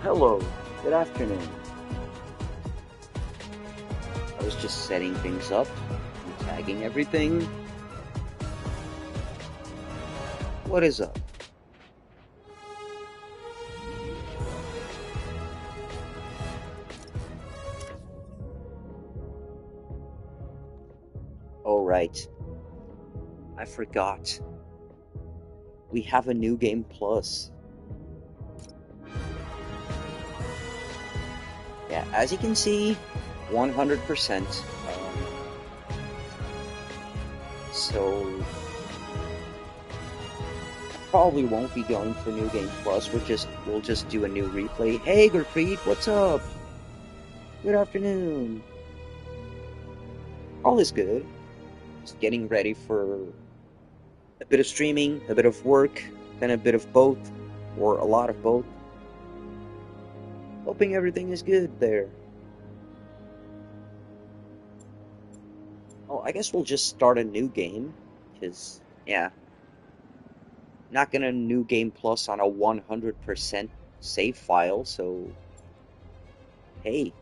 Hello, good afternoon. I was just setting things up and tagging everything. What is up? Oh, right. I forgot. We have a new game plus. Yeah, as you can see, 100%. So probably won't be going for New Game Plus. We'll just do a new replay. Hey Gurpreet, what's up? Good afternoon. All is good. Just getting ready for a bit of streaming, a bit of work, then a bit of both, or a lot of both. Hoping everything is good there. Oh, I guess we'll just start a new game, because, yeah, not gonna New Game Plus on a 100% save file, so hey,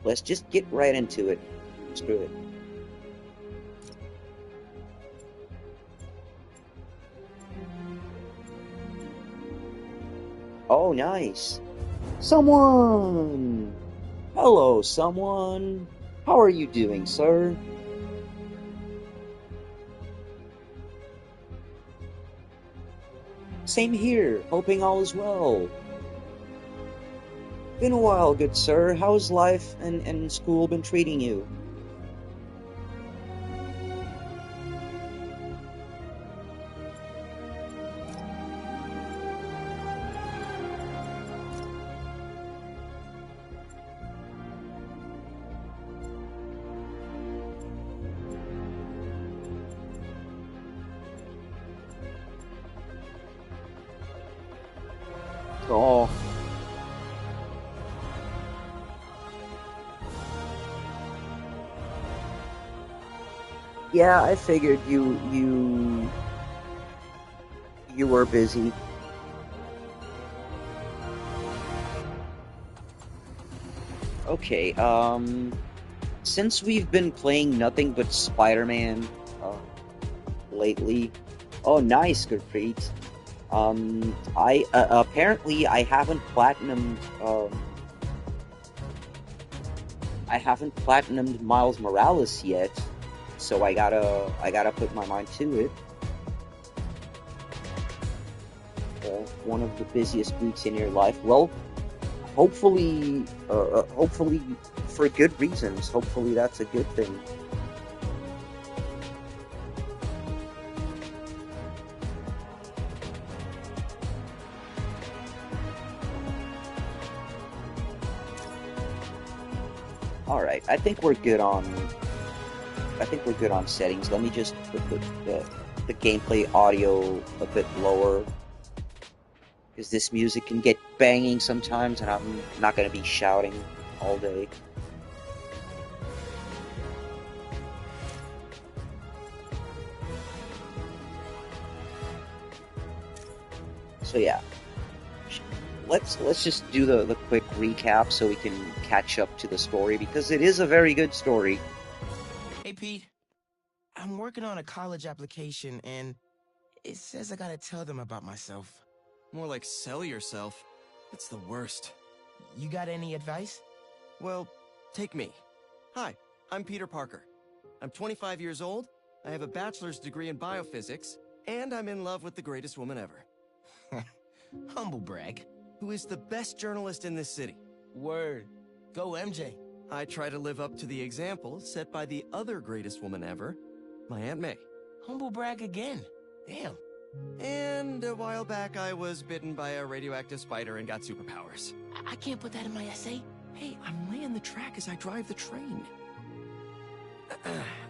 let's just get right into it. Screw it. Oh, nice. Someone! Hello, someone. How are you doing, sir? Same here, hoping all is well. Been a while, good sir. How's life and school been treating you? Oh, yeah, I figured you were busy. Okay, since we've been playing nothing but Spider-Man uh, lately. Oh, nice, Gurpreet. I apparently I haven't platinumed Miles Morales yet, so I gotta put my mind to it. One of the busiest weeks in your life. Well, hopefully for good reasons. Hopefully that's a good thing. All right, I think we're good on settings. Let me just put the gameplay audio a bit lower because this music can get banging sometimes, and I'm not gonna be shouting all day. So yeah, let's just do the quick recap so we can catch up to the story because it is a very good story. Hey, Pete. I'm working on a college application, and it says I gotta tell them about myself. More like sell yourself. It's the worst. You got any advice? Well, take me. Hi, I'm Peter Parker. I'm 25 years old, I have a bachelor's degree in biophysics, and I'm in love with the greatest woman ever. Humble brag. Who is the best journalist in this city. Word. Go, MJ. I try to live up to the example set by the other greatest woman ever, my Aunt May. Humble brag again. Damn. And a while back, I was bitten by a radioactive spider and got superpowers. I can't put that in my essay. Hey, I'm laying the track as I drive the train.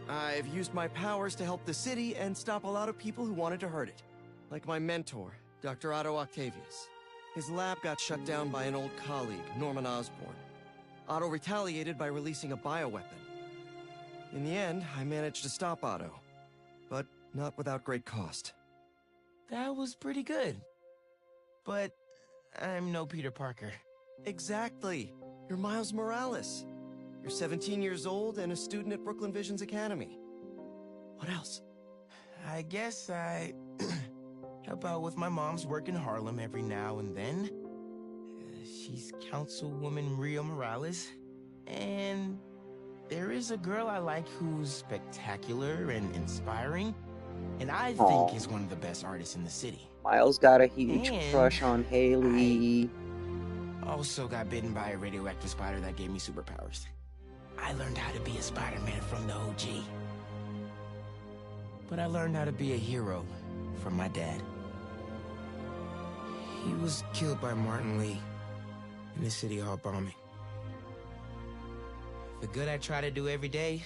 I've used my powers to help the city and stop a lot of people who wanted to hurt it. Like my mentor, Dr. Otto Octavius. His lab got shut down by an old colleague, Norman Osborn. Otto retaliated by releasing a bioweapon. In the end, I managed to stop Otto, but not without great cost. That was pretty good. but I'm no Peter Parker. Exactly. You're Miles Morales. You're 17 years old and a student at Brooklyn Vision's Academy. What else? I guess I help out with my mom's work in Harlem every now and then. She's Councilwoman Rio Morales. And there is a girl I like who's spectacular and inspiring, and I think Aw. is one of the best artists in the city. Miles got a huge And crush on Haley. Also got bitten by a radioactive spider that gave me superpowers. I learned how to be a Spider-Man from the OG. But I learned how to be a hero from my dad. He was killed by Martin Lee in the City Hall bombing. The good I try to do every day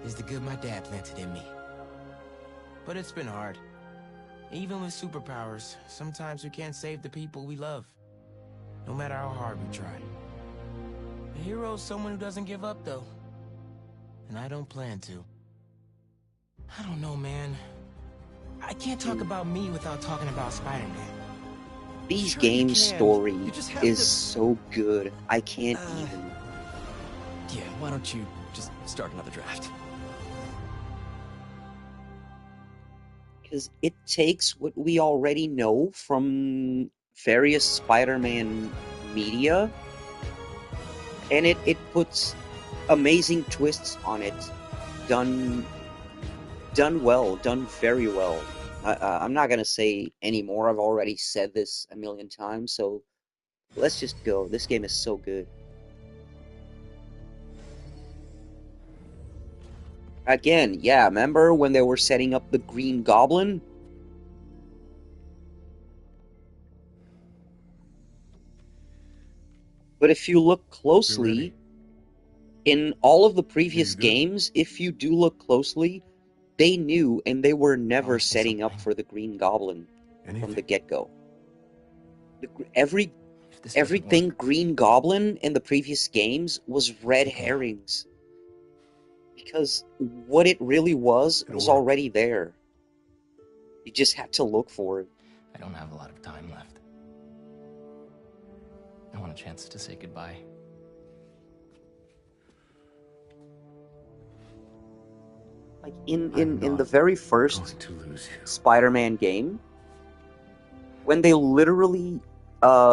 is the good my dad planted in me. But it's been hard. Even with superpowers, sometimes we can't save the people we love, no matter how hard we try. A hero is someone who doesn't give up, though. And I don't plan to. I don't know, man. I can't talk about me without talking about Spider-Man. These Sure you game can. story You just have is to- so good. I can't even. Yeah, why don't you just start another draft? Because it takes what we already know from various Spider-Man media, and it puts amazing twists on it. Done well, done very well. I'm not gonna say any more. I've already said this a million times, so let's just go. This game is so good. Again, yeah, remember when they were setting up the Green Goblin? But if you look closely, in all of the previous games, if you do look closely, they knew and they were never say setting up something. for the Green Goblin from the Anything. get-go. If this doesn't Everything work, Green Goblin in the previous games was red okay. herrings. Because what it really was It'll was work. already there. You just had to look for it. I don't have a lot of time left. I want a chance to say goodbye. Like in I'm the not very going first to lose you. Spider-Man game, when they literally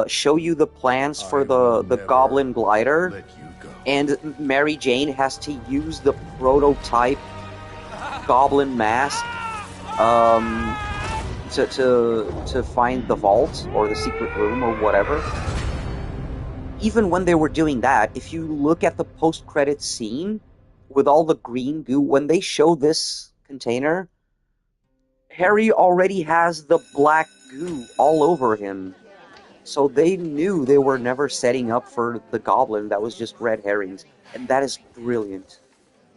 show you the plans for I will the never Goblin glider, Let you go. and Mary Jane has to use the prototype Goblin mask to find the vault or the secret room or whatever. Even when they were doing that, if you look at the post-credits scene with all the green goo, when they show this container, Harry already has the black goo all over him. So they knew they were never setting up for the Goblin. That was just red herrings. And that is brilliant.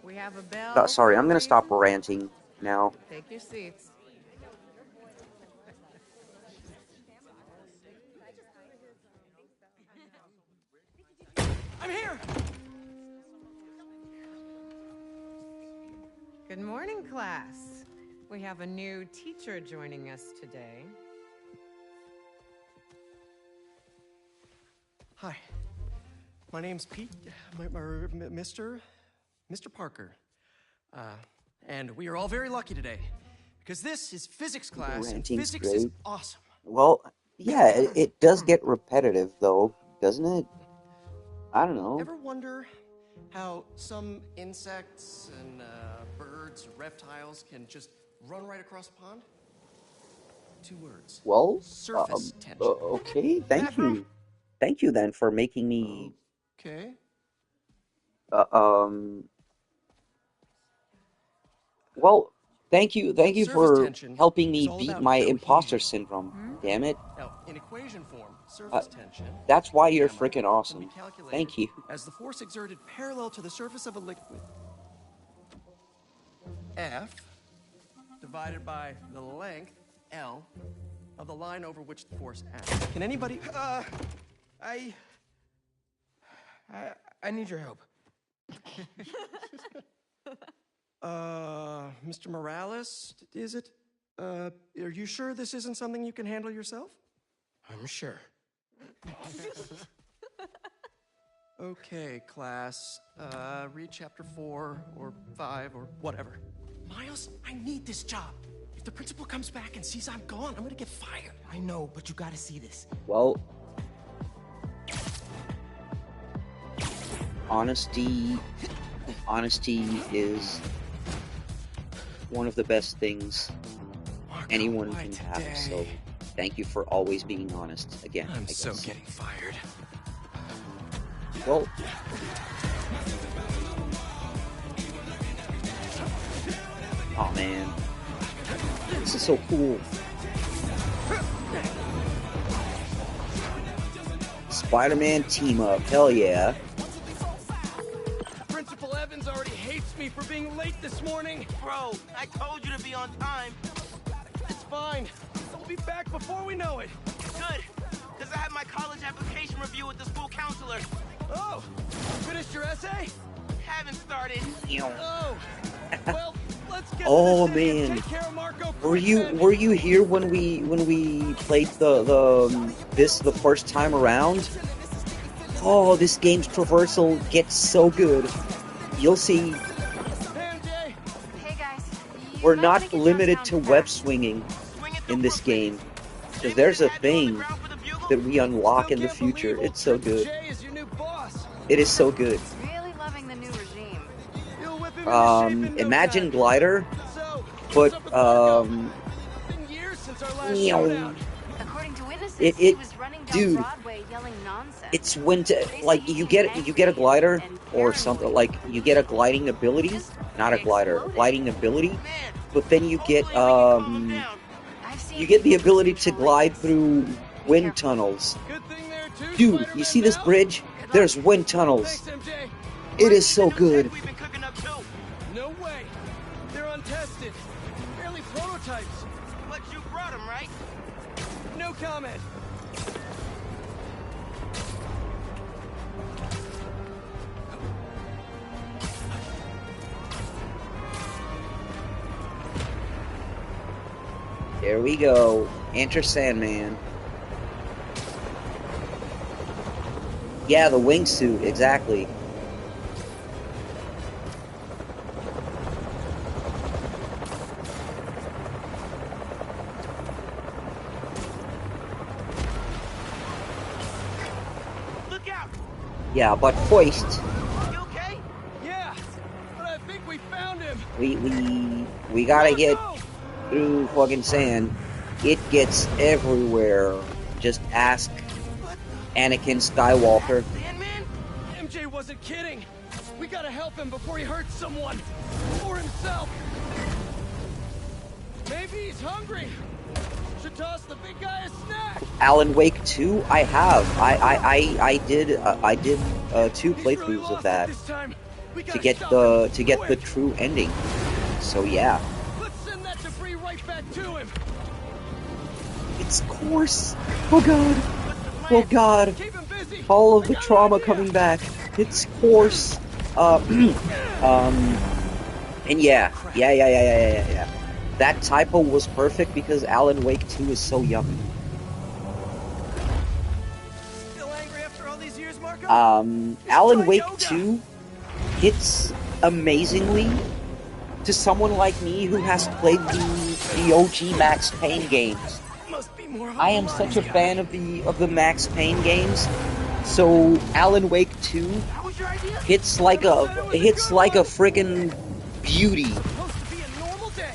We have a bell. Sorry, for I'm a gonna reason. stop ranting now. Take your seats. I'm here! Good morning, class. We have a new teacher joining us today. Hi. My name's Pete. Mr. Parker. And we are all very lucky today. Because this is physics class, and Ranting's physics is great. awesome. Well, yeah, it does get repetitive, though, doesn't it? I don't know. Ever wonder how some insects and birds, reptiles can just run right across a pond? 2 words. Well, Surface tension. okay, thank you. Thank you, then, for making me, Okay. well, thank you Surface for tension helping is me all beat about my cohesion. imposter syndrome. Damn it. Now, in equation form, surface tension. That's why you're gamma, freaking can be awesome. calculated Thank you. as the force exerted parallel to the surface of a liquid. F divided by the length, L, of the line over which the force acts. Can anybody... I need your help. Mr. Morales, is it? Are you sure this isn't something you can handle yourself? I'm sure. Okay, class. Read chapter 4 or 5 or whatever. Miles, I need this job. If the principal comes back and sees I'm gone, I'm gonna get fired. I know, but you gotta see this. Well, honesty is one of the best things anyone can have. So, thank you for always being honest. Again, I'm I guess. so getting fired. Well, oh man, this is so cool. Spider-Man team up, hell yeah. Principal Evans already hates me for being late this morning. Bro, I told you to be on time. It's fine. I'll be back before we know it. Good, because I had my college application review with the school counselor. Oh, finished your essay? Haven't started. Oh, well, let's get Oh, to this thing and man. take care of Marco Were quick, you then. here when we played this the first time around? Oh, this game's traversal gets so good. You'll see. Hey, MJ. Hey guys. We're not limited to web swinging in this game, because there's a thing that we unlock in the Still can't future. believe It's so old Triple good. J is your new boss. It is so good. Really loving the new regime. You'll whip him into shape in no Imagine time. glider, So, but what's up with Marco? Been years since our last showdown. According to witnesses, It- he was running down dude, Broadway yelling nonsense. it's when like you get a glider or something, like you get a gliding ability, not a glider, a gliding ability, but then you get I've seen you get the people ability lose to control glide like through this. wind tunnels. Good thing there too, Dude, Spider-Man you see this now? bridge? There's wind tunnels. Thanks, MJ. It is so good. We've been cooking up too. No way. They're untested. Barely prototypes. But you brought them, right? No comment. There we go. Enter Sandman. Yeah, the wingsuit, exactly. Look out! Yeah, but Hoist, You okay? Yeah, but I think we found him. we gotta get Marco! through fucking sand. It gets everywhere. Just ask Anakin Skywalker. Sandman? MJ wasn't kidding. We gotta help him before he hurts someone. Or himself. Maybe he's hungry. Should toss the big guy a snack. Alan Wake 2, I have. I did 2 He's really playthroughs of lost that it this time. We to gotta get stop the him. Quick. true ending. So yeah, Let's send that debris right back to him. it's coarse. Oh god. Oh god. Keep him busy. All of I the got an trauma idea. coming back. It's coarse. And yeah. That typo was perfect because Alan Wake 2 is so yummy. Still angry after all these years, Marco? Alan try Wake yoga. 2 hits amazingly to someone like me who has played the OG Max Payne games. Must be more of I am such a fan of the Max Payne games, so Alan Wake 2 That was your idea? hits like a friggin' beauty. Supposed to be a normal day.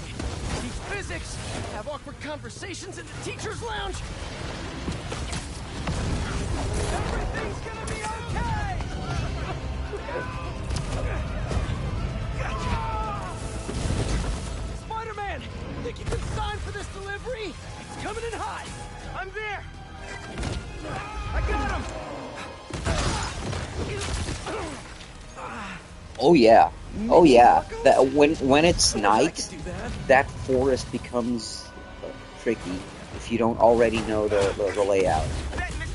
Teach physics, have awkward conversations in the teacher's lounge. Everything's gonna be okay. Spider-Man, think you can sign for this delivery? It's coming in hot. I'm there! I got him. Oh yeah, oh yeah. That when it's I night, could do that. that forest becomes tricky if you don't already know the layout.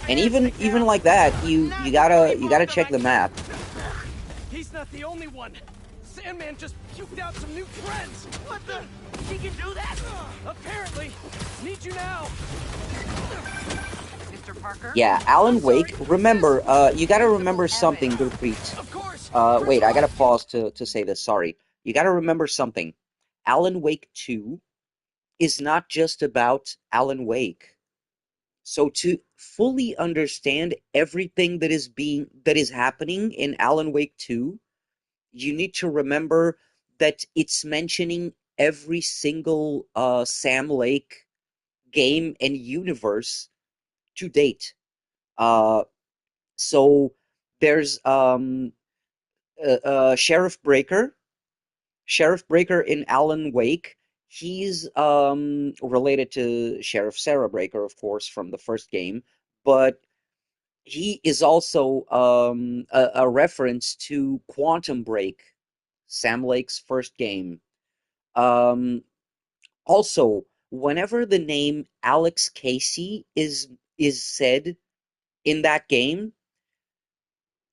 And even like that, you gotta check the map. He's not the only one. Sandman just puked out some new friends. What the? He can do that? Apparently. Need you now. Mr. Parker. Yeah, Alan Wake. Remember, you gotta remember something, Gurpreet. Of course. Wait, I gotta pause to say this. Sorry. You gotta remember something. Alan Wake 2 is not just about Alan Wake. So to fully understand everything that is happening in Alan Wake 2, you need to remember that it's mentioning every single Sam Lake game and universe to date. Uh, so there's Sheriff Breaker. Sheriff Breaker in Alan Wake. He's related to Sheriff Sarah Breaker, of course, from the first game, but he is also a reference to Quantum Break, Sam Lake's first game. Um, Also, whenever the name Alex Casey is said in that game,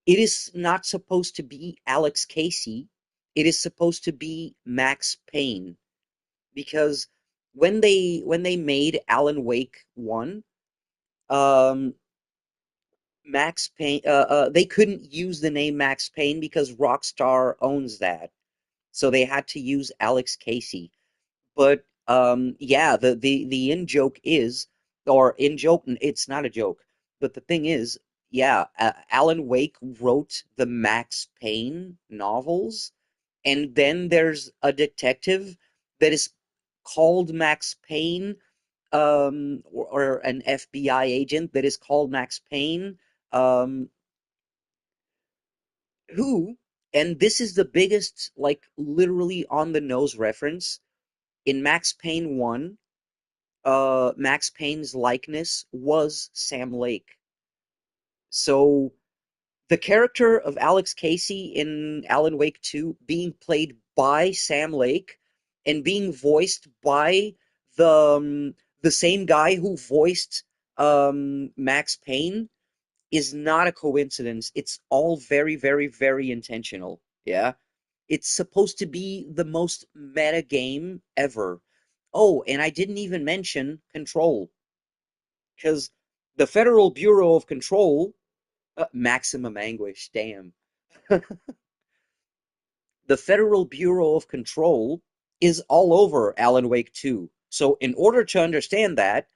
it is not supposed to be Alex Casey. It is supposed to be Max Payne, because when they made Alan Wake 1, um, Max Payne, they couldn't use the name Max Payne because Rockstar owns that, so they had to use Alex Casey. But yeah, the in joke is, or in joke, it's not a joke. But the thing is, yeah, Alan Wake wrote the Max Payne novels, and then there's a detective that is called Max Payne, or an FBI agent that is called Max Payne, um, who, and this is the biggest, like, literally on the nose reference in Max Payne 1. Max Payne's likeness was Sam Lake. So the character of Alex Casey in Alan Wake 2 being played by Sam Lake and being voiced by the same guy who voiced Max Payne is not a coincidence. It's all very, very, very intentional. Yeah. It's supposed to be the most meta game ever. Oh, and I didn't even mention Control, because the Federal Bureau of Control, Maximum Anguish, damn. The Federal Bureau of Control is all over Alan Wake 2. So in order to understand that,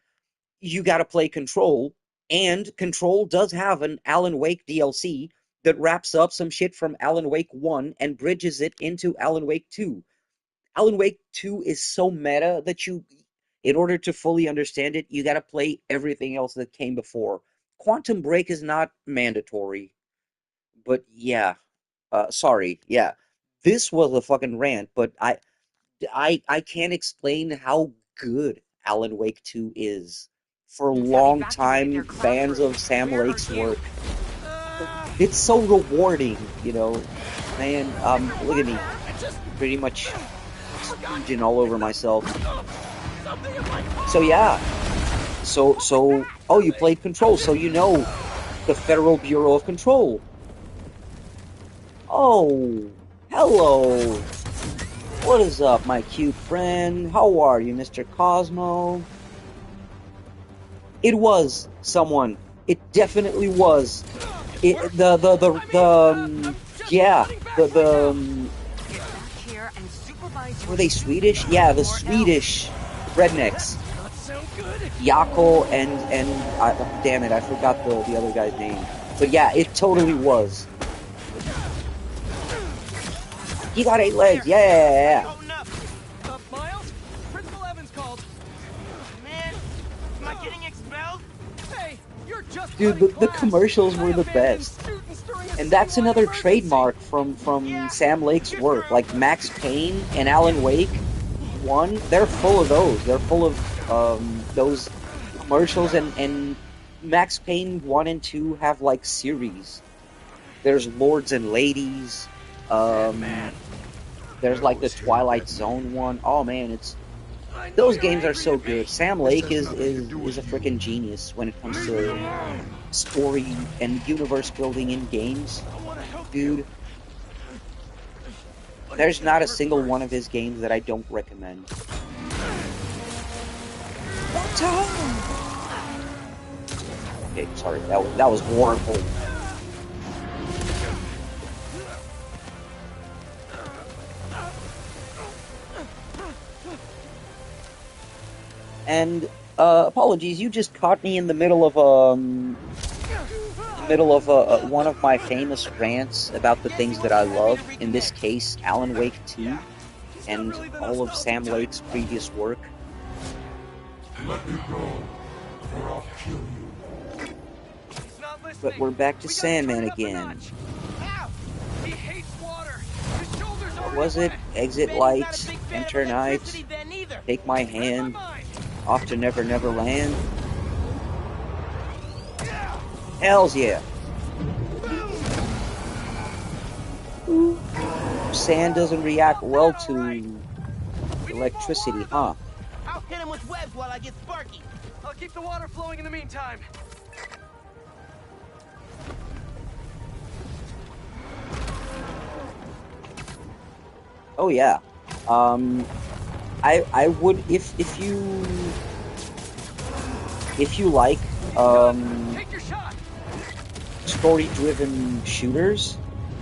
you got to play Control, and Control does have an Alan Wake DLC that wraps up some shit from Alan Wake 1 and bridges it into Alan Wake 2. Alan Wake 2 is so meta that in order to fully understand it, you got to play everything else that came before. Quantum Break is not mandatory, but yeah, sorry, yeah. This was a fucking rant, but I can't explain how good Alan Wake 2 is. For Must have evacuated long-time their fans classroom. of Sam Where are Lake's you? work, it's so rewarding, Man, look at me, pretty much sponging all over myself. So yeah, oh, you played Control, so you know the Federal Bureau of Control. Oh, hello. What is up, my cute friend? How are you, Mr. Cosmo? It was someone. It definitely was. Yeah, Back here and supervise were they Swedish? Yeah, the Swedish rednecks. Jaakko damn it, I forgot the other guy's name. But yeah, it totally was. He got 8 legs. Yeah. Miles? Principal Evans called. Man, am I getting expelled? Hey, you're just Dude, the commercials were the best. And that's another trademark from Sam Lake's work. Like Max Payne and Alan Wake 1, they're full of those. They're full of those commercials, and Max Payne 1 and 2 have like series. There's Lords and Ladies. There's like the Twilight Zone one. Oh man, those games are so good. Sam Lake is a freaking genius when it comes to story and universe building in games. Dude, there's not a single one of his games that I don't recommend. Okay, sorry, that was horrible. And apologies, you just caught me in the middle of one of my famous rants about the things that I love. In this case, Alan Wake 2 and all of Sam Lake's previous work. Let me go, or I'll kill you. But we're back to Sandman again. He hates water. His shoulders What are was it? Exit Bet he's not a light, big fan of enter night, electricity then either. take my hand, off to Never Never Land. Hells yeah. Sand doesn't react well to electricity, huh? I'll hit him with webs while I get Sparky. I'll keep the water flowing in the meantime. Oh yeah. I would if you like Take your shot. story-driven shooters,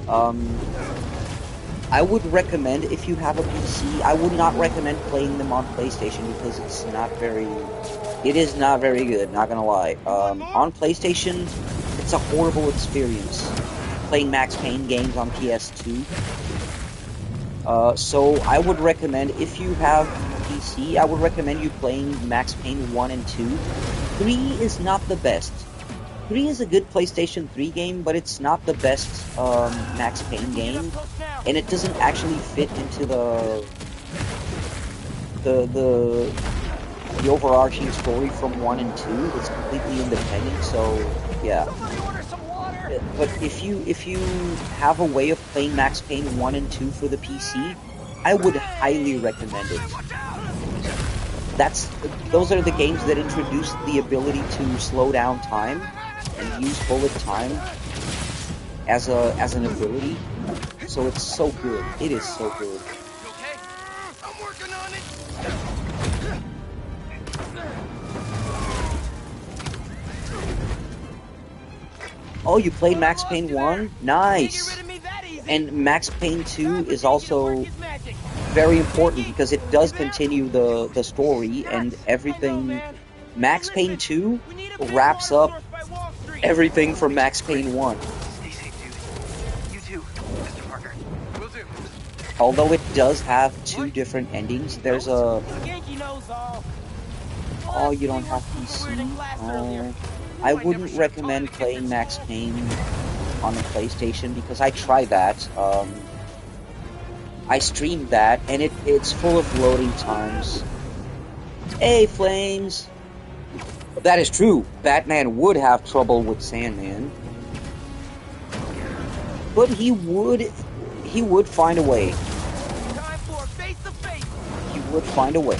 I would recommend, if you have a PC, I would not recommend playing them on PlayStation because it is not very good, not gonna lie. On PlayStation, it's a horrible experience playing Max Payne games on PS2. So I would recommend, if you have PC, I would recommend you playing Max Payne 1 and 2. 3 is not the best. 3 is a good PlayStation 3 game, but it's not the best Max Payne game, and it doesn't actually fit into the overarching story from 1 and 2. It's completely independent, so yeah. But if you have a way of playing Max Payne 1 and 2 for the PC, I would highly recommend it. Those are the games that introduce the ability to slow down time and use bullet time as an ability. So it's so good. It is so good. You okay? I'm working on it. Oh, you played Max Payne 1? Nice! And Max Payne 2 is also very important because it does continue the story and everything. Max Payne 2 wraps up everything from Max Payne 1. Stay safe, dude. You too, Mr. Parker. Will do. Although it does have two different endings. There's a... Oh, you don't have PC? Oh. I wouldn't recommend playing Max Payne on the PlayStation because I tried that. I streamed that, and it's full of loading times. Hey, Flames! That is true. Batman would have trouble with Sandman. But he would find a way. Time for face to face. He would find a way.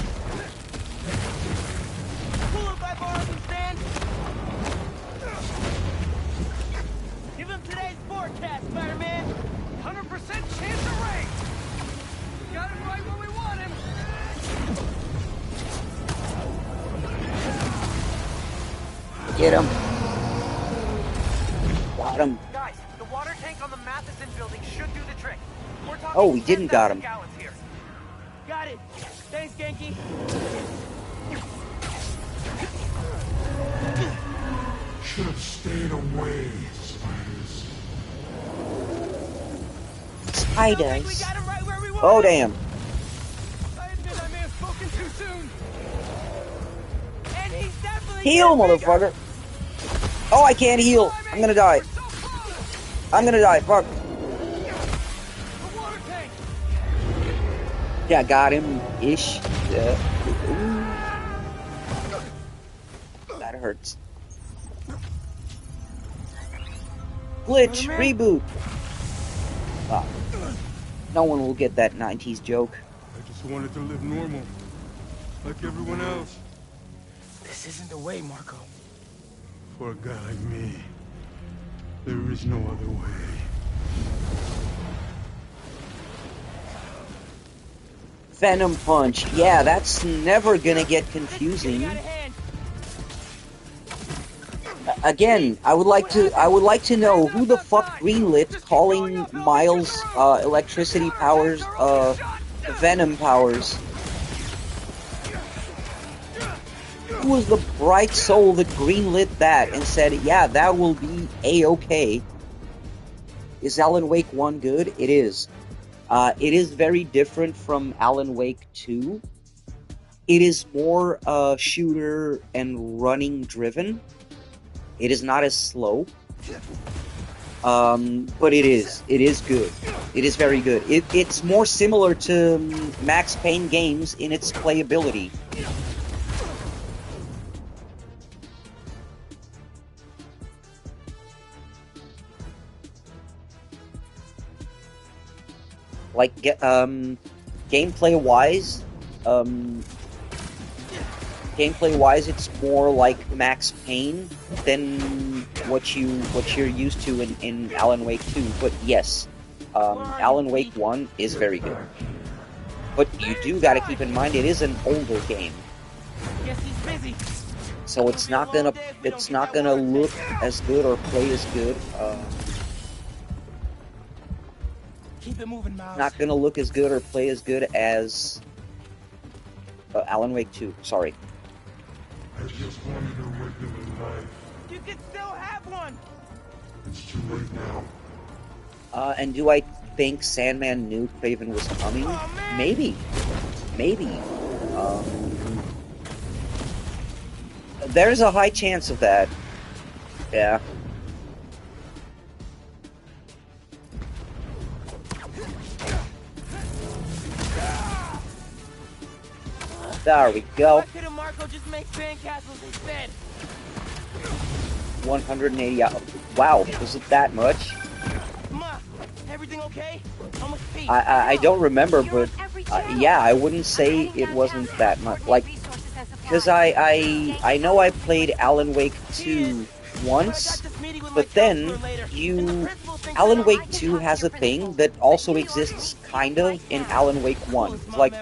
Pull up by bars and stand. Give him today's forecast, Spider-Man. 100% chance of rain. Got him right where we want him. Get him. Got him. Guys, the water tank on the Matheson building should do the trick. We're talking Oh, we didn't got him. 10,000 gallons here. Got it. Thanks, Genki. Should have stayed away, spiders. Spiders. We got him right where we want Oh, him. damn. I admit I may have spoken too soon. And he's definitely Heal, getting bigger. motherfucker. Oh, I can't heal. I'm gonna die. So close. I'm gonna die. Fuck. The water tank. Yeah, got him. Ish. Yeah. That hurts. Glitch. Reboot. Ah. No one will get that 90s joke. I just wanted to live normal, like everyone else. This isn't the way, Marco. For a guy like me, there is no other way. Venom Punch. Yeah, that's never gonna get confusing. Again, I would like to know who the fuck greenlit calling Miles electricity powers venom powers. Who was the bright soul that greenlit that and said, yeah, that will be A-okay? Is Alan Wake 1 good? It is. It is very different from Alan Wake 2. It is more shooter and running driven. It is not as slow. But it is good. It is very good. It's more similar to Max Payne games in its playability. Like, gameplay-wise, it's more like Max Payne than what you're used to in Alan Wake 2. But yes, Alan Wake 1 is very good. But you do gotta keep in mind it is an older game. So it's not gonna look as good or play as good. Keep it moving, Miles. Not gonna look as good or play as good as Alan Wake 2. Sorry. I just wanted a regular life. You can still have one. It's too late now. And do I think Sandman knew Craven was coming? Oh, Maybe. There's a high chance of that. Yeah. There we go. Why couldn't Marco just make sandcastles instead? 180 out. Wow, was it that much? Ma, everything okay? How much peace? I don't remember, but yeah, I wouldn't say it wasn't that much. Like, because I know I played Alan Wake 2 once, but then Alan Wake 2 has a thing that also exists kind of in Alan Wake 1. Like,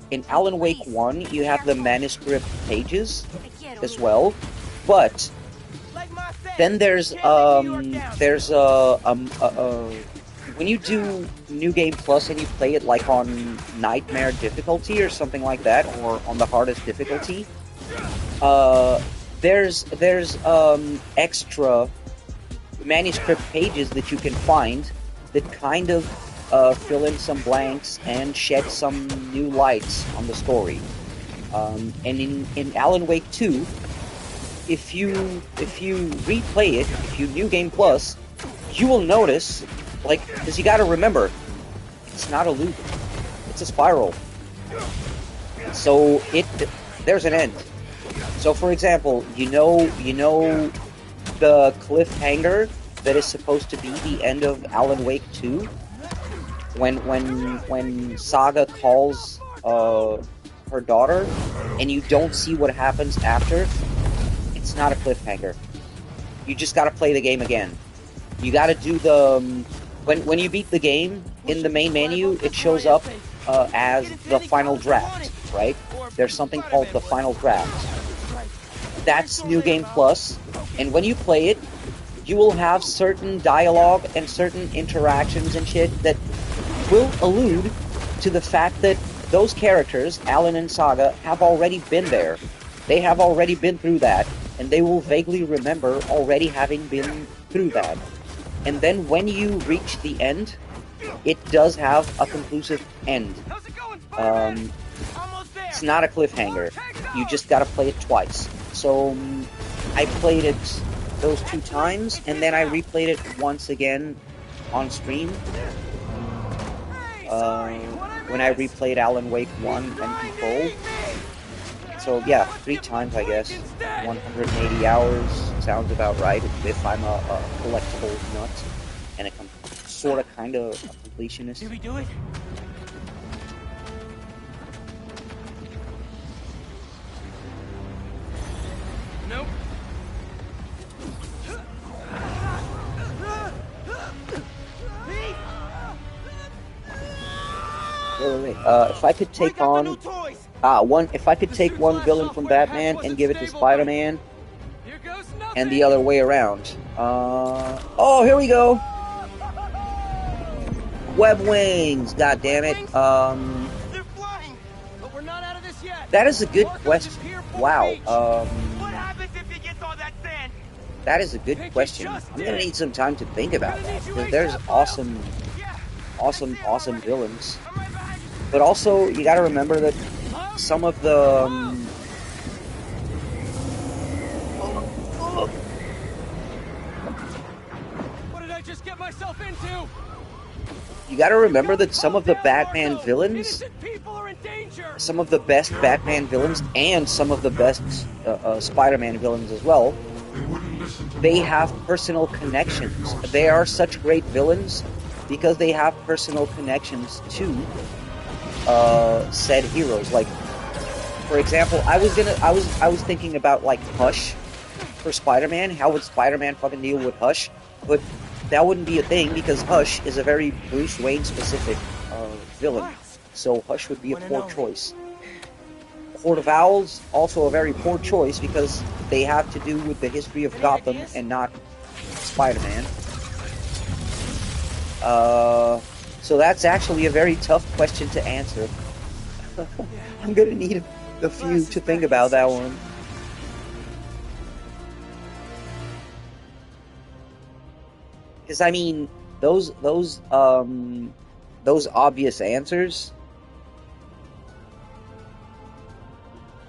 in Alan Wake 1, you have the manuscript pages as well, but then there's when you do New Game Plus and you play it like on Nightmare difficulty or something like that, or on the hardest difficulty, there's extra manuscript pages that you can find that kind of fill in some blanks and shed some new lights on the story. And in Alan Wake 2, if you replay it, if you New Game Plus, you will notice, like, because you gotta remember, it's not a loop, it's a spiral. So there's an end. So for example, you know the cliffhanger that is supposed to be the end of Alan Wake 2? When Saga calls her daughter, and you don't see what happens after, it's not a cliffhanger. You just gotta play the game again. You gotta do the... When you beat the game, in the main menu, it shows up as the final draft, right? There's something called the final draft. That's New Game Plus, and when you play it, you will have certain dialogue and certain interactions and shit that will allude to the fact that those characters, Alan and Saga, have already been there. They have already been through that, and they will vaguely remember already having been through that. And then when you reach the end, it does have a conclusive end. It's not a cliffhanger. You just gotta play it twice. So, I played it those 2 times, and then I replayed it once again on stream. When I replayed Alan Wake 1 and Control. So yeah, 3 times I guess. 180 hours sounds about right if I'm a collectible nut and a sort of kind of a completionist. Did we do it? Nope. Wait. If I could take on if I could take one villain from Batman and give it to Spider-Man, and the other way around. Oh, here we go. Web wings. God damn it. They're flying, but we're not out of this yet. That is a good Markers question. appear full Wow. reach. What happens if he gets all that sand? That is a good Think he question. just I'm gonna did. need some time to think about Gonna that, need you because ASAP, there's Miles. awesome, Yeah. awesome, I see him awesome already. villains. I'm right behind you. But also, you gotta remember that Miles? some of the What did I just get myself into? you gotta remember that some of the Calm down, Batman Marco. villains, Innocent people are in danger. some of the best Batman villains, and some of the best Spider-Man villains as well, They wouldn't listen to they Marco. have personal connections. They are such great villains because they have personal connections to said heroes. Like, for example, I was thinking about like Hush for Spider-Man. How would Spider-Man fucking deal with Hush? But that wouldn't be a thing because Hush is a very Bruce Wayne specific villain. So Hush would be a poor choice. Court of Owls, also a very poor choice because they have to do with the history of Gotham and not Spider-Man. So that's actually a very tough question to answer. I'm gonna need a few to think about that one. Because I mean, those obvious answers.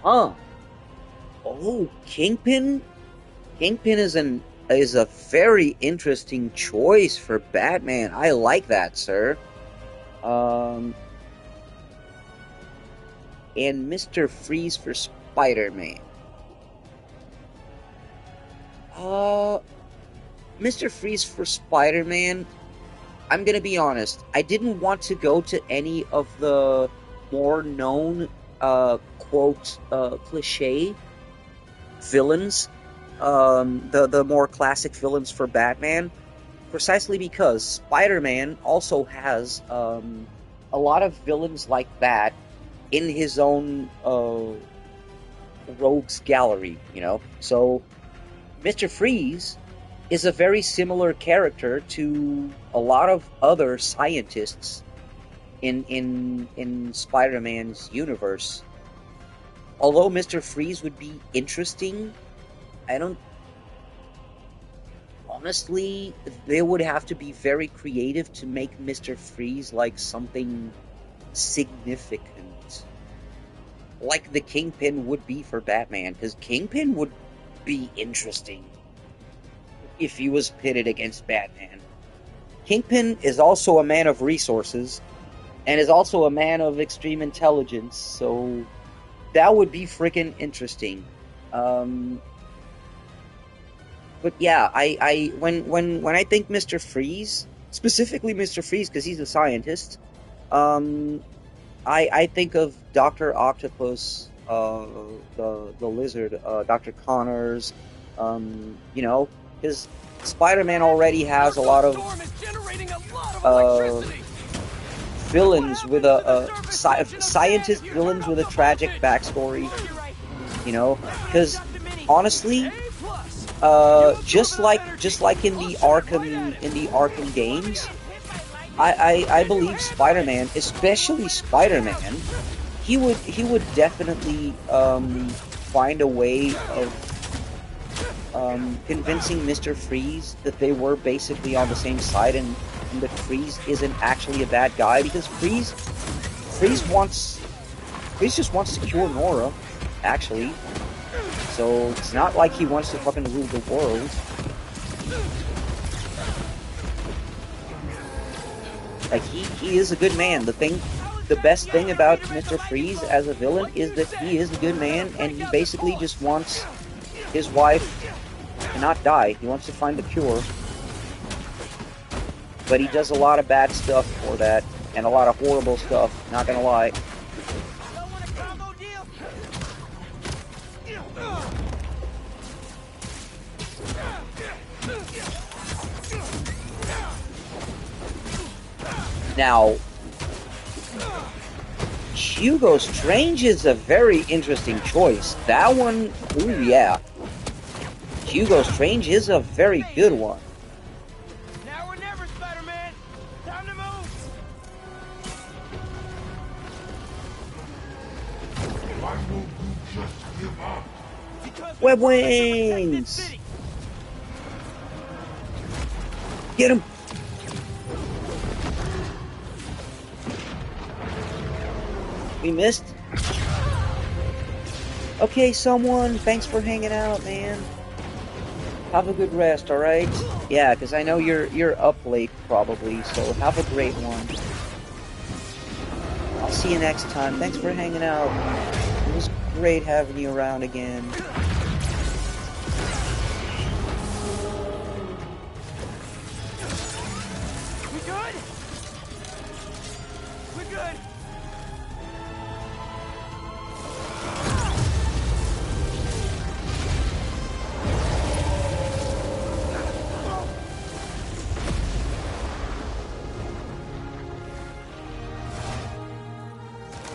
Huh. Oh, Kingpin? Kingpin is a very interesting choice for Batman. I like that, sir. And Mr. Freeze for Spider-Man. Mr. Freeze for Spider-Man, I'm gonna be honest, I didn't want to go to any of the more known, quote, cliche villains, the more classic villains for Batman, precisely because Spider-Man also has, a lot of villains like that in his own, rogues gallery, you know? So, Mr. Freeze is a very similar character to a lot of other scientists in Spider-Man's universe. Although Mr. Freeze would be interesting, I don't... Honestly, they would have to be very creative to make Mr. Freeze like something significant. Like the Kingpin would be for Batman, because Kingpin would be interesting if he was pitted against Batman. Kingpin is also a man of resources, and is also a man of extreme intelligence, so that would be freaking interesting. But yeah, when I think Mr. Freeze, specifically Mr. Freeze, because he's a scientist, I think of Dr. Octopus, the lizard, Dr. Connors, you know, because Spider-Man already has a lot of villains with scientist villains with a tragic backstory, you know, because honestly, just like in the Arkham games, I believe Spider-Man, especially Spider-Man, he would definitely find a way of convincing Mr. Freeze that they were basically on the same side, and that Freeze isn't actually a bad guy, because Freeze just wants to cure Nora, actually. So it's not like he wants to fucking rule the world. Like, he is a good man. The best thing about Mr. Freeze as a villain is that he is a good man, and he basically just wants his wife to not die. He wants to find the cure. But he does a lot of bad stuff for that, and a lot of horrible stuff, not gonna lie. Now, Hugo Strange is a very interesting choice. That one, ooh yeah. Hugo Strange is a very good one. Now or never, Spider-Man! Time to move! Why won't you just give up? Because Web we promised to protect this wings! city. Get him! We missed? Okay, someone, thanks for hanging out, man. Have a good rest, alright? Yeah, because I know you're up late, probably, so have a great one. I'll see you next time. Thanks for hanging out. It was great having you around again. We good? We're good.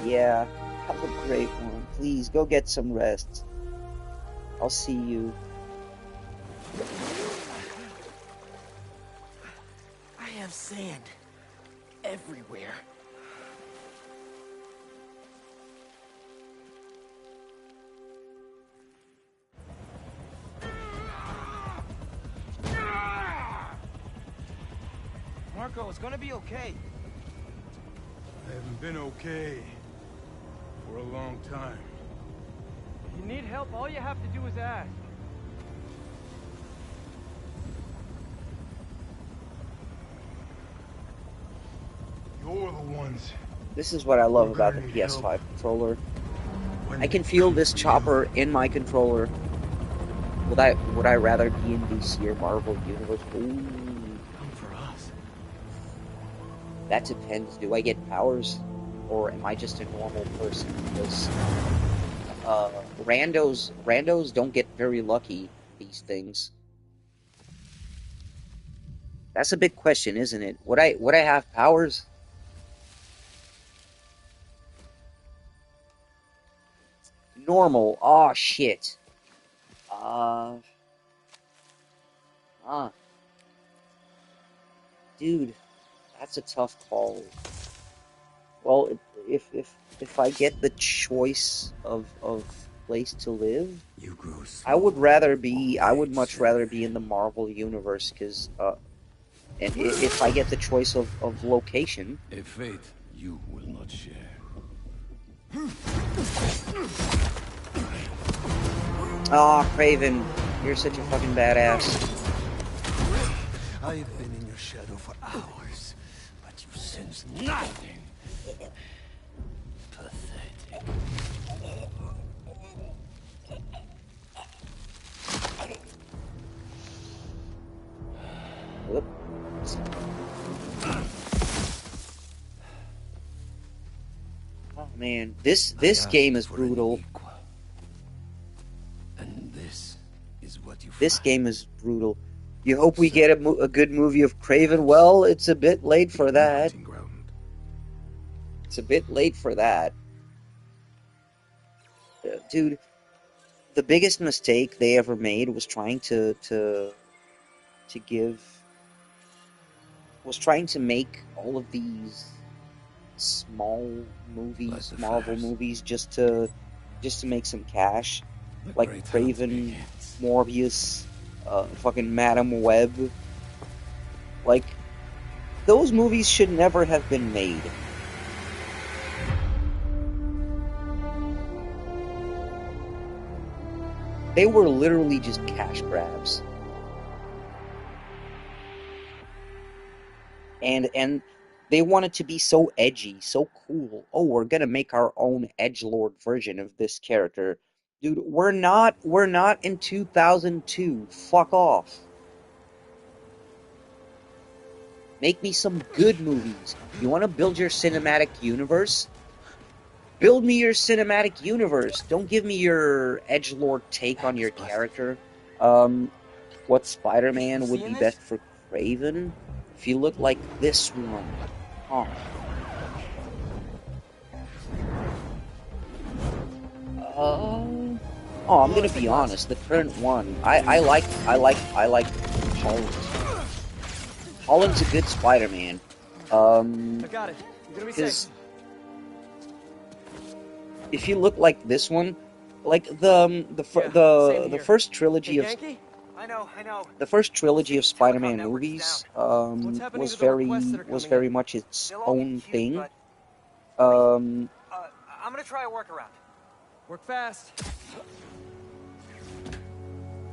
Yeah, have a great one. Please, go get some rest. I'll see you. I have sand everywhere. Marco, it's gonna be okay. I haven't been okay for a long time. If you need help, all you have to do is ask. You're the ones. This is what I love We're about the gonna need PS5 help. controller. When I can it feel comes this to chopper you. in my controller. Would I rather be in DC or Marvel Universe? Ooh, Come for us. that depends. Do I get powers, or am I just a normal person? Because randos don't get very lucky. These things. That's a big question, isn't it? Would I have powers? Normal. Oh shit. Uh. Ah. Dude, that's a tough call. Well, if I get the choice of place to live, You grew I would much age, rather be in the Marvel universe, because and if I get the choice of location. a fate you will not share. Ah, Craven, you're such a fucking badass. I've been in your shadow for hours, but you sense nothing. Pathetic. Whoops. Oh man, this game is brutal. And this is what you This find. game is brutal. You hope we get a good movie of Craven? Well, it's a bit late for that. It's a bit late for that. Dude, the biggest mistake they ever made was trying to make all of these small movies, Marvel movies, just to make some cash. Like Craven, Morbius, fucking Madam Web. Like, those movies should never have been made. They were literally just cash grabs. And they wanted to be so edgy, so cool. Oh, we're gonna make our own edgelord version of this character. Dude, we're not in 2002. Fuck off. Make me some good movies. You want to build your cinematic universe? Build me your cinematic universe. Don't give me your edgelord take on your character. What Spider-Man would be best for Craven? If you look like this one. Huh. Oh, I'm gonna be honest. The current one, I like Holland. Holland's a good Spider-Man. I got it. You're gonna be Because safe. if you look like this one, like Yeah, same the here. first Hey, trilogy of Yankee? I know. the first trilogy of City's telecom Spider-Man network is movies What's happening was to the requests that are was coming very in? much its They'll all be own queued, thing. but Um, I'm gonna try a workaround. Work fast.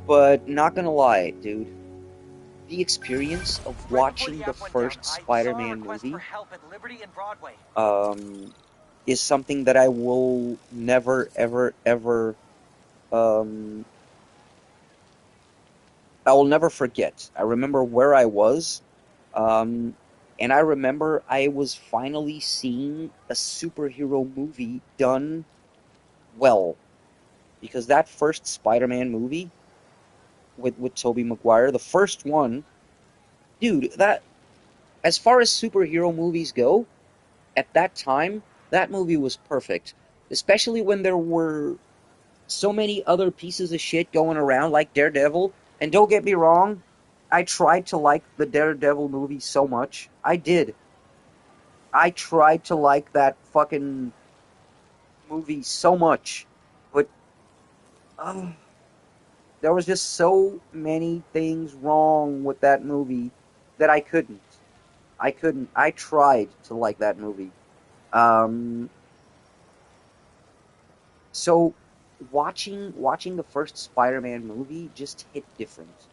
but not gonna lie, dude. The experience of Right before watching the the app went down, first I saw a Spider-Man request for movie help at Liberty and Broadway. is something that I will never, ever, ever, um, I will never forget. I remember where I was, um, and I remember I was finally seeing a superhero movie done well. Because that first Spider-Man movie with Tobey Maguire, the first one, dude, that, as far as superhero movies go, at that time, that movie was perfect. Especially when there were so many other pieces of shit going around, like Daredevil. And don't get me wrong, I tried to like the Daredevil movie so much. I did. I tried to like that fucking movie so much. But, there was just so many things wrong with that movie that I couldn't. I couldn't. I tried to like that movie. Um, so watching the first Spider-Man movie just hit different.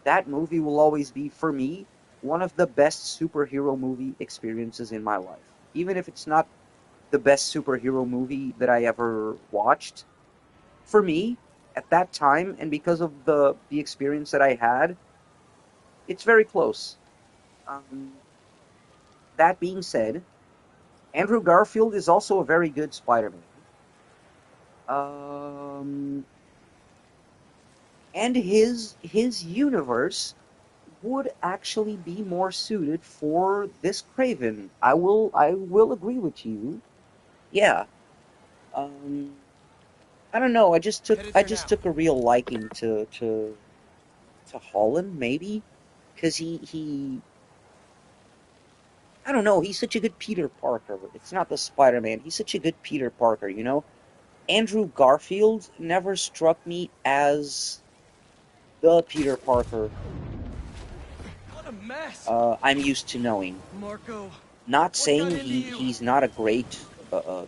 That movie will always be, for me, one of the best superhero movie experiences in my life. Even if it's not the best superhero movie that I ever watched, for me, at that time, and because of the experience that I had, it's very close. Um, that being said, Andrew Garfield is also a very good Spider-Man. Um, and his universe would actually be more suited for this Craven. I will agree with you. Yeah. Um, I don't know. Headed I there just now. took a real liking to Holland, maybe because he I don't know. He's such a good Peter Parker. It's not the Spider-Man. He's such a good Peter Parker. Andrew Garfield never struck me as the Peter Parker What a mess. I'm used to knowing. Marco, Not what got saying into you? he's not a great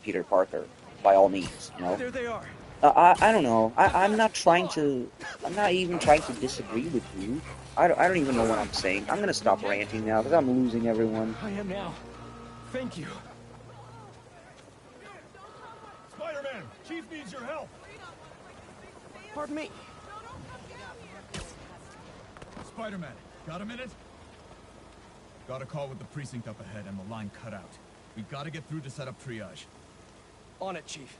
Peter Parker by all means. There they are. I don't know. I'm not trying Oh, to. I'm not even trying to disagree with you. I don't even know what I'm saying. I'm gonna you stop okay? ranting now because I'm losing everyone. I am now. Thank you. Spider-Man, Chief needs your help. Pardon me. Spider-Man, got a minute? Got a call with the precinct up ahead and the line cut out. We gotta get through to set up triage. On it, Chief.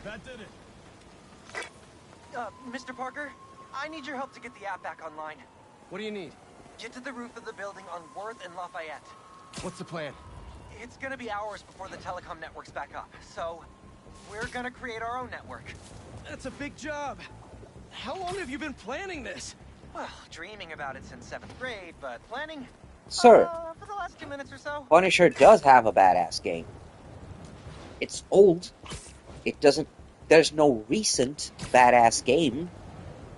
That did it. Mr. Parker, I need your help to get the app back online. What do you need? Get to the roof of the building on Worth and Lafayette. What's the plan? It's gonna be hours before the telecom network's back up, so we're gonna create our own network. That's a big job. How long have you been planning this? Well, dreaming about it since 7th grade, but planning? Sir, For the last 2 minutes or so. Punisher does have a badass game. It's old. It doesn't. There's no recent badass game.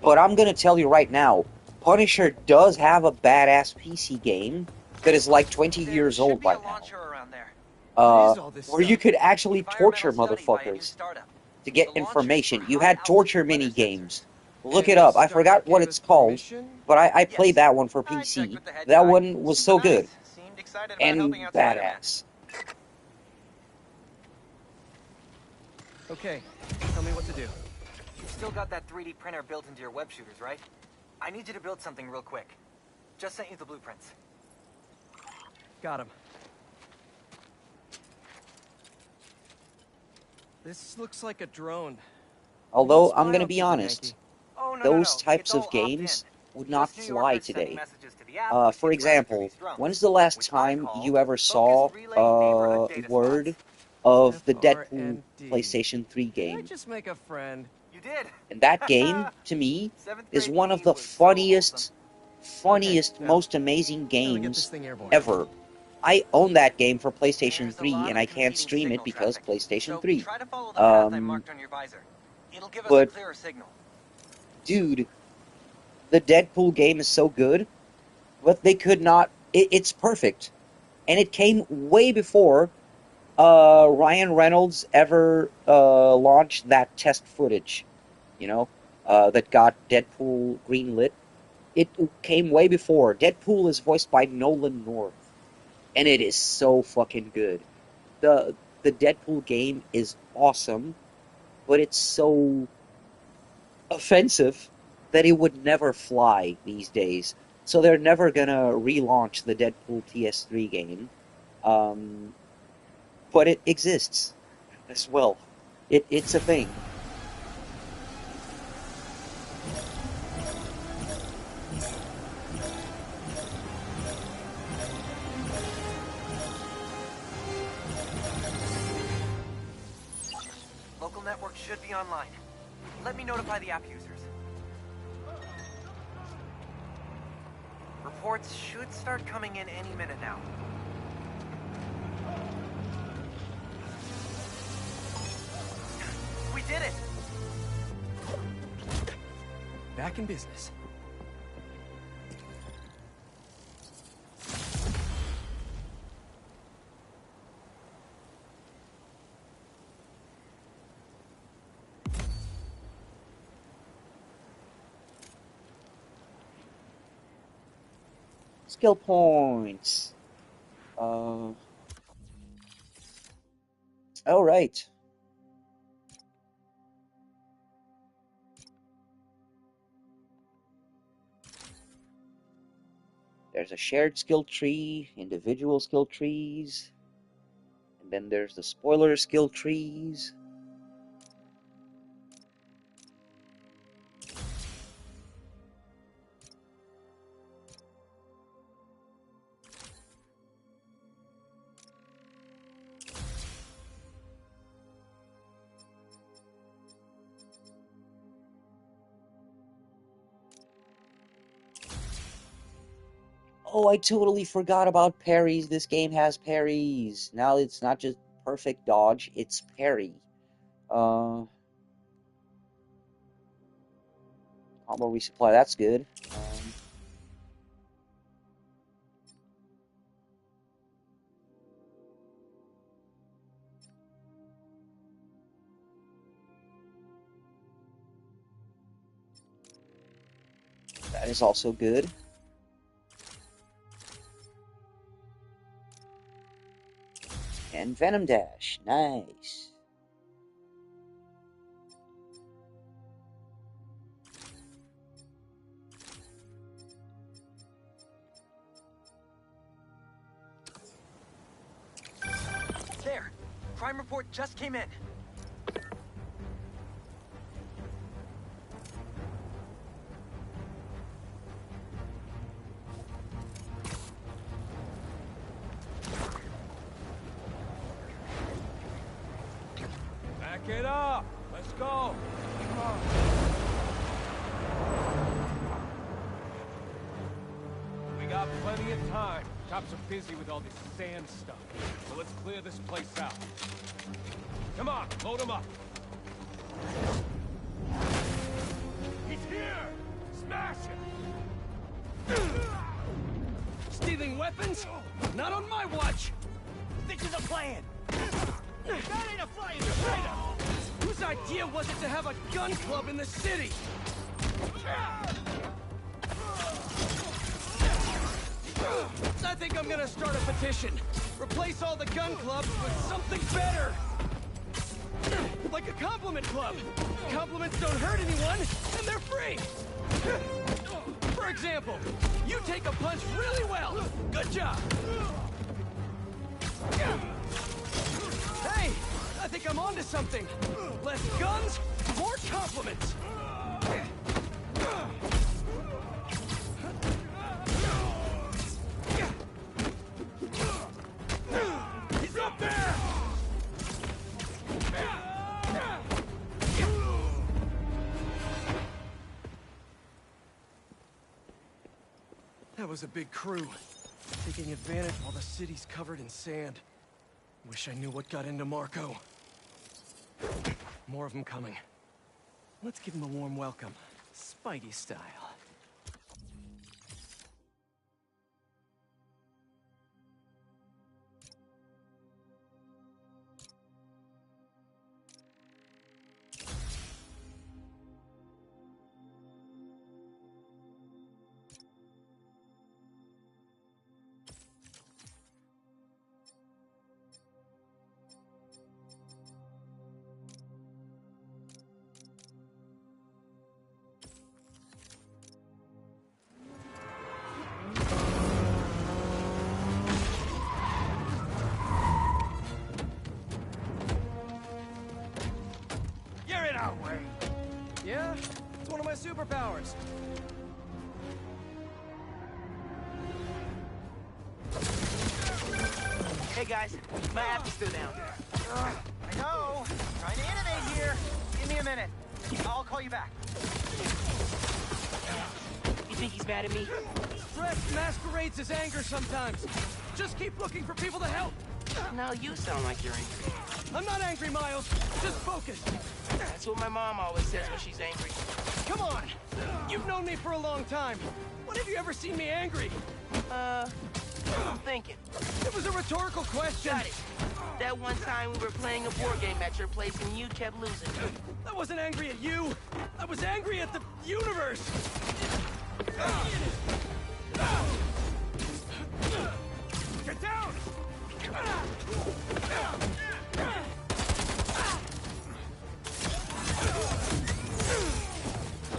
But I'm gonna tell you right now, Punisher does have a badass PC game that is like 20 There years should old be by a now. launcher around there. What is all this Where you stuff? could actually torture Environmental study by a new motherfuckers startup. to get The launcher's information. for You high had torture altitude weather mini games. Look And it this up. I startup forgot what gave it's us called, permission? but I played Yes. that one for I checked PC. with the head That guy. one was so Super good nice. Seemed excited about and helping out Spider-Man. badass. Okay, tell me what to do. You've still got that 3D printer built into your web shooters, right? I need you to build something real quick. Just sent you the blueprints. Got him. This looks like a drone. Although spy I'm gonna on be people, honest, Yankee. Oh, no, those no. types It's all of games, would not Just New fly Yorkers sending today. messages to the app, which For gets routed through example, these drones, when's the last which I time call you ever saw Focus Relay Neighborhood Data word Spots. of the Deadpool FRND. PlayStation 3 Did I game? just make a friend? You did. And that game, to me, 7th is grade one of me the was so wholesome. funniest, now, most amazing how do we get this games thing airborne? ever. I own that game for PlayStation There's a 3, lot and of I can't competing stream it signal because traffic, PlayStation so 3. try to follow the path I Um, marked on your visor. It'll give us a but, clearer signal. dude, the Deadpool game is so good, but they could not... it's perfect. And it came way before Ryan Reynolds ever launched that test footage, that got Deadpool greenlit. It came way before. Deadpool is voiced by Nolan North, and it is so fucking good. The Deadpool game is awesome, but it's so offensive that it would never fly these days. So they're never gonna relaunch the Deadpool PS3 game. But it exists as well. It's a thing. Local network should be online. Let me notify the app users. Reports should start coming in any minute now. We did it! Back in business. Skill points. All right. There's a shared skill tree, individual skill trees, and then there's the spoiler skill trees. Oh, I totally forgot about parries. This game has parries. Now it's not just perfect dodge, it's parry. Combo resupply, that's good. That is also good. And Venom Dash, nice. There! Crime report just came in. Back it up! Let's go! Come on. We got plenty of time. Cops are busy with all this sand stuff. So let's clear this place out. Come on, load them up. He's here! Smash him! Stealing weapons? Not on my watch! Think of the plan! That ain't a flying traitor! Whose idea was it to have a gun club in the city? I think I'm gonna start a petition. Replace all the gun clubs with something better! Like a compliment club! Compliments don't hurt anyone, and they're free! For example, you take a punch really well! Good job! Hey! I think I'm onto something! Less guns, more compliments! That was a big crew. Taking advantage while the city's covered in sand. Wish I knew what got into Marco. More of them coming. Let's give them a warm welcome. Spidey style. You're in our way. Yeah? It's one of my superpowers. Hey guys, my app is still down. I know. Trying to innovate here. Give me a minute. I'll call you back. You think he's mad at me? Stress masquerades as anger sometimes. Just keep looking for people to help. No, you sound like you're angry. I'm not angry, Miles. Just focused. That's what my mom always says when she's angry. Come on. You've known me for a long time. When have you ever seen me angry? I'm thinking. It was a rhetorical question. Got it. That one time we were playing a board game at your place and you kept losing. I wasn't angry at you. I was angry at the universe. Get down!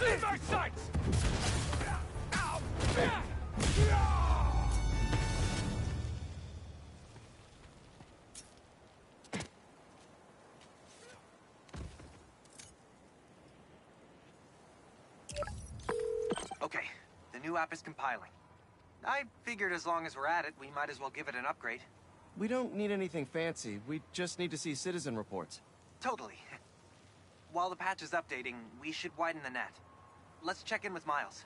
Leave my sights! Okay, the new app is compiling. I figured as long as we're at it, we might as well give it an upgrade. We don't need anything fancy. We just need to see citizen reports. Totally. While the patch is updating, we should widen the net. Let's check in with Miles.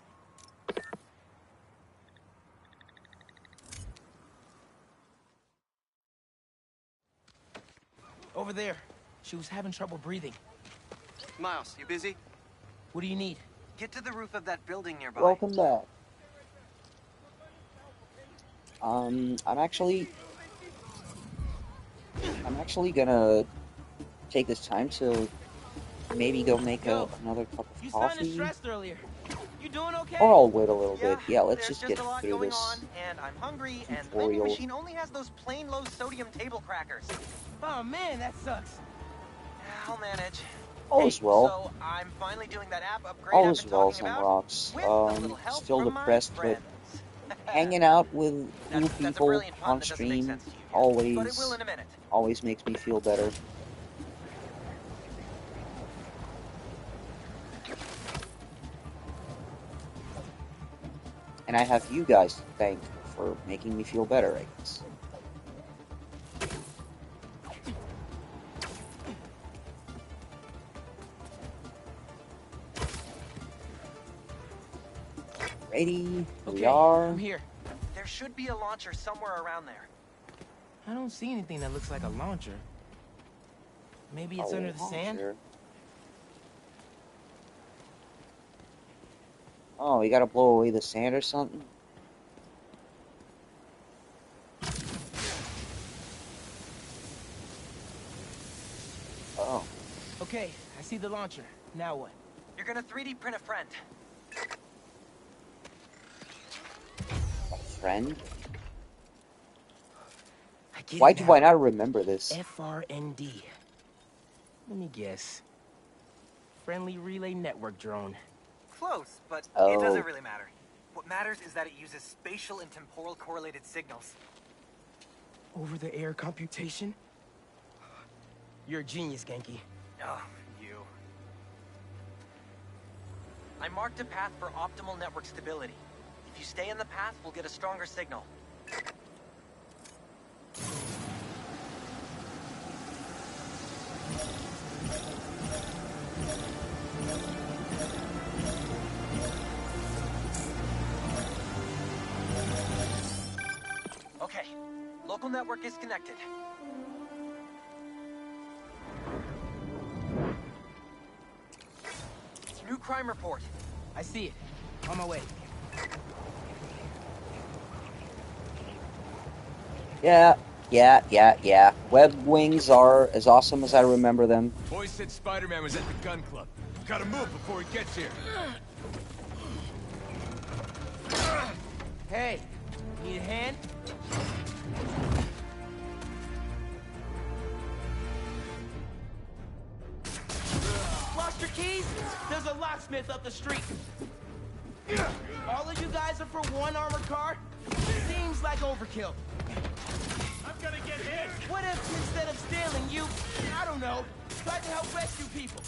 Over there. She was having trouble breathing. Miles, you busy? What do you need? Get to the roof of that building nearby. Welcome back. I'm actually gonna take this time to maybe go make another cup of You sounded coffee. stressed earlier. You doing okay? Or I'll wait a little bit. Yeah, let's there's just get a lot through going this. on, and I'm hungry, and the tutorial. vending machine only has those plain low sodium table crackers. Oh man, that sucks. I'll manage. All is well. So I'm finally doing that app upgrade All I've is been well, talking some about, rocks. with a little help Still from my depressed, but friends. hanging out with cool That's a people brilliant pun on that doesn't make stream sense to you yet, but it always will in a minute. always makes me feel better. And I have you guys to thank for making me feel better, I guess. Ready? Okay, We are. I'm here. There should be a launcher somewhere around there. I don't see anything that looks like a launcher. Maybe it's Oh, under the sand? launcher. Oh, we gotta blow away the sand or something? Oh. Okay, I see the launcher. Now what? You're gonna 3D print a friend. A friend? I get Why it do now. I not remember this? FRND. Let me guess. Friendly Relay Network drone. Close, but it Oh. doesn't really matter. What matters is that it uses spatial and temporal correlated signals. Over-the-air computation? You're a genius, Genki. Oh, you. I marked a path for optimal network stability. If you stay in the path, we'll get a stronger signal. Local network is connected. New crime report. I see it. On my way. Yeah. Web wings are as awesome as I remember them. Boys said Spider-Man was at the gun club. Gotta move before he gets here. Hey, need a hand? Lost your keys? There's a locksmith up the street. All of you guys are for one armored car? Seems like overkill. I'm gonna get hit! What if instead of stealing you, I don't know, tried to help rescue people?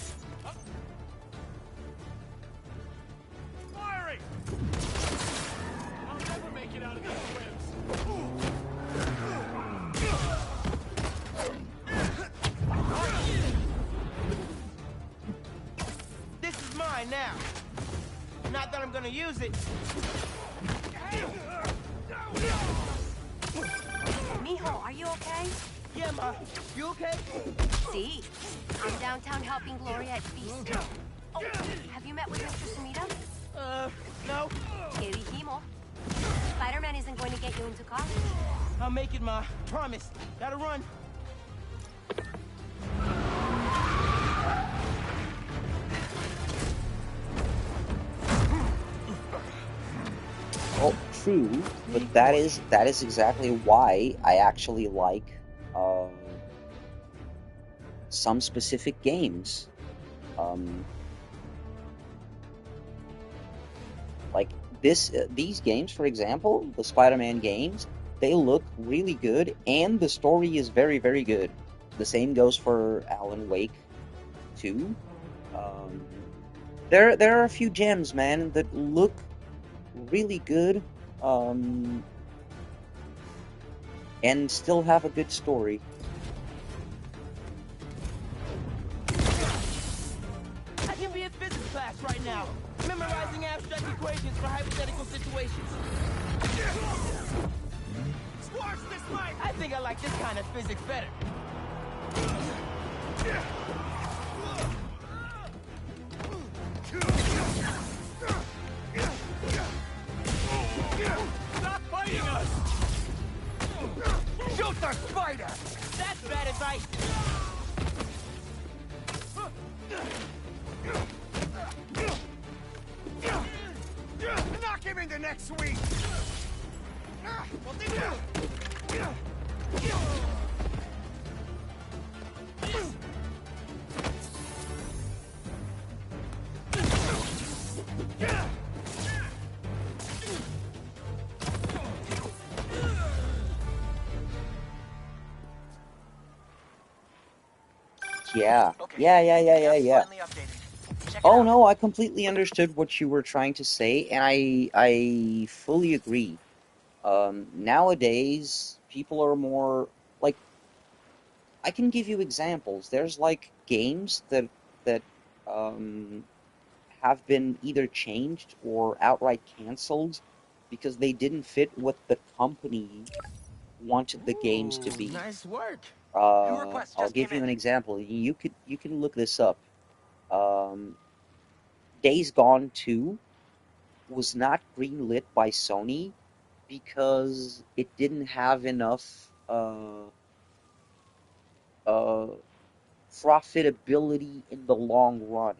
Firing! I'll never make it out of these webs. This is mine now. Not that I'm gonna use it. Mijo, are you okay? Yeah, Ma. You okay? See, I'm downtown helping Gloria at Feast. Oh, have you met with Mr. Sumida? No. Que dijimos. Spider-Man isn't going to get you into college. I'll make it, Ma. Promise. Gotta run. Well, true, but that is exactly why I actually like some specific games. Like these games, for example, the Spider-Man games, they look really good, and the story is very, very good. The same goes for Alan Wake 2. There are a few gems, man, that look really good, and still have a good story. I can be in physics class right now, memorizing abstract equations for hypothetical situations. Squash this mic! I think I like this kind of physics better. Stop fighting us! Shoot the spider! That's bad advice. Knock him into next week! Yeah. Okay. Yeah. Finally updated. Check it Oh out. no, I completely understood what you were trying to say, and I fully agree. Nowadays, people are more like, I can give you examples. There's like games that have been either changed or outright canceled because they didn't fit what the company wanted the games to be. Nice work. New request I'll just give came you in. an example. You can look this up. Days Gone 2 was not greenlit by Sony because it didn't have enough profitability in the long run.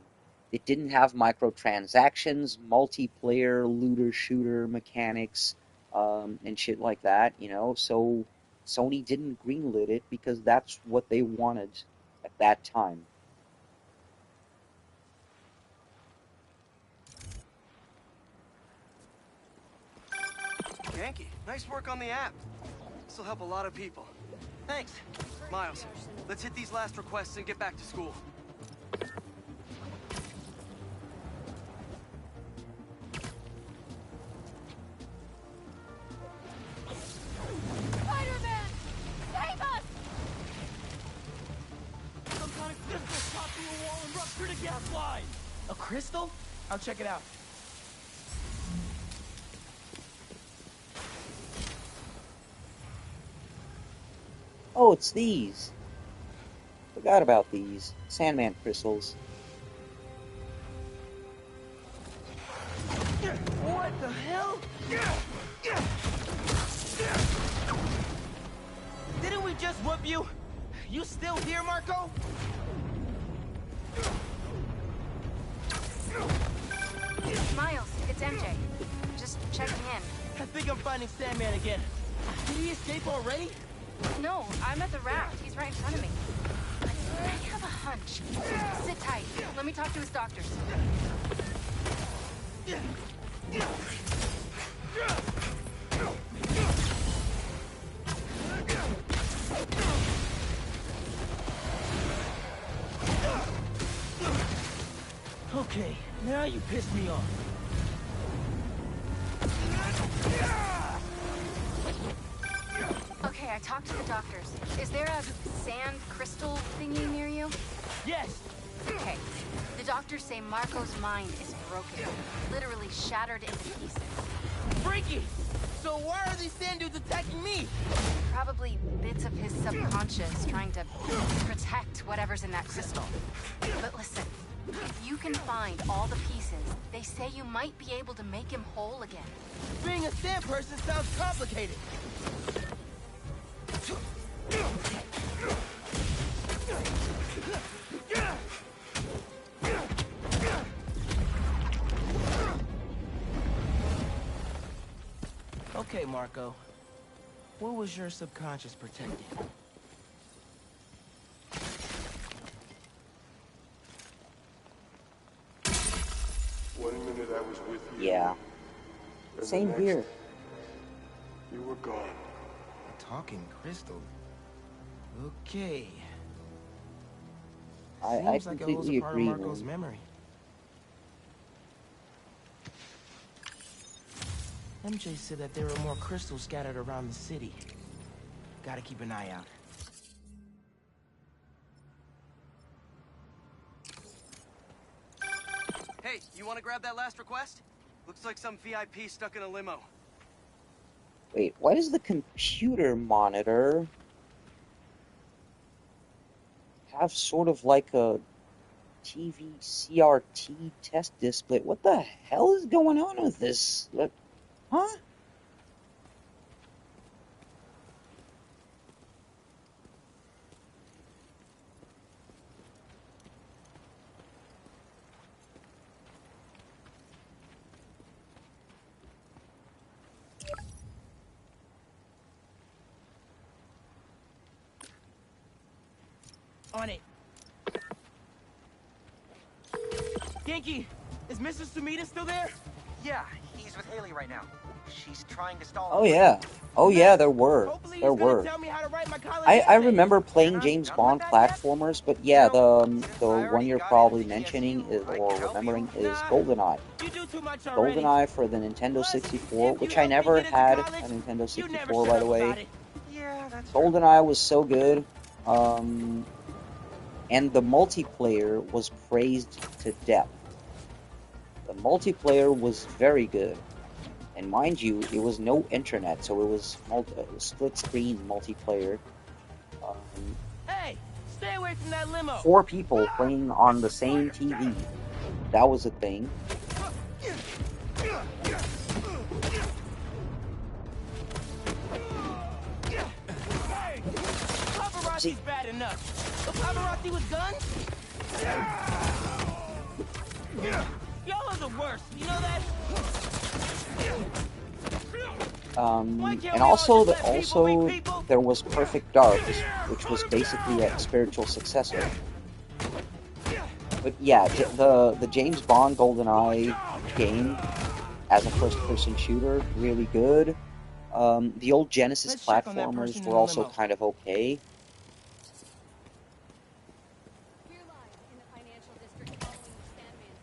It didn't have microtransactions, multiplayer, looter shooter mechanics, and shit like that, you know. So Sony didn't greenlit it because that's what they wanted at that time. Yankee, nice work on the app. This'll help a lot of people. Thanks. Miles, let's hit these last requests and get back to school. Spider-Man! Save us! Some kind of crystal popped through a wall and ruptured a gas line. A crystal? I'll check it out. Oh, it's these. Forgot about these. Sandman crystals. What the hell? Didn't we just whoop you? You still here, Marco? Miles, it's MJ. Just checking in. I think I'm finding Sandman again. Did he escape already? No, I'm at the raft. He's right in front of me. I have a hunch. Sit tight. Let me talk to his doctors. Okay, now you pissed me off. Okay, I talked to the doctors. Is there a sand crystal thingy near you? Yes! Okay. The doctors say Marco's mind is broken. Literally shattered into pieces. Freaky! So why are these sand dudes attacking me? Probably bits of his subconscious trying to protect whatever's in that crystal. But listen, if you can find all the pieces, they say you might be able to make him whole again. Being a sand person sounds complicated. Okay, Marco. What was your subconscious protecting? One minute I was with you. Yeah. and the Same next, here. You were gone. Talking crystal. Okay. I Seems like it holds completely a part of agree, Marco's man. memory. MJ said that there were more crystals scattered around the city. Gotta keep an eye out. Hey, you want to grab that last request? Looks like some VIP stuck in a limo. Wait, why does the computer monitor have sort of like a TV CRT test display? What the hell is going on with this? Huh? On it. Genki, is Mrs. Sumida still there? Yeah, he's with Haley right now. She's trying to stall Oh him. yeah. Oh yeah, there were. Hopefully There he's gonna were. tell me how to write my college I essay. remember You're playing not James done Bond with that yet? platformers, but yeah, Since the I one already you're got probably into mentioning TSU, is, I or can help remembering you. is Nah, GoldenEye. you do too much already. GoldenEye for the Nintendo Plus, 64, if you which I help me never get into had college, a Nintendo you never 64, shut by the up way. about it. Yeah, that's true. GoldenEye was so good, and the multiplayer was praised to death. The multiplayer was very good. And mind you, it was no internet, so it was split-screen multiplayer. Hey, stay away from that limo. 4 people playing on the same TV. That was a thing. Paparazzi's bad enough. The paparazzi with guns? Y'all are the worst. You know that? And also, there was Perfect Dark, which was basically a spiritual successor. But yeah, the James Bond GoldenEye game as a first-person shooter, really good. The old Genesis Let's check on that platformers person were in the also limo. kind of okay. We're live in the financial district following the Sandman.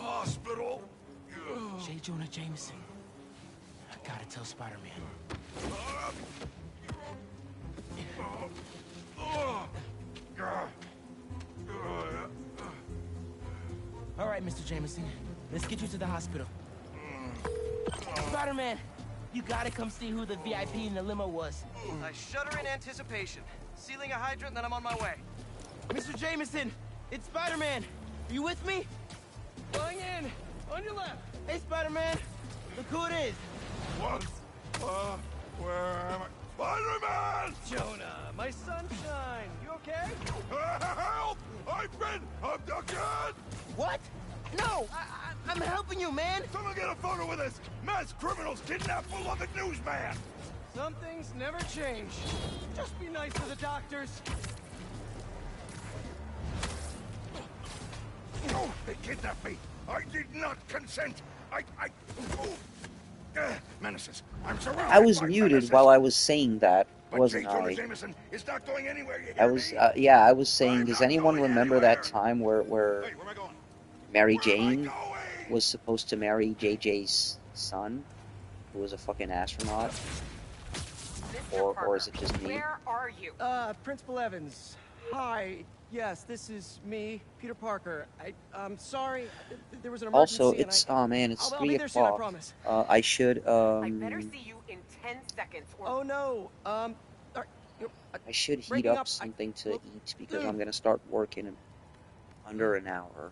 Hospital. J. Jonah Jameson. I gotta tell Spider-Man. All right, Mr. Jameson. Let's get you to the hospital. Spider-Man, you gotta come see who the VIP in the limo was. I shudder in anticipation. Sealing a hydrant, then I'm on my way. Mr. Jameson, it's Spider-Man. Are you with me? Flying in! On your left! Hey, Spider-Man. Look who it is. What? Where am I? Spider-Man! Jonah, my sunshine. You okay? Help! I've been abducted! What? No, I'm helping you, man. Someone get a photo with us! Mass criminals kidnapped beloved newsman! Some things never change. Just be nice to the doctors. Oh, they kidnapped me! I did not consent! Oh. Menaces. I'm surrounded I was by muted menaces. while I was saying that, But wasn't J. Jonah I? Jameson is not going anywhere, you I hear was, me? yeah, I was saying, I'm does not anyone going remember that anywhere. time where Hey, where am I going? Mary Where am I Jane going? was supposed to marry JJ's son, who was a fucking astronaut? Or is it just me? Where are you? Principal Evans. Hi. Yes, this is me, Peter Parker. I'm sorry. There was an emergency. Also, it's, oh man, it's I'll 3 be there soon, I o'clock. promise. I should, I better see you in 10 seconds or... Oh no. I should heat breaking up up, something to eat because I'm gonna start working in under an hour.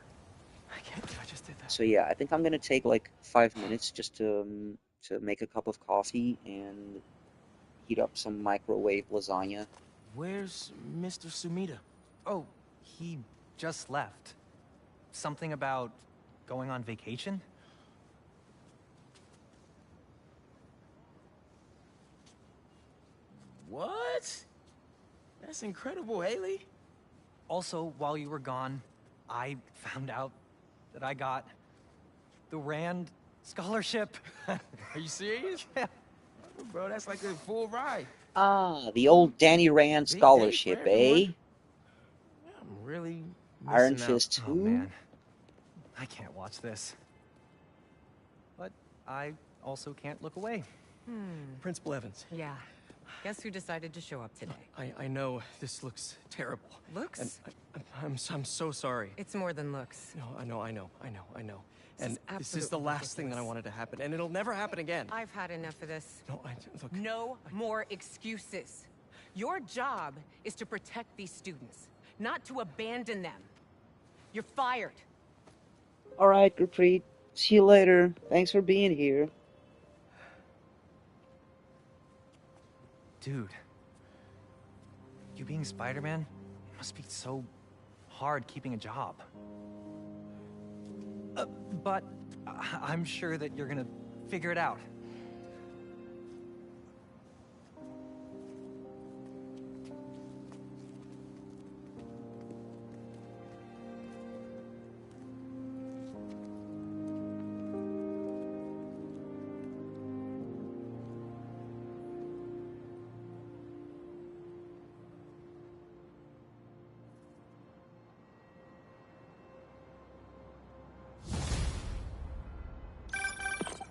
I can't believe I just did that. So yeah, I think I'm gonna take like 5 minutes just to make a cup of coffee and heat up some microwave lasagna. Where's Mr. Sumida? Oh, he just left. Something about going on vacation? What? That's incredible, Haley. Also, while you were gone, I found out that I got the Rand scholarship. Are you serious? Yeah. Bro, that's like a full ride. Ah, the old Danny Rand Big day scholarship, for eh? everyone. I'm really Iron missing out. Fist Oh 2? man, I can't watch this. But I also can't look away. Principal Evans. Yeah. Guess who decided to show up today? I know this looks terrible. Looks? And I'm so sorry. It's more than looks. No, I know. This And is this is the absolutely last thing that I ridiculous. wanted to happen, and it'll never happen again. I've had enough of this. No, look. No more excuses. Your job is to protect these students, not to abandon them. You're fired. Alright, Gurpreet. See you later. Thanks for being here. Dude, you being Spider-Man must be so hard keeping a job. But I'm sure that you're gonna figure it out.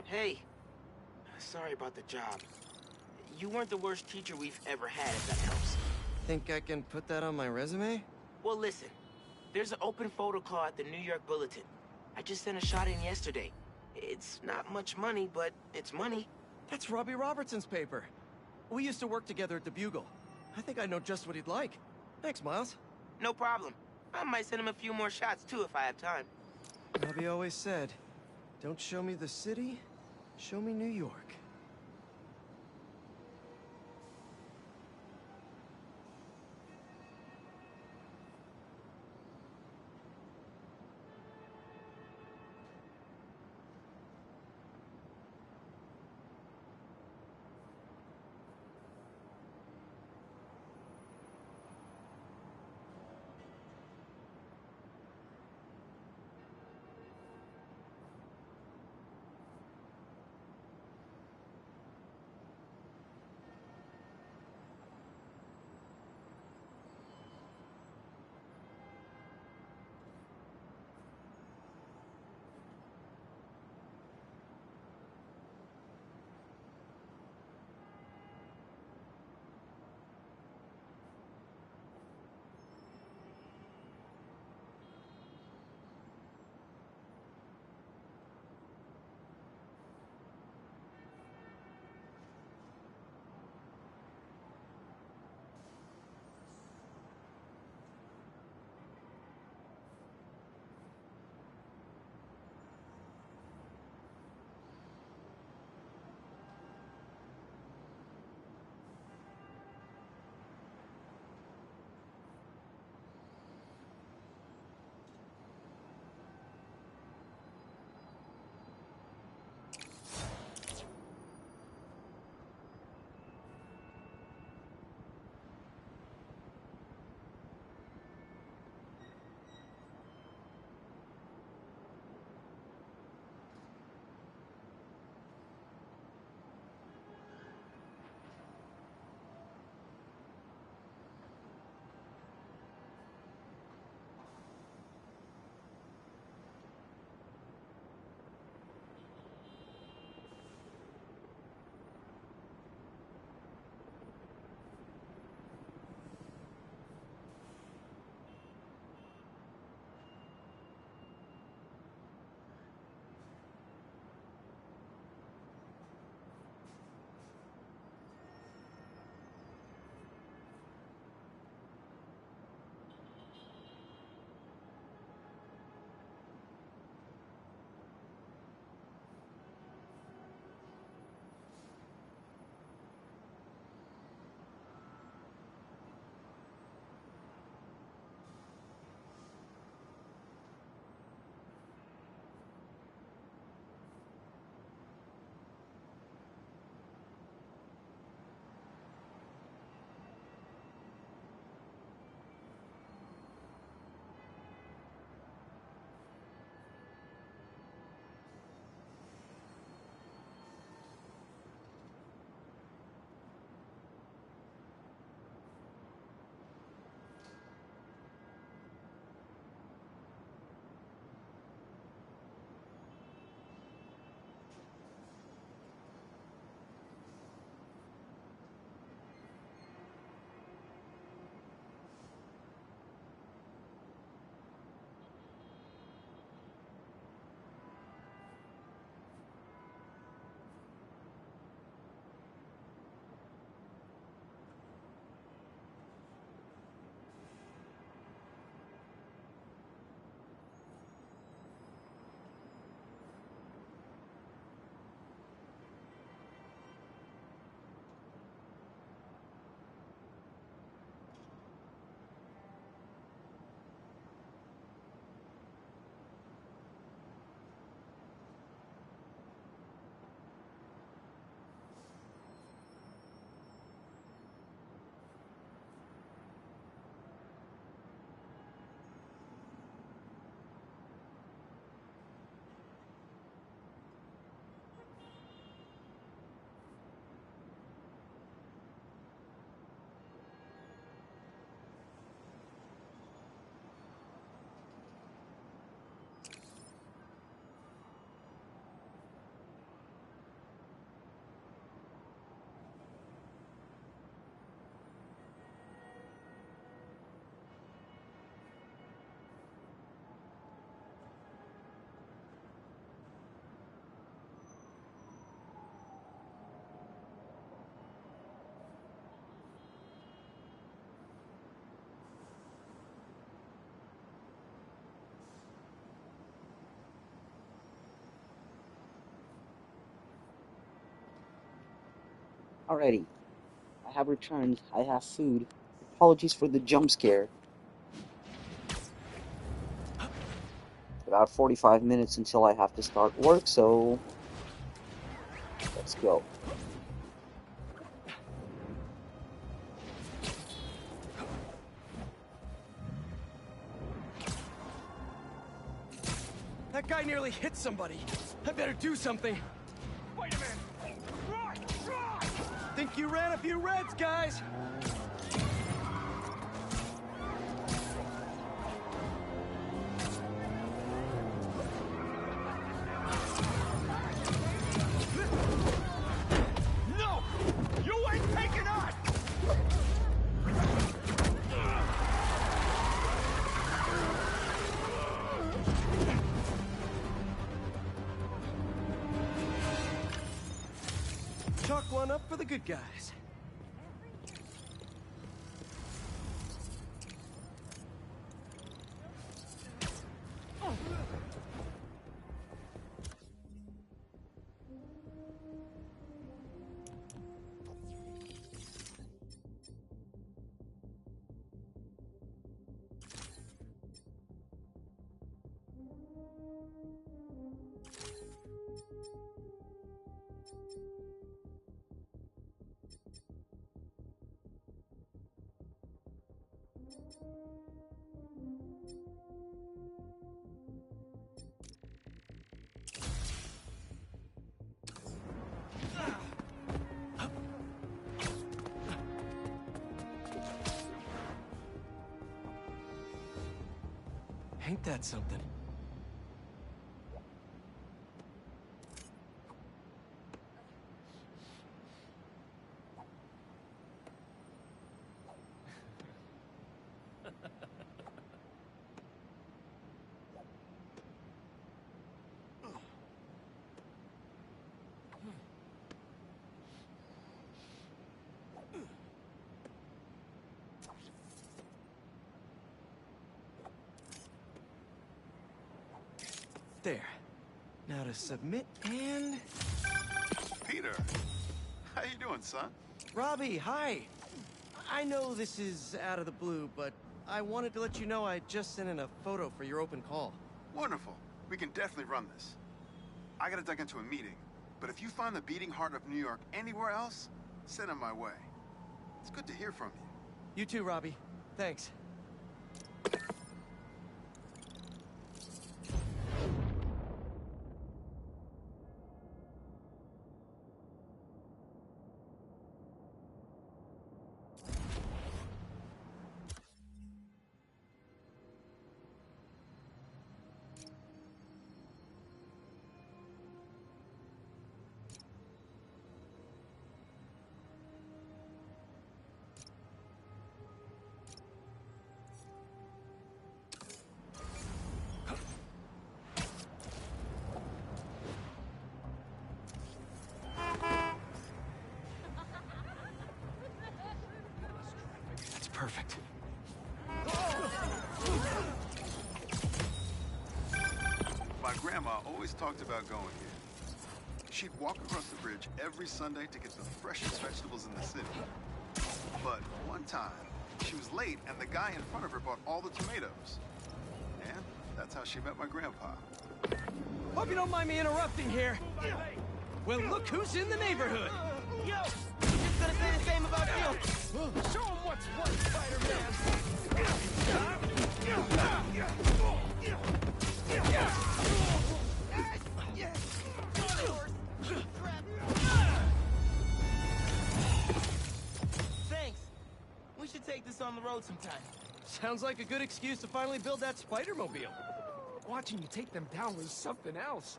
Hey, sorry about the job. You weren't the worst teacher we've ever had, if that helps. Think I can put that on my resume? Well, listen. There's an open photo call at the New York Bulletin. I just sent a shot in yesterday. It's not much money, but it's money. That's Robbie Robertson's paper. We used to work together at the Bugle. I think I know just what he'd like. Thanks, Miles. No problem. I might send him a few more shots, too, if I have time. Robbie always said, don't show me the city, show me New York. Alrighty. I have returned. I have food. Apologies for the jump scare. About 45 minutes until I have to start work, so let's go. That guy nearly hit somebody. I better do something. Spider-Man! Run! Run! Think you ran a few reds, guys? No! You ain't taking us! Chalk one up for the good guys. Ain't that something? There. Now to submit and... Peter! How you doing, son? Robbie, hi! I know this is out of the blue, but I wanted to let you know I just sent in a photo for your open call. Wonderful. We can definitely run this. I gotta duck into a meeting, but if you find the beating heart of New York anywhere else, send it my way. It's good to hear from you. You too, Robbie. Thanks. That's perfect. My grandma always talked about going here. She'd walk across the bridge every Sunday to get the freshest vegetables in the city. But one time, she was late and the guy in front of her bought all the tomatoes. And that's how she met my grandpa. Hope you don't mind me interrupting here. Well, look who's in the neighborhood. Yo! Just gonna say the same about you. Show him what's what, Spider-Man! Thanks. We should take this on the road sometime. Sounds like a good excuse to finally build that Spider-Mobile. Watching you take them down was something else.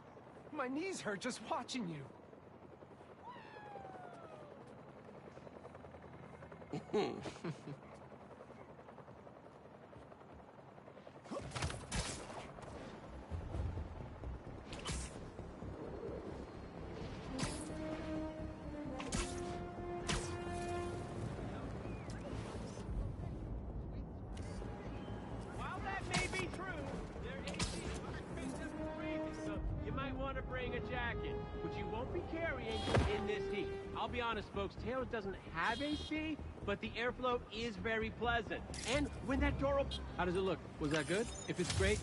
My knees hurt just watching you. While that may be true, their AC equipment isn't crazy, so you might want to bring a jacket, which you won't be carrying in this heat. I'll be honest, folks, Taylor doesn't have AC, but the airflow is very pleasant. And when that door opens... How does it look? Was that good? If it's great,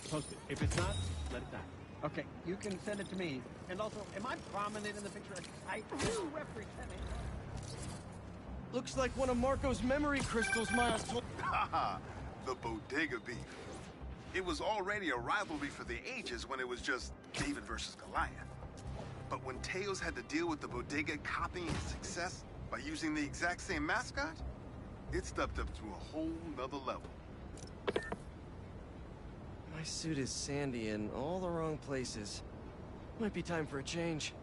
post it. If it's not, let it die. Okay, you can send it to me. And also, am I prominent in the picture? I do represent it. Looks like one of Marco's memory crystals, Miles told... Haha, the bodega beef. It was already a rivalry for the ages when it was just David versus Goliath. But when Tails had to deal with the bodega copying his success by using the exact same mascot, it stepped up to a whole nother level. My suit is sandy in all the wrong places. Might be time for a change.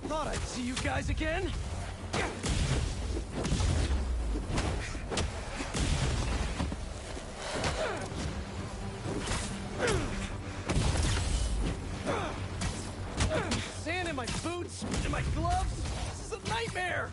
Thought I'd see you guys again. Sand in my boots, in my gloves. This is a nightmare.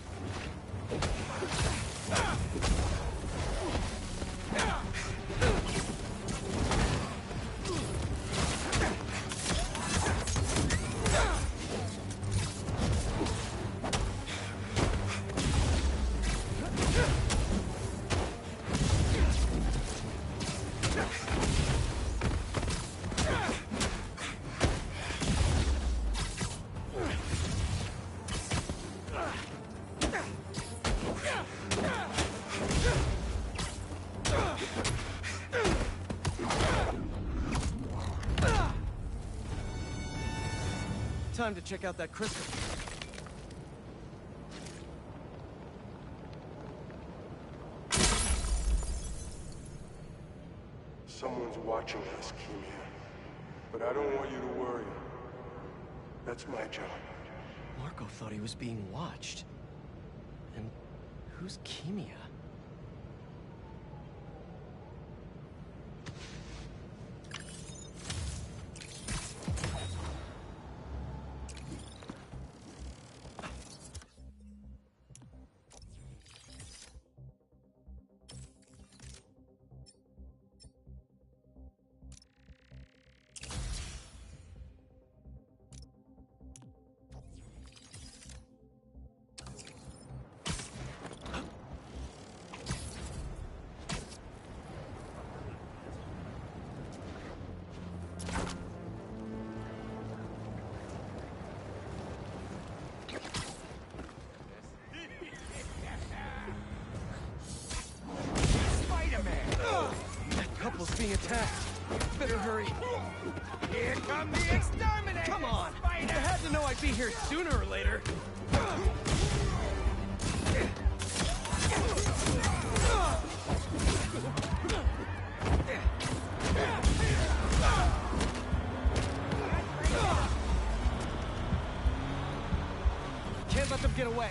Time to check out that crystal. Someone's watching us, Kimia. But I don't want you to worry. That's my job. Marco thought he was being watched. And who's Kimia? Couple's being attacked. Better hurry. Here come the exterminators! Come on! Spider! You had to know I'd be here sooner or later. Can't let them get away.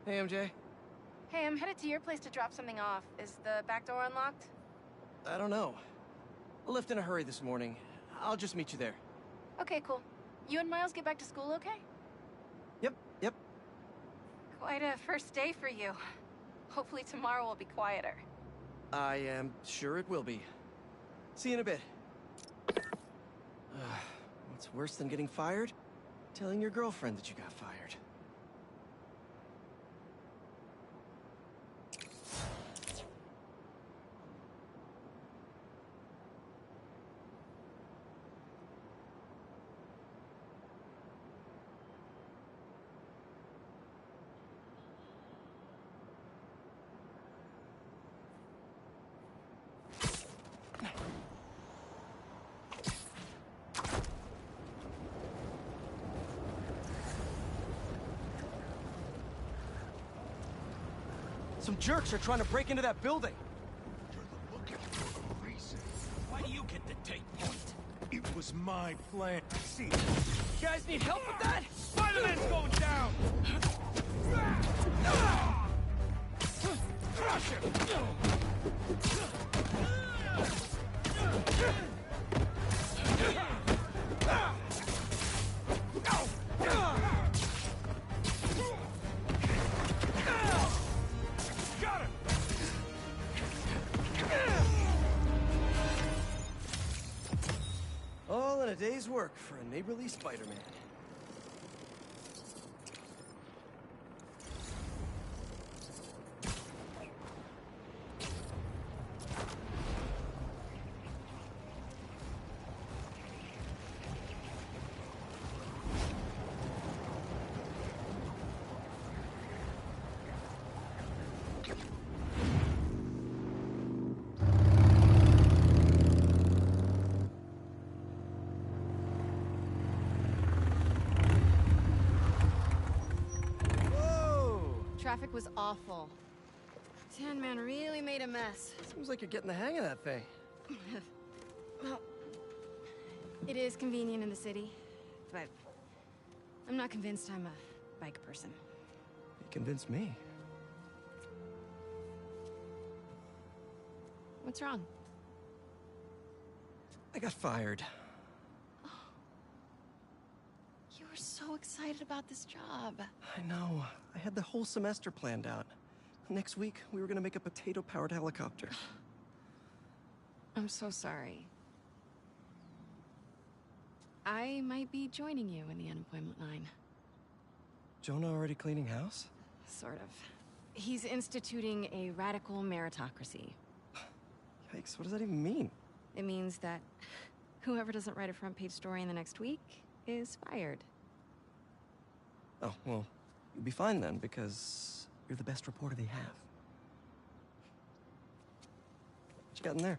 Hey, MJ. Hey, I'm headed to your place to drop something off. Is the back door unlocked? I don't know. I left in a hurry this morning. I'll just meet you there. Okay, cool. You and Miles get back to school okay? Yep. Quite a first day for you. Hopefully tomorrow will be quieter. I am sure it will be. See you in a bit. What's worse than getting fired? Telling your girlfriend that you got fired. Some jerks are trying to break into that building. You're looking for a reason. Why do you get the take point? It was my plan. See, You guys need help with that? Spider-Man's going down! crush him! Got him! All in a day's work for a neighborly Spider-Man. Traffic was awful. Tan Man really made a mess. Seems like you're getting the hang of that thing. Well, it is convenient in the city, but I'm not convinced I'm a bike person. You convinced me. What's wrong? I got fired. You were so excited about this job. I know. I had the whole semester planned out. Next week, we were gonna make a potato-powered helicopter. I'm so sorry. I might be joining you in the unemployment line. Jonah already cleaning house? Sort of. He's instituting a radical meritocracy. Yikes, what does that even mean? It means that whoever doesn't write a front-page story in the next week is fired. Oh, well, you'll be fine then, because you're the best reporter they have. What you got in there?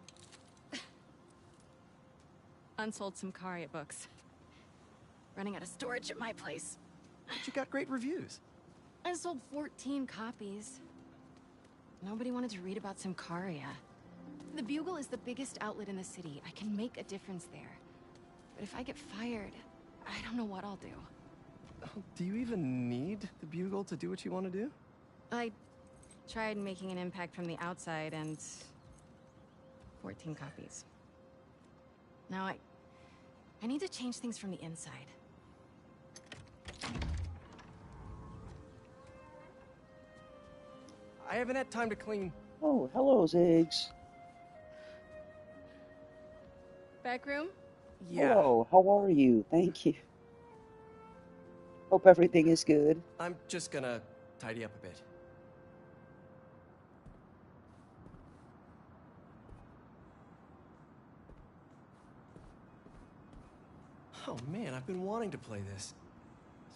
Unsold Simcaria books. Running out of storage at my place. But you got great reviews. I sold 14 copies. Nobody wanted to read about Simcaria. The Bugle is the biggest outlet in the city. I can make a difference there. But if I get fired, I don't know what I'll do. Do you even need the Bugle to do what you want to do? I tried making an impact from the outside and 14 copies. Now I need to change things from the inside. I haven't had time to clean. Oh, hello, Ziggs. Back room? Yeah. Hello, how are you? Thank you. Hope everything is good. I'm just gonna tidy up a bit. Oh man, I've been wanting to play this.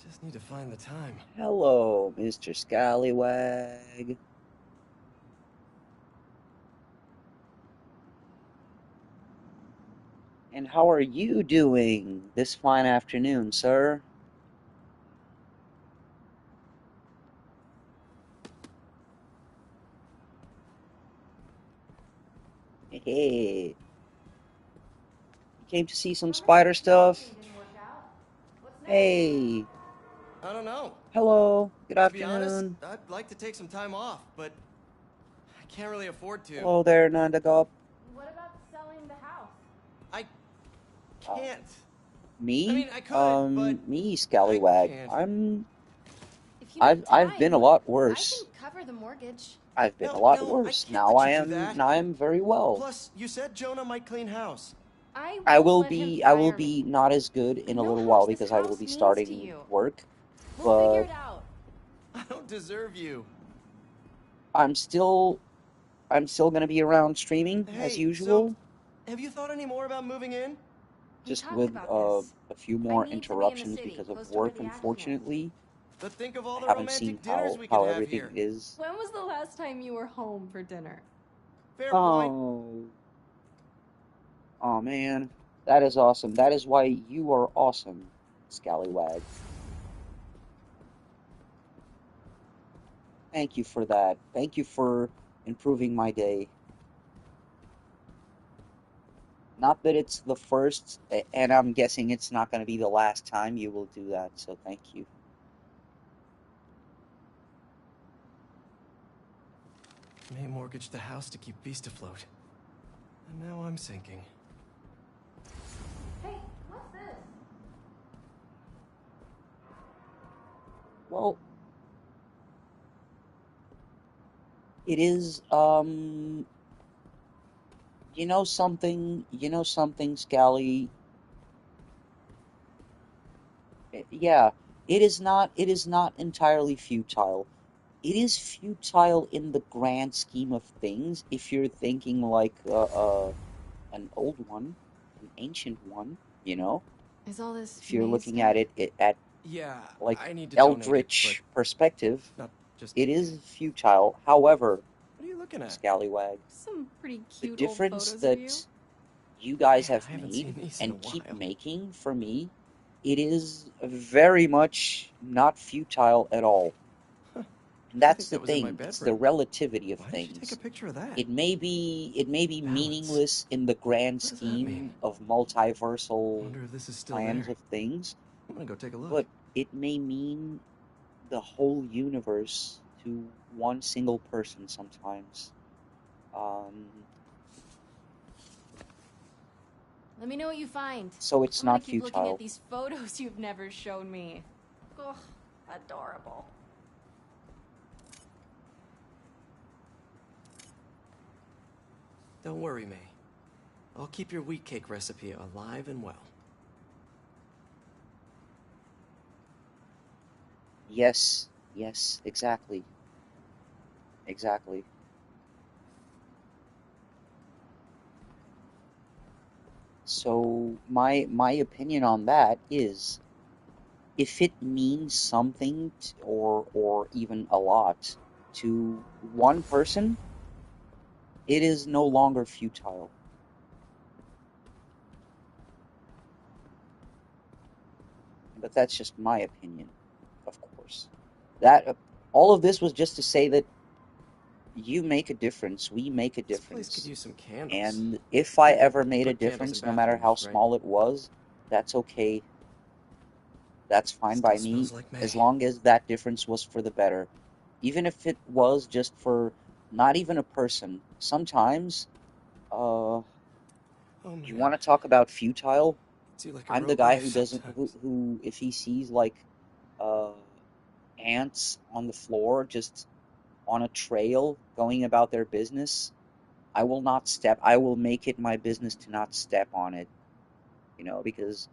Just need to find the time. Hello, Mr. Scallywag. And how are you doing this fine afternoon, sir? Hey. You came to see some spider stuff? Hey. I don't know. Hello. Good To be honest, afternoon. I'd like to take some time off, but I can't really afford to. Hello there, Nandagop. What about selling the house? I can't. Me? I mean, I could, but Me, Scallywag. can't. If you need I've been a time, lot I worse. can cover the mortgage. I've been a No, lot no, I worse. can't Now let I you do am that. now I am very well. Plus, you said Jonah might clean house. I I won't will let him be fire me. not as good in I a know little how while much this because I will house be means to starting you. work. We'll figure But it out. I don't deserve you. I'm still gonna be around streaming as Hey, usual. so have you thought any more about moving in? Just talked with about this. a few I more need to be in the interruptions city, because of close to where work, the accident. unfortunately. But think of all I the haven't seen romantic dinners we could how have everything here. is. When was the last time you were home for dinner? Fair point. Oh man. That is awesome. That is why you are awesome, Scallywag. Thank you for that. Thank you for improving my day. Not that it's the first, and I'm guessing it's not going to be the last time you will do that, so thank you. May mortgaged the house to keep Beast afloat. And now I'm sinking. Hey, what's this? Well, it is, you know something, Scally? Yeah, it is not entirely futile. It is futile in the grand scheme of things if you're thinking like an old one, an ancient one, you know? Is all this If you're maze looking stuff? at it at Yeah, like I need to eldritch donate it, perspective, but not just. it is futile. However, What are you looking at? Scallywag, Some pretty the cute old difference photos of you. that you guys Yeah, have I haven't made seen these in a and keep while. making for me, it is very much not futile at all. And I that's think the that was in my thing. It's the bedroom. relativity of Why did you take a things. picture of that? It may be Balance. meaningless in the grand What does that mean? scheme of multiversal Wonder if this is still plans there. of things, I'm gonna go take a look. but it may mean the whole universe to one single person sometimes. Let me know what you find. So it's I'm gonna not keep looking futile. at these photos you've never shown me. Ugh, adorable. Don't worry, May. I'll keep your wheat cake recipe alive and well. Yes, exactly. Exactly. So my opinion on that is if it means something or even a lot to one person, it is no longer futile. But that's just my opinion, of course. That all of this was just to say that you make a difference, we make a This place could difference. use some candles. And if I ever made a Put candles in difference, no matter how bathrooms, right? small it was, that's okay. That's fine by Still me, smells like May. as long as that difference was for the better. Even if it was just for not even a person. Sometimes, Oh you man. want to talk about futile? It's you like a I'm the road guy life who doesn't, sometimes. who if he sees like, uh, ants on the floor, just on a trail, going about their business, I will not step, I will make it my business to not step on it, because,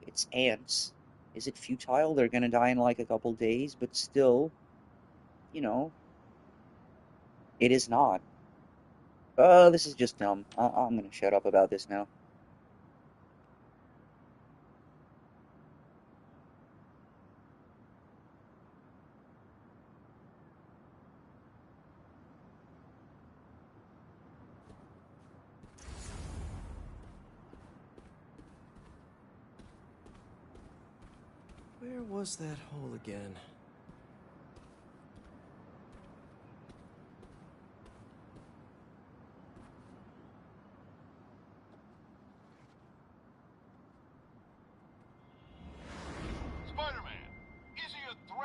it's ants. Is it futile? They're gonna die in like a couple days, but still, you know, it is not. This is just dumb. I'm gonna shut up about this now. Where was that hole again?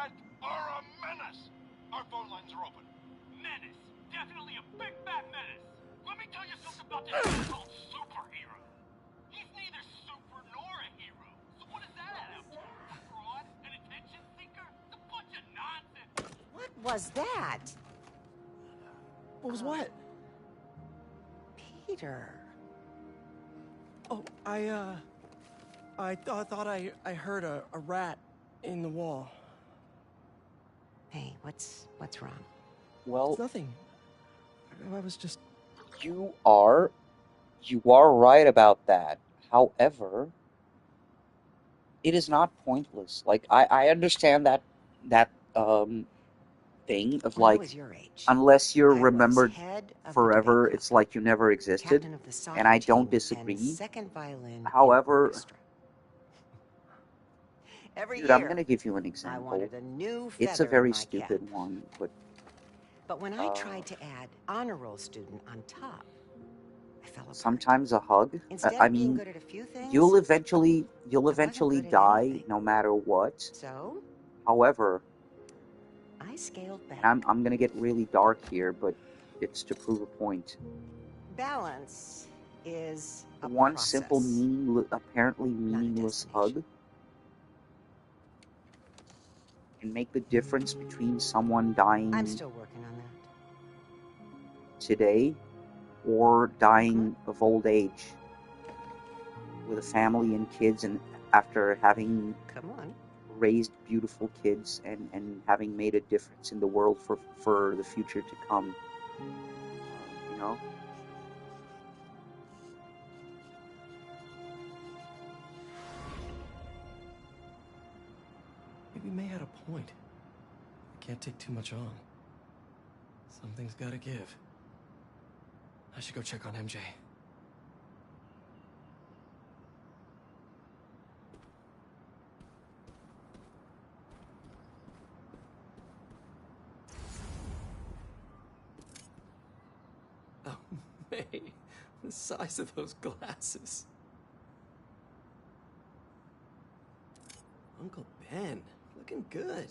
threat or a menace? Our phone lines are open. Menace. Definitely a big fat menace. Let me tell you something about this guy called superhero. He's neither super nor a hero. So what does that add up to? A fraud? An attention seeker? It's a bunch of nonsense. What was that? What was what? Peter. Oh, I thought I heard a rat in the wall. Hey, what's wrong? Well, It's nothing. I was just... you are right about that. However, it is not pointless. Like, I understand that thing of When I like, was your age, unless you're I was remembered head of the forever, debate it's like you never existed. captain of the soccer And I don't team, disagree. and second violin in However, orchestra. Every dude, I'm year, gonna give you an I example. wanted a new It's a feather in very my stupid cap. one, but But when I tried to add honor roll student on top, I fell apart. sometimes a hug. Instead I of being mean, good at a few things, you'll eventually good at die, anything. no matter what. So However, I scaled back. and I'm gonna get really dark here, but it's to prove a point. Balance is a One process, simple, apparently meaningless hug can make the difference between someone dying I'm still working on that. today or dying of old age with a family and kids, and after having Come on. raised beautiful kids and having made a difference in the world for the future to come. You know? Maybe May had a point. I can't take too much on. Something's gotta give. I should go check on MJ. Oh, May. The size of those glasses. Uncle Ben, looking good.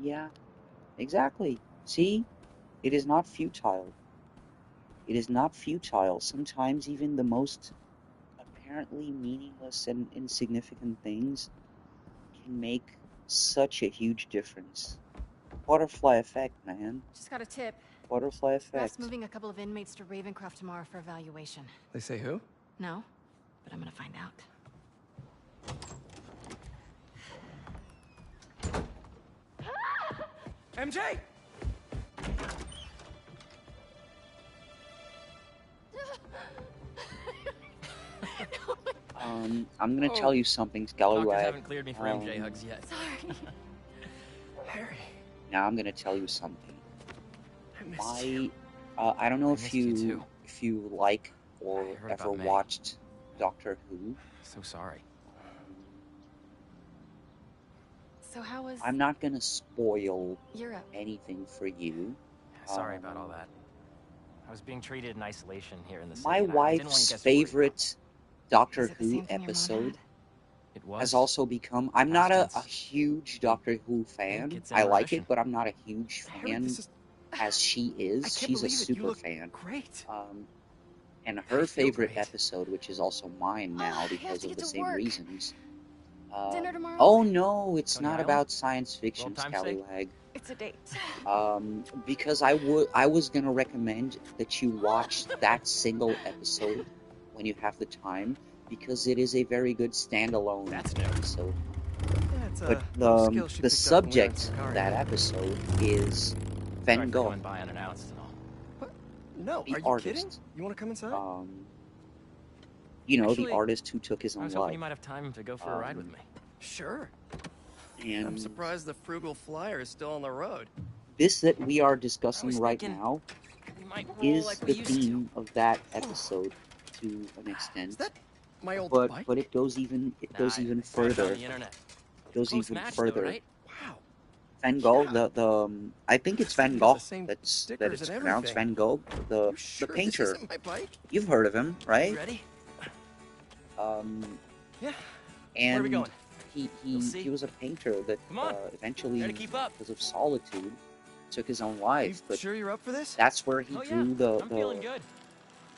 Yeah, exactly. See? It is not futile. It is not futile. Sometimes even the most apparently meaningless and insignificant things can make such a huge difference. Butterfly effect, man. Just got a tip. Butterfly effect. Raph's moving a couple of inmates to Ravencroft tomorrow for evaluation. They say who? No, but I'm gonna find out. MJ! I'm gonna tell you something, Scallywag. Doctors haven't cleared me for MJ hugs yet. Sorry. Harry. Now I'm gonna tell you something. I missed you. I don't know I if missed you too. if you like or I heard ever about May. watched Doctor Who. So sorry. So how was I'm not gonna spoil Europe? anything for you. Sorry about all that. I was being treated in isolation here in the city. My and I didn't want you wife's guys to worry about favorite Doctor Is it the Who same thing your mom episode had? It was. has also become. I'm not Past a tense. huge Doctor Who fan. it's in I like remission. it, but I'm not a huge Harry, fan this is... as she is. I can't She's a believe it. You super look fan. great. And I her feel favorite great. episode, which is also mine now I have because to of get the to same work. reasons. Dinner tomorrow? Oh no, it's Coney not Island? about science fiction, Little time's sake? Scallywag. It's a date. Because I was gonna recommend that you watch that single episode when you have the time, because it is a very good standalone That's new. episode. Yeah, it's But a little skill she the picked up from wearing subject Sicari. of that episode is Sorry Van for Gogh, coming by unannounced and all. What? No, the are you artist. kidding? You want to come inside? You know, Actually, the artist who took his I own was hoping life. you might have time to go for a ride with me. Sure. And I'm surprised the frugal flyer is still on the road. this that we are I discussing was right thinking now we might roll is like the we used to. theme of that episode to an Is extent. that my old But bike? it goes even Nah, I found it further. on the internet. It goes Close even match, further. though, right? Wow. Van Gogh, I think it's Van You got Gogh the same that stickers it's and pronounced everything. Van Gogh, the Sure, this painter. isn't my bike? You've heard of him, right? Ready? Yeah. And Where are we going? he was a painter that Come on. eventually, Gotta keep up. because of solitude, took his own life. You But sure you're up for this? that's where he Oh drew yeah, I'm feeling good.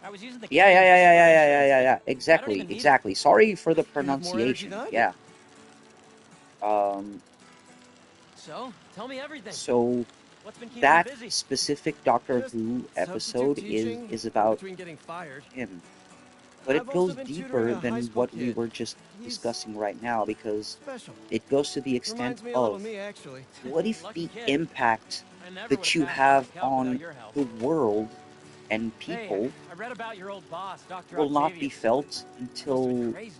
I was using the Yeah. canyons as inspiration. I don't Exactly, even need it. exactly. Sorry for the You have more energy pronunciation. than I do. Yeah. So, tell me everything. So What's been keeping that you busy? specific Doctor Just Who substitute episode teaching is in about between getting fired. him. But I've it also goes been tutoring deeper a high than school what we kid. were just He's discussing right now, because special. it goes to the extent Reminds me a little of of me, actually. what if Lucky the kid. impact I never that would've you passed on have the calc without on your help. the world and Hey, people I read about your old boss, Dr. will not be Octavius. felt Must have until been crazy.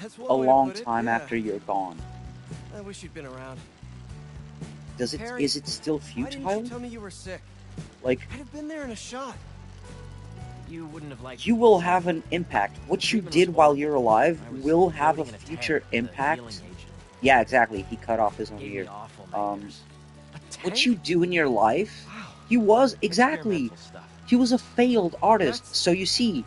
That's a one way to long put it. time Yeah. after you're gone. I wish you'd been around. Harry, Is it still why didn't you futile? tell me you were sick? Like, I'd have been there in a shot. You wouldn't have liked you will have an impact. What you did while you're alive will have a future impact. Yeah, exactly. He cut off his own ear. What you do in your life, he was exactly. He was a failed artist. So you see,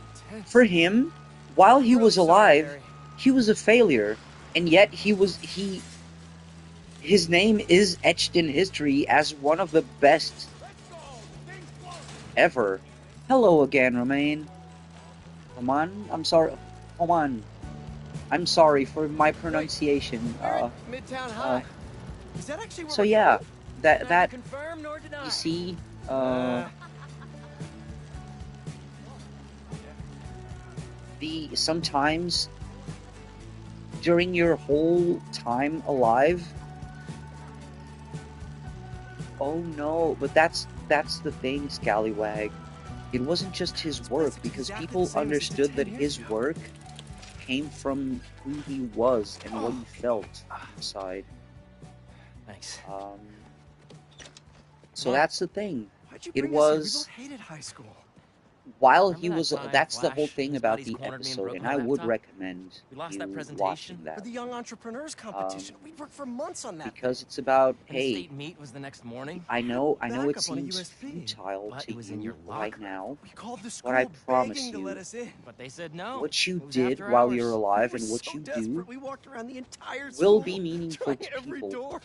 for him, while he was alive, he was a failure, and yet his name is etched in history as one of the best ever. Hello again, Romain. Roman, I'm sorry. Roman, I'm sorry for my pronunciation. Midtown High. Is that actually where So we're yeah, going? that confirm nor deny. you see, sometimes during your whole time alive. Oh no, but that's the thing, Scallywag. It wasn't just his work, because people understood that his work came from who he was and what he felt inside. Thanks. So that's the thing. Why'd you It bring us here? We was both hated high school. while Remember he that was. time, That's the whole Flash? thing His about buddies the cornered me and episode, broke and my I would laptop? recommend We lost you that presentation watching that. For the Young Entrepreneurs competition. We'd worked for months on that. Because it's about, And the hey, state meet was the next morning. I know it Backup on a seems USB. futile But to it was in you your right locker. now, We called the but school I promise begging to you, let us in. But they said no. what you It was did after while hours. you're We alive were and what so you desperate, do we walked around the entire will school, be meaningful trying to every people, door.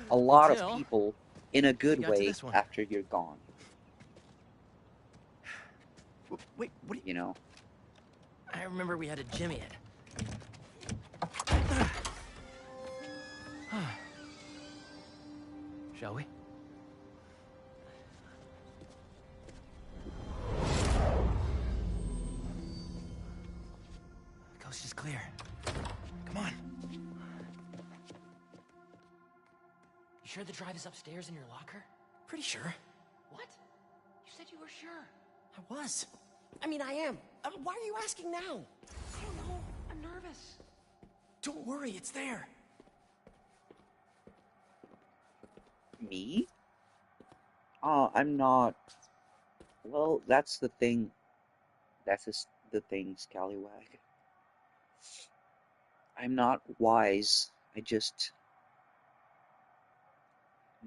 a lot of Until people, in a good got to way this one. after you're gone. Wait, what do you... You know? I remember we had a gym in. Shall we? The coast is clear. Come on. You sure the drive is upstairs in your locker? Pretty sure. What? You said you were sure. I was. I mean, I am. Why are you asking now? I don't know. I'm nervous. Don't worry, it's there. Me? I'm not. Well, that's the thing. The thing, Scallywag. I'm not wise.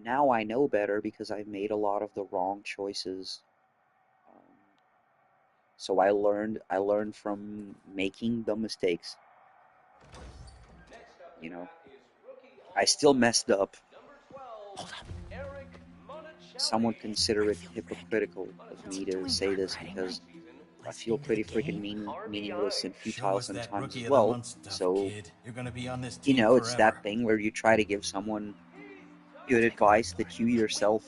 Now I know better because I've made a lot of the wrong choices. So I learned from making the mistakes. You know, I still messed up. Some would consider it hypocritical of me to say this because I feel pretty freaking meaningless and futile sometimes as well. So, You're gonna be on this you team know, it's forever. that thing where you try to give someone good advice that you yourself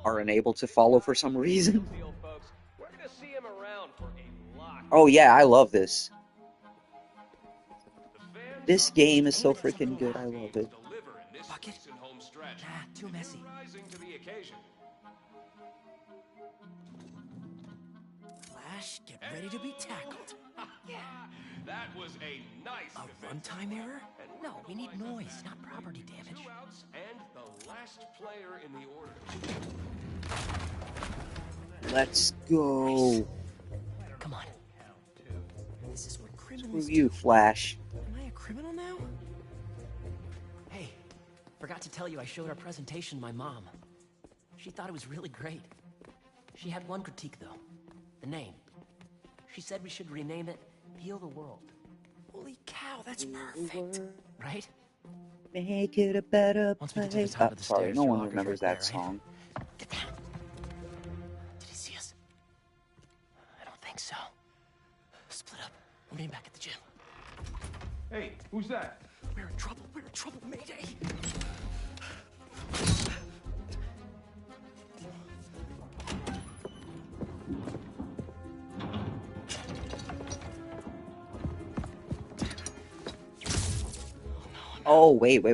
are unable to follow for some reason. We're gonna see him around for a lot. Oh yeah, I love this. This game is so freaking good. I love it. Bucket? Nah, too messy. Flash, get ready to be tackled. That was a nice A runtime error? No, we need noise, not property damage. 2 outs and the last player in the order. Let's go. Come on. This is what Screw criminals you, do. Flash. Am I a criminal now? Hey, forgot forgot to tell you I showed our presentation to my mom. She thought it was really great. She had one critique, though. The name. She said we should rename it Heal the World. Holy cow, that's perfect. Right? Make it a better Once we get to place. the top of the Sorry, stairs, no your one locker's remembers right that there, right? song. Get down. Did he see us? I don't think so. Split up. We'll meet back at the gym. Hey, who's that? We're in trouble. We're in trouble. Mayday. Oh, wait. I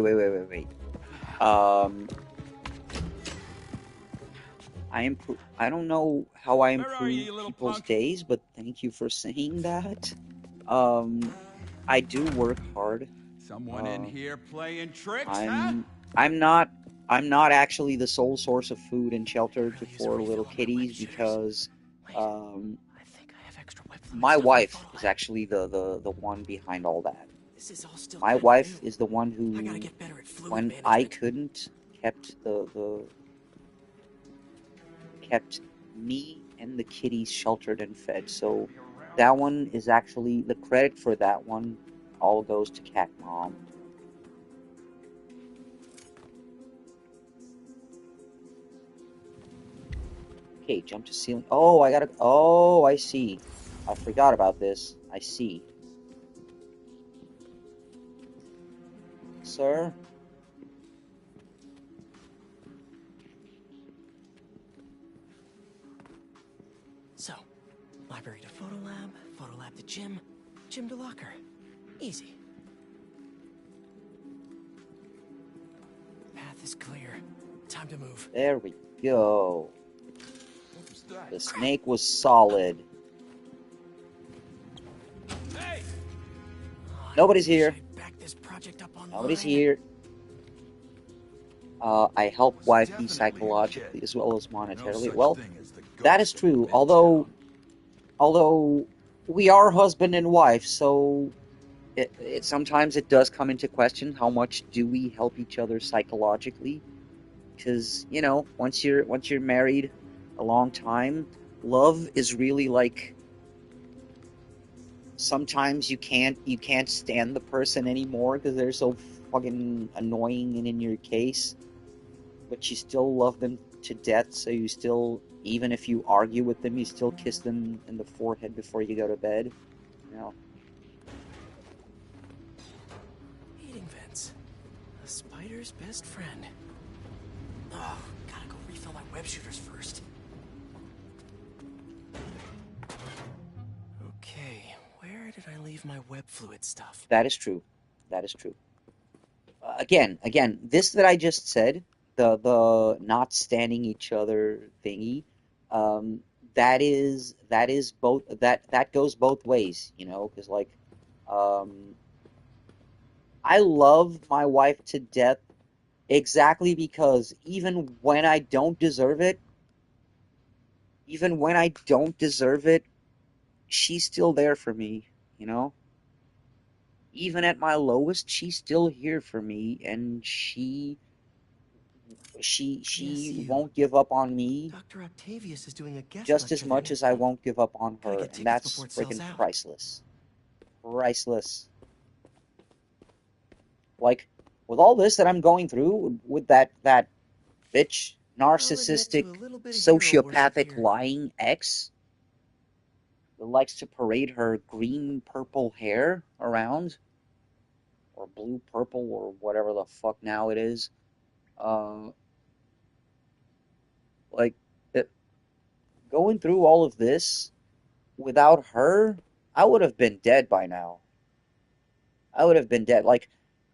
don't know how I improve people's days, but thank you for saying that. I do work hard. Someone in here playing tricks, I'm not actually the sole source of food and shelter for little kitties because my wife is actually the one behind all that. My wife is the one who, when I couldn't, kept kept me and the kitties sheltered and fed. So that one is actually, the credit for that one all goes to Cat Mom. Okay, jump to ceiling. Oh, I see. I forgot about this. I see. Sir? So, library to photo lab to gym to locker. Easy. Path is clear. Time to move. There we go. The snake was solid. Hey! Nobody's here. Back this project up online. Nobody's here. I help wifey psychologically as well as monetarily. Well, that is true. Although we are husband and wife, so it sometimes it does come into question how much do we help each other psychologically? Because once you're married a long time, love is really like, sometimes you can't stand the person anymore because they're so fucking annoying and in your case, but you still love them to death, so you still, even if you argue with them, you still kiss them in the forehead before you go to bed. Heating vents. A spider's best friend. Oh, gotta go refill my web shooters first. Okay, where did I leave my web fluid stuff? That is true. Again, this that I just said, the not standing each other thingy, that is both, that goes both ways, because I love my wife to death exactly because even when I don't deserve it, she's still there for me, Even at my lowest, she's still here for me, and she won't give up on me. Dr. Octavius is doing a guest just as lecture much as I won't give up on her, get and tickets that's before it sells freaking out. priceless. Priceless. Like, with all this that I'm going through, with that bitch, narcissistic, sociopathic, lying ex that likes to parade her green-purple hair around, or blue-purple, or whatever the fuck now it is, like, going through all of this, without her, I would have been dead by now. I would have been dead. Like,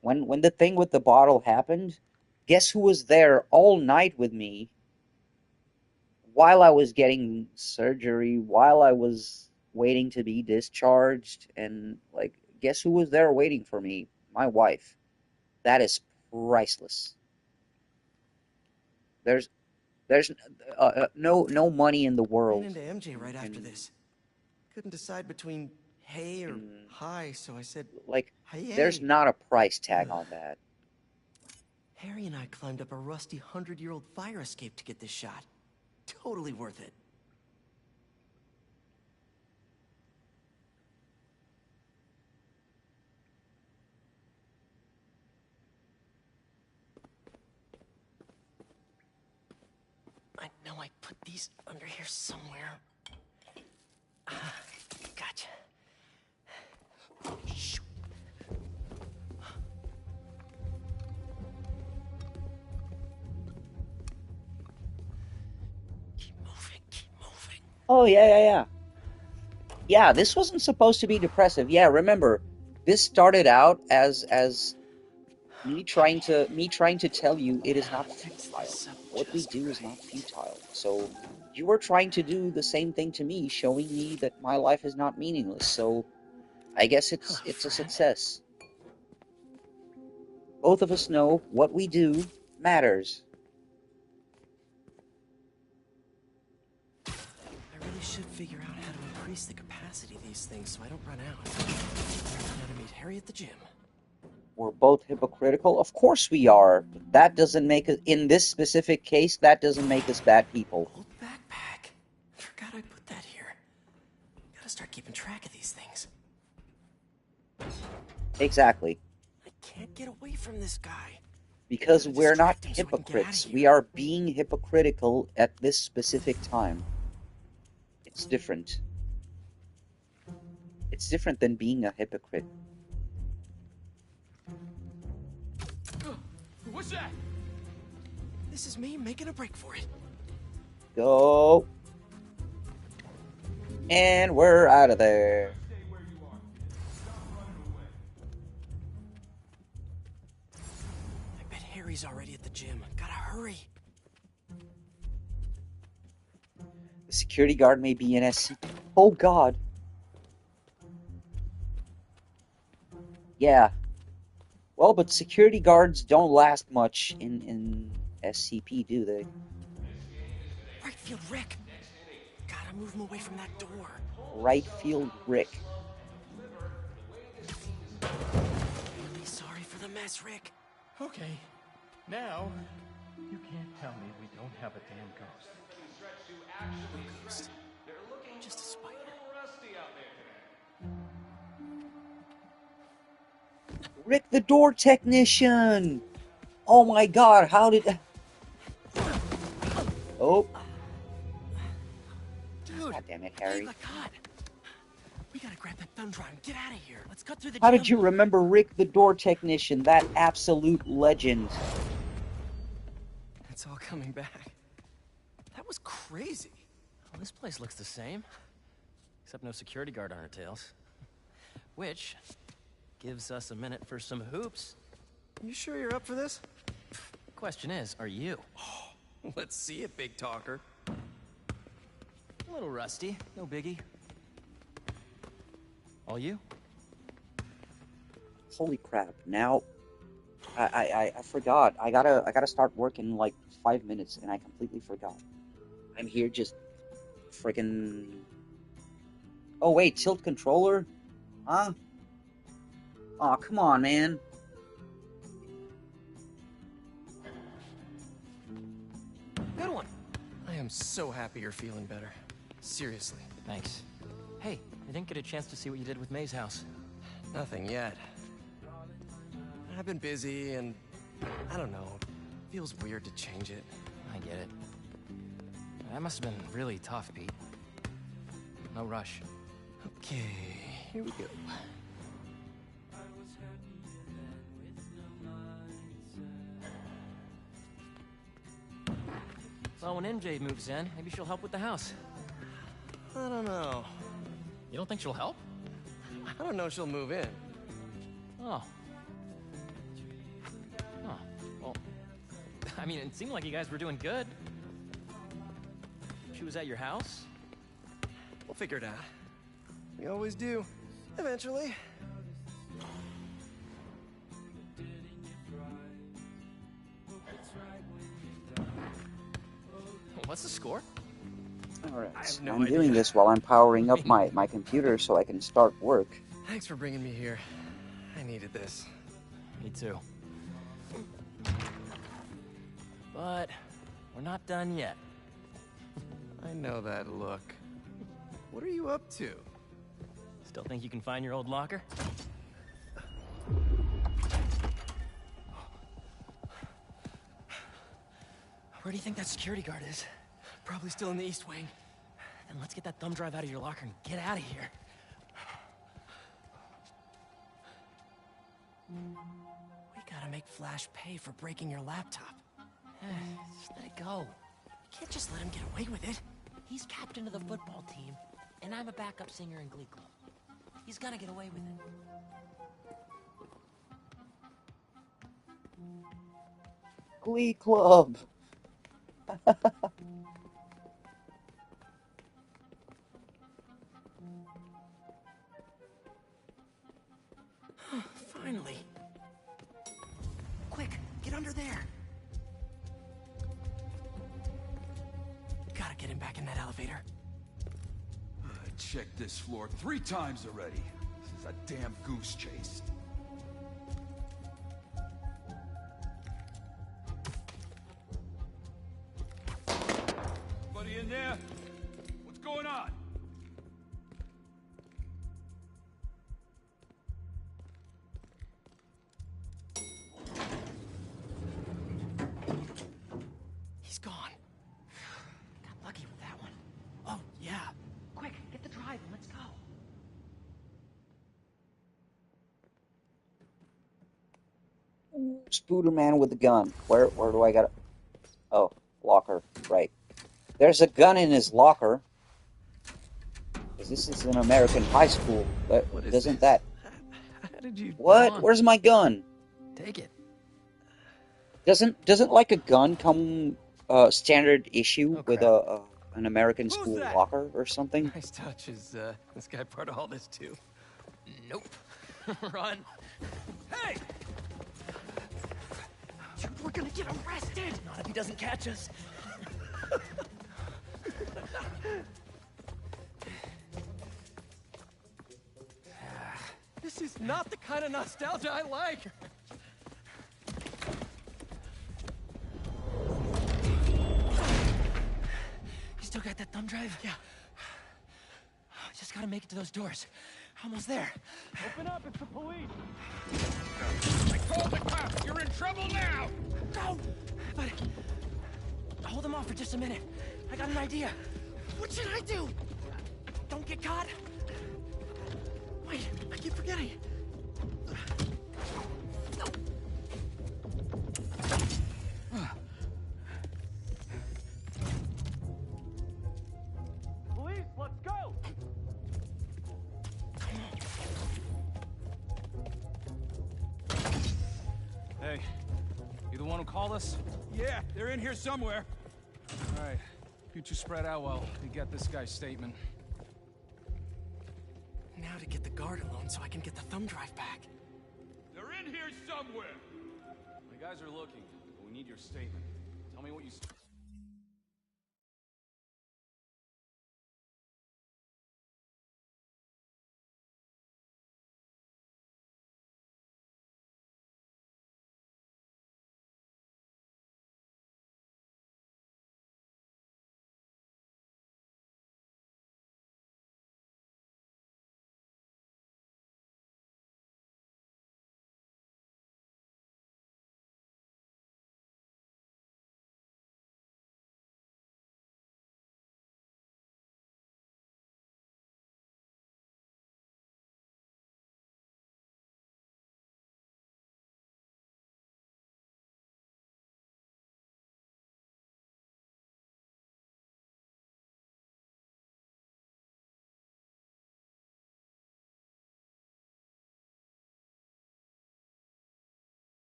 when the thing with the bottle happened, guess who was there all night with me while I was getting surgery, while I was waiting to be discharged, and, like, guess who was there waiting for me? My wife. That is priceless. There's no money in the world. Ran into MJ right after this. Couldn't decide between hey or hi, so I said, like, hey. there's not a price tag on that. Harry and I climbed up a rusty 100-year-old fire escape to get this shot. Totally worth it. I know I put these under here somewhere. Gotcha. Shoot. Oh, yeah. Yeah, this wasn't supposed to be depressive. Yeah, remember, this started out as me trying to tell you it is not futile. What we do is not futile. So you were trying to do the same thing to me, showing me that my life is not meaningless. So I guess it's a success. Both of us know what we do matters. I really should figure out how to increase the capacity of these things so I don't run out. I'm gonna meet Harry at the gym. We're both hypocritical? Of course we are. But that doesn't make us, in this specific case, that doesn't make us bad people. Old backpack. Forgot I put that here. Gotta start keeping track of these things. Exactly. I can't get away from this guy. Because we're not hypocrites. We are being hypocritical at this specific time. It's different. It's different than being a hypocrite. What's that? This is me making a break for it. Go. And we're out of there. I bet Harry's already at the gym. Gotta hurry. The security guard may be in SC. Oh God. Yeah. Well, but security guards don't last much in SCP, do they? Right field, Rick. Gotta move him away from that door. Right field, Rick. Really sorry for the mess, Rick. Okay. Now, you can't tell me we don't have a damn ghost. Ghost. Just a spider. Rick the door technician! Oh my God, how did... Oh. Dude, God damn it, Harry. he got caught. We gotta grab that thumb drive and get out of here. Let's cut through the How gym. did you remember Rick the door technician, that absolute legend? It's all coming back. That was crazy. Well, this place looks the same. Except no security guard on our tails. Which gives us a minute for some hoops. You sure you're up for this? Question is, are you? Let's see it, big talker. A little rusty, no biggie. All you? Holy crap, now... I forgot. I gotta start work in like 5 minutes, and I completely forgot. I'm here just freaking... Oh wait, tilt controller? Huh? Aw, come on, man. Good one. I am so happy you're feeling better. Seriously. Thanks. Hey, I didn't get a chance to see what you did with May's house. Nothing yet. I've been busy and I don't know. It feels weird to change it. I get it. That must have been really tough, Pete. No rush. Okay, here we go. So when MJ moves in, maybe she'll help with the house. I don't know. You don't think she'll help? I don't know if she'll move in. Oh. Oh, well, I mean, it seemed like you guys were doing good. She was at your house? We'll figure it out. We always do. Eventually. What's the score? Alright, no I'm idea. doing this while I'm powering up my computer so I can start work. Thanks for bringing me here. I needed this. Me too. But we're not done yet. I know that look. What are you up to? Still think you can find your old locker? Where do you think that security guard is? Probably still in the East Wing. Then let's get that thumb drive out of your locker and get out of here. We gotta make Flash pay for breaking your laptop. Just let it go. You can't just let him get away with it. He's captain of the football team, and I'm a backup singer in Glee Club. He's gonna get away with it. Glee Club. Finally. Quick, get under there. Gotta get him back in that elevator. I checked this floor 3 times already. This is a damn goose chase. Anybody in there? What's going on? He's gone. Got lucky with that one. Oh, yeah. Quick, get the drive and let's go. Spooder man with a gun. Where do I got? Oh, locker. Right. There's a gun in his locker. 'Cause this is an American high school. Doesn't that? How did you... What? Where's my gun? Take it. Doesn't like a gun come standard issue with an American school that? locker or something? Nice touch. Is this guy part of all this too? Nope. Run. Hey! Dude, we're gonna get arrested! Not if he doesn't catch us. This is not the kind of nostalgia I like. You still got that thumb drive? Yeah. Just gotta make it to those doors. Almost there. Open up, it's the police! I called the cops! You're in trouble now! Go! But... hold them off for just a minute. I got an idea. What should I do? Don't get caught? Wait, I keep forgetting. Police, let's go! Hey, you the one who called us? Yeah, they're in here somewhere. All right, you two spread out while we get this guy's statement. Now to get the guard alone so I can get the thumb drive back. They're in here somewhere! The guys are looking, but we need your statement. Tell me what you...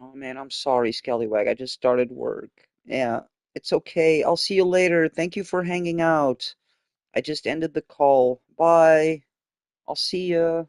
Oh man, I'm sorry, Scallywag. I just started work. Yeah, it's okay. I'll see you later. Thank you for hanging out. I just ended the call. Bye. I'll see ya.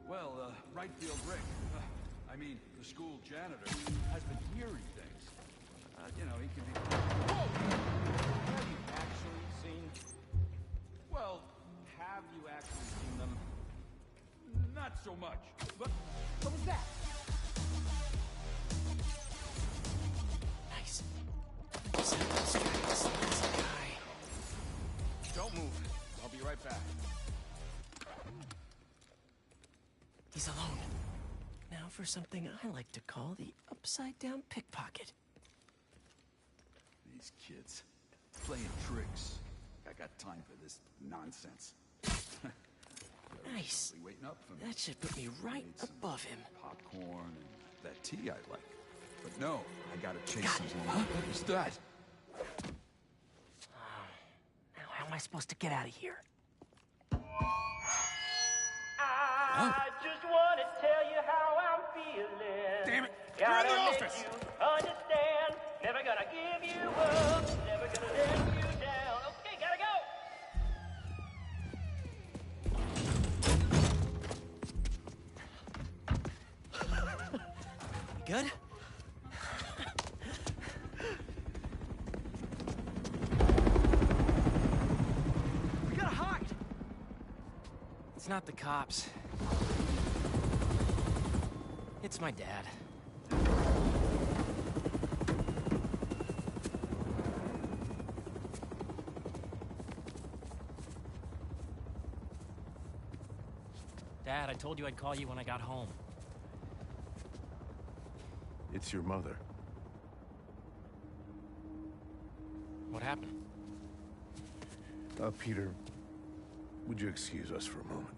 Well, right field Rick, I mean, the school janitor, has been hearing things. You know, he can be... Whoa! Have you actually seen... Well, have you actually seen them? Not so much, but... What was that? Nice. This guy. Don't move. I'll be right back. He's alone. Now for something I like to call the upside-down pickpocket. These kids. Playing tricks. I got time for this nonsense. Nice. Waiting up for me. That should put me right above him. Popcorn and that tea I like. But no, I gotta chase someone. What is that? Now how am I supposed to get out of here? I just want to tell you how I'm feeling. Damn it! Gotta You're in the make office! you understand. Never gonna give you up. Never gonna let you down. Okay, gotta go. Good? We gotta hide! It's not the cops. It's my dad. Dad, I told you I'd call you when I got home. It's your mother. What happened? Peter, would you excuse us for a moment?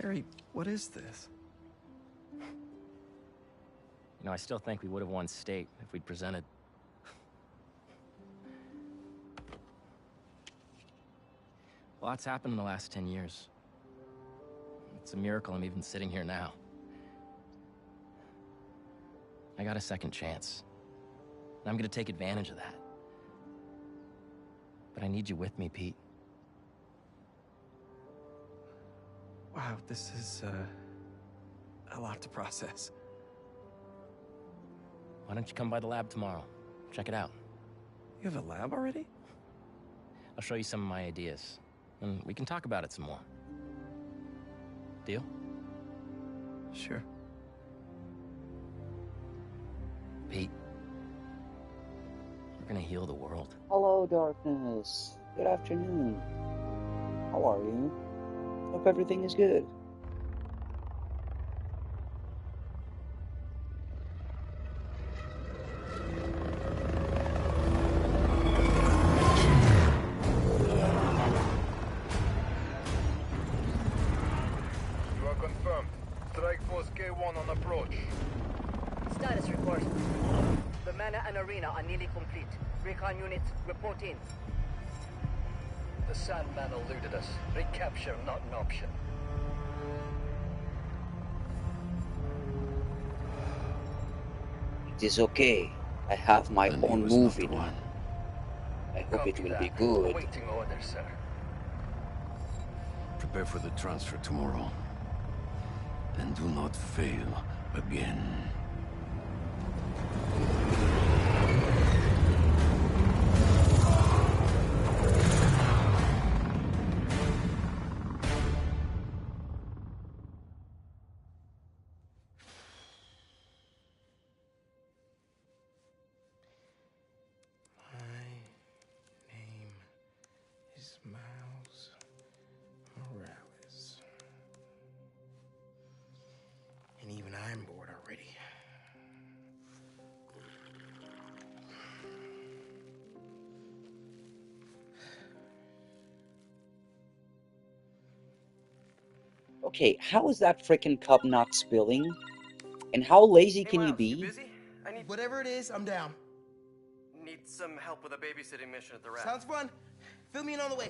Harry, what is this? You know, I still think we would have won state if we'd presented. A lot's happened in the last 10 years. It's a miracle I'm even sitting here now. I got a second chance. And I'm gonna take advantage of that. But I need you with me, Pete. Wow, this is, a lot to process. Why don't you come by the lab tomorrow? Check it out. You have a lab already? I'll show you some of my ideas. And we can talk about it some more. Deal? Sure. Pete, we're gonna heal the world. Hello, Darkness. Good afternoon. How are you? Hope everything is good. You are confirmed. Strike Force K1 on approach. Status report. The Manor and Arena are nearly complete. Recon units, report in. The Sandman eluded us. Recapture not an option. It is okay. I have my own movie now. I hope it will be good. Awaiting orders, sir. Prepare for the transfer tomorrow. And do not fail again. And even I'm bored already. Okay, how is that frickin' cup not spilling? And how lazy can you be? busy? I need whatever it is. I'm down. Need some help with a babysitting mission at the raft. Sounds fun. Fill me in on the way.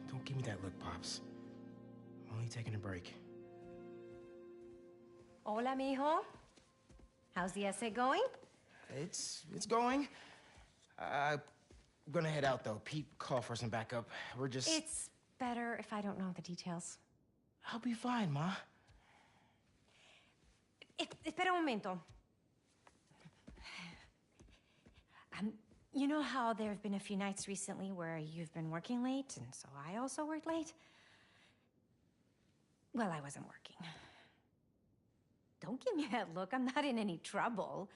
Don't give me that look, Pops. I'm only taking a break. Hola, mijo. How's the essay going? It's going. I'm gonna head out though. Pete called for some backup. We're just. It's better if I don't know the details. I'll be fine, Ma. Espera un momento. You know how there have been a few nights recently where you've been working late, and so I also worked late? Well, I wasn't working. Don't give me that look. I'm not in any trouble.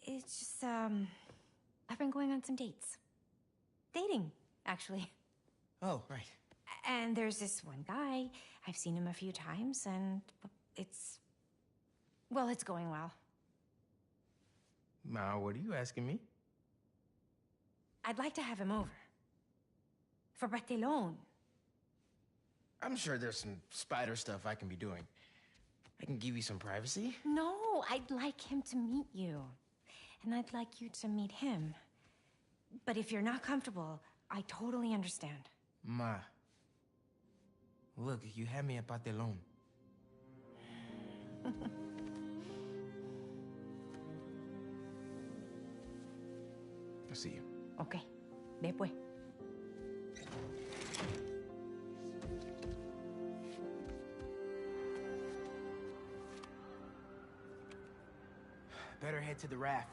It's just, I've been going on some dates. Dating, actually. Oh, right. And there's this one guy. I've seen him a few times, and it's going well. Ma, what are you asking me? I'd like to have him over. For Bartelone. I'm sure there's some spider stuff I can be doing. I can give you some privacy. No, I'd like him to meet you. And I'd like you to meet him. But if you're not comfortable, I totally understand. Ma. Look, you had me at Patelón. I'll see you. Okay. Después. Better head to the raft.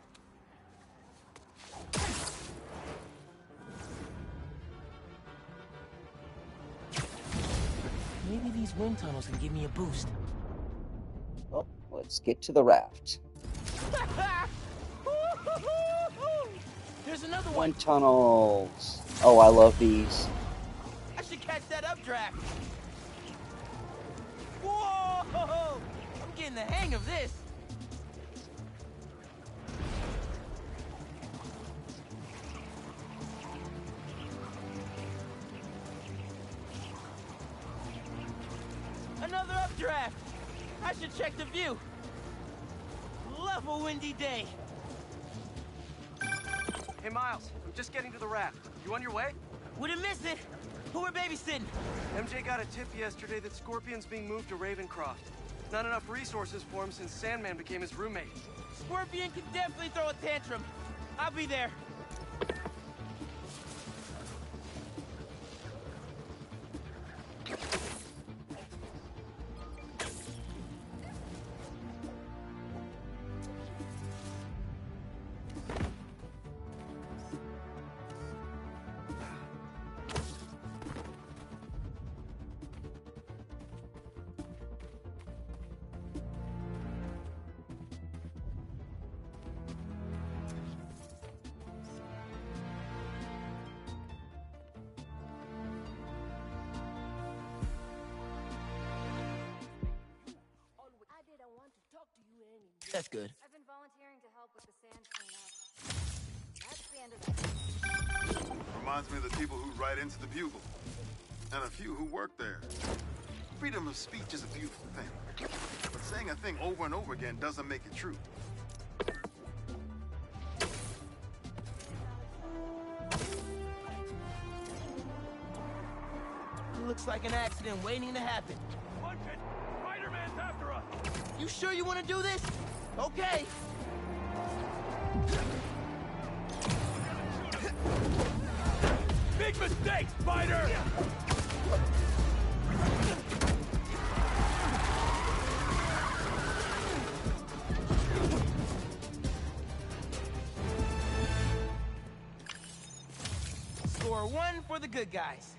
Maybe these wind tunnels can give me a boost. Well, let's get to the raft. There's another one. Wind tunnels. Oh, I love these. I should catch that updraft. Whoa! I'm getting the hang of this. Another updraft. I should check the view. Love a windy day. Hey, Miles, I'm just getting to the raft. You on your way? Wouldn't miss it. Who are babysitting? MJ got a tip yesterday that Scorpion's being moved to Ravencroft. Not enough resources for him since Sandman became his roommate. Scorpion can definitely throw a tantrum. I'll be there. That's good. I've been volunteering to help with the sand cleanup. That's the end of that. Reminds me of the people who write into the Bugle. And a few who work there. Freedom of speech is a beautiful thing. But saying a thing over and over again doesn't make it true. Looks like an accident waiting to happen. Punch it! Spider-Man's after us! You sure you want to do this? Okay. Big mistake, Spider! Score one for the good guys.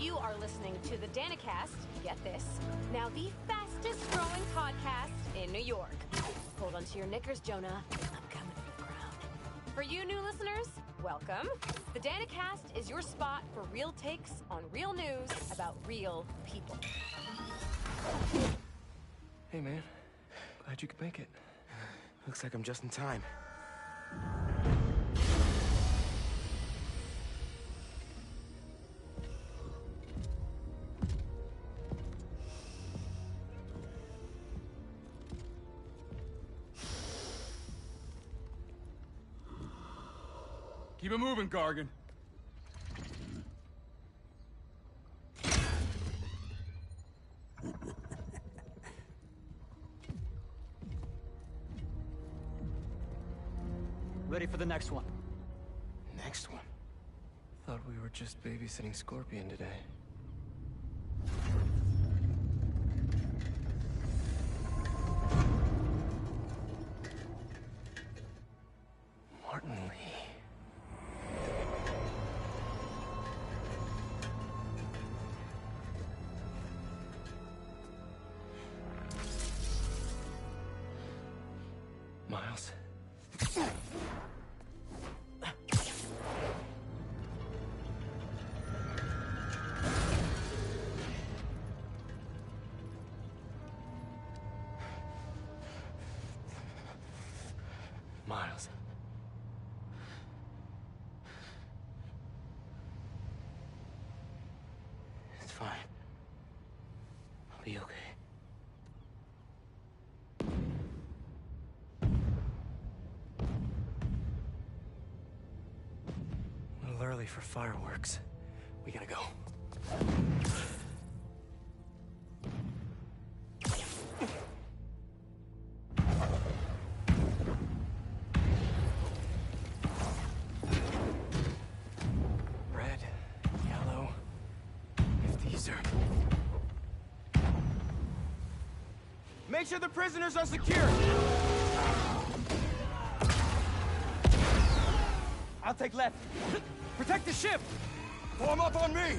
You are listening to the Danicast. Get this. Now the fastest growing podcast in New York. Hold on to your knickers, Jonah. I'm coming for the crown. For you new listeners, welcome. The Danicast is your spot for real takes on real news about real people. Hey, man. Glad you could make it. Looks like I'm just in time. Keep it moving, Gargan. Ready for the next one. Next one? Thought we were just babysitting Scorpion today. Martin Lee. Miles. Miles. It's fine. I'll be okay. A little early for fireworks. We gotta go. Red, yellow. If these are... Make sure the prisoners are secure. I'll take left. Protect the ship! Form up on me!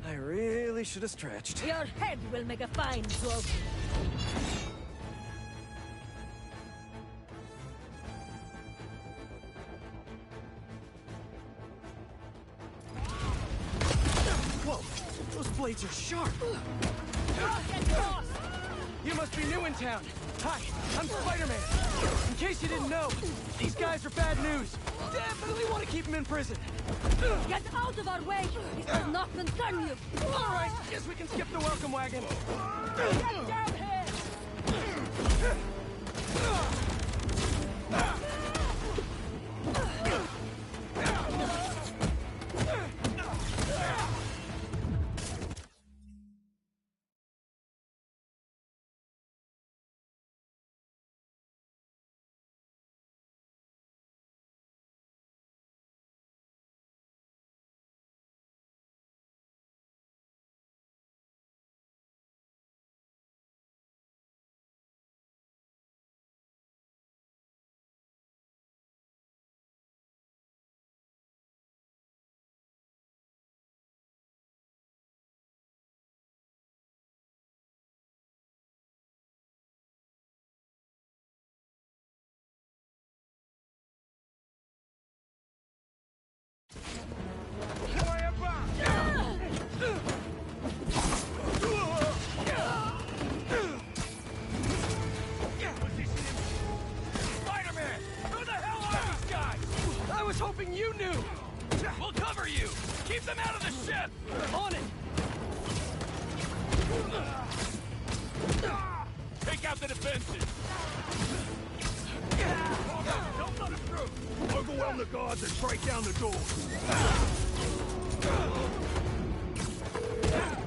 I really should have stretched. Your head will make a fine trophy. Whoa! Those blades are sharp! You must be new in town. Hi, I'm Spider-Man. In case you didn't know, these guys are bad news. Definitely want to keep them in prison. Get out of our way! This does not concern you! All right, guess we can skip the welcome wagon. Get down here! Spider-Man! Who the hell are these guys? I was hoping you knew! We'll cover you! Keep them out of the ship! On it! Take out the defenses! Don't let him through! Overwhelm the guards and break down the door!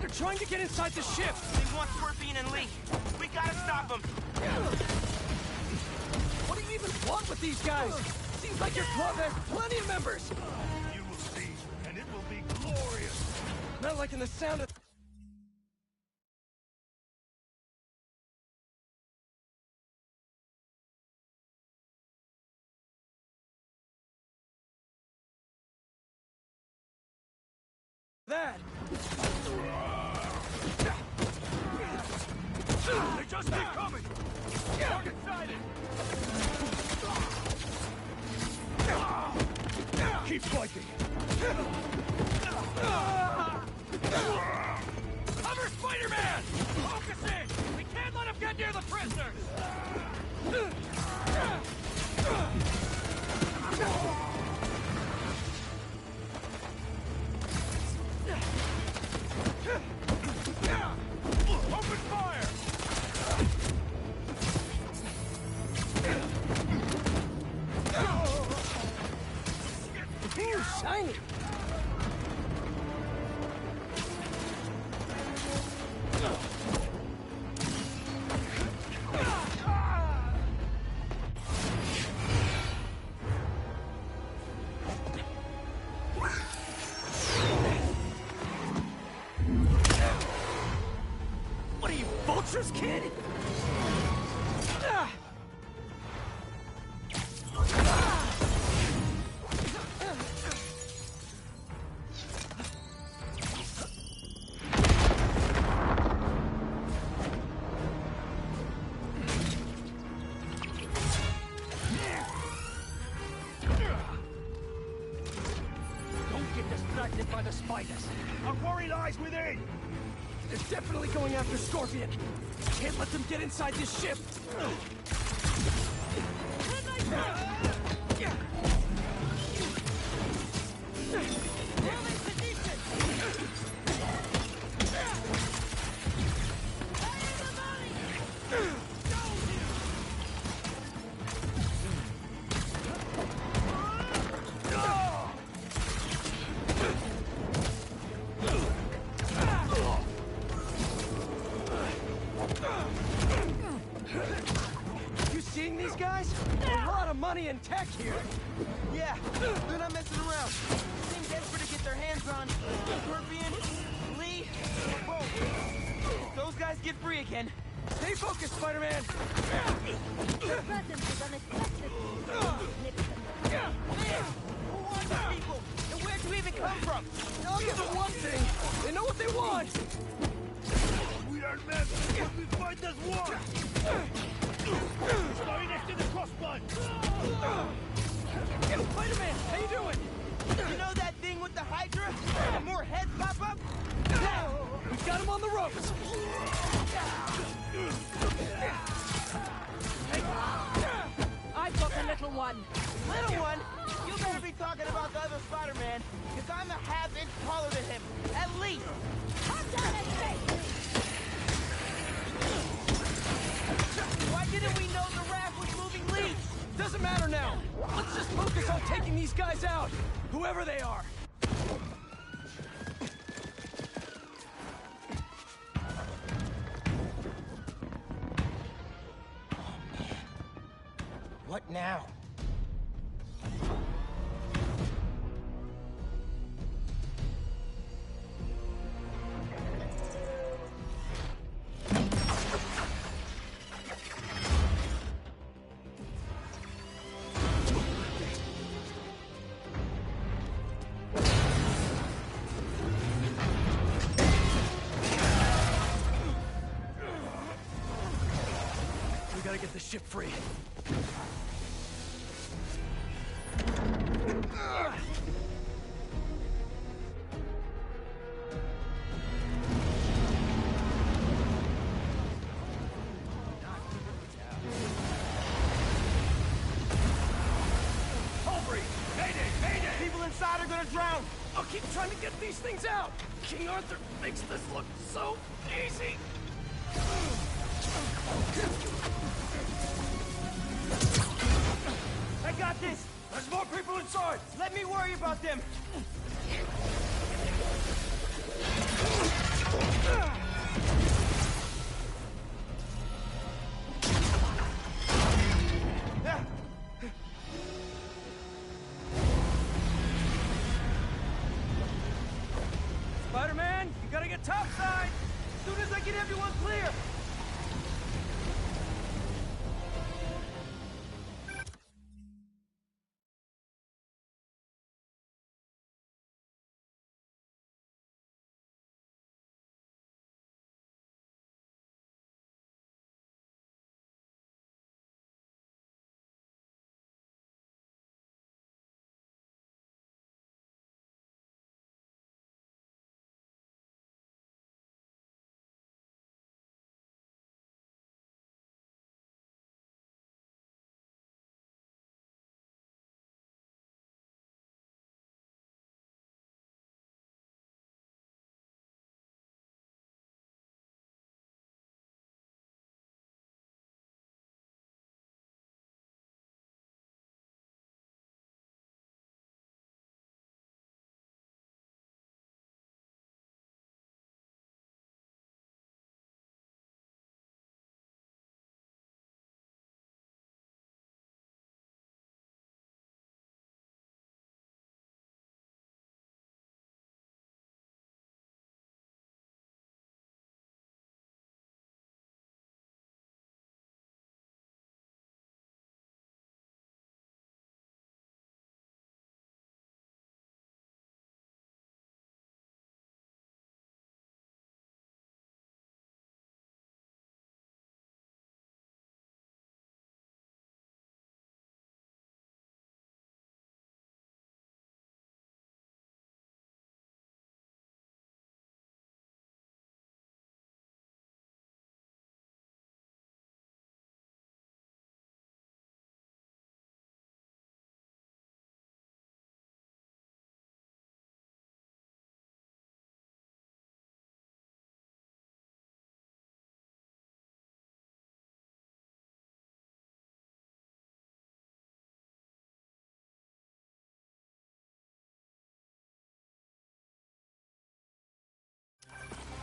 They're trying to get inside the ship! They want Scorpion and Lee. We gotta stop them! What do you even want with these guys? Seems like your club has plenty of members! You will see, and it will be glorious! Not liking the sound of... that! They just keep coming! Target sighted! Keep fighting! Cover Spider-Man! Focusing! We can't let him get near the prisoners! Open fire! Ooh, shiny! What are you, vultures, kid? Don't get distracted by the spiders. Our worry lies within! They're definitely going after Scorpion. Can't let them get inside this ship. You seeing these guys? A lot of money and tech here. Yeah, they're not messing around. Seem desperate to get their hands on Scorpion, Lee, or both. If those guys get free again, stay focused, Spider-Man. Your presence is unexpected. Who are these people? And where'd you even come from? I'll give them one thing. They know what they want. We are men, but we fight as one! Story next to the crossbun! Yo, Spider-Man, how you doing? You know that thing with the Hydra? And more heads pop up? We've got him on the ropes. I've got a little one. Little one? You better be talking about the other Spider-Man, because I'm a half-inch taller than him, at least. Why didn't we know the raft was moving leads? Doesn't matter now. Let's just focus on taking these guys out, whoever they are. What now? We gotta get the ship free. People inside are gonna drown! I'll keep trying to get these things out! King Arthur makes this look so easy! worry about them! Spider-Man, you gotta get topside! As soon as I get everyone clear!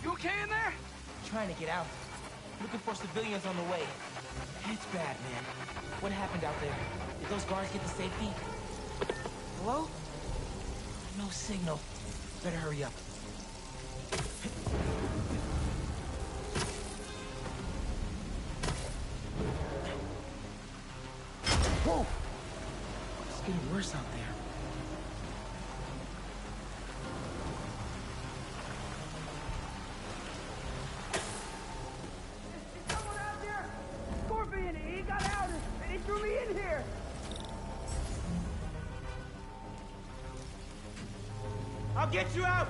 You okay in there? Trying to get out. Looking for civilians on the way. It's bad, man. What happened out there? Did those guards get to safety? Hello? No signal. Better hurry up. Whoa! It's getting worse out there. Scorpion, he got out and he threw me in here! I'll get you out!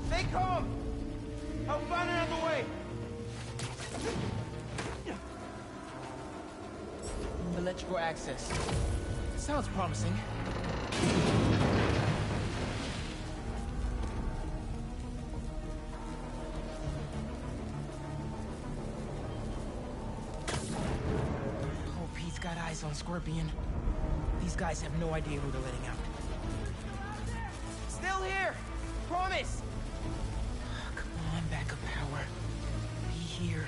Stay calm! I'll find another way! Electrical access. Sounds promising. Hope he's got eyes on Scorpion. These guys have no idea who they're letting out. Still here! Promise! Come on, backup power. Be here.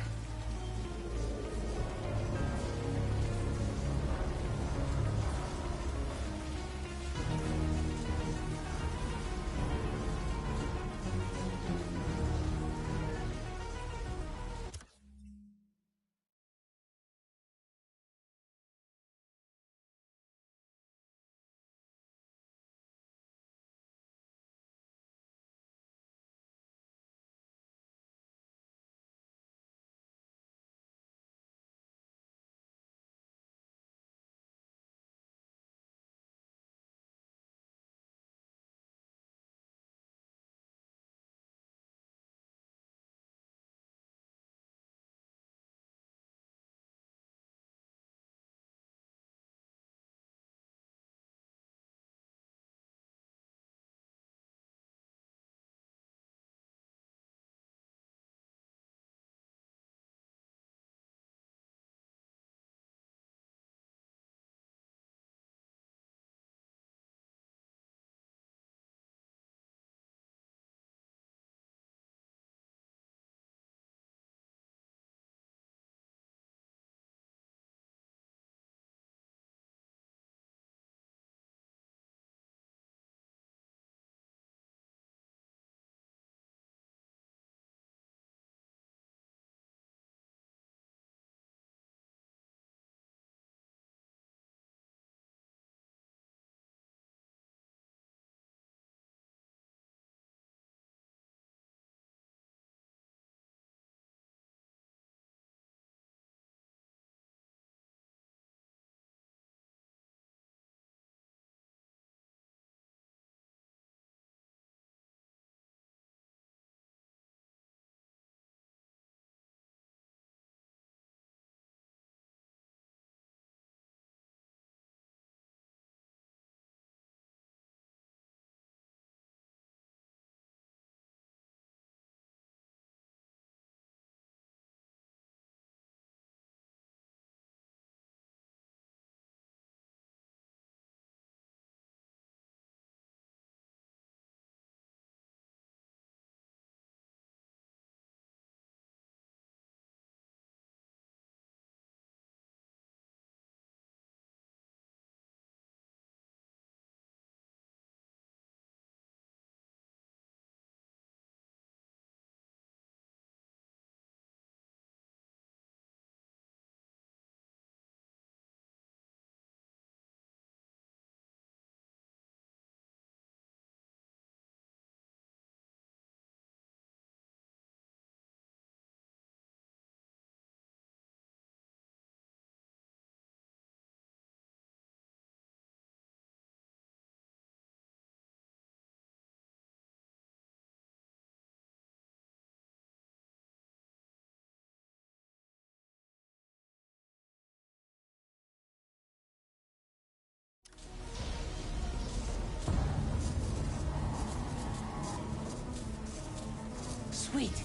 Sweet.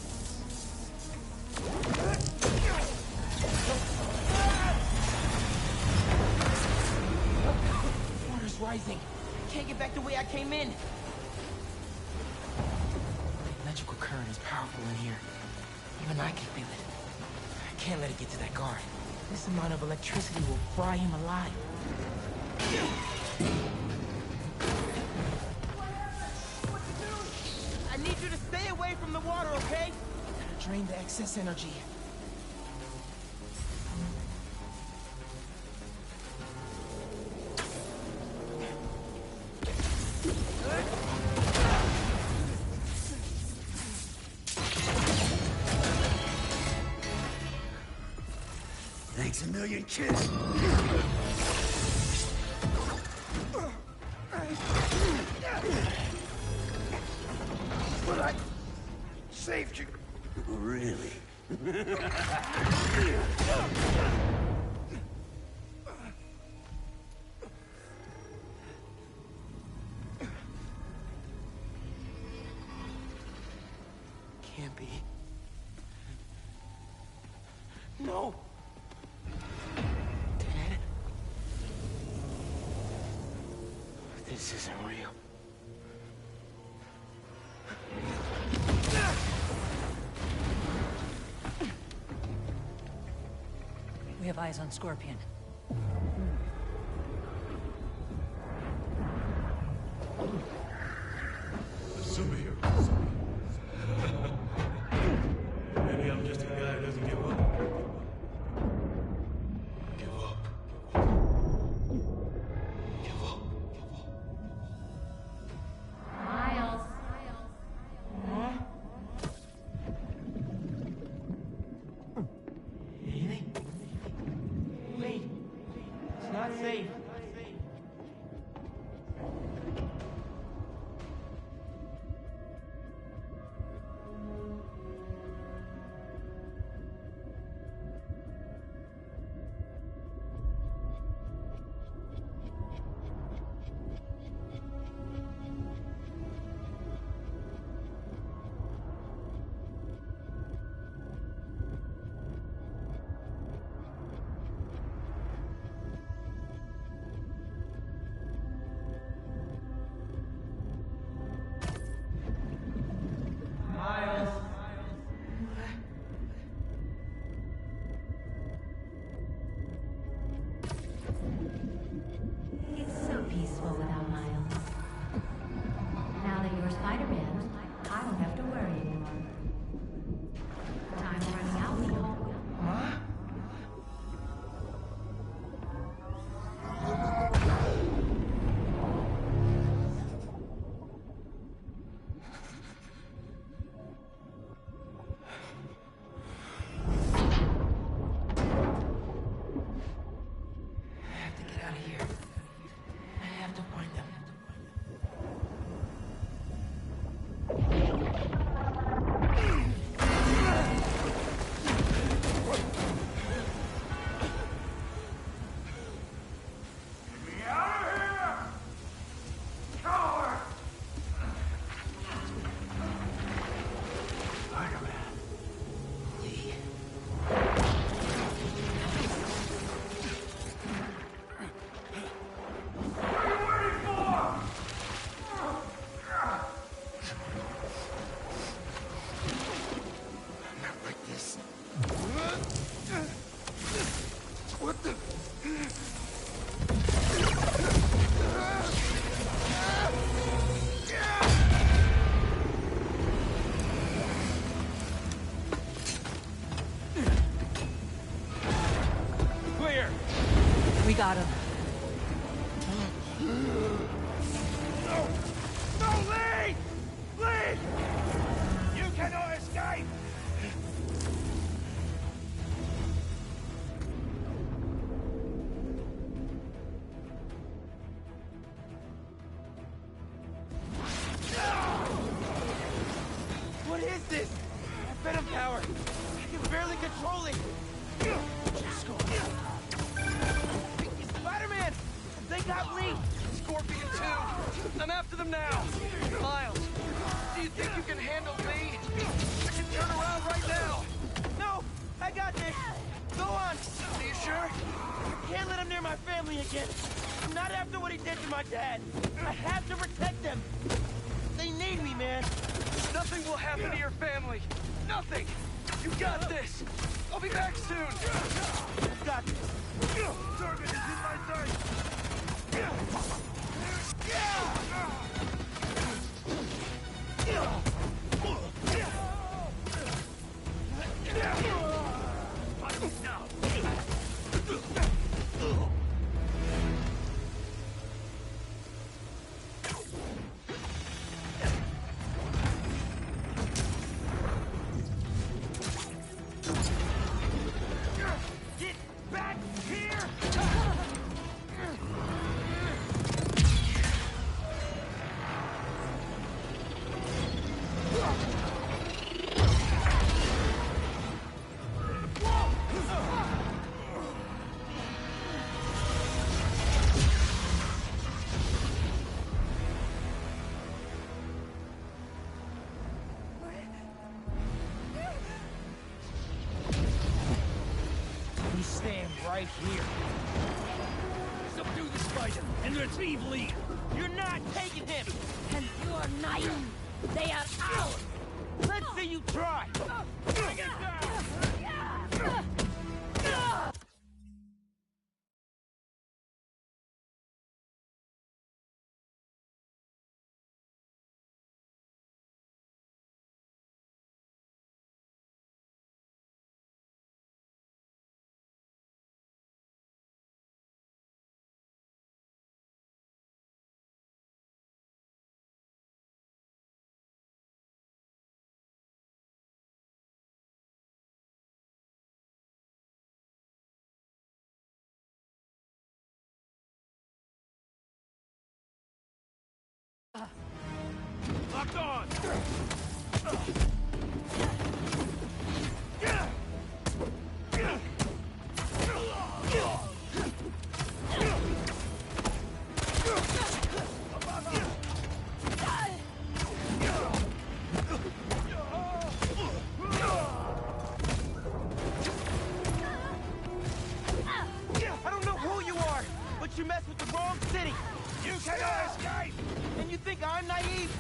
Water's rising. Can't get back the way I came in. Electrical current is powerful in here. Even I can feel it. I can't let it get to that guard. This amount of electricity will fry him alive. I need you to stay away from the water, okay? Gotta drain the excess energy. Thanks a million, kid. But I saved you. Really? Can't be. No. Dad? This isn't real. We have eyes on Scorpion. A superhero. Maybe I'm just a guy who doesn't give up. Give up. Give up. Miles. Huh? Haley? Wait. It's not safe. Miles. It's so peaceful without Miles. Now that you're Spider-Man, I don't have to worry anymore. Time's running out, Leo. Huh? I have to get out of here. I have to find them. What the? Clear! We got him. No! No, Lee! Lee! You cannot escape! What is this? Venom power. I can barely control it. Spider-Man! They got Lee! Scorpion too! I'm after them now! Miles, Do you think you can handle me? I can turn around right now. No! I got this! Go on! Are you sure? Can't let him near my family again. Not after what he did to my dad. I have to protect them. They need me, man. Nothing will happen to your family. Nothing! You got this! I'll be back soon! Got this. Target is in my sight! Get back here! You stand right here. Subdue the spider and retrieve Lee. You're not taking him! And you're naive. They are ours. Let's see you try! Bring it down! Locked on! I don't know who you are, but you mess with the wrong city! You cannot escape! And you think I'm naive?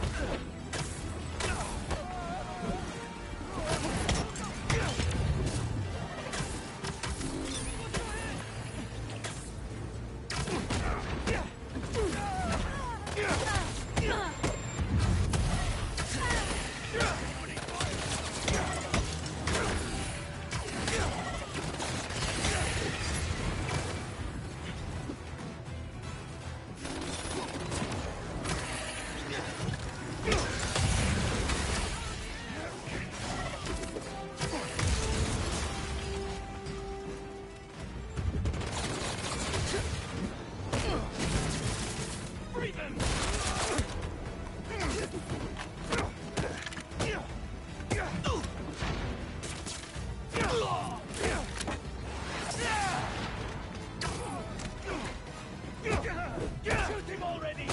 Shoot him already!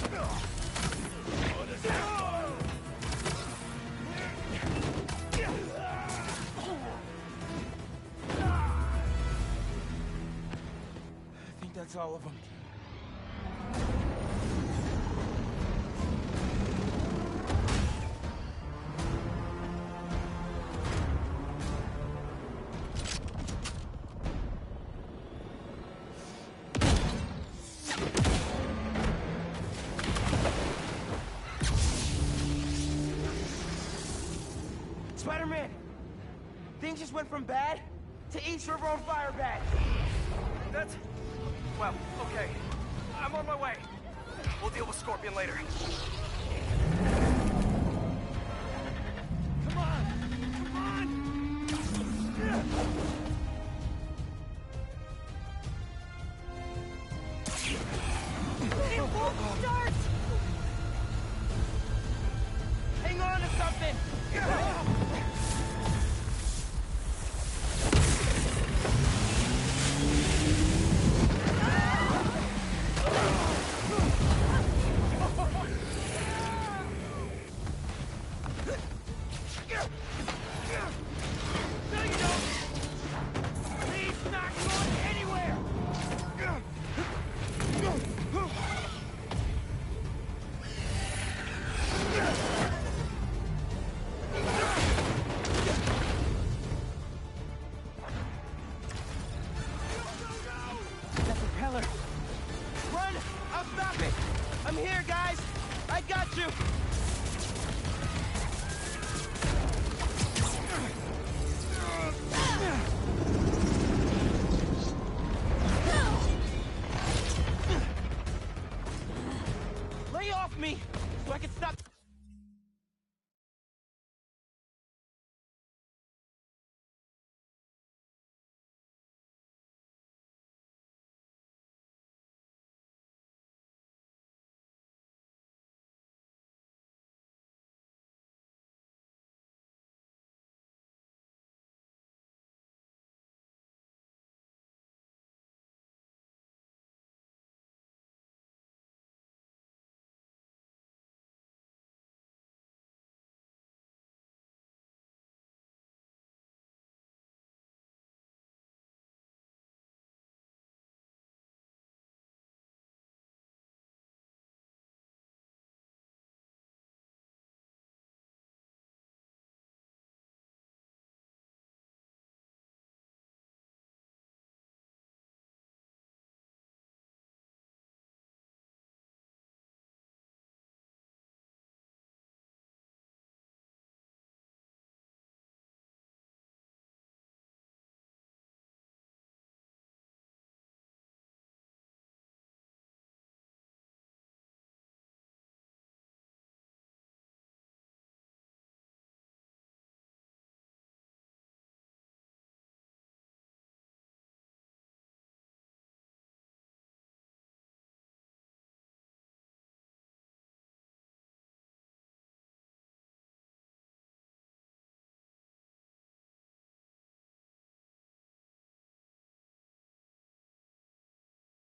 I think that's all of them. Spider-Man! Things just went from bad to East River on fire bad. That's... well, okay. I'm on my way. We'll deal with Scorpion later. Come on! Come on! It won't start! Hang on to something! Stop it! I'm here, guys! I got you! Lay off me, so I can stop...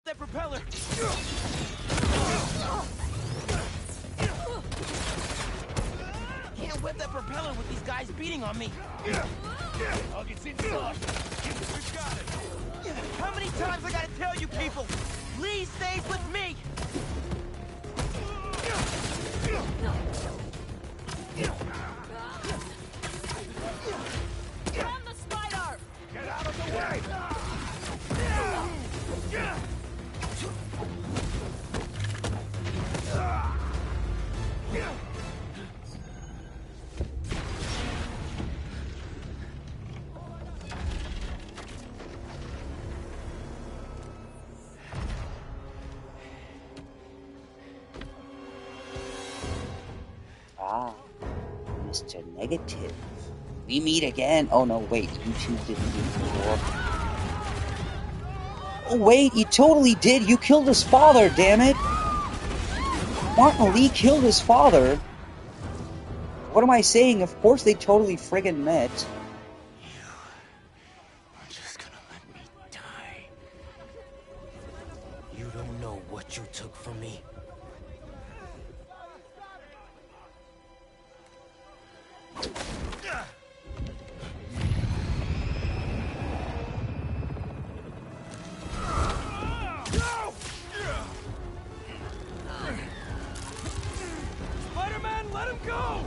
That propeller! Can't whip that propeller with these guys beating on me. I'll get inside. We've got it. How many times I gotta tell you people? Lee stays with me! Grab the spider! Get out of the way! Ah, Mr. Negative. We meet again. Oh no, wait, you two didn't meet before. Oh wait, you totally did. You killed his father, damn it. Martin Lee killed his father. What am I saying? Of course they totally friggin' met. You're just gonna let me die. You don't know what you took from me. Spider-Man, let him go!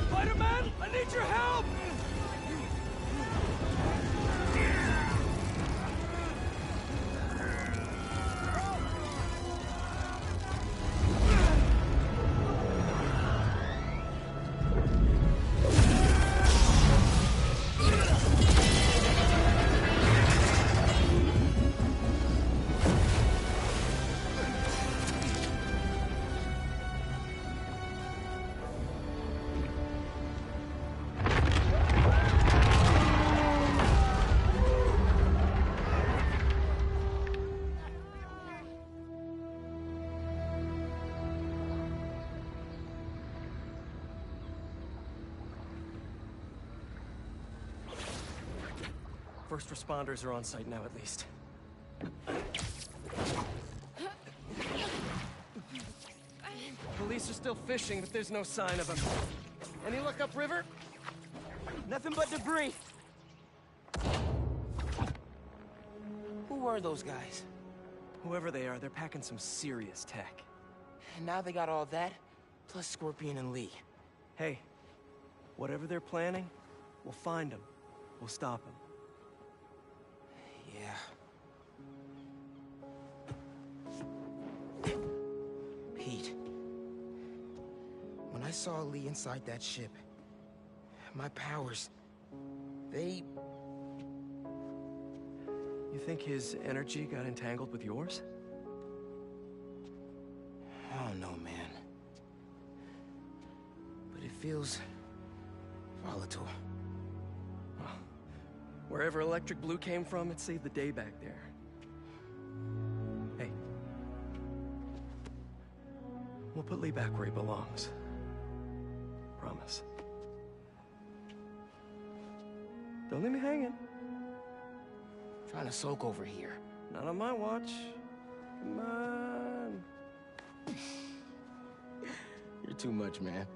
Spider-Man, I need your help! First responders are on site now, at least. Police are still fishing, but there's no sign of them. Any luck upriver? Nothing but debris. are those guys? Whoever they are, they're packing some serious tech. And now they got all that, plus Scorpion and Lee. Hey, whatever they're planning, we'll find them. We'll stop them. Yeah. Pete. When I saw Lee inside that ship, my powers, they... You think his energy got entangled with yours? I don't know, man. But it feels... volatile. Well, wherever Electric Blue came from, it saved the day back there. Hey. We'll put Lee back where he belongs. Promise. Don't leave me hanging. Trying to soak over here. Not on my watch. Come on. You're too much, man.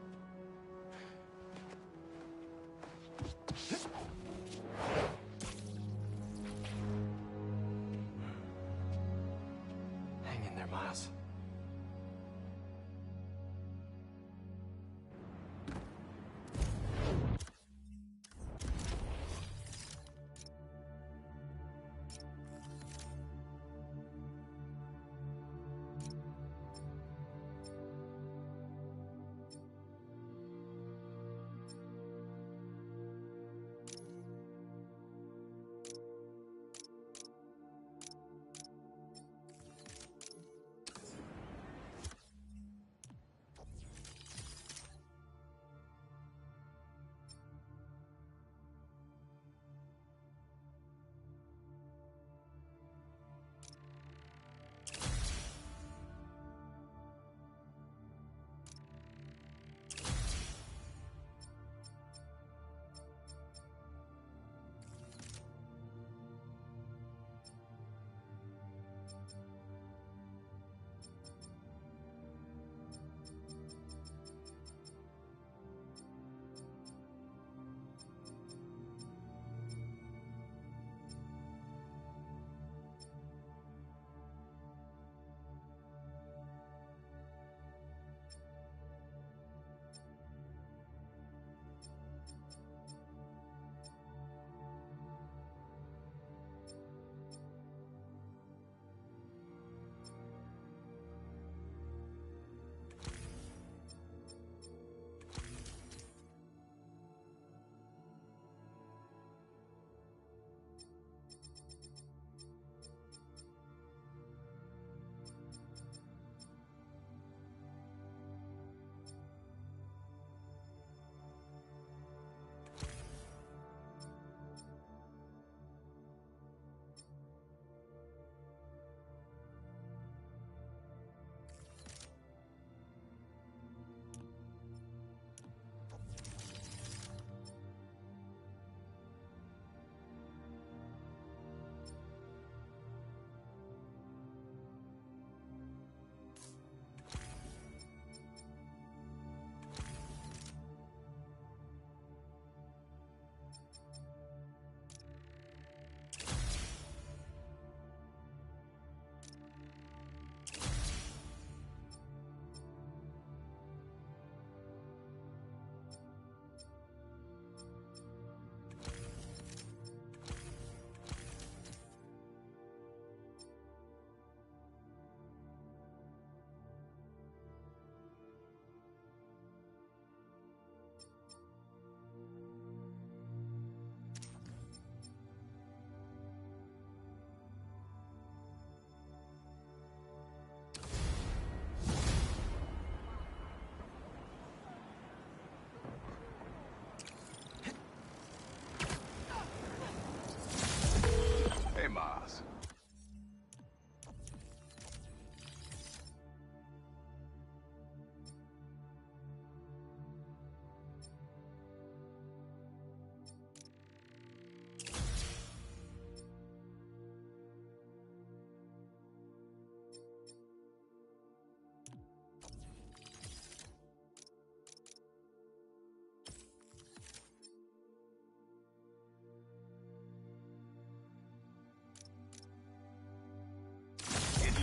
Hang in there, Miles.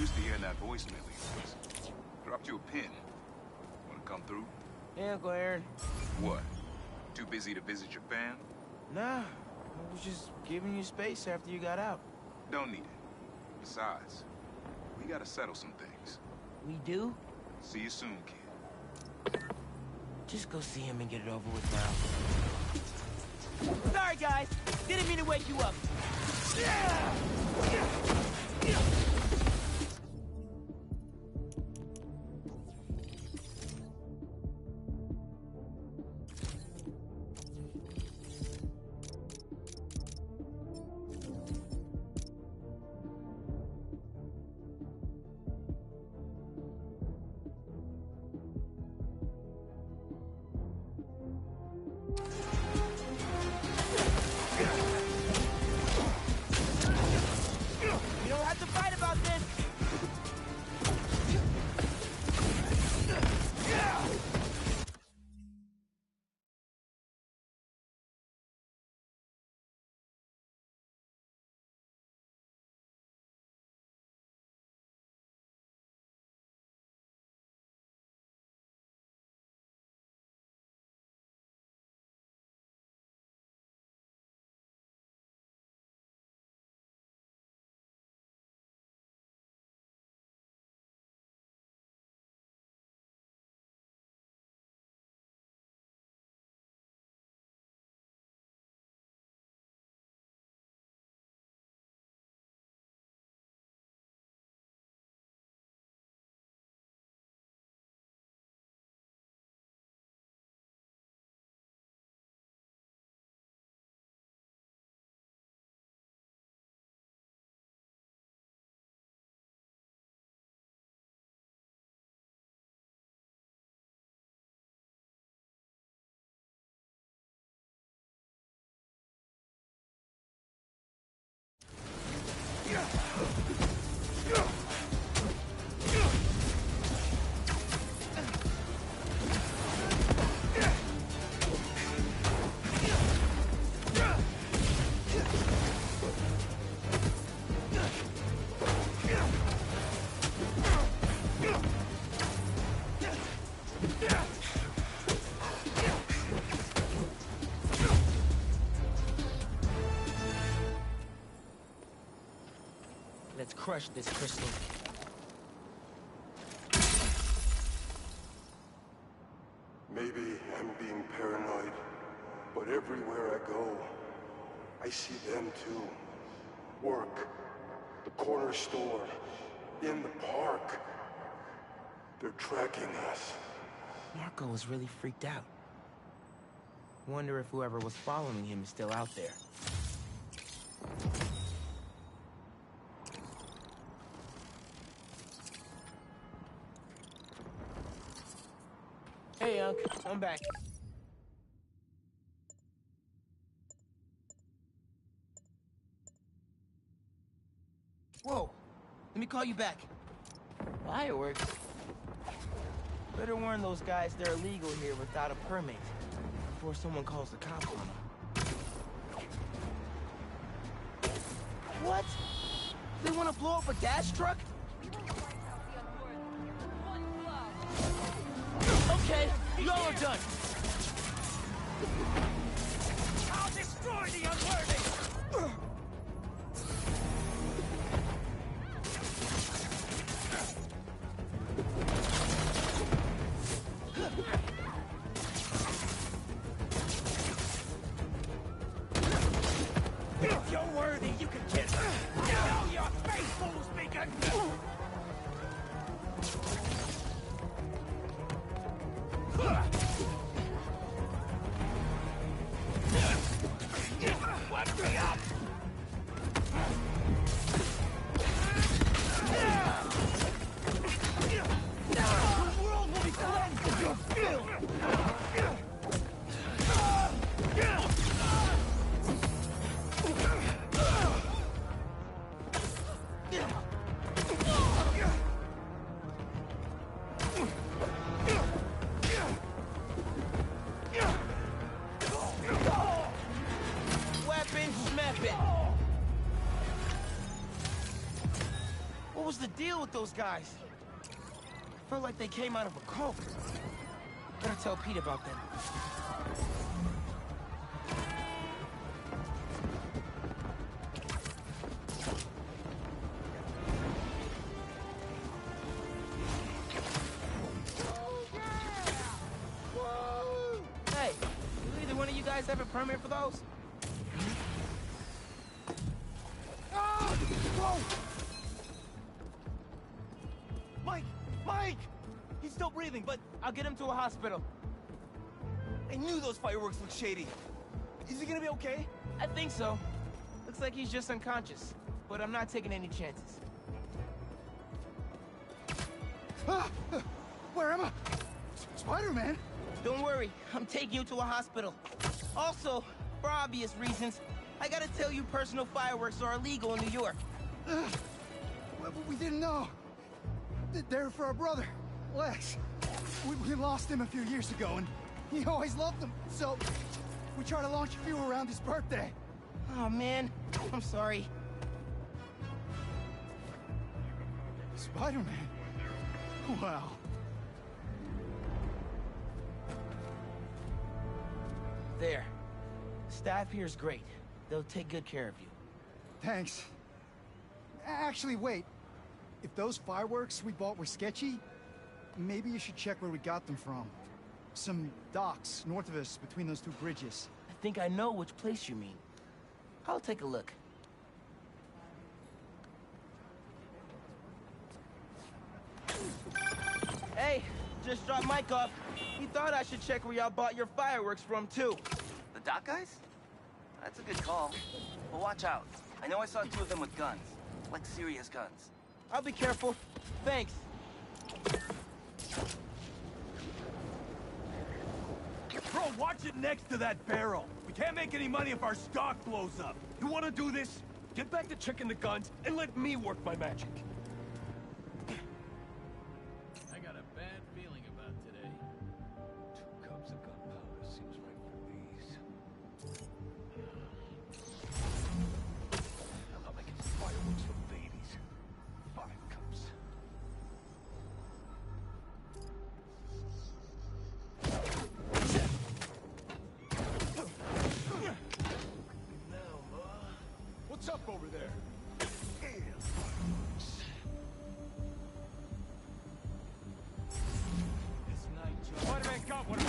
used to hearing that voicemail of yours. Dropped you a pin. Wanna come through? Yeah, go ahead. What? Too busy to visit your fam? Nah, I was just giving you space after you got out. Don't need it. Besides, we gotta settle some things. We do? See you soon, kid. Just go see him and get it over with now. Sorry, guys. Didn't mean to wake you up. You don't have to fight about this. Let's crush this crystal. Maybe I'm being paranoid, but everywhere I go, I see them too. Work, the corner store, in the park. They're tracking us. Marco was really freaked out. Wonder if whoever was following him is still out there. Hey, Unc, I'm back. Whoa, let me call you back. Fireworks? Better warn those guys they're illegal here without a permit before someone calls the cops on them. What? They want to blow up a gas truck? Okay, y'all are done. I'll destroy the unworthy! If you're worthy, you can kiss her. Now your faithfuls beacon! What? was the deal with those guys? I felt like they came out of a cult. Gotta tell Pete about them. Hey, do either one of you guys have a permit for those? Ah! Whoa! Mike! Mike! He's still breathing, but I'll get him to a hospital. I knew those fireworks looked shady. Is he gonna be okay? I think so. Looks like he's just unconscious, but I'm not taking any chances. Ah! Where am I? Spider-Man? Don't worry, I'm taking you to a hospital. Also, for obvious reasons, I gotta tell you personal fireworks are illegal in New York. We didn't know. They're for our brother, Lex. We lost him a few years ago, and he always loved them. So, we try to launch a few around his birthday. Oh, man. I'm sorry. Spider-Man? Wow. There. The staff here is great. They'll take good care of you. Thanks. Actually, wait. If those fireworks we bought were sketchy, maybe you should check where we got them from. Some docks north of us between those two bridges. I think I know which place you mean. I'll take a look. Hey, just dropped Mike off. He thought I should check where y'all bought your fireworks from, too. The dock guys? That's a good call. But watch out. I know I saw two of them with guns. Like serious guns. I'll be careful. Thanks. Bro, watch it next to that barrel. We can't make any money if our stock blows up. You want to do this? Get back to checking the guns and let me work my magic. I got a bad feeling about today. 2 cups of gunpowder seems right for these. I'm not making fireworks for babies. 5 cups. What's up over there? Spider-Man, got one.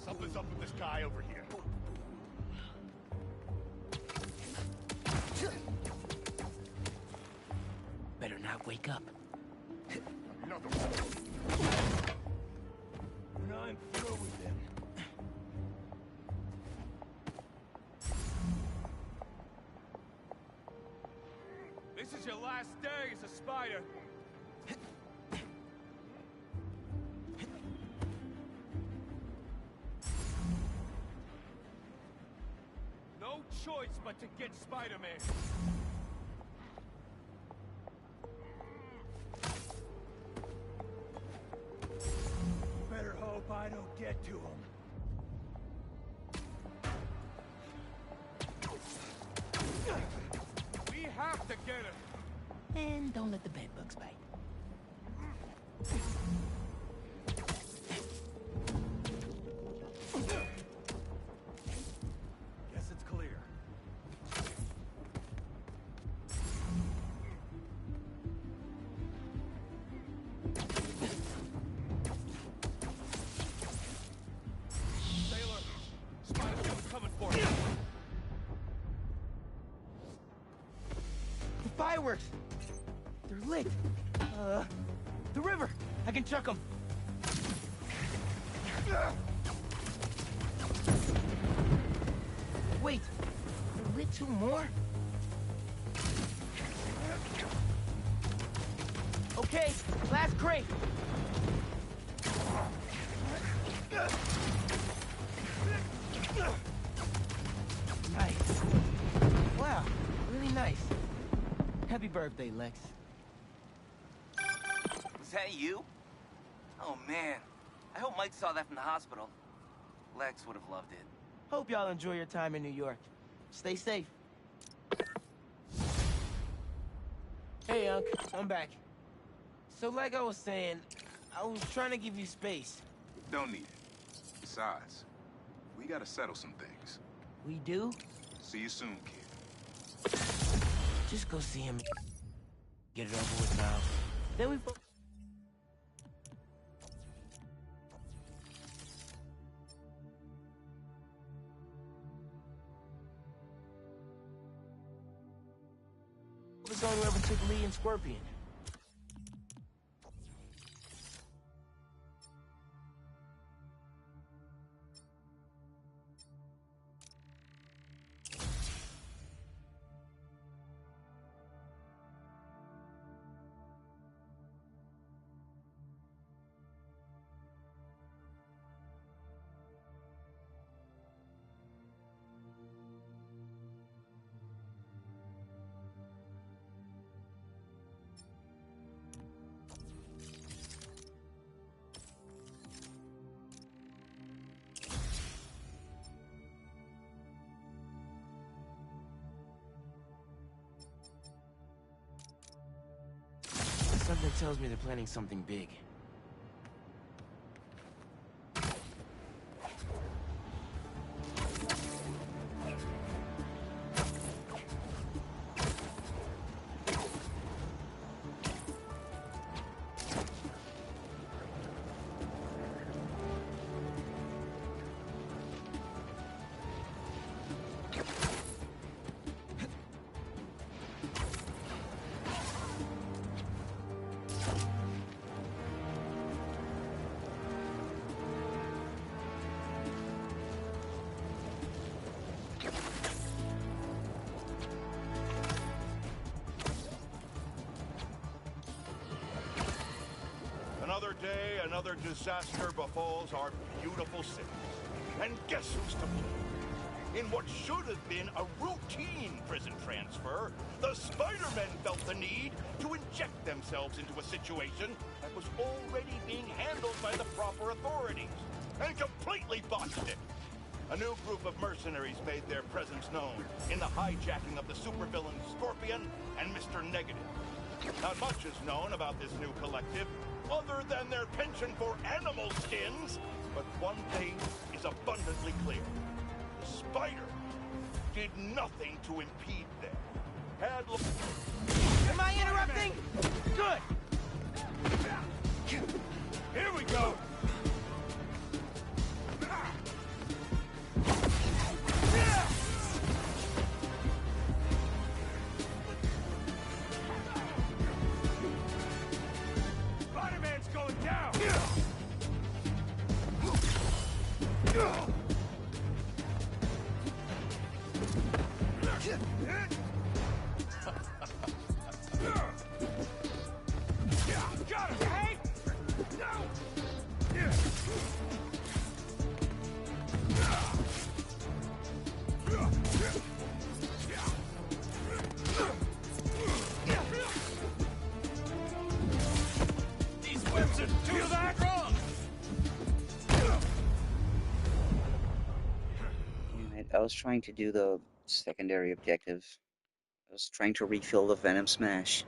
Something's up with this guy over here. Better not wake up. Another one. And I'm through with him. This is your last day as a spider. No choice but to get Spider-Man. Better hope I don't get to him. We have to get him. And don't let the bedbugs bite. Guess it's clear. Sailor, Spider-Man's coming for you. The fireworks! They're lit. The river! I can chuck them. Wait, they're lit 2 more? Okay, last crate. Nice. Wow, really nice. Happy birthday, Lex. Was that you? Oh, man. I hope Mike saw that from the hospital. Lex would have loved it. Hope y'all enjoy your time in New York. Stay safe. Hey, Unc. I'm back. So like I was saying, I was trying to give you space. Don't need it. Besides, we gotta settle some things. We do? See you soon, kid. Just go see him. Get it over with now. Then we... Focus on whoever took Lee and Scorpion. Something tells me they're planning something big. Another day, another disaster befalls our beautiful city. And guess who's to blame? In what should have been a routine prison transfer, the Spider-Men felt the need to inject themselves into a situation that was already being handled by the proper authorities, and completely botched it. A new group of mercenaries made their presence known in the hijacking of the supervillain Scorpion and Mr. Negative. Not much is known about this new collective, other than their penchant for animal skins, but one thing is abundantly clear. The Spider did nothing to impede them. Am I interrupting? Good! Here we go! Spider-Man's going down! Got him! Hey! These webs are too strong! Alright, I was trying to do the secondary objective. I was trying to refill the Venom Smash.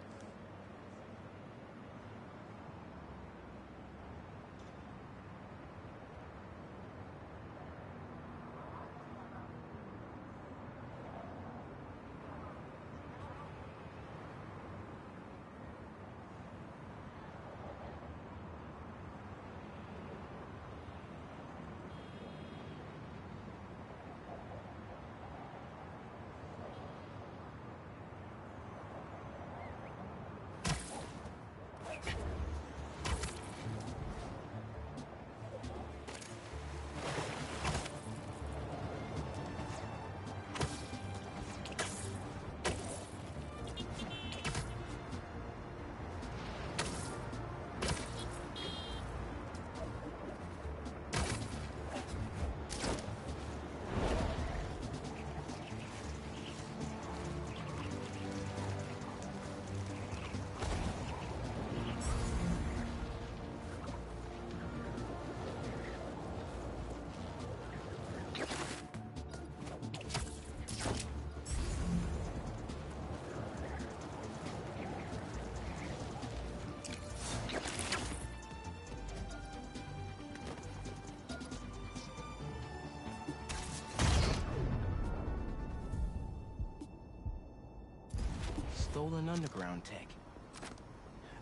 stolen underground tech.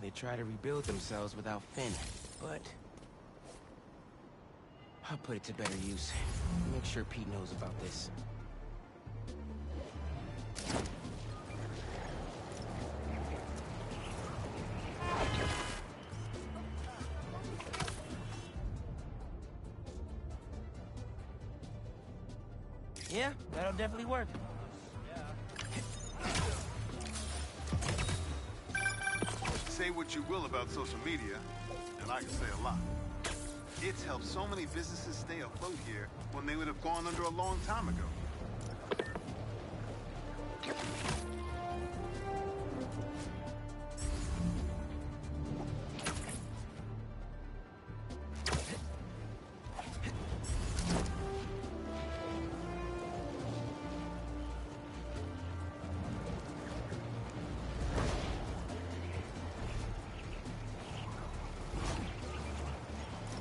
They try to rebuild themselves without Finn, but I'll put it to better use. Make sure Pete knows about this. Yeah, that'll definitely work. Say what you will about social media, and I can say a lot. It's helped so many businesses stay afloat here when they would have gone under a long time ago.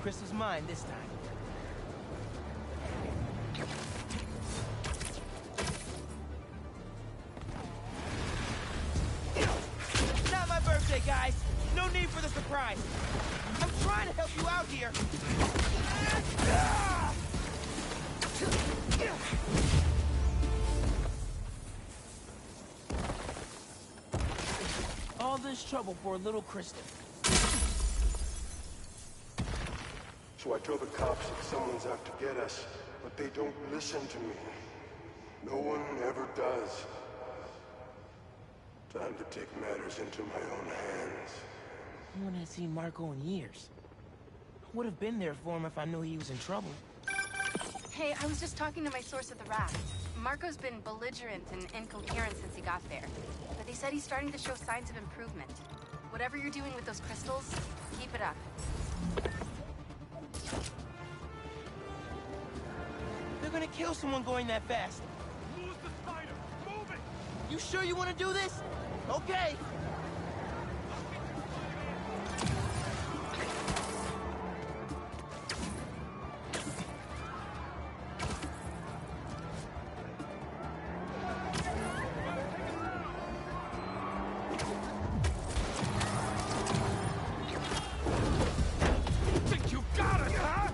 Crystal's mine this time. Not my birthday, guys. No need for the surprise. I'm trying to help you out here. All this trouble for a little crystal. So I tell the cops that someone's out to get us, but they don't listen to me. No one ever does. Time to take matters into my own hands. No one has seen Marco in years. I would have been there for him if I knew he was in trouble. Hey, I was just talking to my source at the raft. Marco's been belligerent and incoherent since he got there. But they said he's starting to show signs of improvement. Whatever you're doing with those crystals, keep it up. They're gonna kill someone going that fast. Lose the spider! Move it! You sure you want to do this? Okay. Think you got it, huh?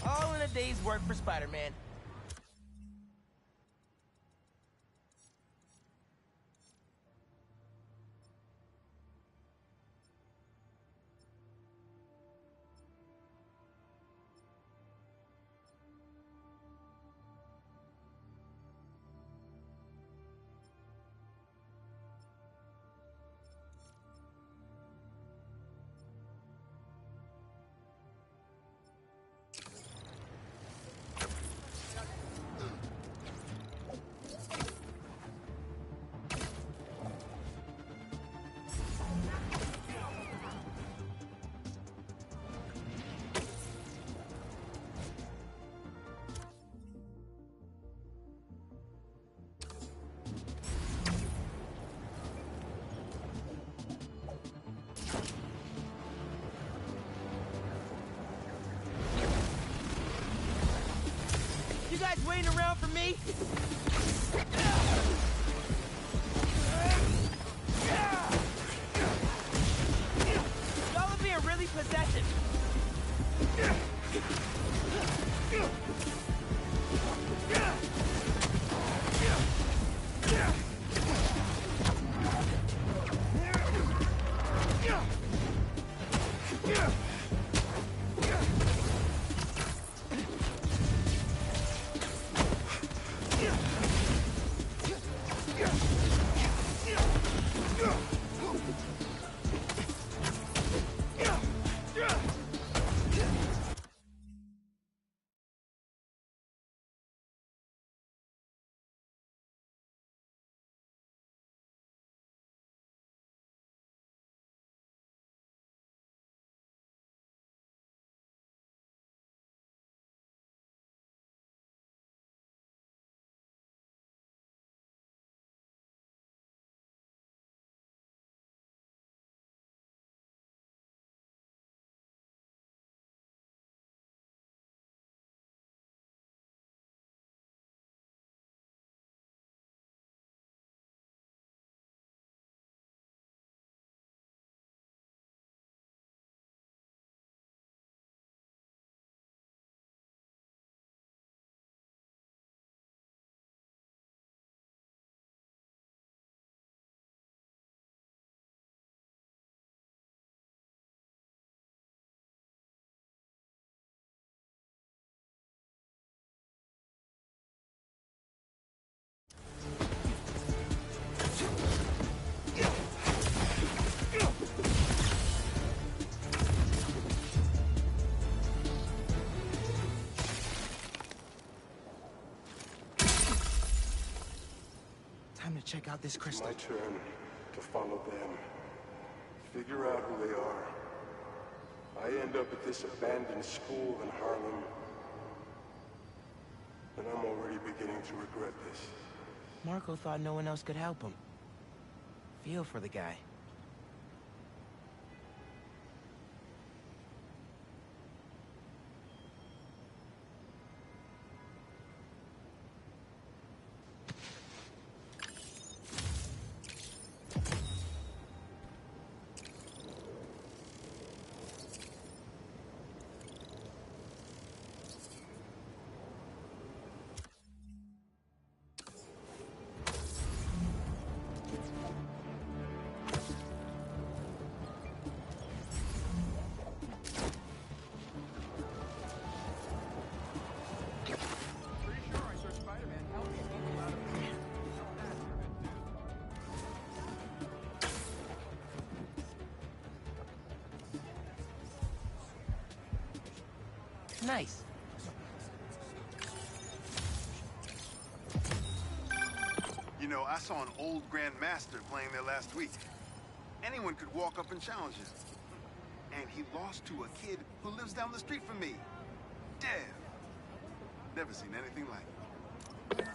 All in a day's work for Spider-Man. You guys waiting around for me? Y'all are being really possessive. out this It's crystal. my turn to follow them. Figure out who they are. I end up at this abandoned school in Harlem, and I'm already beginning to regret this. Marco thought no one else could help him. Feel for the guy. Nice. You know, I saw an old Grand Master playing there last week. Anyone could walk up and challenge him. And he lost to a kid who lives down the street from me. Dev. Never seen anything like it.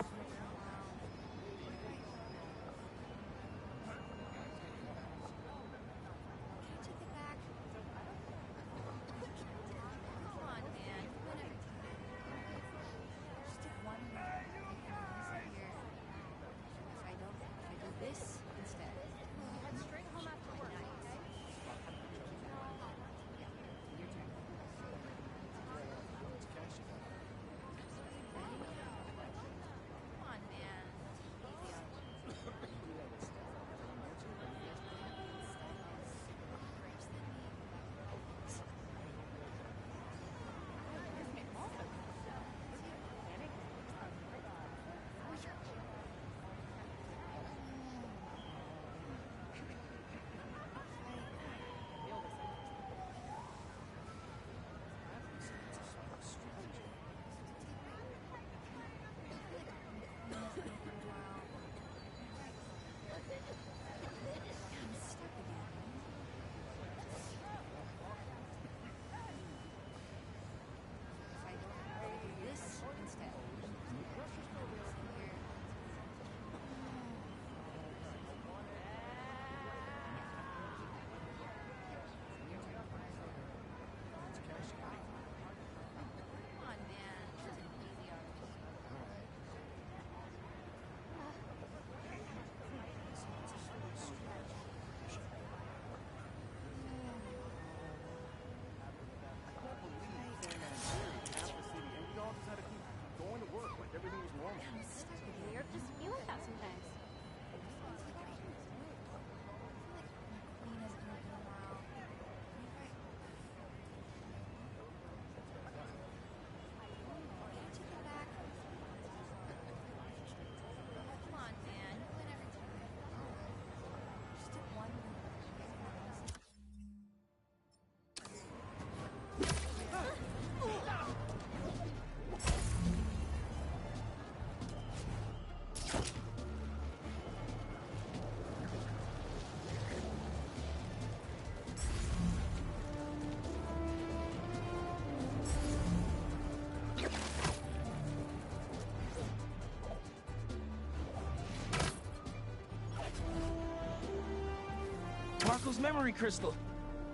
Marco's memory crystal.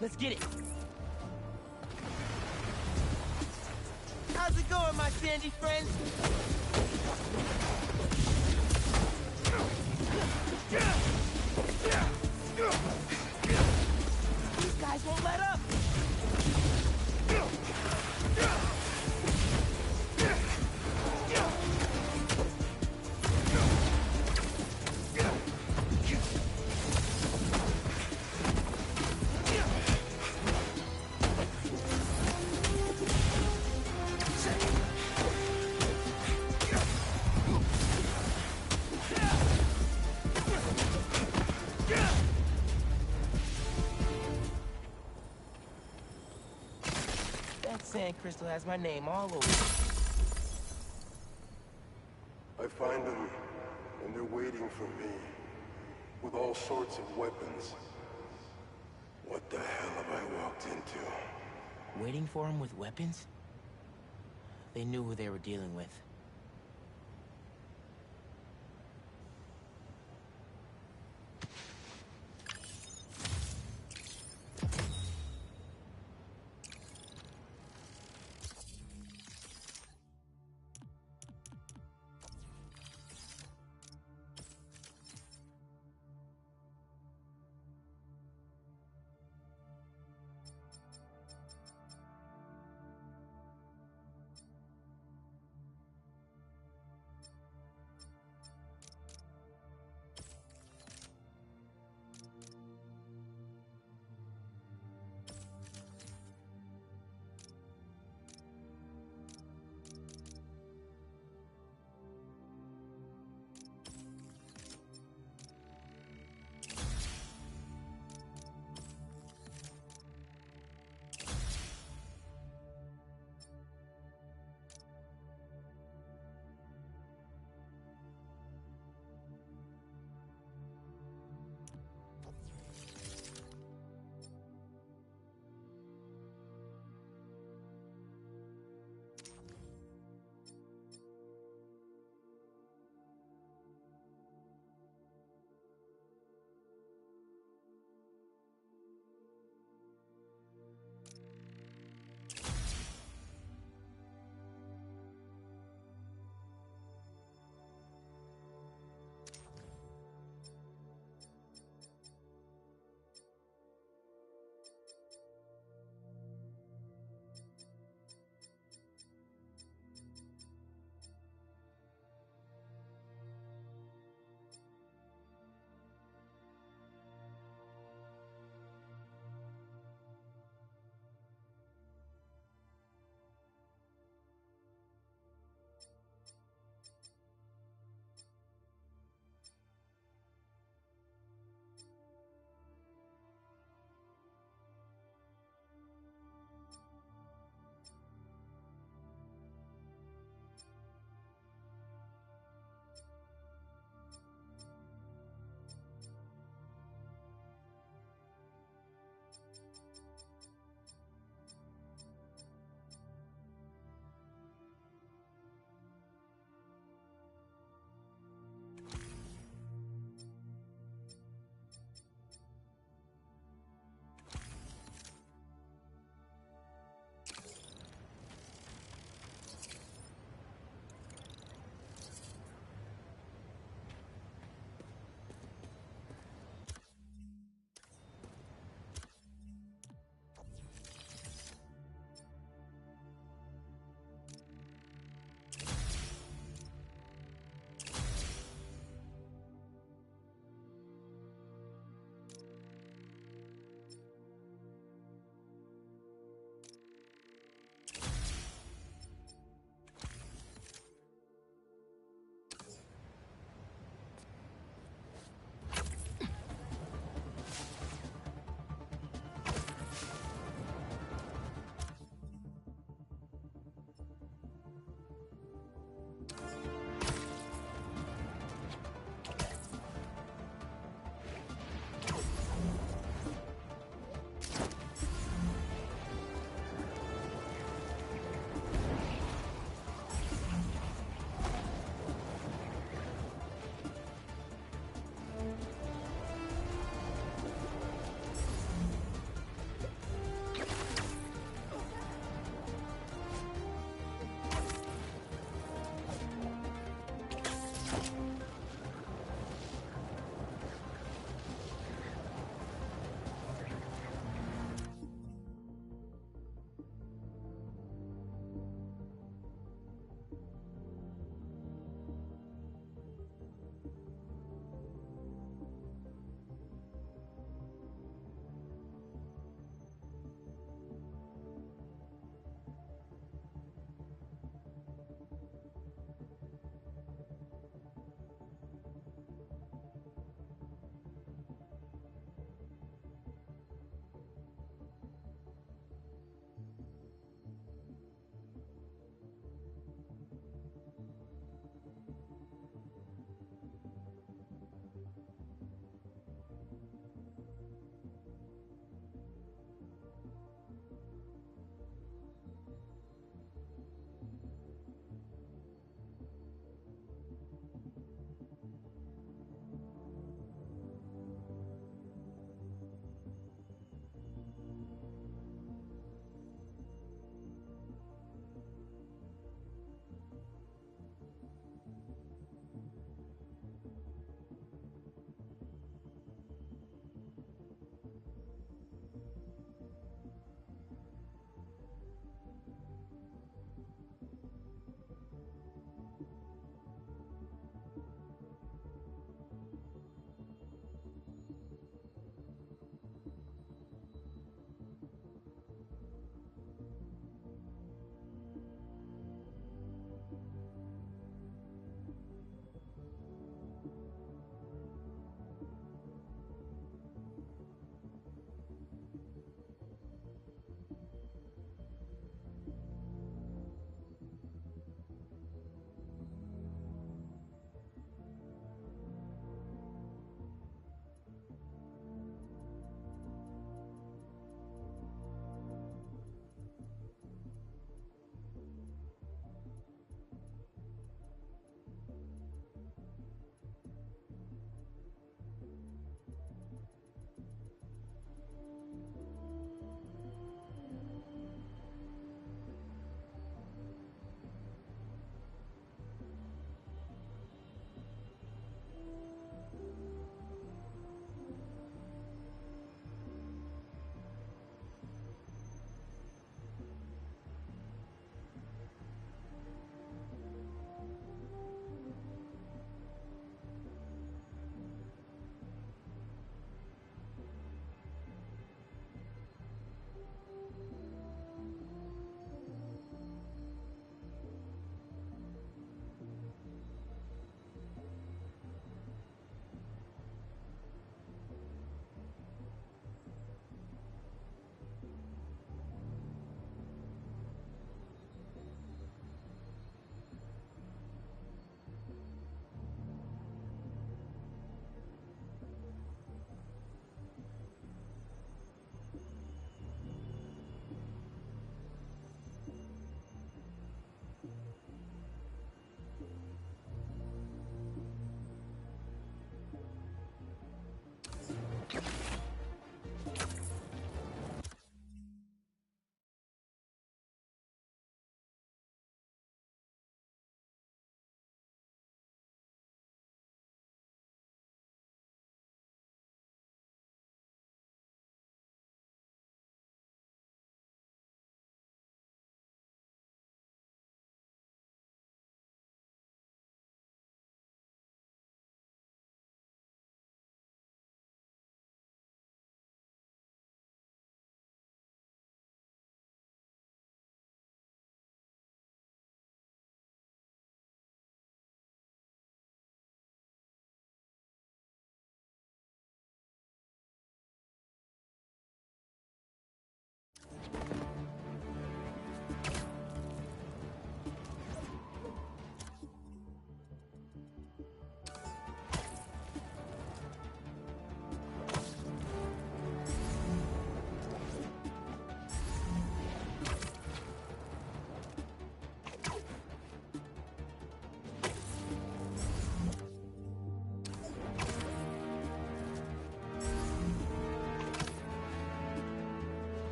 Let's get it. How's it going, my sandy friend? These guys won't let up. That sand crystal has my name all over it. I find them, and they're waiting for me. all sorts of weapons. What the hell have I walked into? Waiting for him with weapons? They knew who they were dealing with.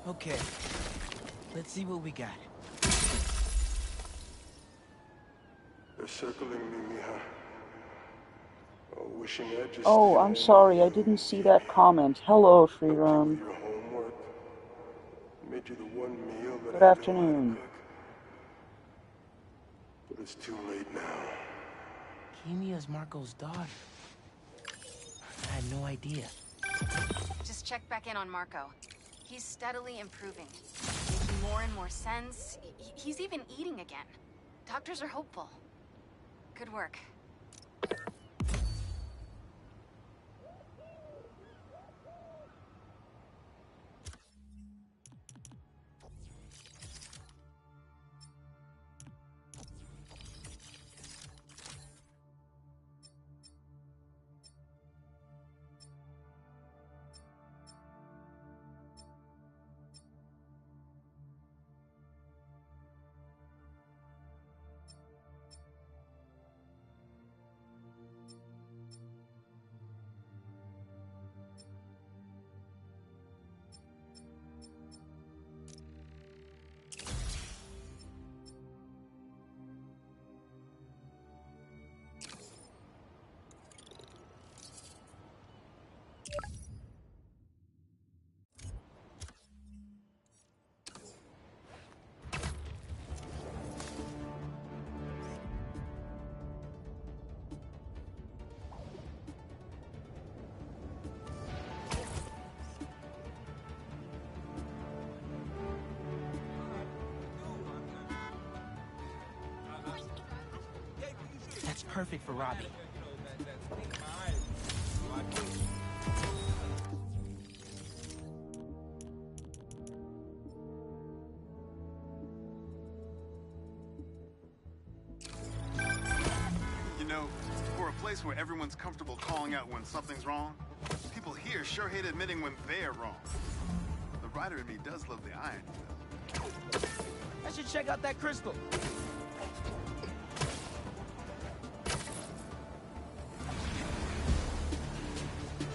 Okay, let's see what we got. They're circling me, Mija. Oh, wishing I just Oh, I'm sorry, I didn't see that comment. Hello, Freerun. your homework. Made you the one meal that Good I afternoon. But it's too late now. Kimia's Marco's daughter. I had no idea. Just check back in on Marco. He's steadily improving, making more and more sense. He's even eating again. Doctors are hopeful. Good work. That's perfect for Robbie. You know, for a place where everyone's comfortable calling out when something's wrong, people here sure hate admitting when they're wrong. The writer in me does love the irony, though. I should check out that crystal.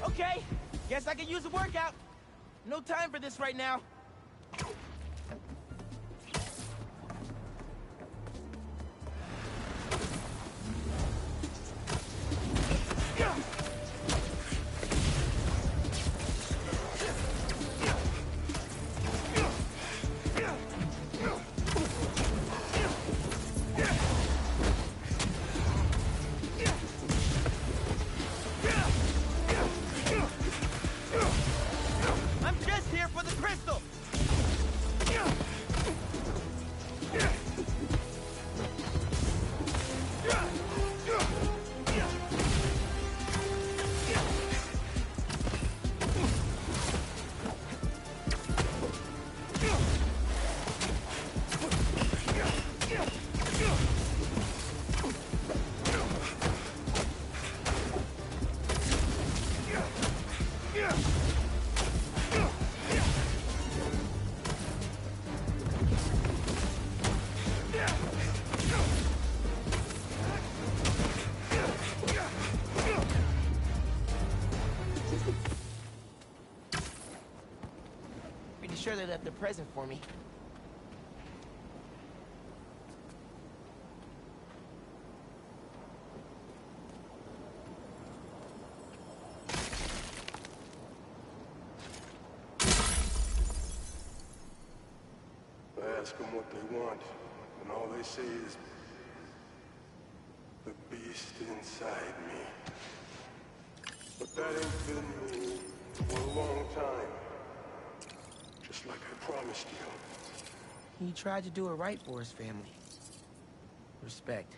Okay, guess I can use a workout. No time for this right now. I'm just here for the crystal. Pretty sure they left a present for me. I ask them what they want, and all they say is the beer. beast inside me. But that ain't been me for a long time. Just like I promised you. He tried to do it right for his family. Respect.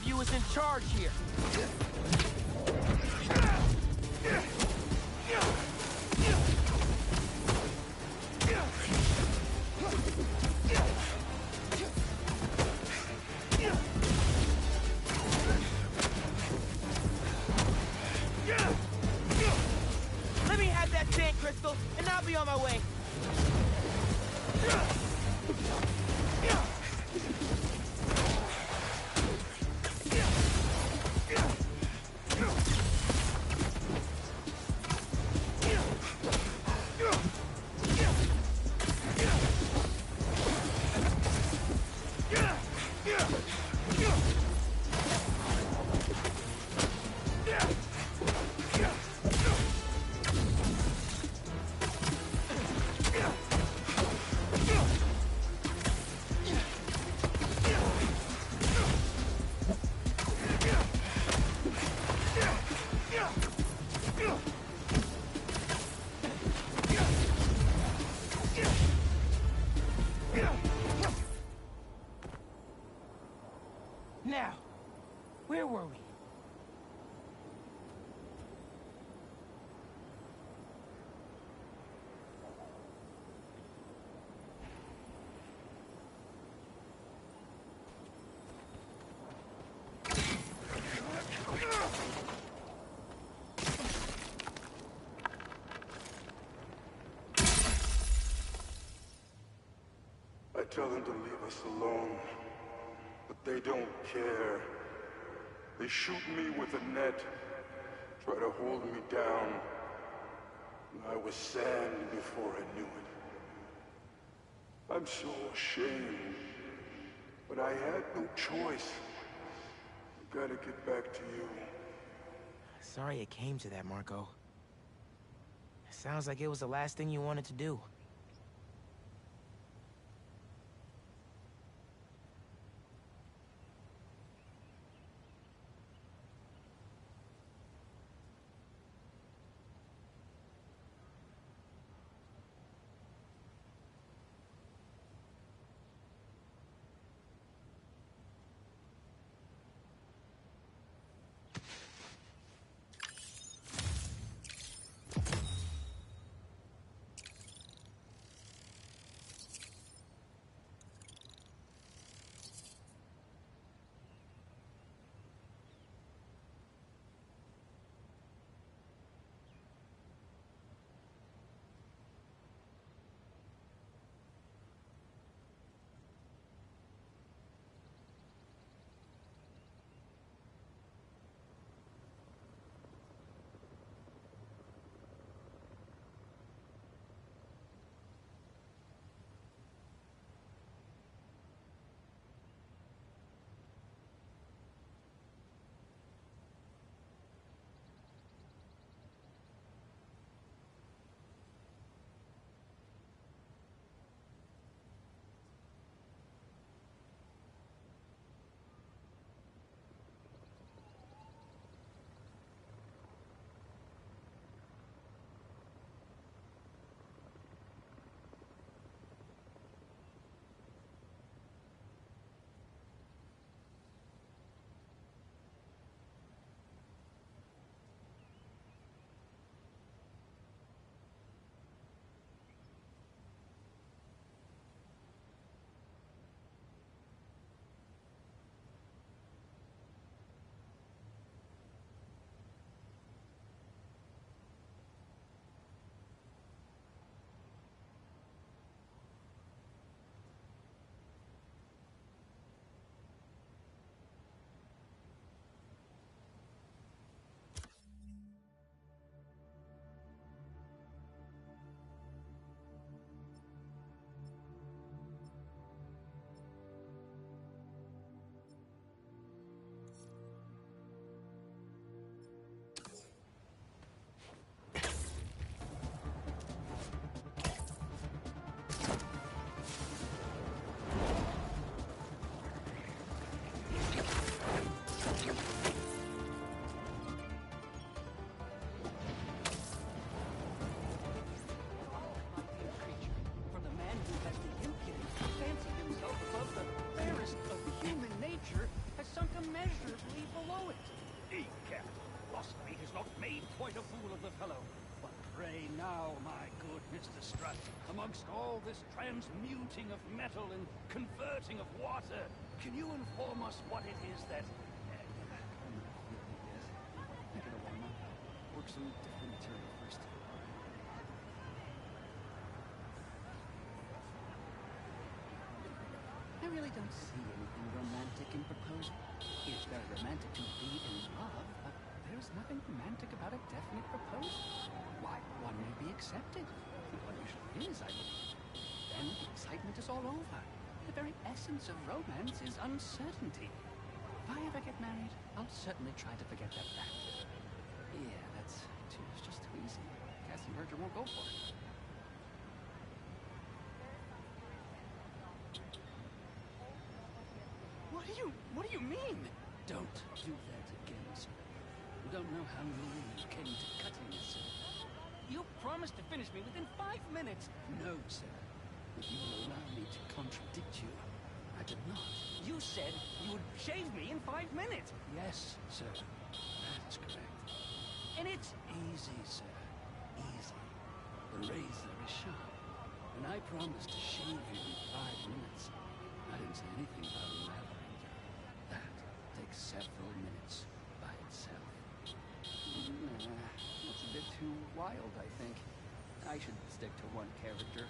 of you is in charge here. Let me have that sand crystal, and I'll be on my way. Now, where were we? I tell them to leave us alone, but they don't care. They shoot me with a net, try to hold me down. I was sand before I knew it. I'm so ashamed, but I had no choice. I gotta get back to you. Sorry it came to that, Marco. Sounds like it was the last thing you wanted to do. quite a fool of the fellow. But pray now, my good Mr. Strutt, amongst all this transmuting of metal and converting of water, can you inform us what it is that... Yes. I get a warm up. Work some different material first. I really don't see anything romantic in proposing. It's very romantic to be in love, but there's nothing romantic about a definite proposal. Why, one may be accepted. One usually is, I believe. Then the excitement is all over. The very essence of romance is uncertainty. If I ever get married, I'll certainly try to forget that fact. Yeah, that's just too easy. Cassie Berger won't go for it. What do you mean? Don't do that again, sir. You don't know how near you came to cutting us, sir. You promised to finish me within 5 minutes. No, sir. If you will allow me to contradict you, I did not. You said you would shave me in 5 minutes. Yes, sir. That is correct. And it's easy, sir. Easy. The razor is sharp. And I promised to shave you in 5 minutes. I didn't say anything about lathering. That takes several minutes by itself. Nah, that's a bit too wild, I think. I should stick to one character.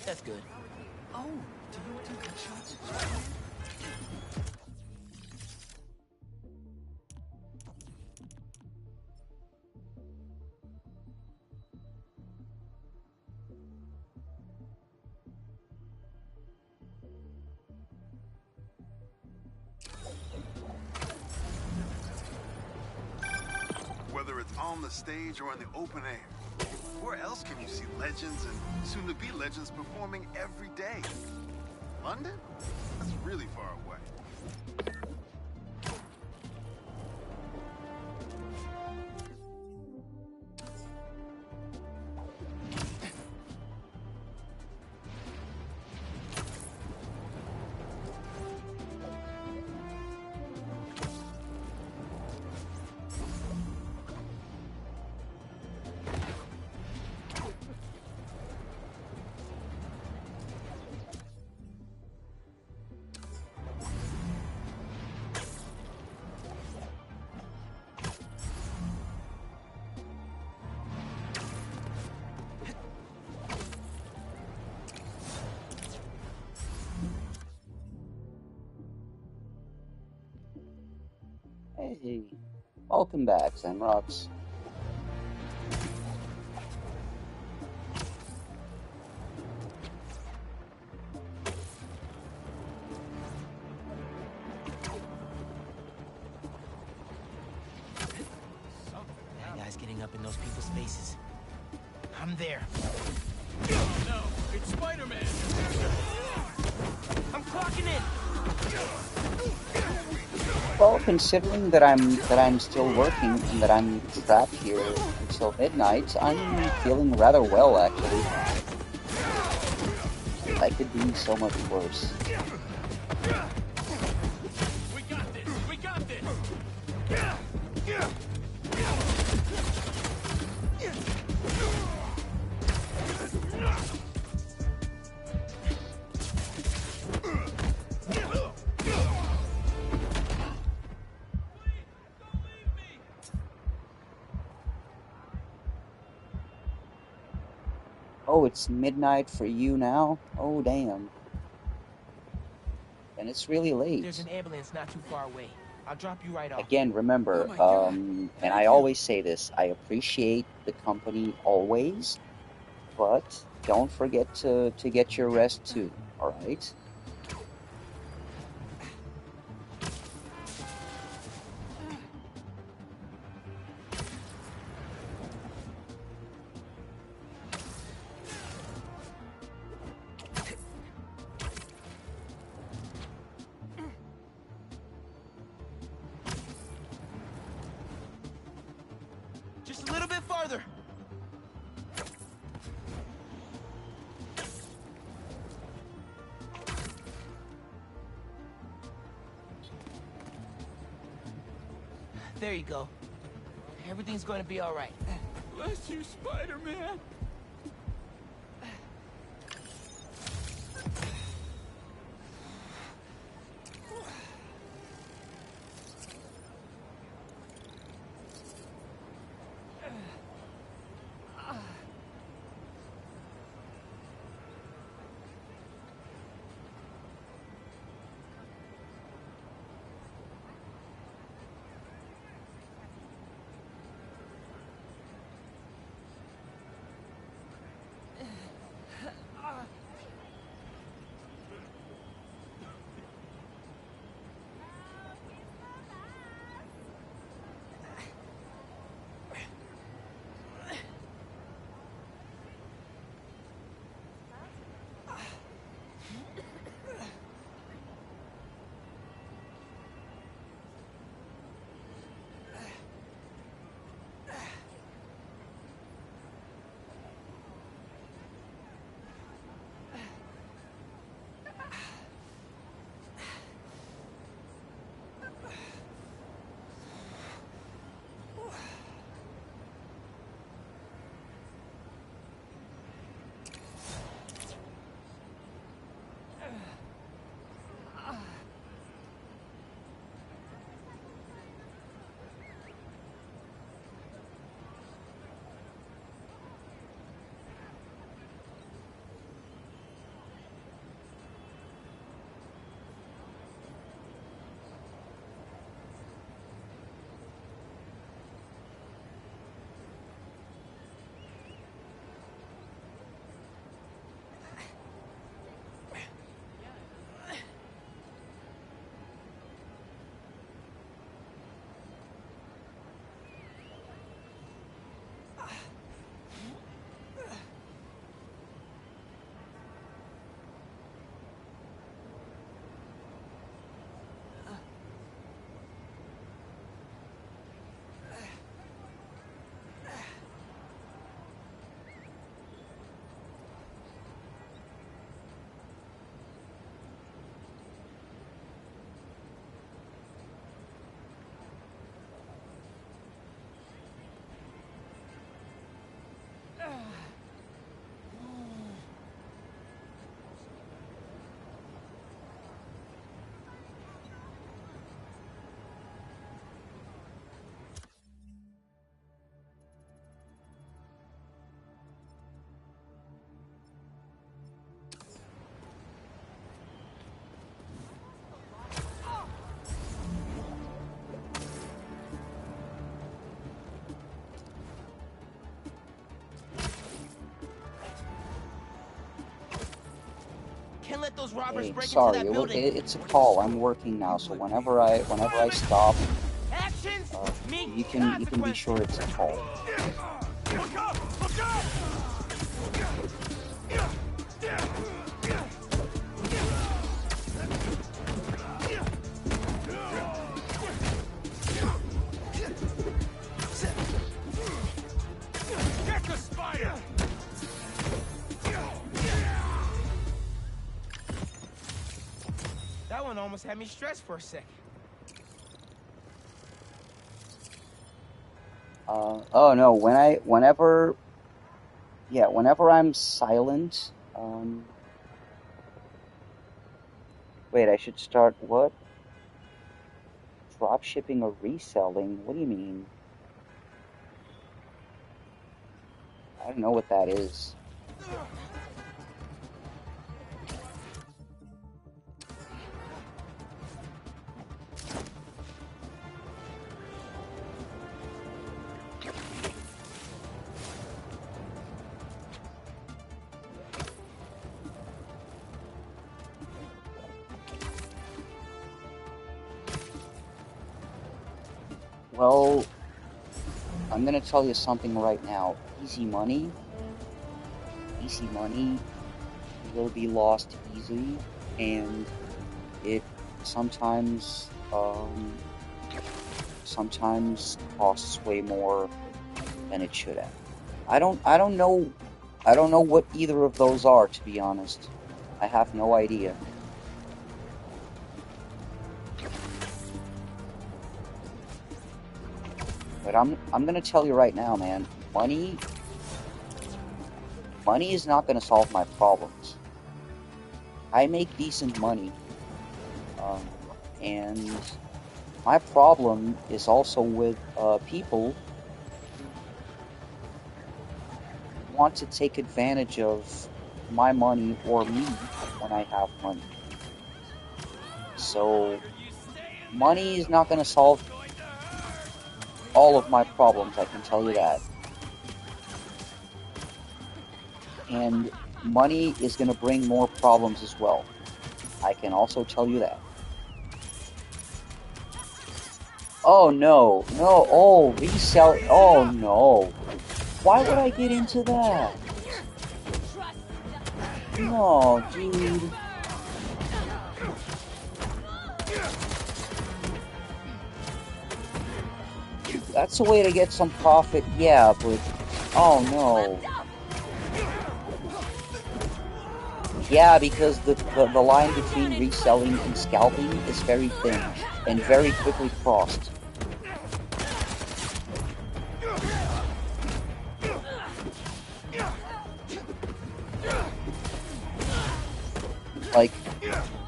That's good. Oh, do you do gunshots? Whether it's on the stage or in the open air, where else can you see legends and soon-to-be legends performing every day? London? That's really far away. Hey, welcome back, Zenrox. That guy's getting up in those people's faces. I'm there. No, it's Spider-Man! I'm clocking in! Well, considering that I'm still working and that I'm trapped here until midnight, I'm feeling rather well, actually. Life could be so much worse. We got this! We got this! Oh, it's midnight for you now? Oh, damn. And it's really late. There's an ambulance not too far away. I'll drop you right off. Again, remember, and I always say this, I appreciate the company always, but don't forget to get your rest too, alright? Just a little bit farther. There you go. Everything's going to be all right. Bless you, Spider-Man! those robbers Hey, break into sorry, that building. it's a call. I'm working now, so whenever I stop, Actions mean you can be sure it's a call. Look up! Look up! Get the spider! That one almost had me stressed for a sec. Oh no, whenever I'm silent, wait, I should start what? Drop shipping or reselling? What do you mean? I don't know what that is. Well, I'm gonna tell you something right now. Easy money will be lost easily, and it sometimes costs way more than it should have. I don't know what either of those are, to be honest. I have no idea. But I'm gonna tell you right now, man. Money is not gonna solve my problems. I make decent money, and my problem is also with people who want to take advantage of my money or me when I have money. So money is not gonna solve all of my problems, I can tell you that. And money is going to bring more problems as well. I can also tell you that. Oh no, oh, resell, oh no. Why would I get into that? No, dude. That's a way to get some profit, yeah, but oh no. Yeah, because the line between reselling and scalping is very thin and very quickly crossed. Like,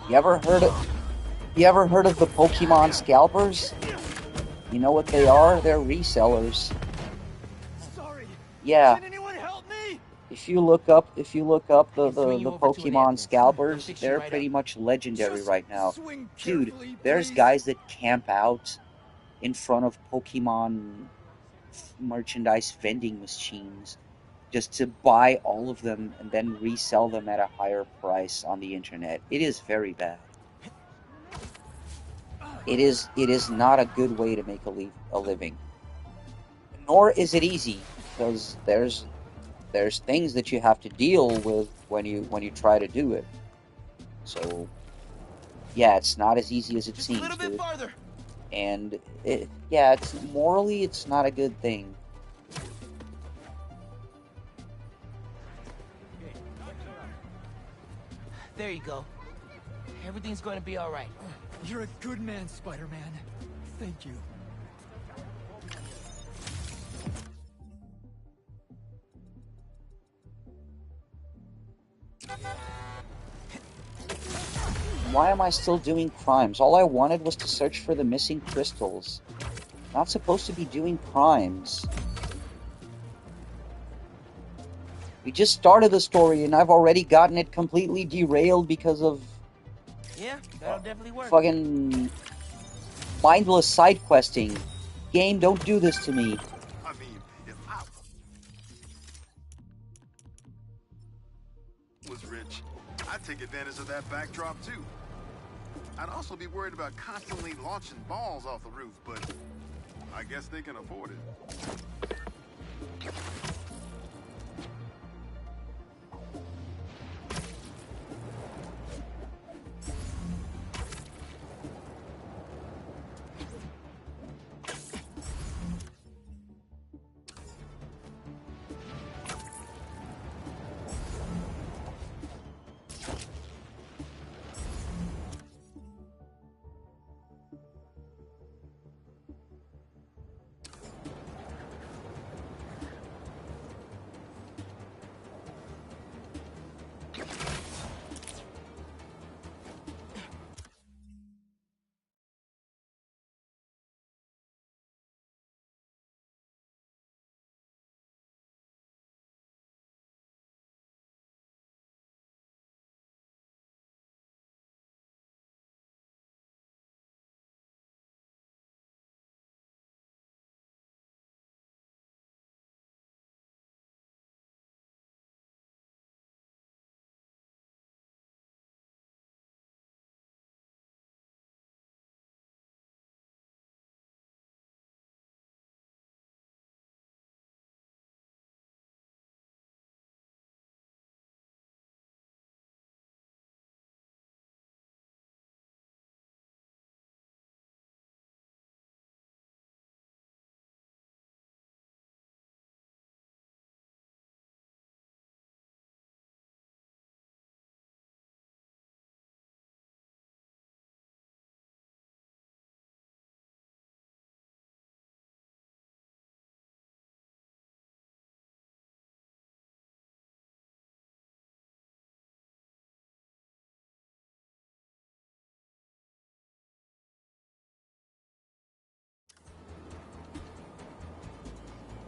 you ever heard of the Pokemon scalpers? You know what they are? They're resellers. Sorry. Yeah. Can anyone help me? If you look up the Pokemon scalpers, they're pretty much legendary right now. Dude, there's guys that camp out in front of Pokemon merchandise vending machines just to buy all of them and then resell them at a higher price on the internet. It is very bad. It is not a good way to make a living. Nor is it easy, because there's things that you have to deal with when you try to do it. So yeah, it's not as easy as it seems, a little bit farther. And it's morally it's not a good thing. There you go. Everything's going to be all right. You're a good man, Spider-Man. Thank you. Why am I still doing crimes? All I wanted was to search for the missing crystals. Not supposed to be doing crimes. We just started the story and I've already gotten it completely derailed because of Yeah, that'll definitely work. fucking mindless side questing. Game, don't do this to me. I mean, if I was rich, I'd take advantage of that backdrop too. I'd also be worried about constantly launching balls off the roof, but I guess they can afford it.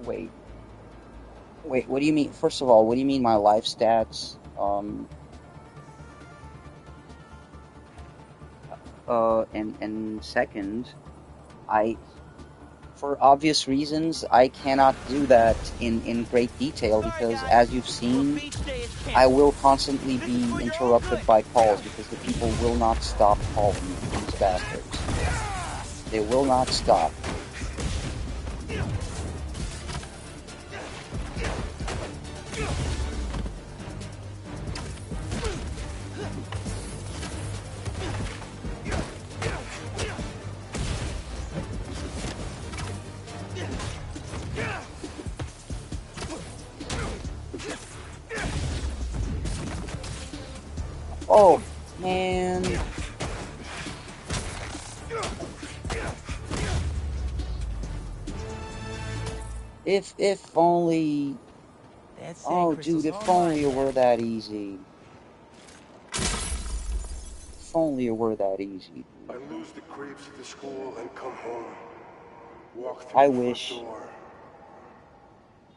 Wait. Wait, what do you mean? First of all, what do you mean my life stats? And second, for obvious reasons, I cannot do that in great detail because, as you've seen, I will constantly be interrupted by calls because the people will not stop calling, these bastards. They will not stop. Oh, man. If only... Oh, dude, if only it were that easy. If only it were that easy. I lose the creeps at the school and come home. Walk through I the wish. front door.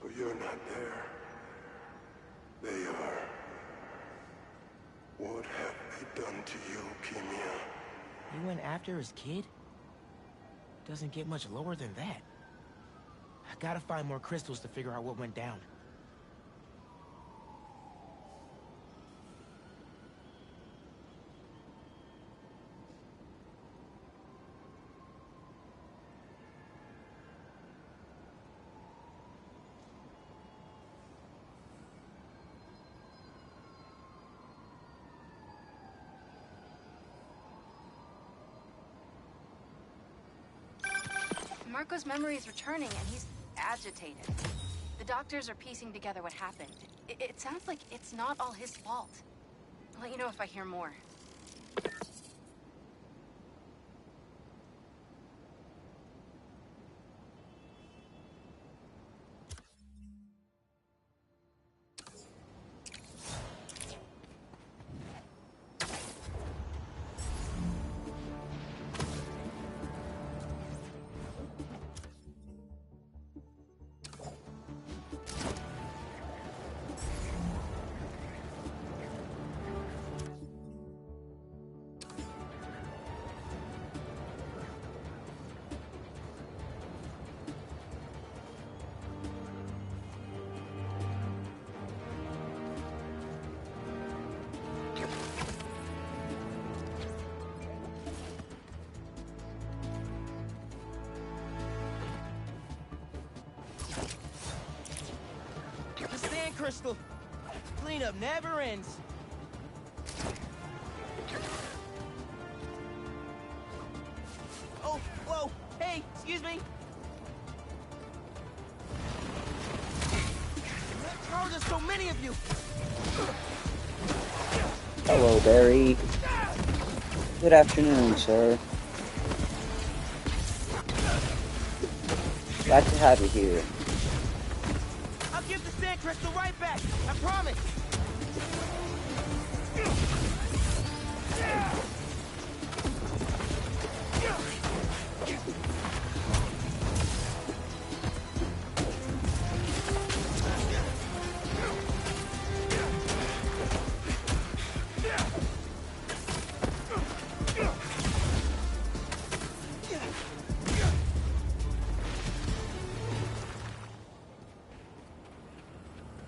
But you're not there. They are. What have they done to you, Kimia? You went after his kid? Doesn't get much lower than that. I gotta find more crystals to figure out what went down. Marco's memory is returning, and he's agitated. The doctors are piecing together what happened. It sounds like it's not all his fault. I'll let you know if I hear more. Crystal. Cleanup never ends. Oh, whoa, hey, excuse me. How are there so many of you? Hello, Barry. Good afternoon, sir. Glad to have you here. I'll give the sand crystal right back. I promise.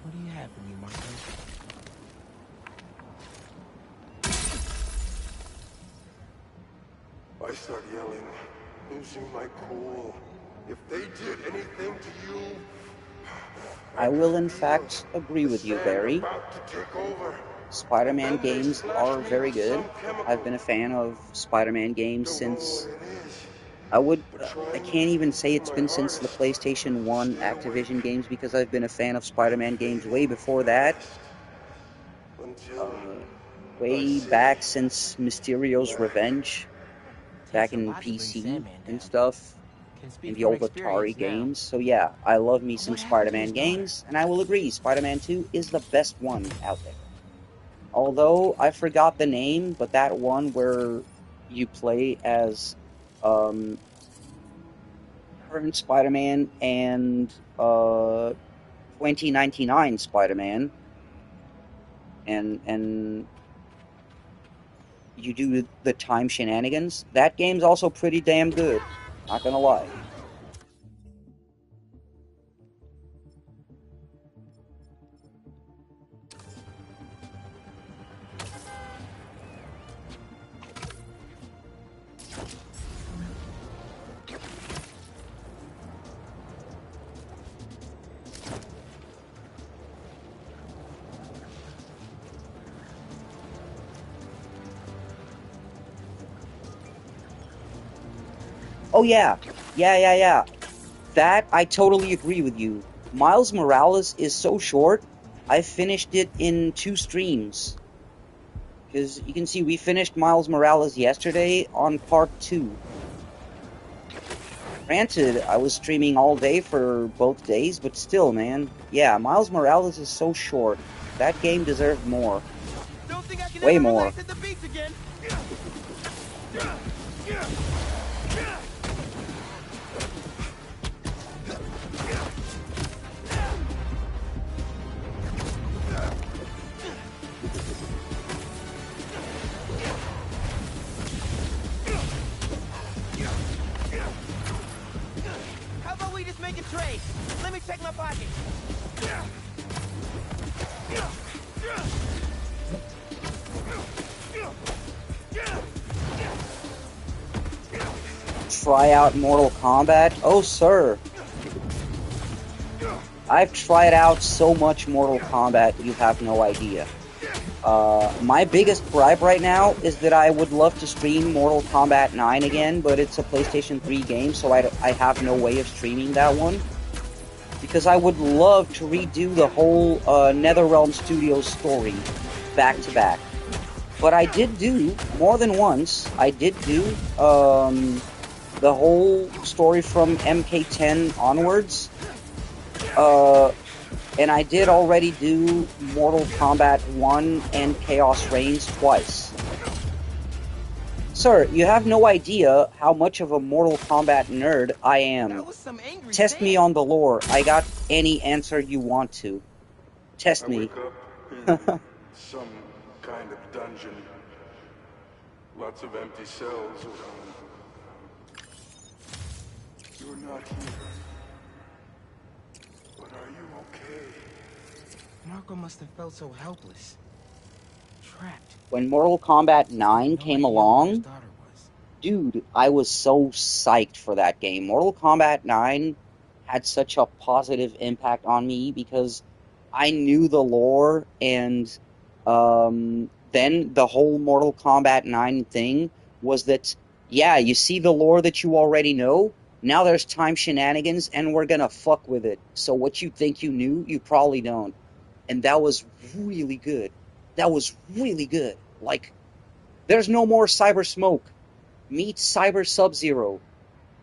What do you have for me, Marco? I start yelling, losing my cool. If they did anything to you, I will in fact agree with you, Barry. Spider-Man games are very good. I've been a fan of Spider-Man games since... I can't even say it's been since the PlayStation 1 Activision games, because I've been a fan of Spider-Man games way before that. Way back since Mysterio's Revenge, back in PC and stuff, and the old Atari games. So yeah, I love me some Spider-Man games, and I will agree, Spider-Man 2 is the best one out there. Although, I forgot the name, but that one where you play as, current Spider-Man and, 2099 Spider-Man, and you do the time shenanigans, that game's also pretty damn good, not gonna lie. Oh yeah, yeah. That, I totally agree with you. Miles Morales is so short, I finished it in 2 streams. Because you can see we finished Miles Morales yesterday on part 2. Granted, I was streaming all day for both days, but still, man. Yeah, Miles Morales is so short. That game deserved more. Don't think I can Way ever more. relax at the beach again. How about we just make a trade? Let me check my pocket. Try out Mortal Kombat? Oh, sir. I've tried out so much Mortal Kombat, you have no idea. My biggest gripe right now is that I would love to stream Mortal Kombat 9 again, but it's a PlayStation 3 game, so I have no way of streaming that one. Because I would love to redo the whole NetherRealm Studios story back to back. But I did do, more than once, I did do the whole story from MK10 onwards. And I did already do Mortal Kombat 1 and Chaos Reigns twice. Sir, you have no idea how much of a Mortal Kombat nerd I am. Test me on the lore. I got any answer you want to. Test me. I wake up in some kind of dungeon. Lots of empty cells around. You're not here. But are you okay? Marco must have felt so helpless. Trapped. When Mortal Kombat 9 came along, dude, I was so psyched for that game. Mortal Kombat 9 had such a positive impact on me because I knew the lore, and then the whole Mortal Kombat 9 thing was that, yeah, you see the lore that you already know, now there's time shenanigans, and we're gonna fuck with it. So what you think you knew, you probably don't. And that was really good. That was really good. Like, there's no more Cyber Smoke. Meet Cyber Sub-Zero.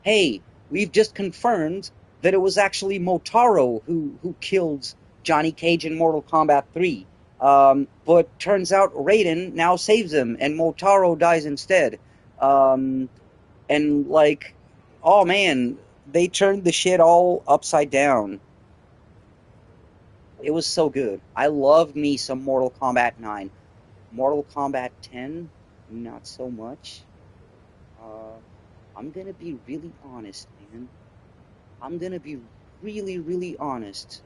Hey, we've just confirmed that it was actually Motaro who killed Johnny Cage in Mortal Kombat 3. But turns out Raiden now saves him, and Motaro dies instead. And, like, oh man, they turned the shit all upside down. It was so good. I loved me some Mortal Kombat 9. Mortal Kombat 10, not so much. I'm gonna be really honest, man. I'm gonna be really, really honest.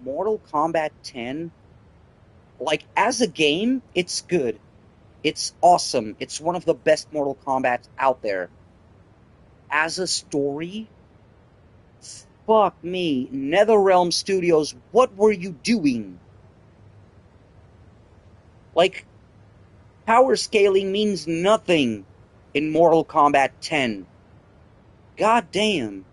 Mortal Kombat 10, like, as a game, it's good. It's awesome. It's one of the best Mortal Kombats out there. As a story, fuck me. NetherRealm Studios, what were you doing? Like, power scaling means nothing in Mortal Kombat 10. God damn.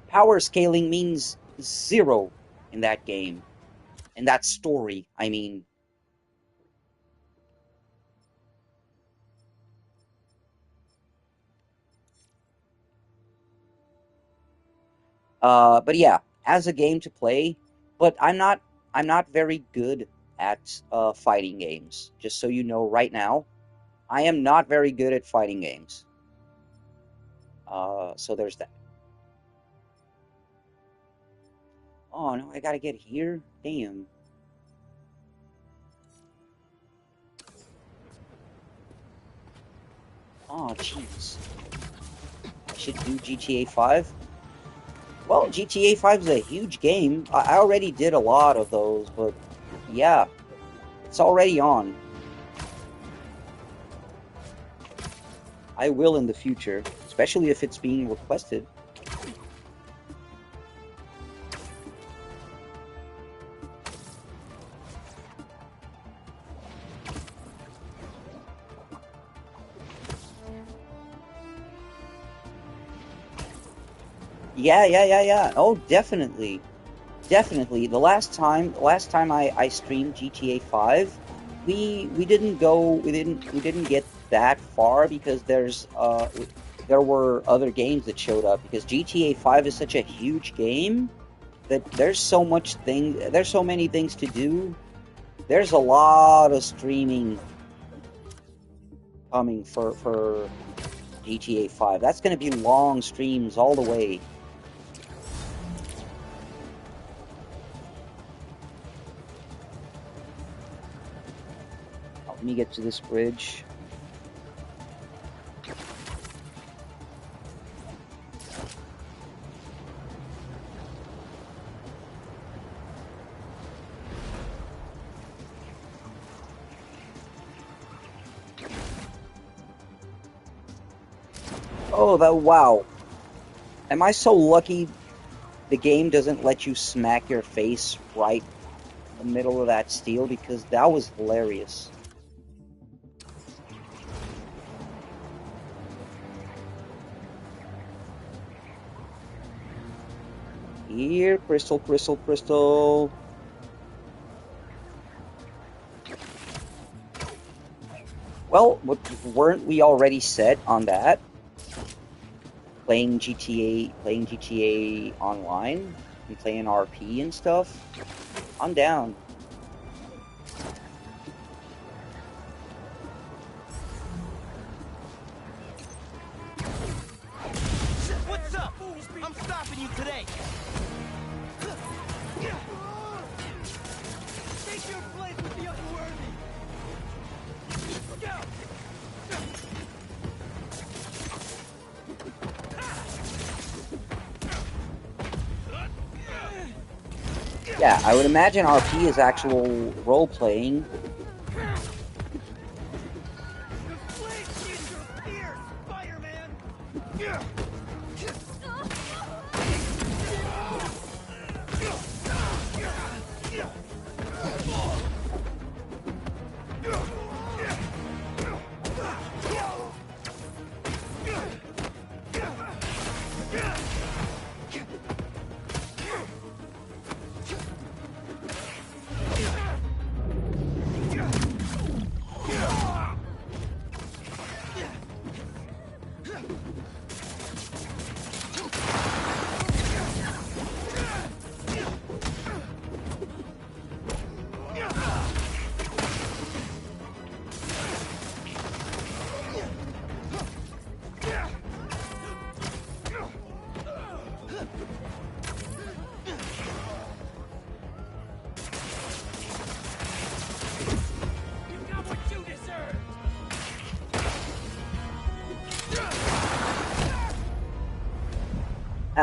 Power scaling means zero in that game. In that story, I mean. But yeah, as a game to play, but I'm not very good at fighting games. Just so you know right now, I am not very good at fighting games. So there's that. Oh no, I gotta get here? Damn. Oh jeez. I should do GTA 5? Well, GTA 5 is a huge game. I already did a lot of those, but yeah, it's already on. I will in the future, especially if it's being requested. Yeah. Oh, definitely. Definitely. The last time I streamed GTA 5, we didn't get that far because there were other games that showed up because GTA 5 is such a huge game that there's so many things to do. There's a lot of streaming coming for GTA 5. That's going to be long streams all the way. Let me get to this bridge. Oh, wow. Am I so lucky the game doesn't let you smack your face right in the middle of that steel? Because that was hilarious. Here, crystal, crystal, crystal. Well, weren't we already set on that? Playing GTA Online and playing RP and stuff. I'm down. What's up? I'm stopping you today. Take your place with the unworthy. Go. Yeah, I would imagine RP is actual role-playing.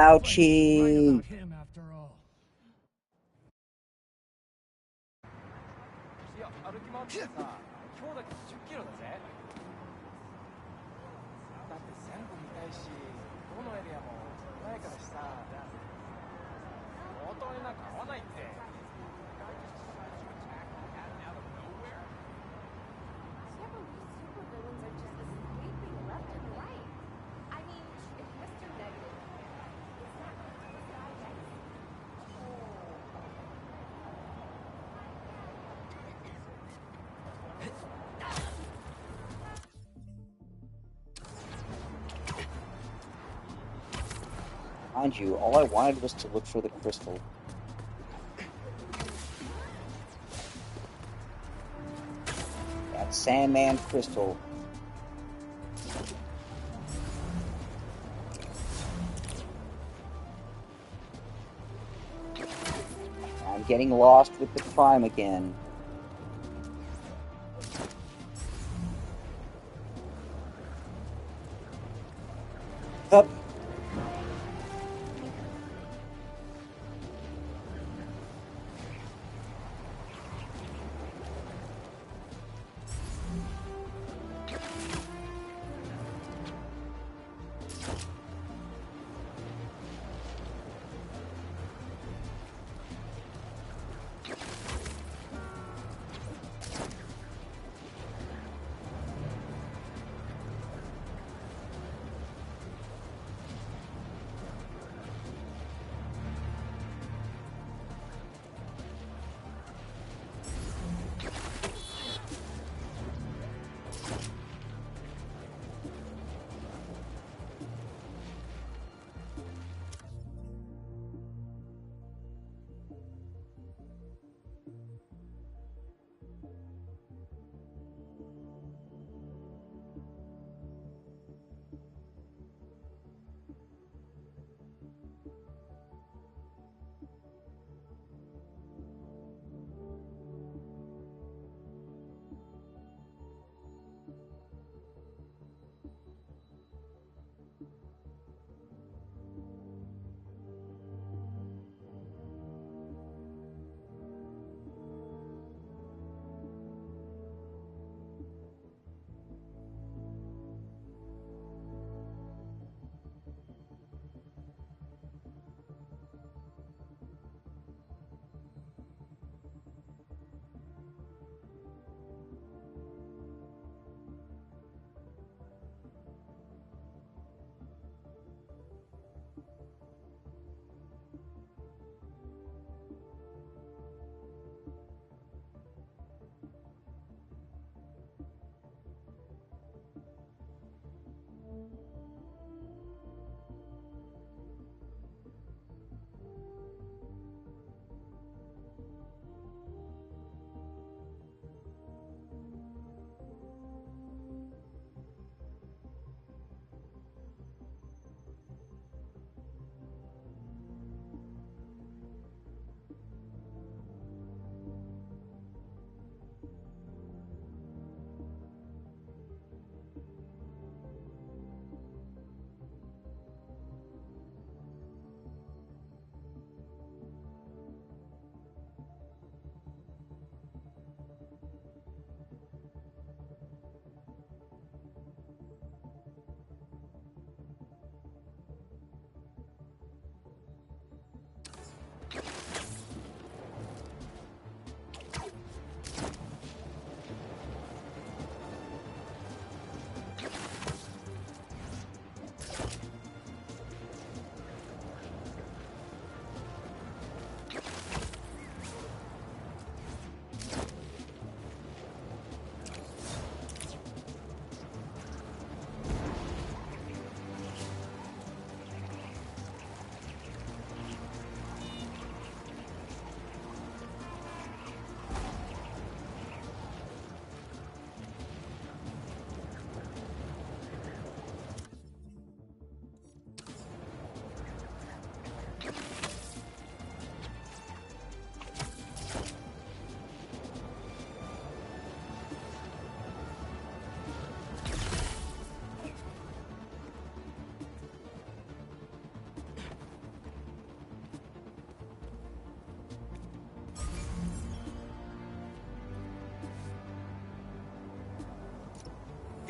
Ouchie. Him after all. いや、歩き回ってさ、今日だけ10キロだぜ。だって全部見たいし、どのエリアもないからしさ、強盗になんか合わないって。Mind you, all I wanted was to look for the crystal. That Sandman crystal. I'm getting lost with the crime again. Up.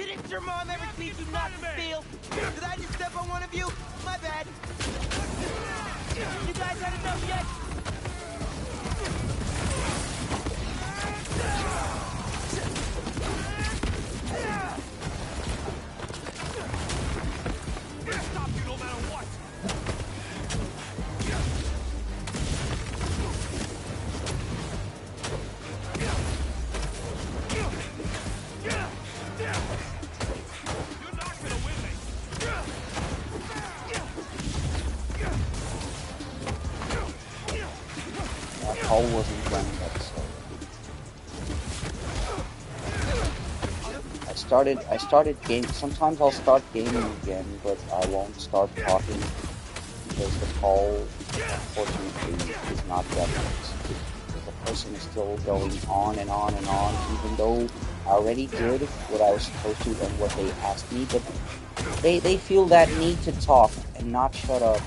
Didn't your mom ever teach you not to steal? Did I just step on one of you? My bad. You guys had enough yet? Stop you no matter what! You're not gonna win me! Paul wasn't playing that, so I started game. Sometimes I'll start gaming again, but I won't start talking because the call, unfortunately, is not definite. The person is still going on and on and on, even though I already did what I was supposed to and what they asked me, but they feel that need to talk and not shut up.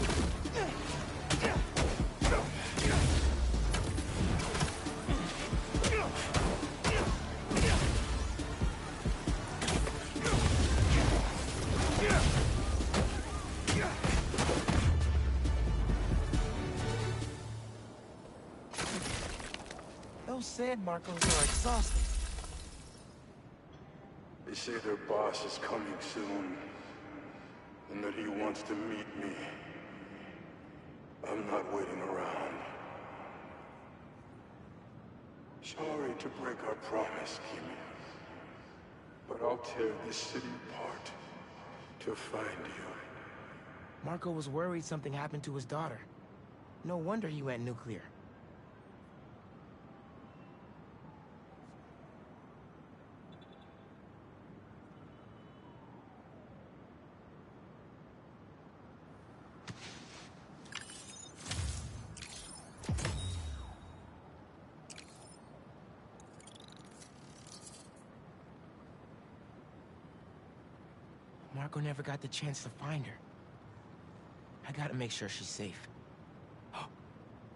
Those San Marcos are exhausting. They say their boss is coming soon, and that he wants to meet me. I'm not waiting around. Sorry to break our promise, Kimi, but I'll tear this city apart to find you. Marco was worried something happened to his daughter. No wonder he went nuclear. Marco never got the chance to find her. I gotta make sure she's safe. Oh,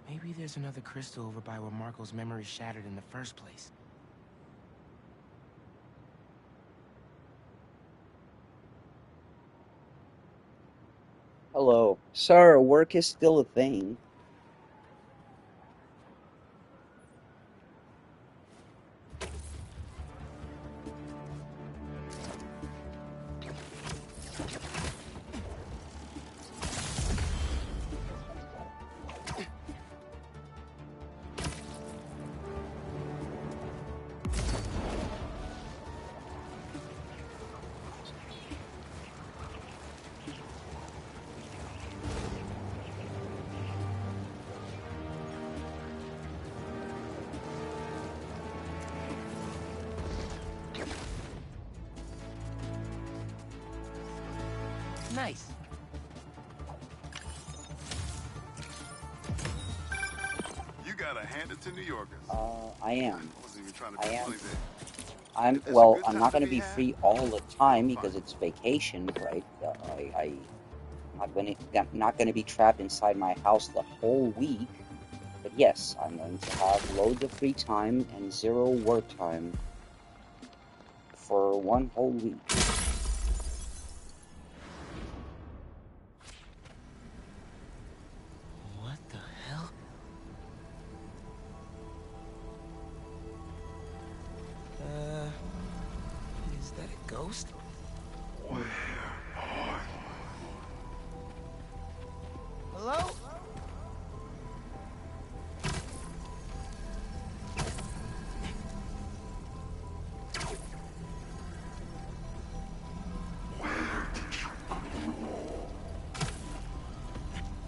maybe there's another crystal over by where Marco's memory shattered in the first place. Hello. Sir, work is still a thing. Nice. You gotta hand it to New Yorkers. I am. I wasn't even trying to I be am. funny there. Well, I'm not going to be free all the time because it's vacation, right? I'm not going to be trapped inside my house the whole week. But yes, I'm going to have loads of free time and zero work time for one whole week. What the hell? Is that a ghost? Where are Hello?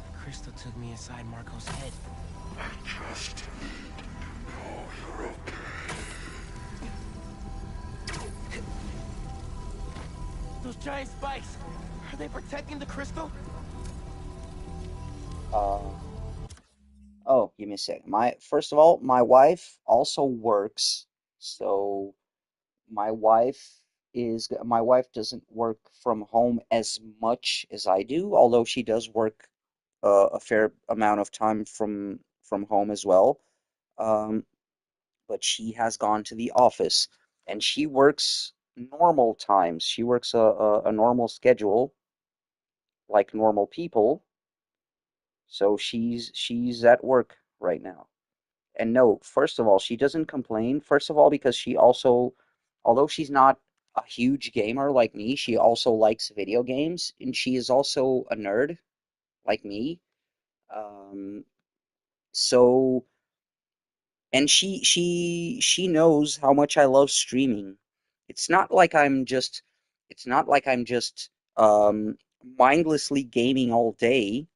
The crystal took me inside Marco's head. I just need to know you're okay. Those giant spikes, are they protecting the crystal? Oh, give me a second. First of all, my wife also works, so my wife doesn't work from home as much as I do, although she does work a fair amount of time from home as well. Um, but she has gone to the office, and she works normal times. She works a normal schedule like normal people, so she's at work right now. And no, first of all, she doesn't complain. First of all, because she also, although she's not a huge gamer like me, she also likes video games, and she is also a nerd like me. Um, so, and she knows how much I love streaming. It's not like it's not like I'm just mindlessly gaming all day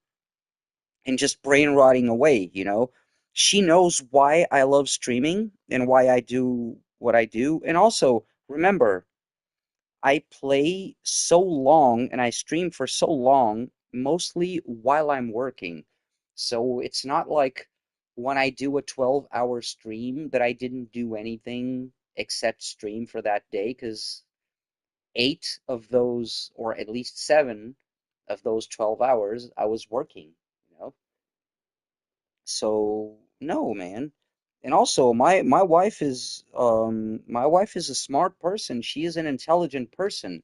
and just brain rotting away, you know? She knows why I love streaming and why I do what I do. And also, remember, I play so long and I stream for so long, mostly while I'm working. So it's not like when I do a 12-hour stream that I didn't do anything except stream for that day, because 8 of those, or at least 7 of those 12 hours, I was working, you know? So no, man. And also my wife is a smart person. She is an intelligent person.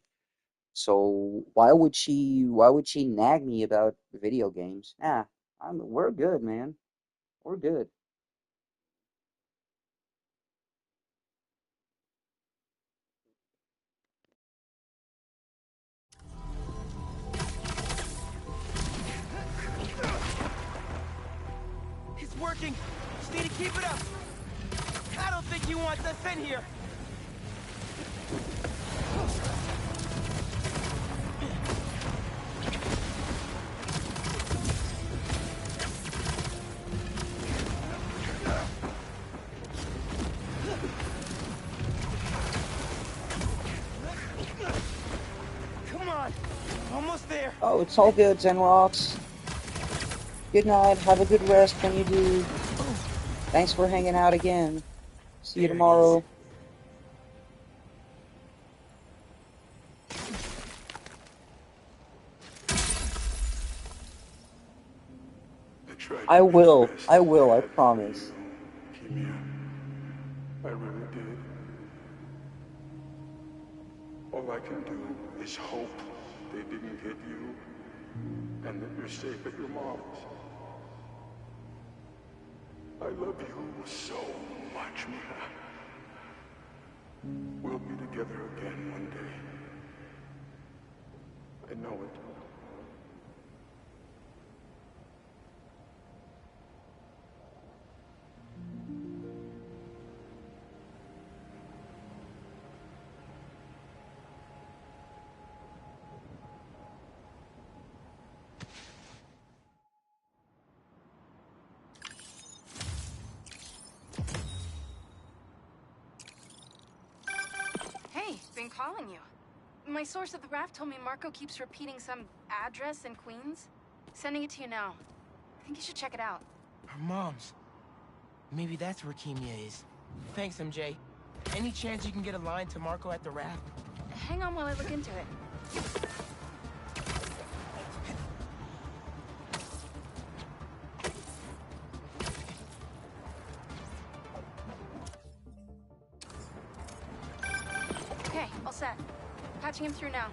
So why would she nag me about video games? Nah, we're good, man. We're good. It's working. Just need to keep it up. I don't think he wants us in here. Come on. Almost there. Oh, it's all good, Zenrox. Good night. Have a good rest when you do. Thanks for hanging out again. See you tomorrow. I will. I will, I promise. Kimia. I really did. All I can do is hope they didn't hit you and that you're safe at your mom's. I love you so much, Mia. We'll be together again one day. I know it. Hey, been calling you. My source at the raft told me Marco keeps repeating some address in Queens. Sending it to you now. I think you should check it out. Her mom's. Maybe that's where Kimia is. Thanks, MJ. Any chance you can get a line to Marco at the raft? Hang on while I look into it. Okay, all set. Patching him through now.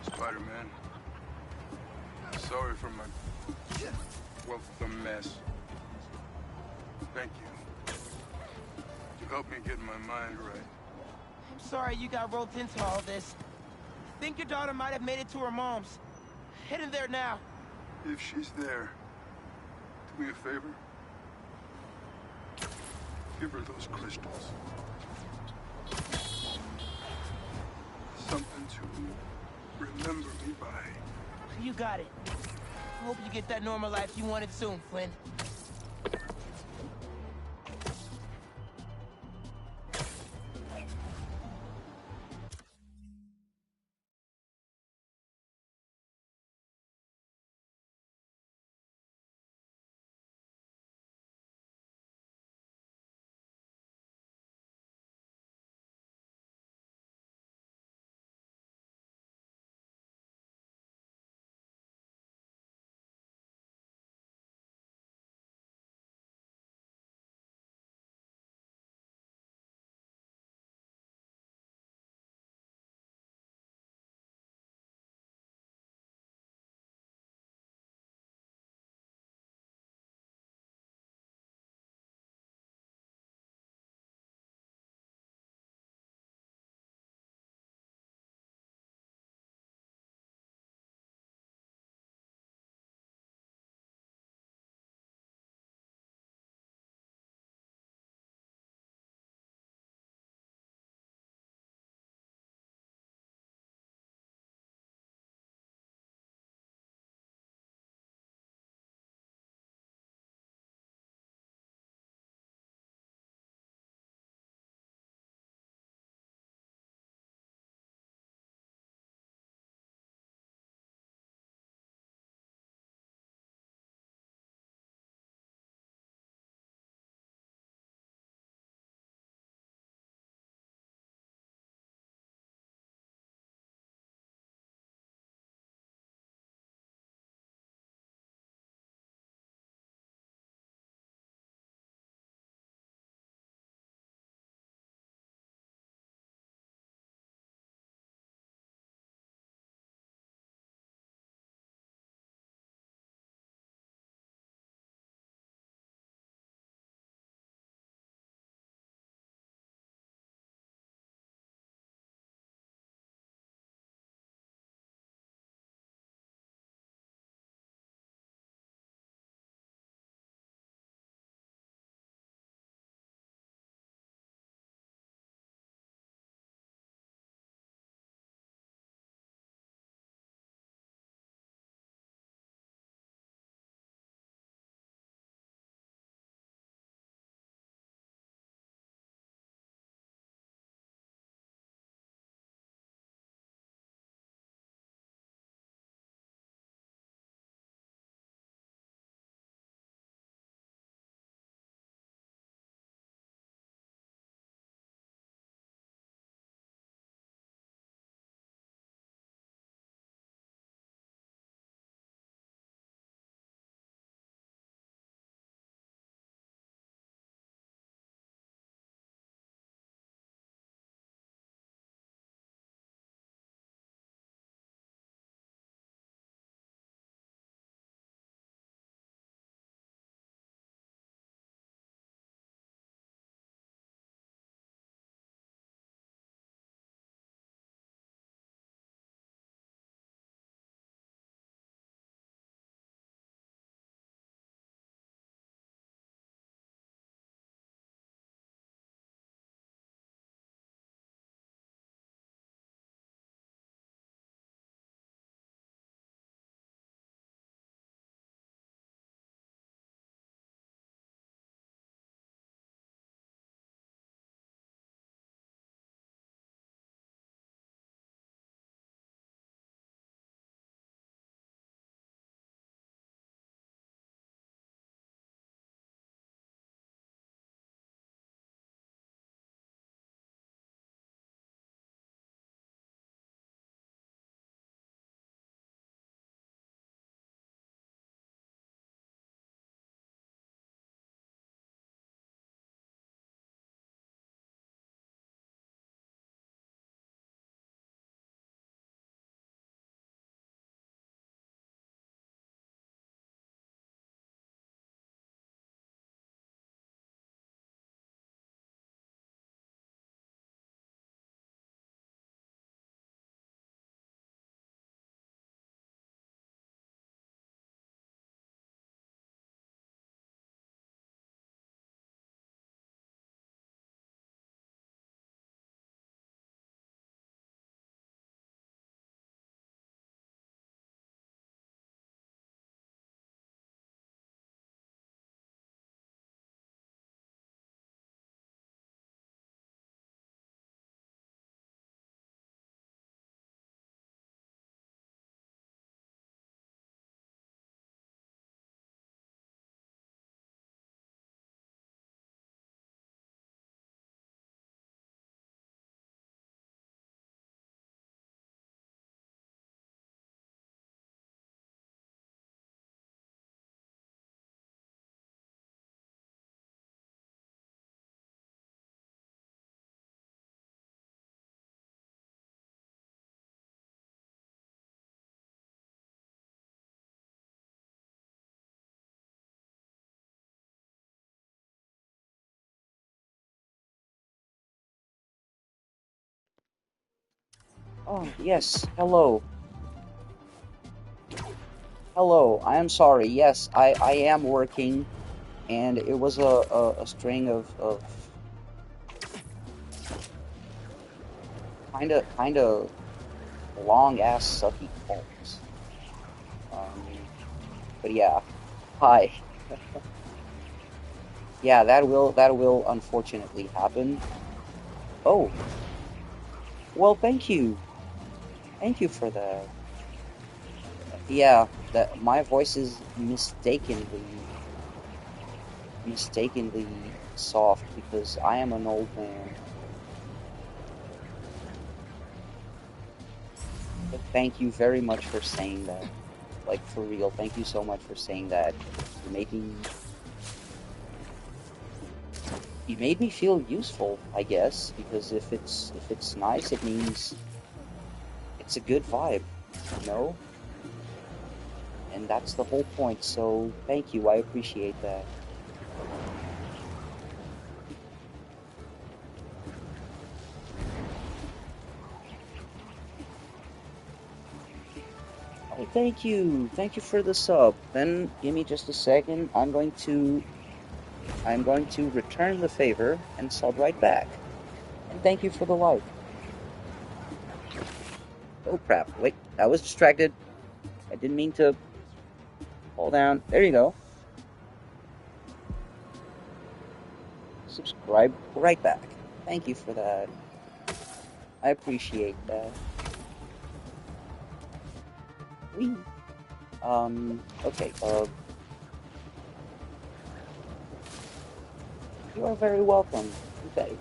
Spider-Man. Sorry for my... well, the mess. Thank you. You helped me get my mind right. I'm sorry you got roped into all this. I think your daughter might have made it to her mom's. Head in there now. If she's there, do me a favor. Give her those crystals. Something to remember me by. You got it. Hope you get that normal life you wanted soon, Flynn. Oh, yes. Hello. Hello. I am sorry. Yes, I am working, and it was a string of kinda long ass sucky calls. But yeah. Hi. Yeah, that will unfortunately happen. Oh. Well, thank you. Thank you for that. Yeah, that my voice is mistakenly soft because I am an old man. But thank you very much for saying that. Like, for real, thank you so much for saying that. You're making you made me feel useful, I guess, because if it's nice, it means it's a good vibe, you know? And that's the whole point, so thank you, I appreciate that. Oh, thank you. Thank you for the sub. Then give me just a second. I'm going to return the favor and sub right back. And thank you for the like. Oh crap. Wait, I was distracted. I didn't mean to fall down. There you go. Subscribe right back. Thank you for that. I appreciate that. Wee. Okay, you are very welcome.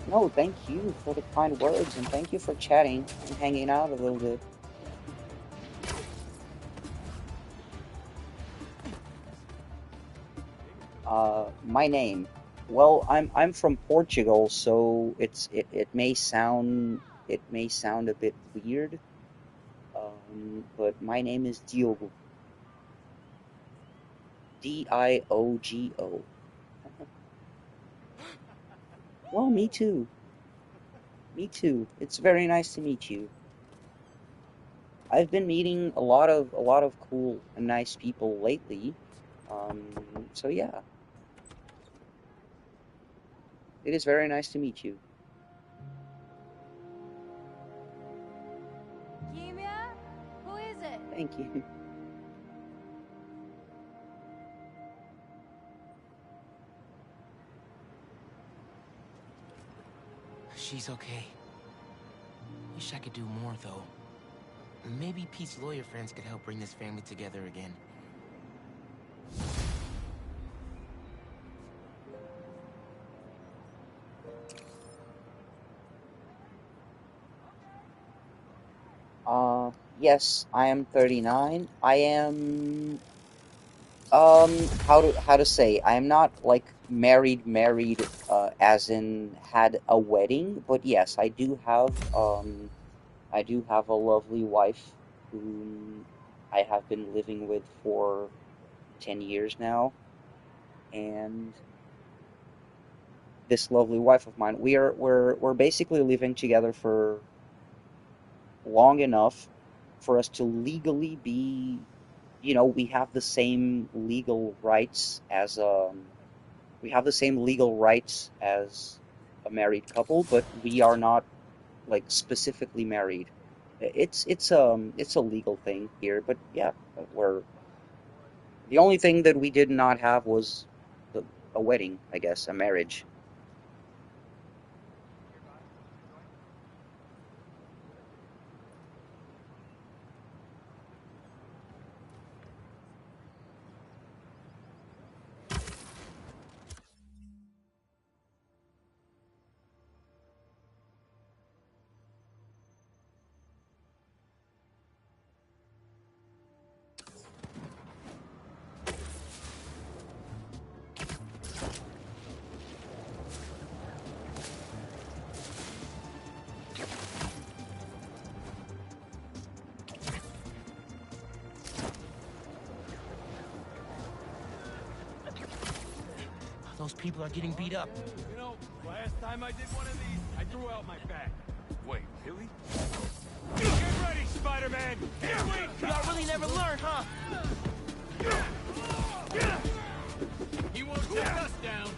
No, thank you for the kind words, and thank you for chatting and hanging out a little bit. My name. Well, I'm from Portugal, so it may sound a bit weird. But my name is Diogo. Diogo. Well, me too. Me too. It's very nice to meet you. I've been meeting a lot of cool and nice people lately. So yeah. It is very nice to meet you. Kimia? Who is it? Thank you. She's okay. Wish I could do more, though. Maybe Pete's lawyer friends could help bring this family together again. Yes, I am 39. I am how to say, I am not like married as in had a wedding, but yes, I do have a lovely wife whom I have been living with for 10 years now. And this lovely wife of mine, we're basically living together for long enough for us to legally be, we have the same legal rights as a married couple, but we are not like specifically married. It's a legal thing here, but yeah, we're the only thing that we did not have was a wedding, I guess, a marriage. Those people are getting beat up. You know, last time I did one of these, I threw out my back. Wait, really? Get ready, Spider-Man! Here we Y'all really never learn, huh? He won't take us down.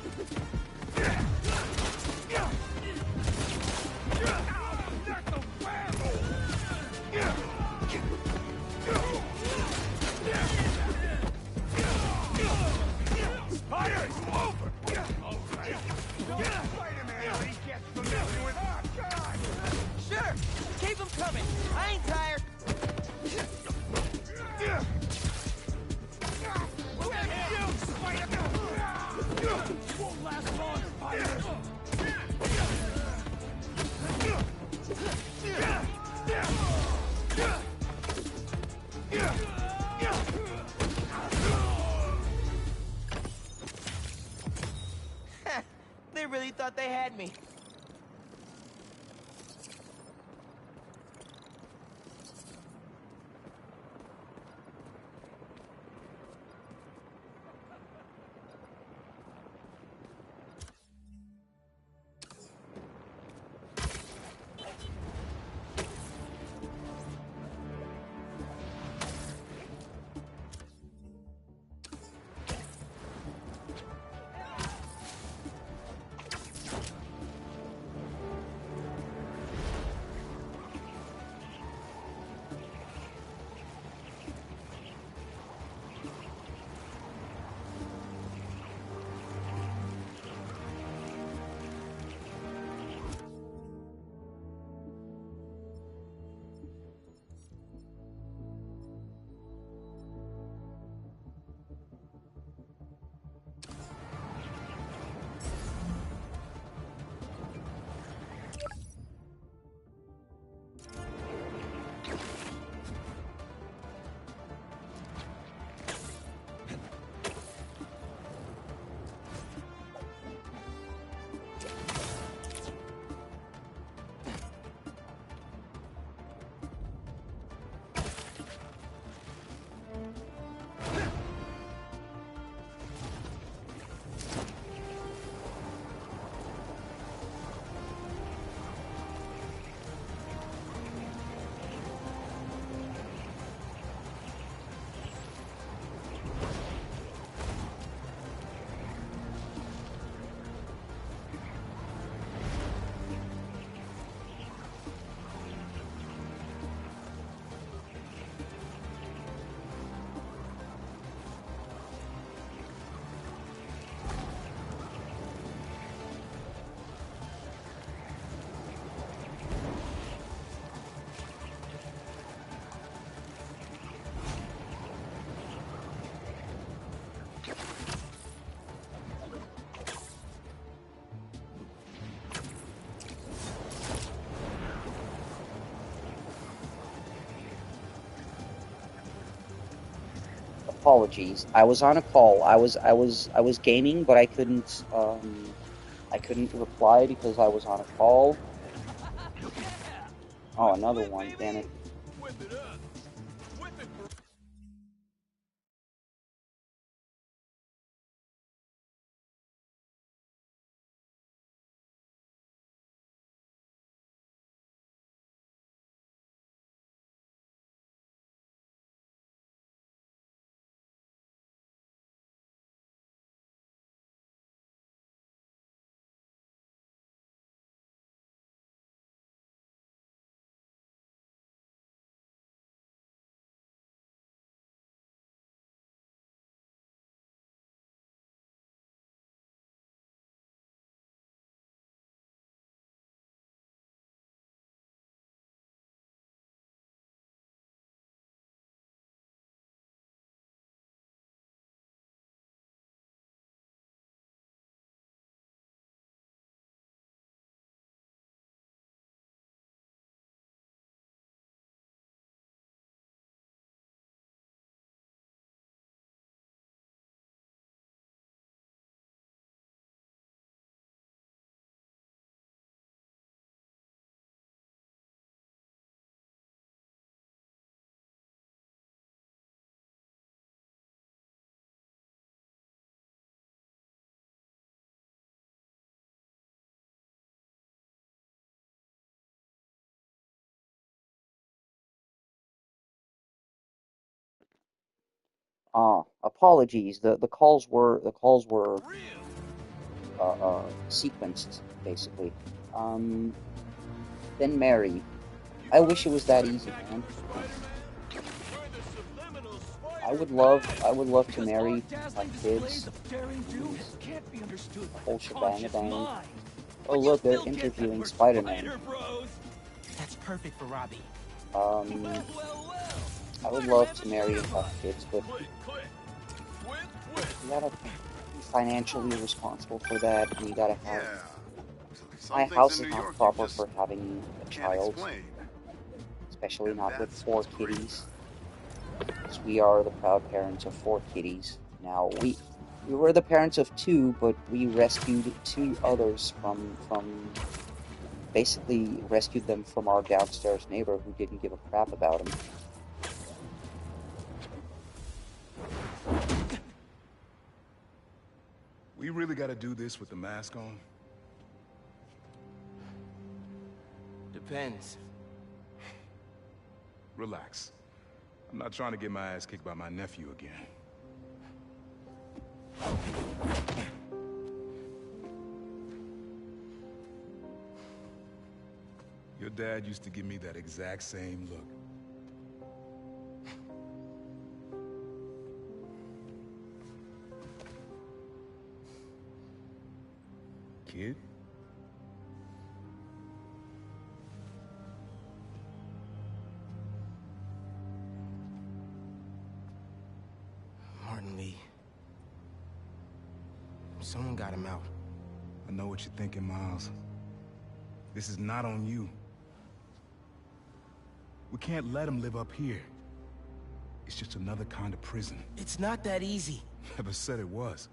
Not the Spider, over! All right. Spider-Man, he gets familiar with our God! Sure, keep him coming. I ain't tired. You won't last long, Spider! They really thought they had me. Apologies. I was on a call. I was gaming, but I couldn't reply because I was on a call. Oh, another one. Damn it. Whip it up. Apologies. The calls were sequenced basically. Then Mary. I wish it was that easy, man. I would love to marry, have kids, and the whole shebang-a-bang. Oh look, they're interviewing Spider-Man. That's perfect for Robbie. I would love to marry and have kids, but you gotta be financially responsible for that, and you gotta have. My house is not proper for having a child, especially not with 4 kitties. Because we are the proud parents of 4 kitties. Now we were the parents of 2, but we rescued 2 others from basically rescued them from our downstairs neighbor who didn't give a crap about them. We really gotta do this with the mask on? Depends. Relax. I'm not trying to get my ass kicked by my nephew again. Your dad used to give me that exact same look. Kid? Martin Lee. Someone got him out. I know what you're thinking, Miles. This is not on you. We can't let him live up here. It's just another kind of prison. It's not that easy. Never said it was.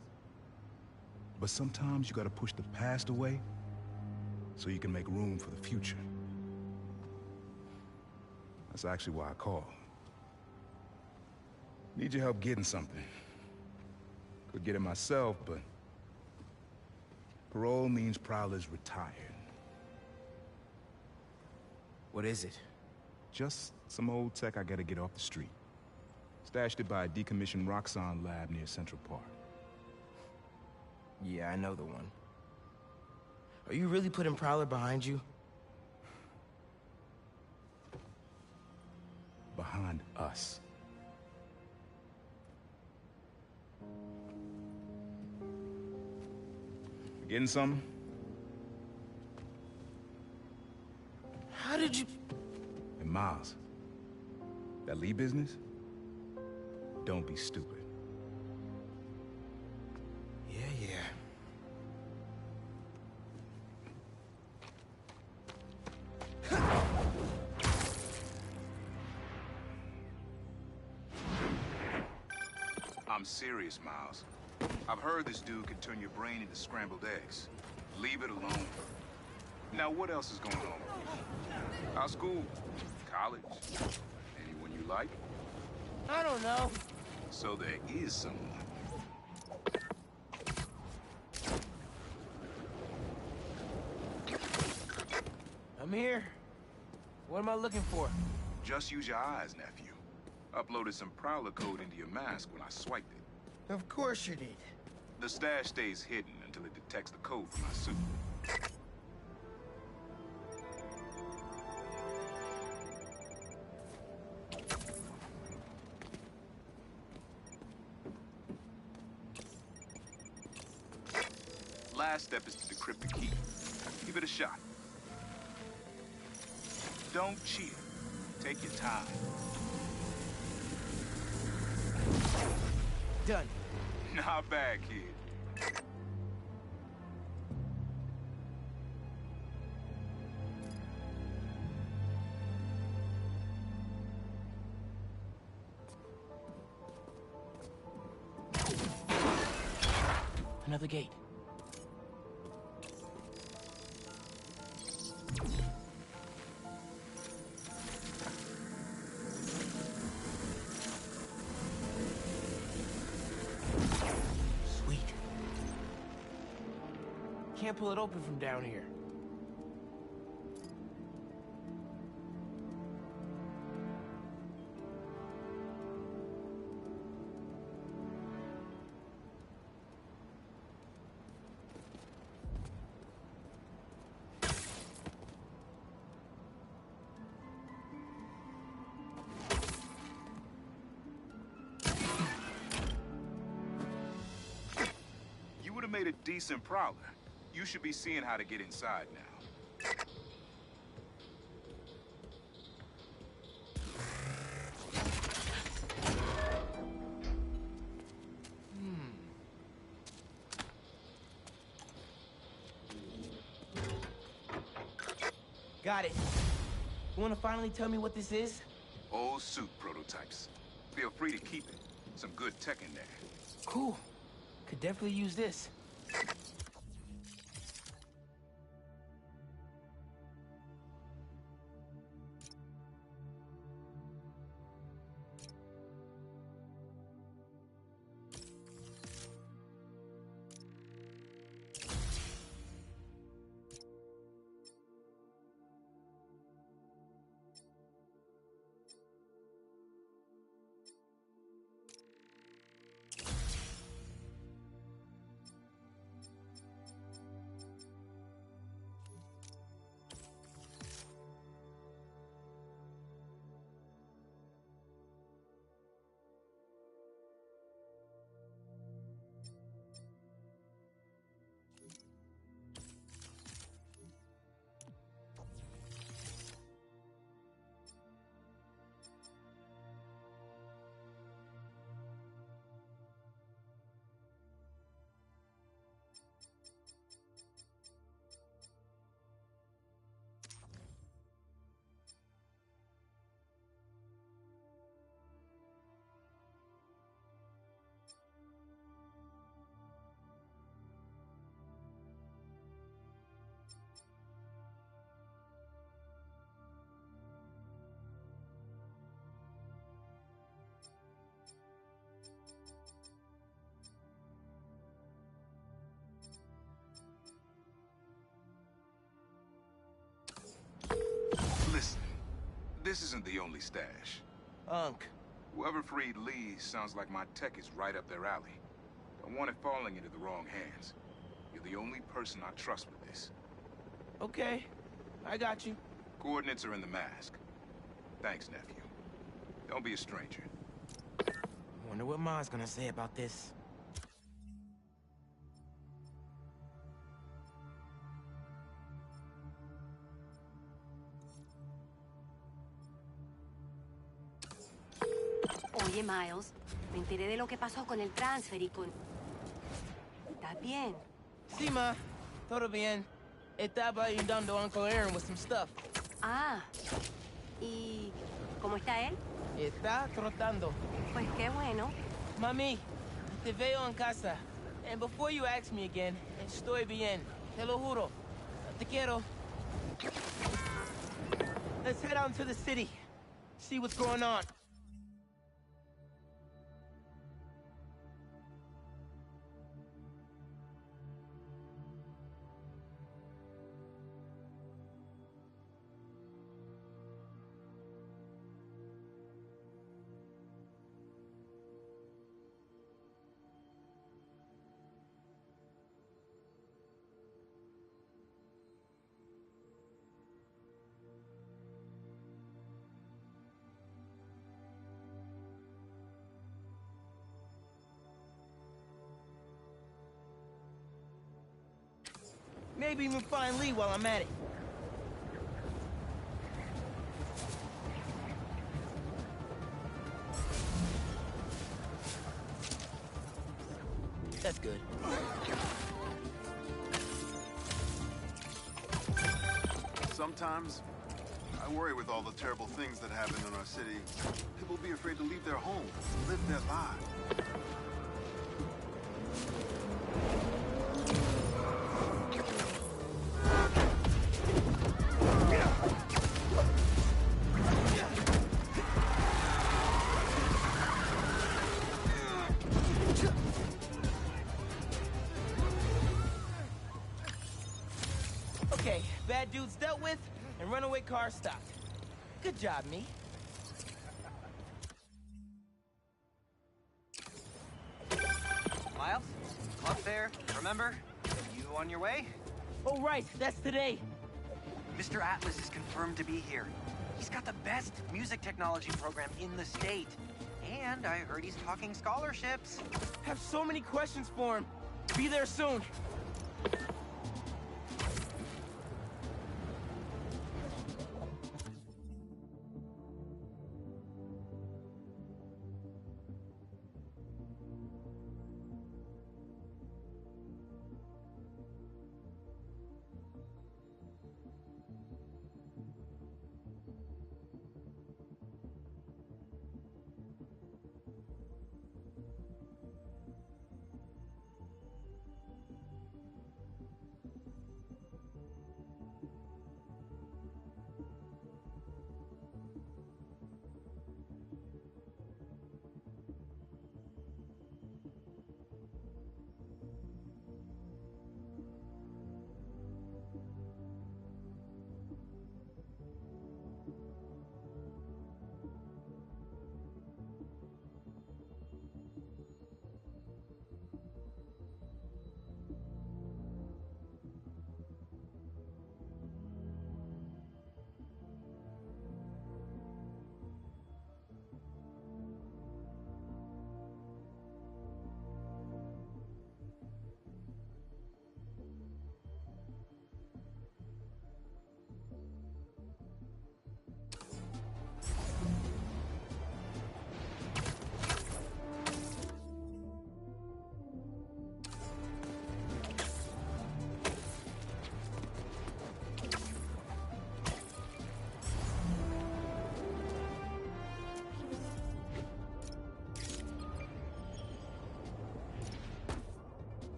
But sometimes you gotta push the past away so you can make room for the future. That's actually why I called. Need your help getting something. Could get it myself, but parole means Prowler's retired. What is it? Just some old tech I gotta get off the street. Stashed it by a decommissioned Roxxon lab near Central Park. Yeah, I know the one. Are you really putting Prowler behind you? Behind us. Getting something? How did you... And Miles, that Lee business? Don't be stupid. Yeah. I'm serious, Miles. I've heard this dude can turn your brain into scrambled eggs. Leave it alone. Now, what else is going on? Our school? College? Anyone you like? I don't know. So there is someone. I'm here. What am I looking for? Just use your eyes, nephew. Uploaded some Prowler code into your mask when I swiped it. Of course you did. The stash stays hidden until it detects the code from my suit. Last step is to decrypt the key. Give it a shot. Don't cheat. Take your time. Done. Not bad, kid. Another gate. Sweet. Can't pull it open from down here. have made a decent prowler. You should be seeing how to get inside now. Got it. You wanna finally tell me what this is? Old suit prototypes. Feel free to keep it. Some good tech in there. Cool. Could definitely use this. Listen, this isn't the only stash. Unc. Whoever freed Lee sounds like my tech is right up their alley. Don't want it falling into the wrong hands. You're the only person I trust with this. Okay, I got you. Coordinates are in the mask. Thanks, nephew. Don't be a stranger. Wonder what Ma's gonna say about this. Oye, Miles, me enteré de lo que pasó con el transfer y con... ¿Estás bien? Sí, Ma. Todo bien. Estaba ayudando a Uncle Aaron with some stuff. Ah. ¿Y cómo está él? Está trotando. Pues qué bueno. Mami, te veo en casa. And before you ask me again, estoy bien. Te lo juro. Te quiero. Let's head out into the city. See what's going on. Maybe even find Lee while I'm at it. That's good. Sometimes, I worry with all the terrible things that happen in our city. People will be afraid to leave their homes, live their lives. Okay, bad dudes dealt with, and runaway cars stopped. Good job, me. Miles? Up there, remember? You on your way? Oh, right, that's today. Mr. Atlas is confirmed to be here. He's got the best music technology program in the state. And I heard he's talking scholarships. Have so many questions for him. Be there soon.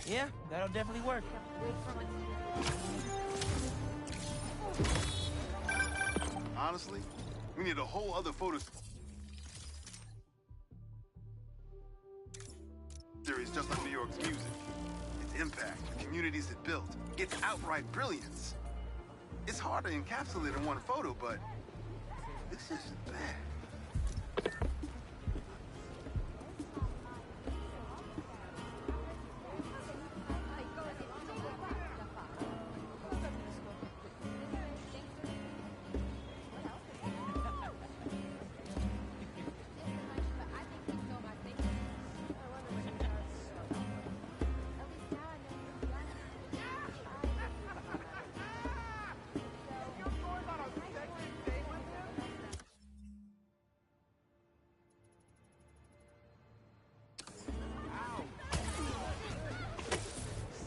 Yeah, that'll definitely work. Honestly, we need a whole other photo series just like New York's music. Its impact, the communities it built, its outright brilliance. It's hard to encapsulate in one photo, but this isn't bad.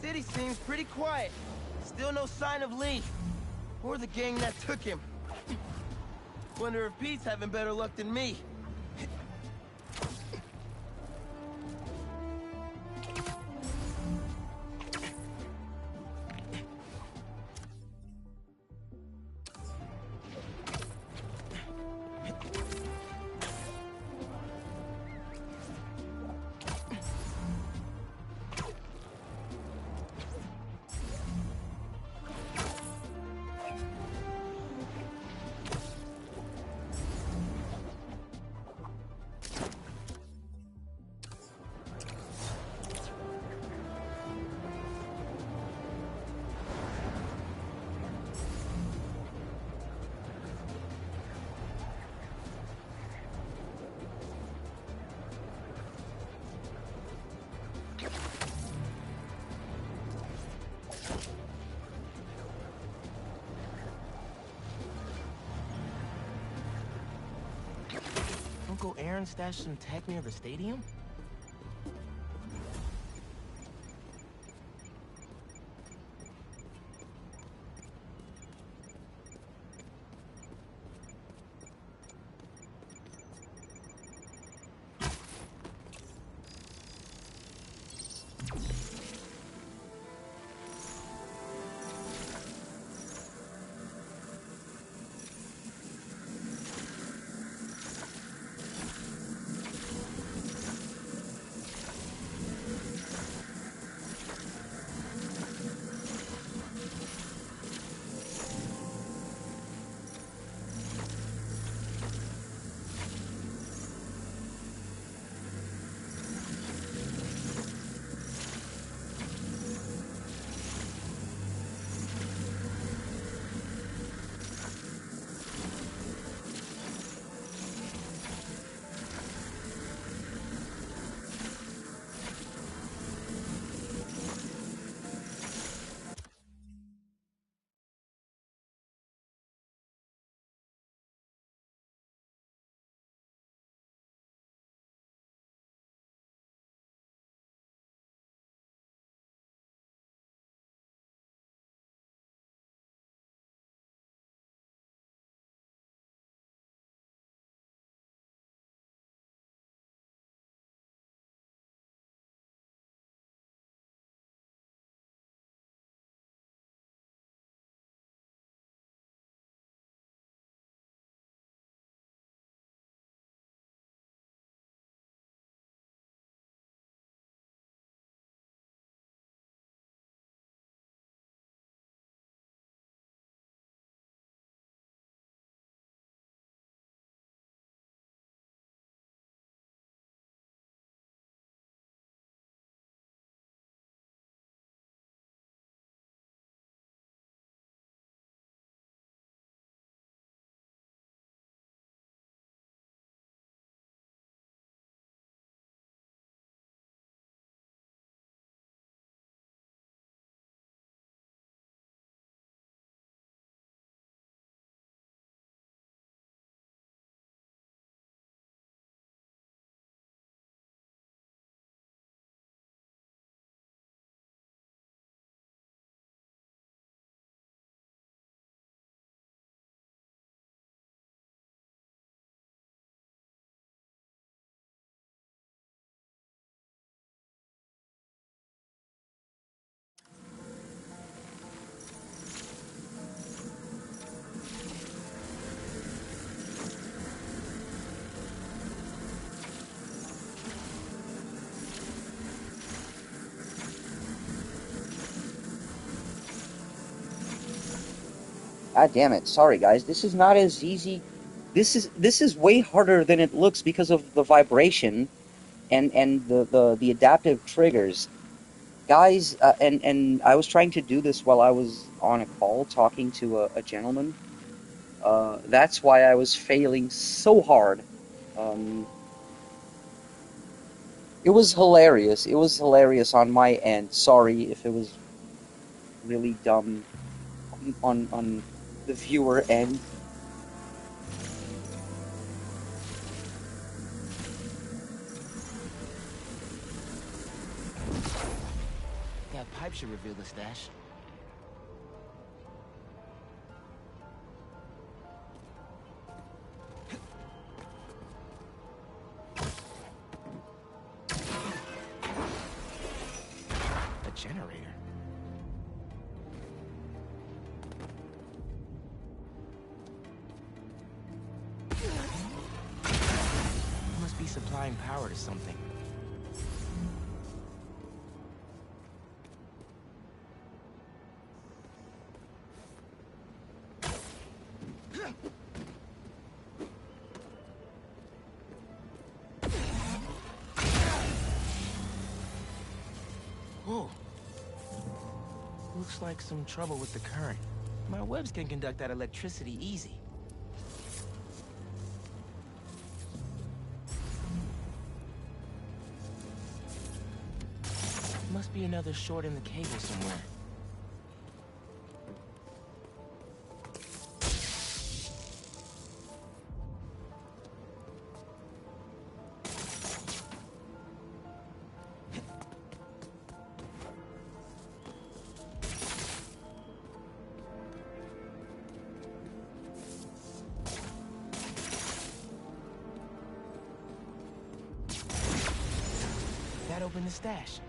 City seems pretty quiet. Still no sign of Lee. Or the gang that took him. Wonder if Pete's having better luck than me. Uncle Aaron stashed some tech near the stadium? God damn it. Sorry, guys. This is not as easy. This is way harder than it looks because of the vibration and the adaptive triggers. Guys, and I was trying to do this while I was on a call talking to a gentleman. That's why I was failing so hard. It was hilarious. It was hilarious on my end. Sorry if it was really dumb on the viewer end. That pipe should reveal the stash. A generator. Must be supplying power to something. Whoa. Looks like some trouble with the current. My webs can conduct that electricity easy. Must be another short in the cable somewhere. That opened the stash.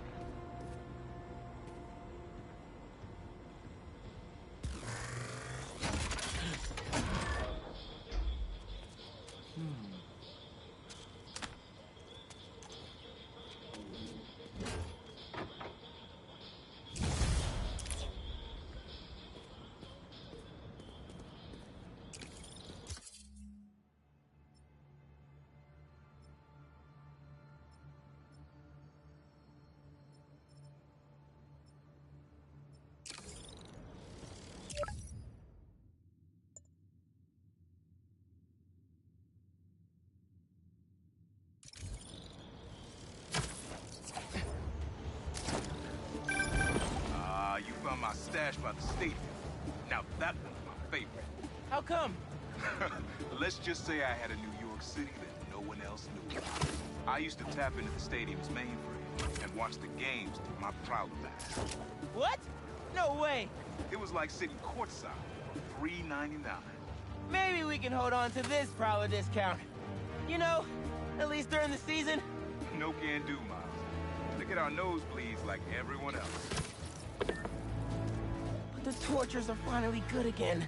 You found my stash by the stadium. Now that one's my favorite. How come? Let's just say I had a New York City that no one else knew about. I used to tap into the stadium's mainframe and watch the games through my Prowler pass. What? No way! It was like sitting courtside for $3.99. Maybe we can hold on to this Prowler discount. You know, at least during the season. No can do, Miles. Look at our nosebleeds like everyone else. But the tortures are finally good again.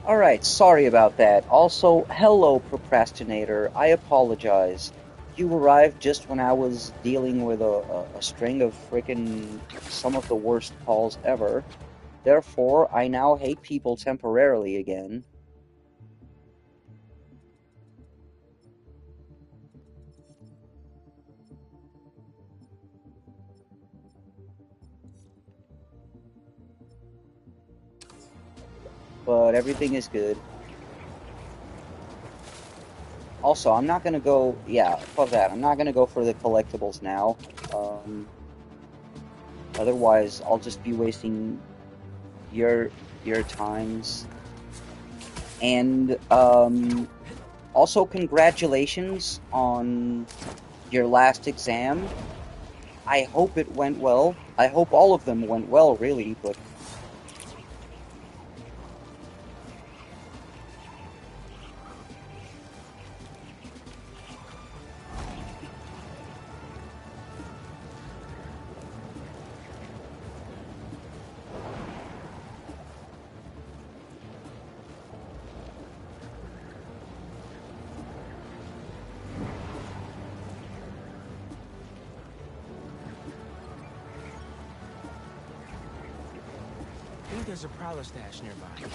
Alright, sorry about that. Also, hello, procrastinator. I apologize. You arrived just when I was dealing with a string of frickin' some of the worst calls ever. Therefore, I now hate people temporarily again. But everything is good. Also, I'm not gonna go... Yeah, fuck that. I'm not gonna go for the collectibles now. Otherwise, I'll just be wasting your times. And, also, congratulations on your last exam. I hope it went well. I hope all of them went well, really, but... I think there's a prowler stash nearby.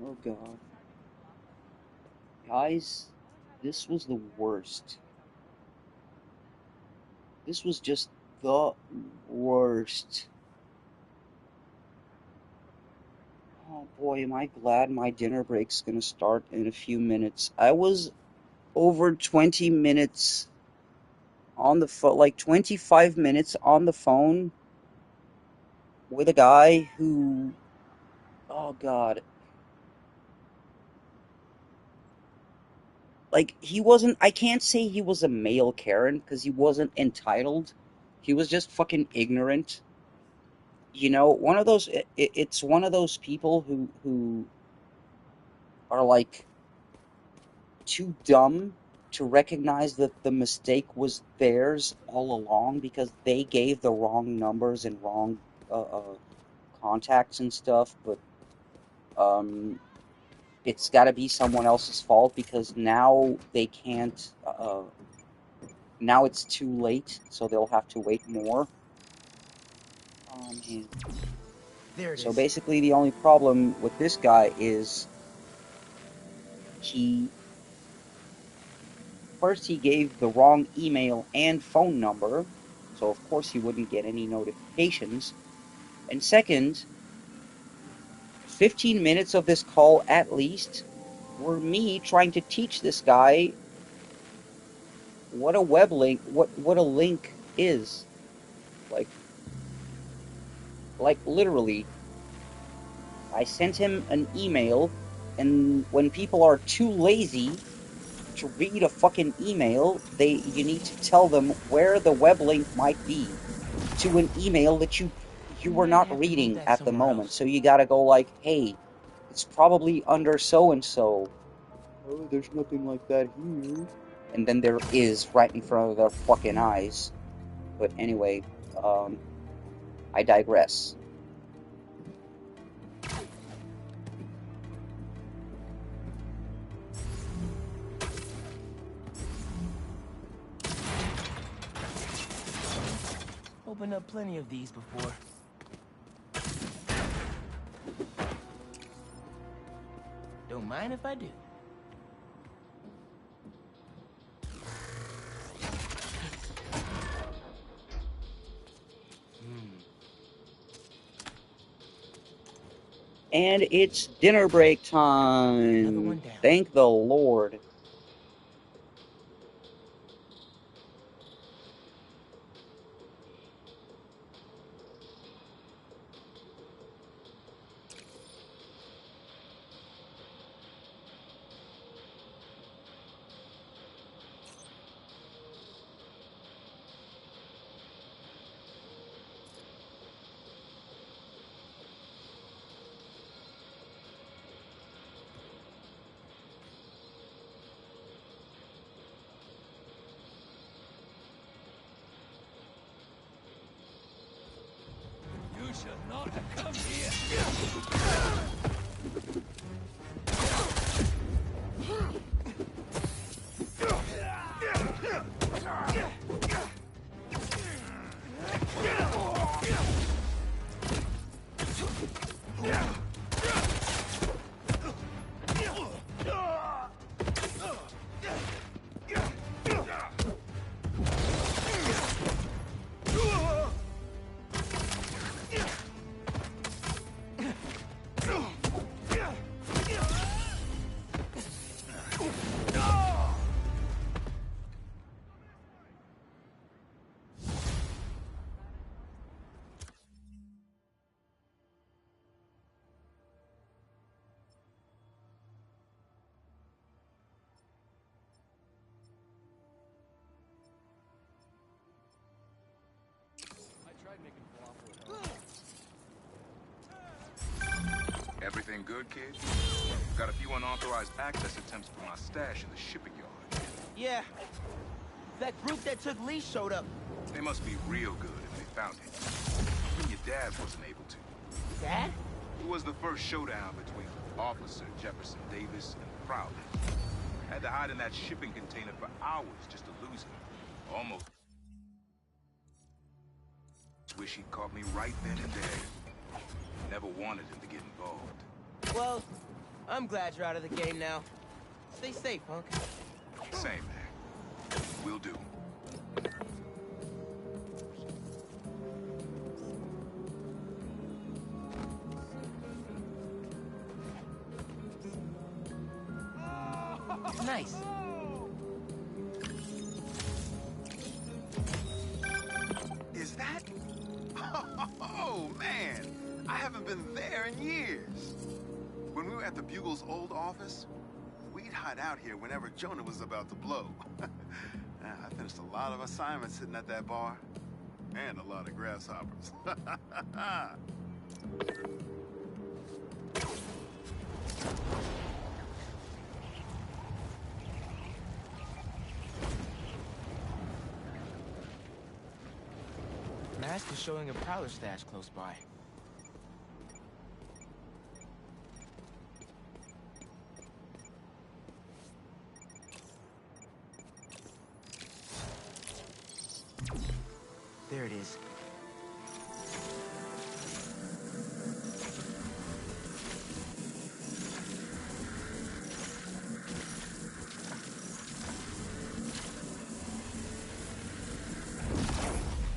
Oh god. Guys, this was the worst. This was just the worst. Oh boy, am I glad my dinner break's gonna start in a few minutes. I was over 20 minutes on the phone, like 25 minutes on the phone with a guy who, oh god, like he wasn't, I can't say he was a male Karen because he wasn't entitled. He was just fucking ignorant. You know, one of those, it's one of those people who are like too dumb to recognize that the mistake was theirs all along because they gave the wrong numbers and wrong contacts and stuff, but it's got to be someone else's fault because now they can't, now it's too late, so they'll have to wait more. Oh man. There it So is. basically the only problem with this guy is he first he gave the wrong email and phone number, so of course he wouldn't get any notifications. And second, 15 minutes of this call at least were me trying to teach this guy what a web link, what a link is. Like literally, I sent him an email, and when people are too lazy to read a fucking email, you need to tell them where the web link might be to an email that you were not reading at the moment. So you gotta go like, hey, it's probably under so and so. Oh, there's nothing like that here. And then there is right in front of their fucking eyes. But anyway, I digress. Opened up plenty of these before. Don't mind if I do. And it's dinner break time. Thank the Lord. You should not have come here. Everything good, kid? Got a few unauthorized access attempts for my stash in the shipping yard. Yeah. That group that took Lee showed up. They must be real good if they found it. Even your dad wasn't able to. Dad? It was the first showdown between Officer Jefferson Davis and the Prowlers. Had to hide in that shipping container for hours just to lose him. Almost. Wish he'd caught me right then and there. Never wanted him to get involved. Well, I'm glad you're out of the game now. Stay safe, punk. Same, man. Will do. Nice. Is that? Oh, man! I haven't been there in years. When we were at the Bugle's old office, we'd hide out here whenever Jonah was about to blow. I finished a lot of assignments sitting at that bar. And a lot of grasshoppers. Mask is showing a prowler stash close by. There it is.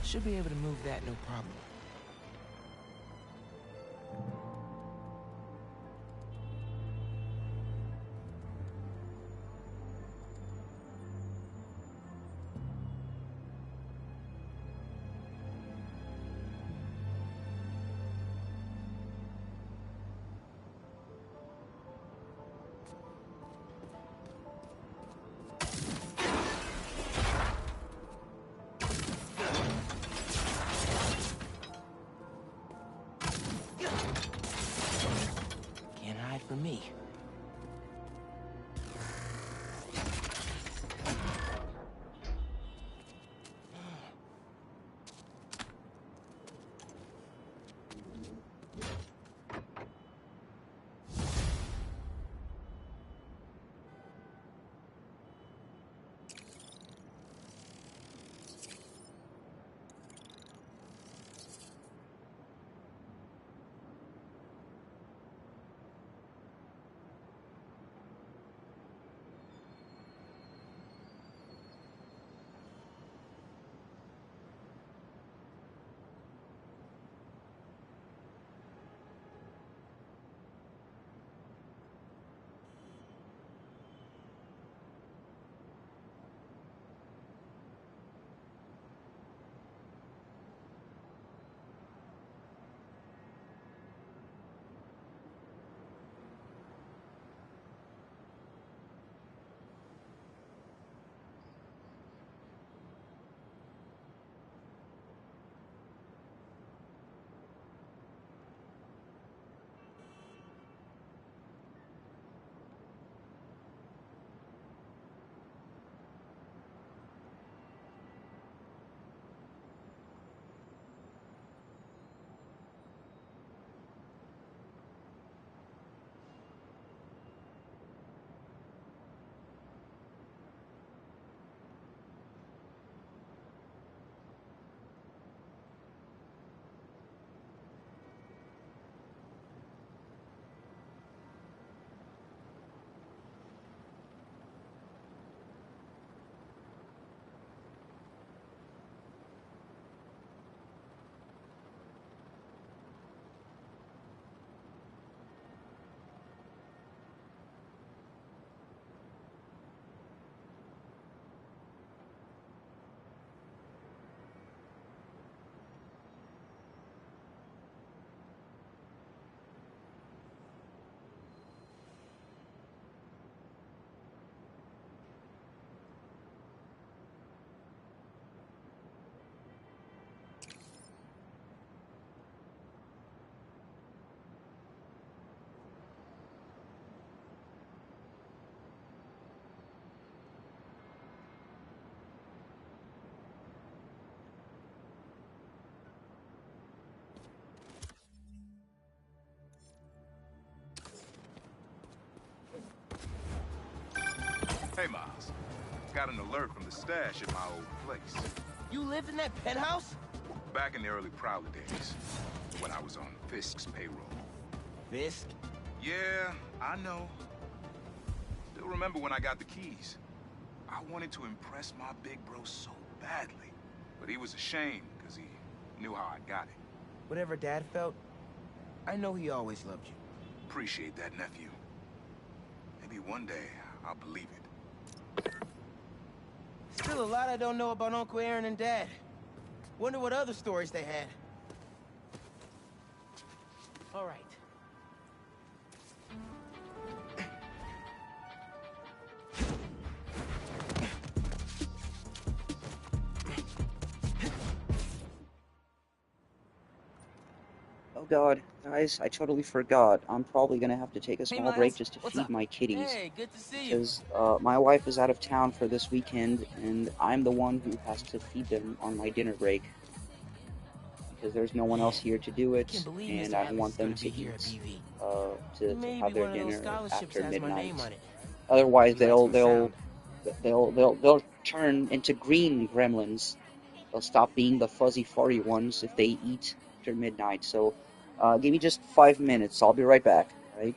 Should be able to move that no problem. Can't hide from me. Hey, Miles. Got an alert from the stash at my old place. You lived in that penthouse? Back in the early Prowler days, when I was on Fisk's payroll. Fisk? Yeah, I know. Still remember when I got the keys. I wanted to impress my big bro so badly. But he was ashamed, because he knew how I got it. Whatever Dad felt, I know he always loved you. Appreciate that, nephew. Maybe one day I'll believe it. Still a lot I don't know about Uncle Aaron and Dad. Wonder what other stories they had. All right. Oh god, guys, I totally forgot. I'm probably gonna have to take a small break just to feed my kitties. Hey, good to see you. Because my wife is out of town for this weekend, and I'm the one who has to feed them on my dinner break. Because there's no one else here to do it, and I don't want them to eat, to have their dinner after midnight. Otherwise, they'll turn into green gremlins. They'll stop being the fuzzy, furry ones if they eat after midnight. So, give me just 5 minutes. I'll be right back. All right.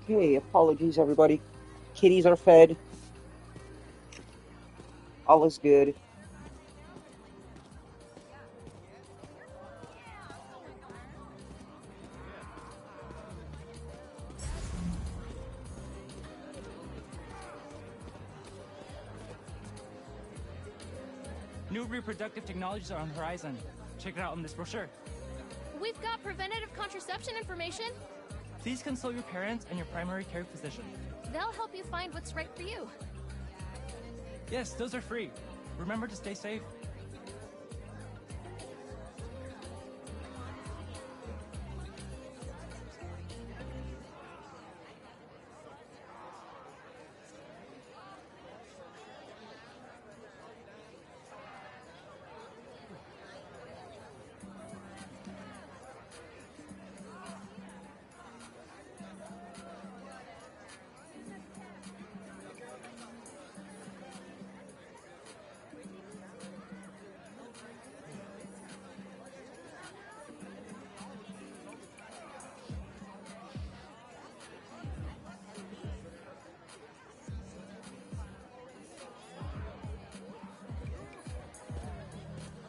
Okay, apologies everybody. Kitties are fed. All is good. New reproductive technologies are on the horizon. Check it out in this brochure. We've got preventative contraception information. Please consult your parents and your primary care physician. They'll help you find what's right for you. Yes, those are free. Remember to stay safe.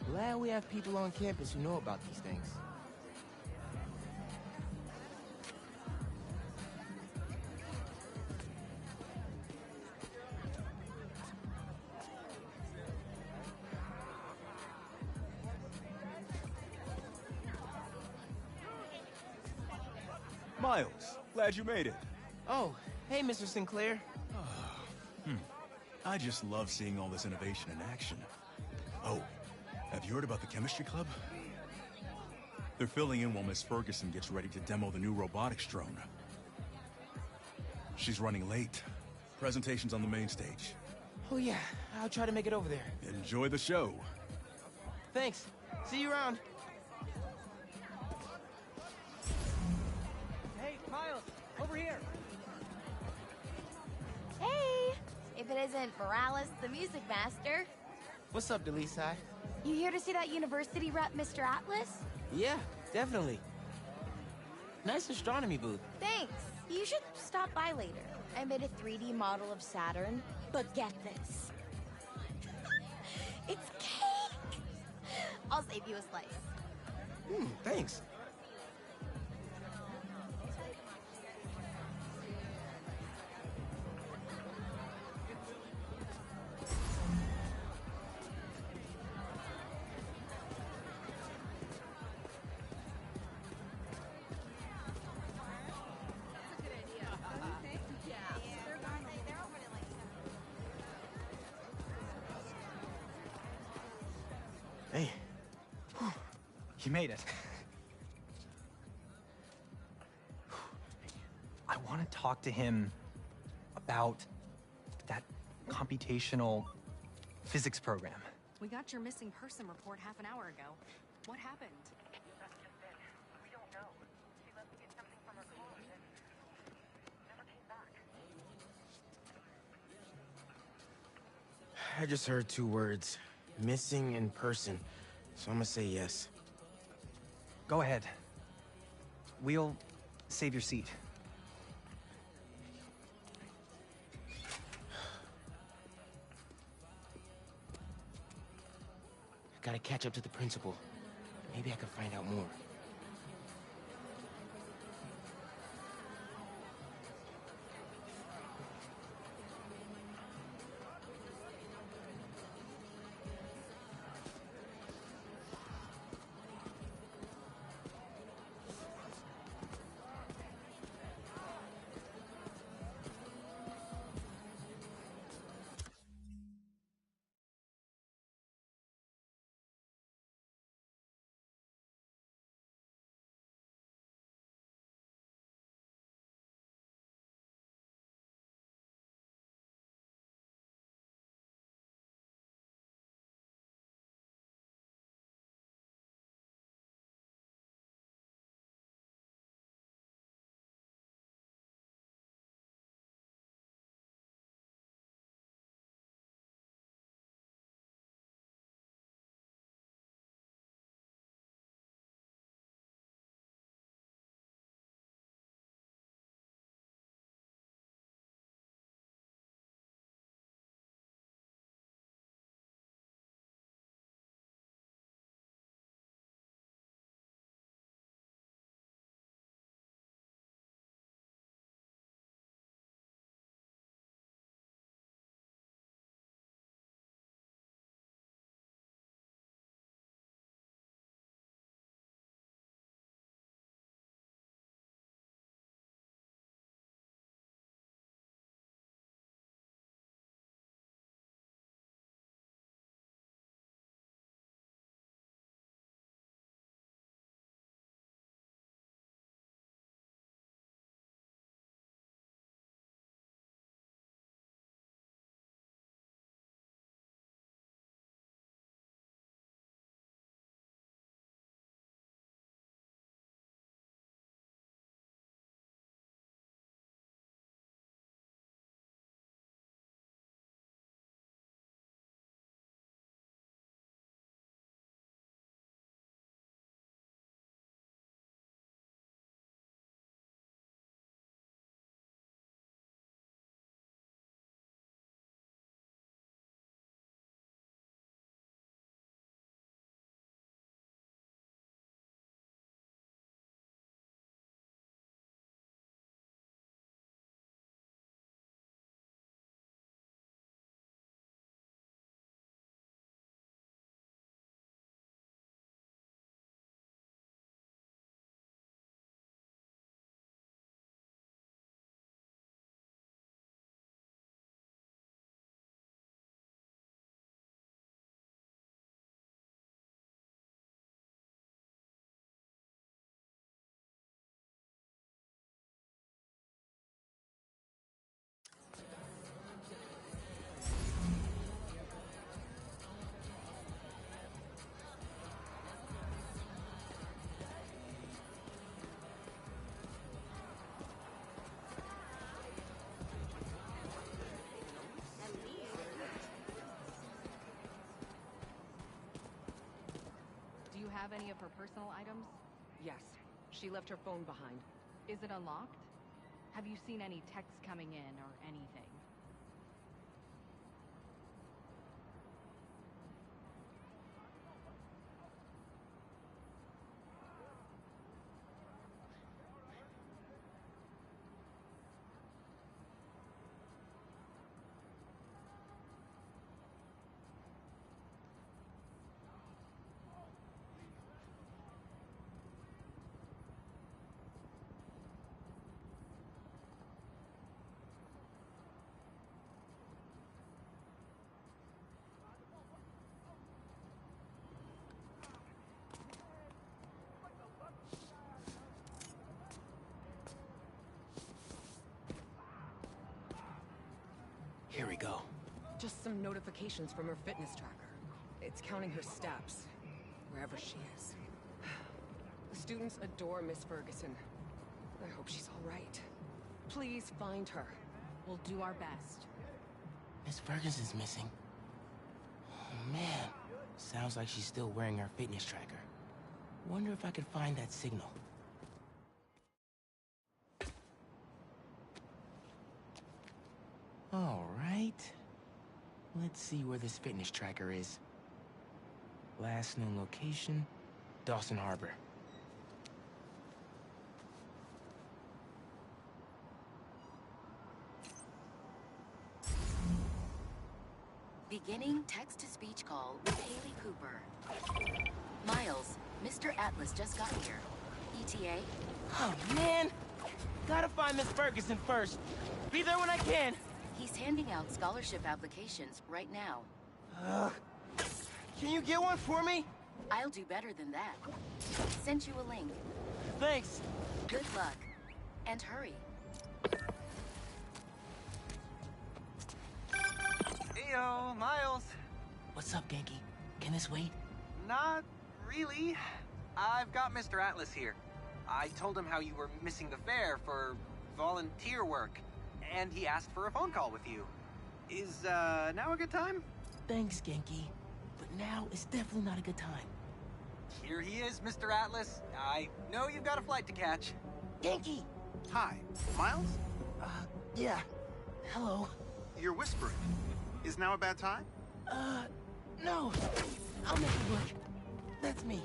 Glad we have people on campus who know about these things. Miles, glad you made it. Oh, hey, Mr. Sinclair. I just love seeing all this innovation in action. Oh, have you heard about the chemistry club? They're filling in while Miss Ferguson gets ready to demo the new robotics drone. She's running late. Presentation's on the main stage. Oh yeah, I'll try to make it over there. Enjoy the show. Thanks. See you around. Hey, Miles, over here. Hey! If it isn't Morales, the music master. What's up, Delisai? You here to see that university rep, Mr. Atlas? Yeah, definitely. Nice astronomy booth. Thanks. You should stop by later. I made a 3D model of Saturn, but get this. It's cake! I'll save you a slice. Thanks. Hey. You made it. I want to talk to him about that computational physics program. We got your missing person report half an hour ago. What happened? We don't know. She left to get something from her college and never came back. I just heard 2 words. Missing in person. So I'm gonna say yes. Go ahead. We'll save your seat. Gotta catch up to the principal. Maybe I can find out more. have any of her personal items? Yes. She left her phone behind. Is it unlocked? Have you seen any texts coming in or anything? Here we go. Just some notifications from her fitness tracker. It's counting her steps, wherever she is. The students adore Miss Ferguson. I hope she's all right. Please find her. We'll do our best. Miss Ferguson's missing. Oh, man. Sounds like she's still wearing her fitness tracker. Wonder if I could find that signal. All right. Let's see where this fitness tracker is. Last known location, Dawson Harbor. Beginning text-to-speech call with Haley Cooper. Miles, Mr. Atlas just got here. ETA? Oh, man! Gotta find Miss Ferguson first. Be there when I can. He's handing out scholarship applications right now. Can you get one for me? I'll do better than that. Sent you a link. Thanks. Good luck. And hurry. Heyo, Miles. What's up, Genki? Can this wait? Not really. I've got Mr. Atlas here. I told him how you were missing the fair for volunteer work, and he asked for a phone call with you. Is, now a good time? Thanks, Genki. But now is definitely not a good time. Here he is, Mr. Atlas. I know you've got a flight to catch. Genki! Hi, Miles? Yeah. Hello. You're whispering. Is now a bad time? No. I'll make it work. That's me.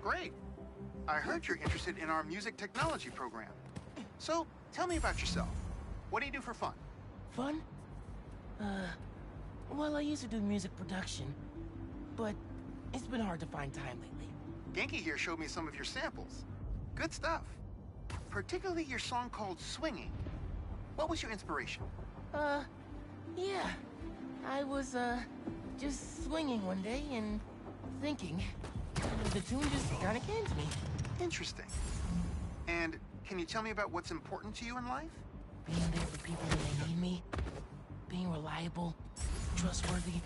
Great. I heard you're interested in our music technology program. So, tell me about yourself. What do you do for fun? Fun? Well, I used to do music production, but it's been hard to find time lately. Genki here showed me some of your samples. Good stuff. Particularly your song called Swinging. What was your inspiration? Yeah. I was, just swinging one day and thinking. And the tune just kinda came to me. Interesting. And can you tell me about what's important to you in life? Being there for people when they need me. Being reliable, trustworthy,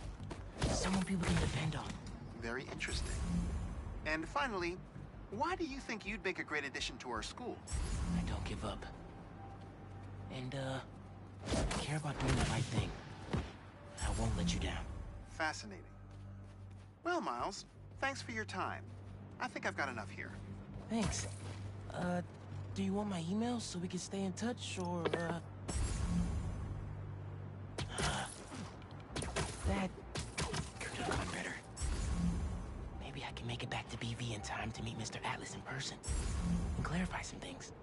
someone people can depend on. Very interesting. And finally, why do you think you'd make a great addition to our school? I don't give up. And, I care about doing the right thing. I won't let you down. Fascinating. Well, Miles, thanks for your time. I think I've got enough here. Thanks. Do you want my email so we can stay in touch, or, that could have gone better. Maybe I can make it back to BV in time to meet Mr. Atlas in person and clarify some things.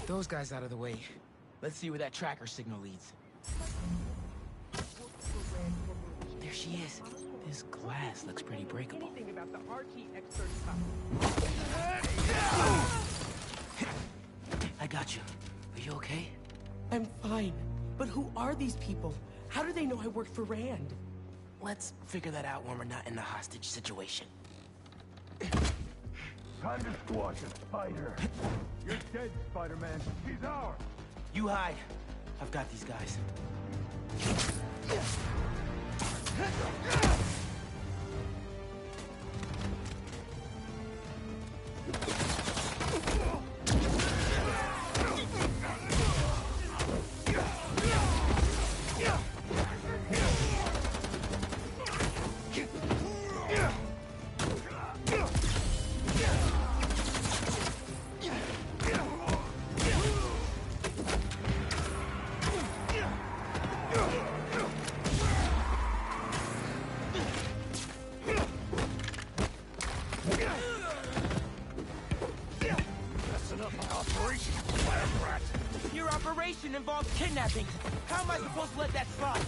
Those guys out of the way. Let's see where that tracker signal leads. There she is. This glass looks pretty breakable. I got you. Are you okay? I'm fine. But who are these people? How do they know I work for Rand? Let's figure that out when we're not in a hostage situation. Time to squash a spider. You're dead, Spider-Man. She's ours. You hide. I've got these guys. Your operation involves kidnapping. How am I supposed to let that slide?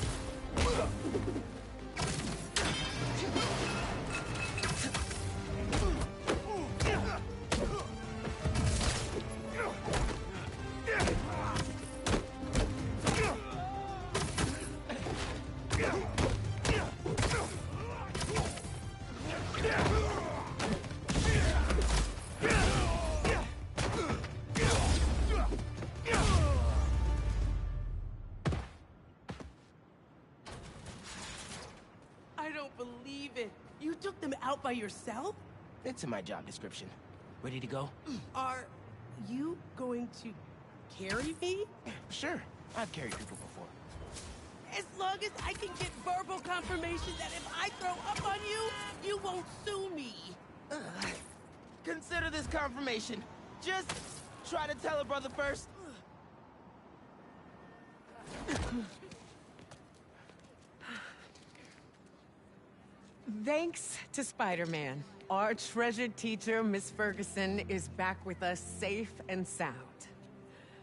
I don't believe it. You took them out by yourself? It's in my job description. Ready to go? Are you going to carry me? Sure. I've carried people before. As long as I can get verbal confirmation that if I throw up on you, you won't sue me. Consider this confirmation. Just try to tell a brother first. Thanks to Spider-Man, our treasured teacher, Miss Ferguson, is back with us safe and sound.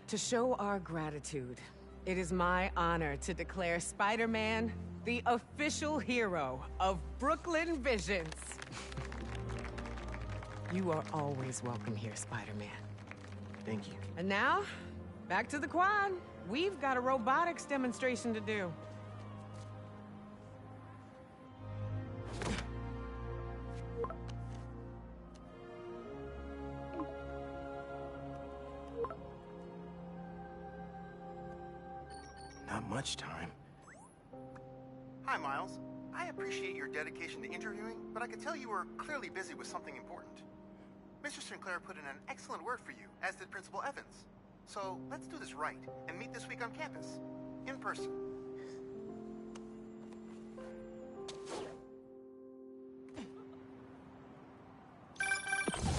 To show our gratitude, it is my honor to declare Spider-Man the official hero of Brooklyn Visions. You are always welcome here, Spider-Man. Thank you. And now, back to the quad. We've got a robotics demonstration to do. Not much time. Hi, Miles. I appreciate your dedication to interviewing, but I can tell you were clearly busy with something important. Mr. Sinclair put in an excellent word for you, as did Principal Evans. So let's do this right and meet this week on campus, in person.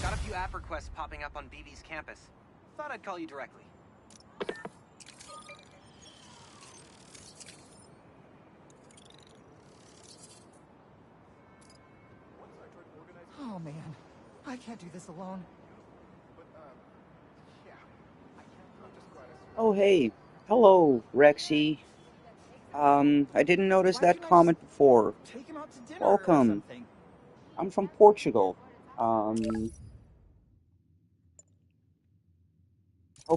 Got a few app requests popping up on BB's campus. Thought I'd call you directly. Oh man, I can't do this alone. Oh, hey. Hello, Rexy. I didn't notice that comment before. Take him out to dinner or Welcome. something. I'm from Portugal. Hope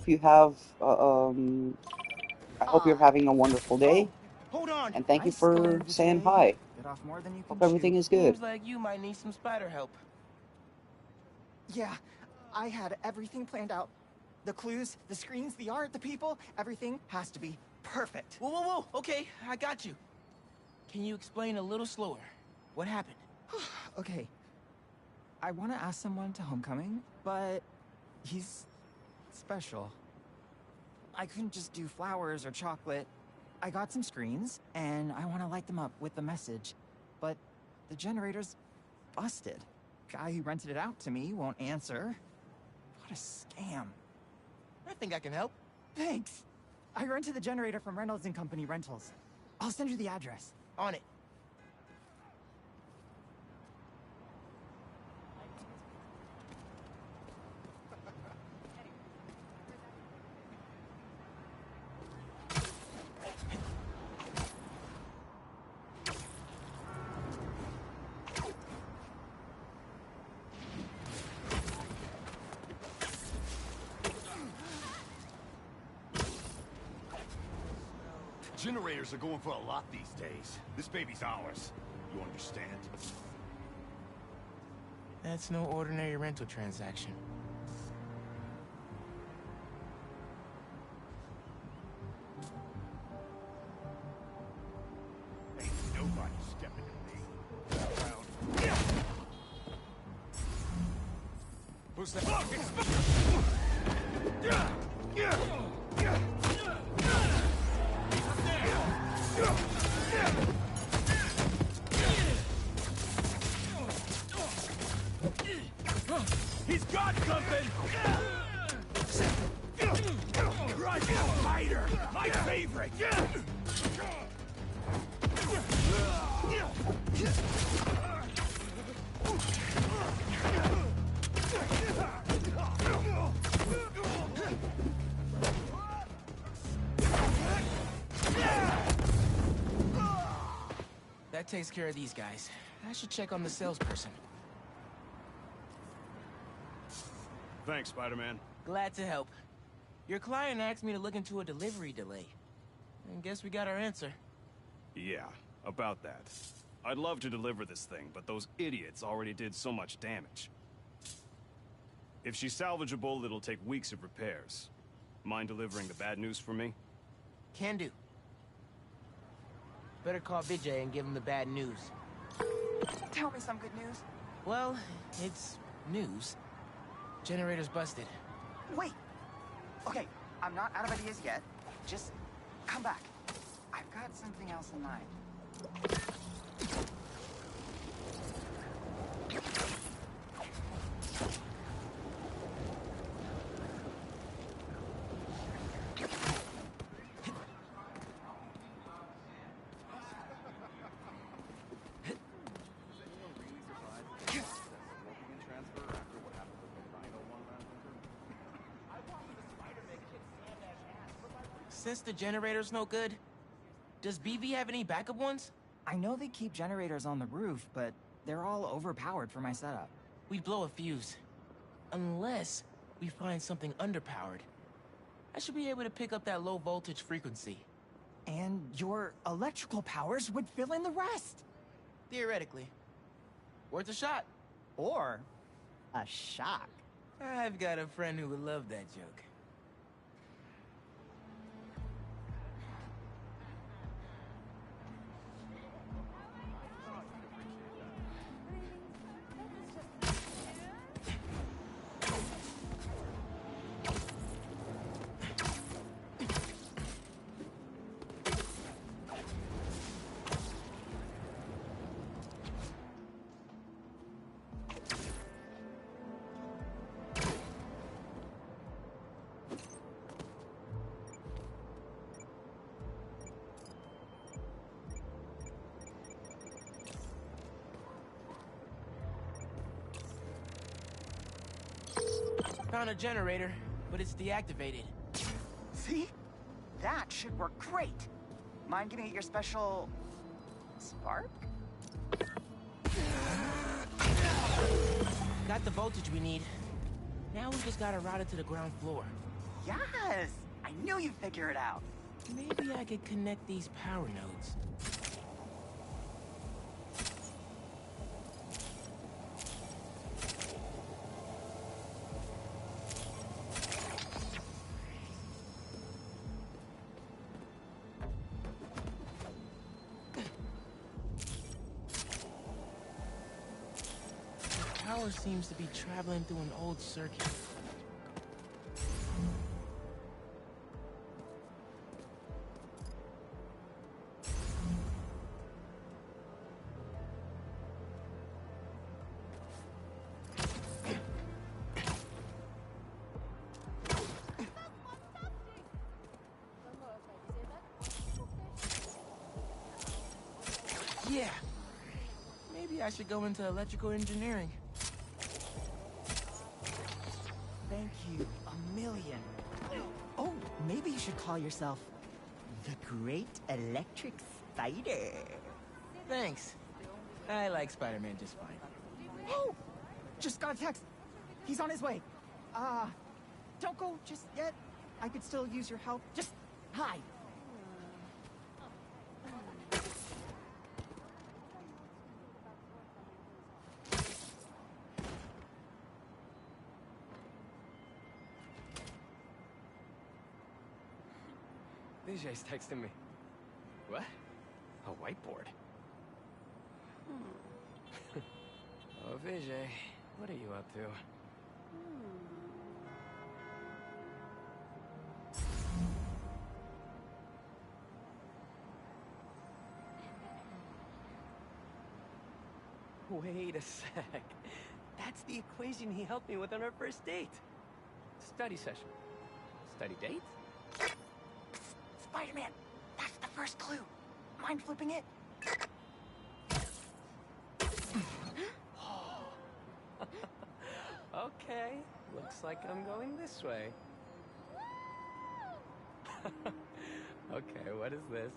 you have, I hope you're having a wonderful day. Hold on. And thank you Nice for going saying today. hi. Bit off more than you can Hope everything chew. is good. Seems like you might need some spider help. Yeah, I had everything planned out. The clues, the screens, the art, the people, everything has to be perfect. Whoa, whoa, whoa. Okay, I got you. Can you explain a little slower? What happened? Okay. I want to ask someone to homecoming, but he's special. I couldn't just do flowers or chocolate. I got some screens, and I want to light them up with the message, but the generator's busted. Guy who rented it out to me won't answer. What a scam. I think I can help. Thanks. I rented the generator from Reynolds and Company Rentals. I'll send you the address. On it. Generators are going for a lot these days. This baby's ours. You understand? That's no ordinary rental transaction. Ain't nobody stepping to me. Who's that? He's got something! Crush fighter! My favorite! That takes care of these guys. I should check on the salesperson. Thanks, Spider-Man. Glad to help. Your client asked me to look into a delivery delay. And guess we got our answer. Yeah, about that. I'd love to deliver this thing, but those idiots already did so much damage. If she's salvageable, it'll take weeks of repairs. Mind delivering the bad news for me? Can do. Better call Vijay and give him the bad news. Tell me some good news. Well, it's news. Generator's busted. Wait. Okay, I'm not out of ideas yet. Just come back. I've got something else in mind. Since the generator's no good, does BV have any backup ones? I know they keep generators on the roof, but they're all overpowered for my setup. We'd blow a fuse. Unless we find something underpowered. I should be able to pick up that low voltage frequency. And your electrical powers would fill in the rest. Theoretically. Worth a shot. Or a shock. I've got a friend who would love that joke. Found a generator, but it's deactivated. See? That should work great. Mind giving it your special... spark? Got the voltage we need. Now we just gotta route it to the ground floor. Yes! I knew you'd figure it out. Maybe I could connect these power nodes. Power seems to be traveling through an old circuit. Yeah. Maybe I should go into electrical engineering. Thank you a million. Oh, maybe you should call yourself the Great Electric Spider. Thanks. I like Spider-Man just fine. Oh! Just got a text. He's on his way. Don't go just yet. I could still use your help. Just hide. Vijay's texting me. What? A whiteboard? Oh, Vijay, what are you up to? Wait a sec. That's the equation he helped me with on our first date. Study session. Study date? Spider-Man, that's the first clue. Mind flipping it? Okay, looks like I'm going this way. Okay, what is this?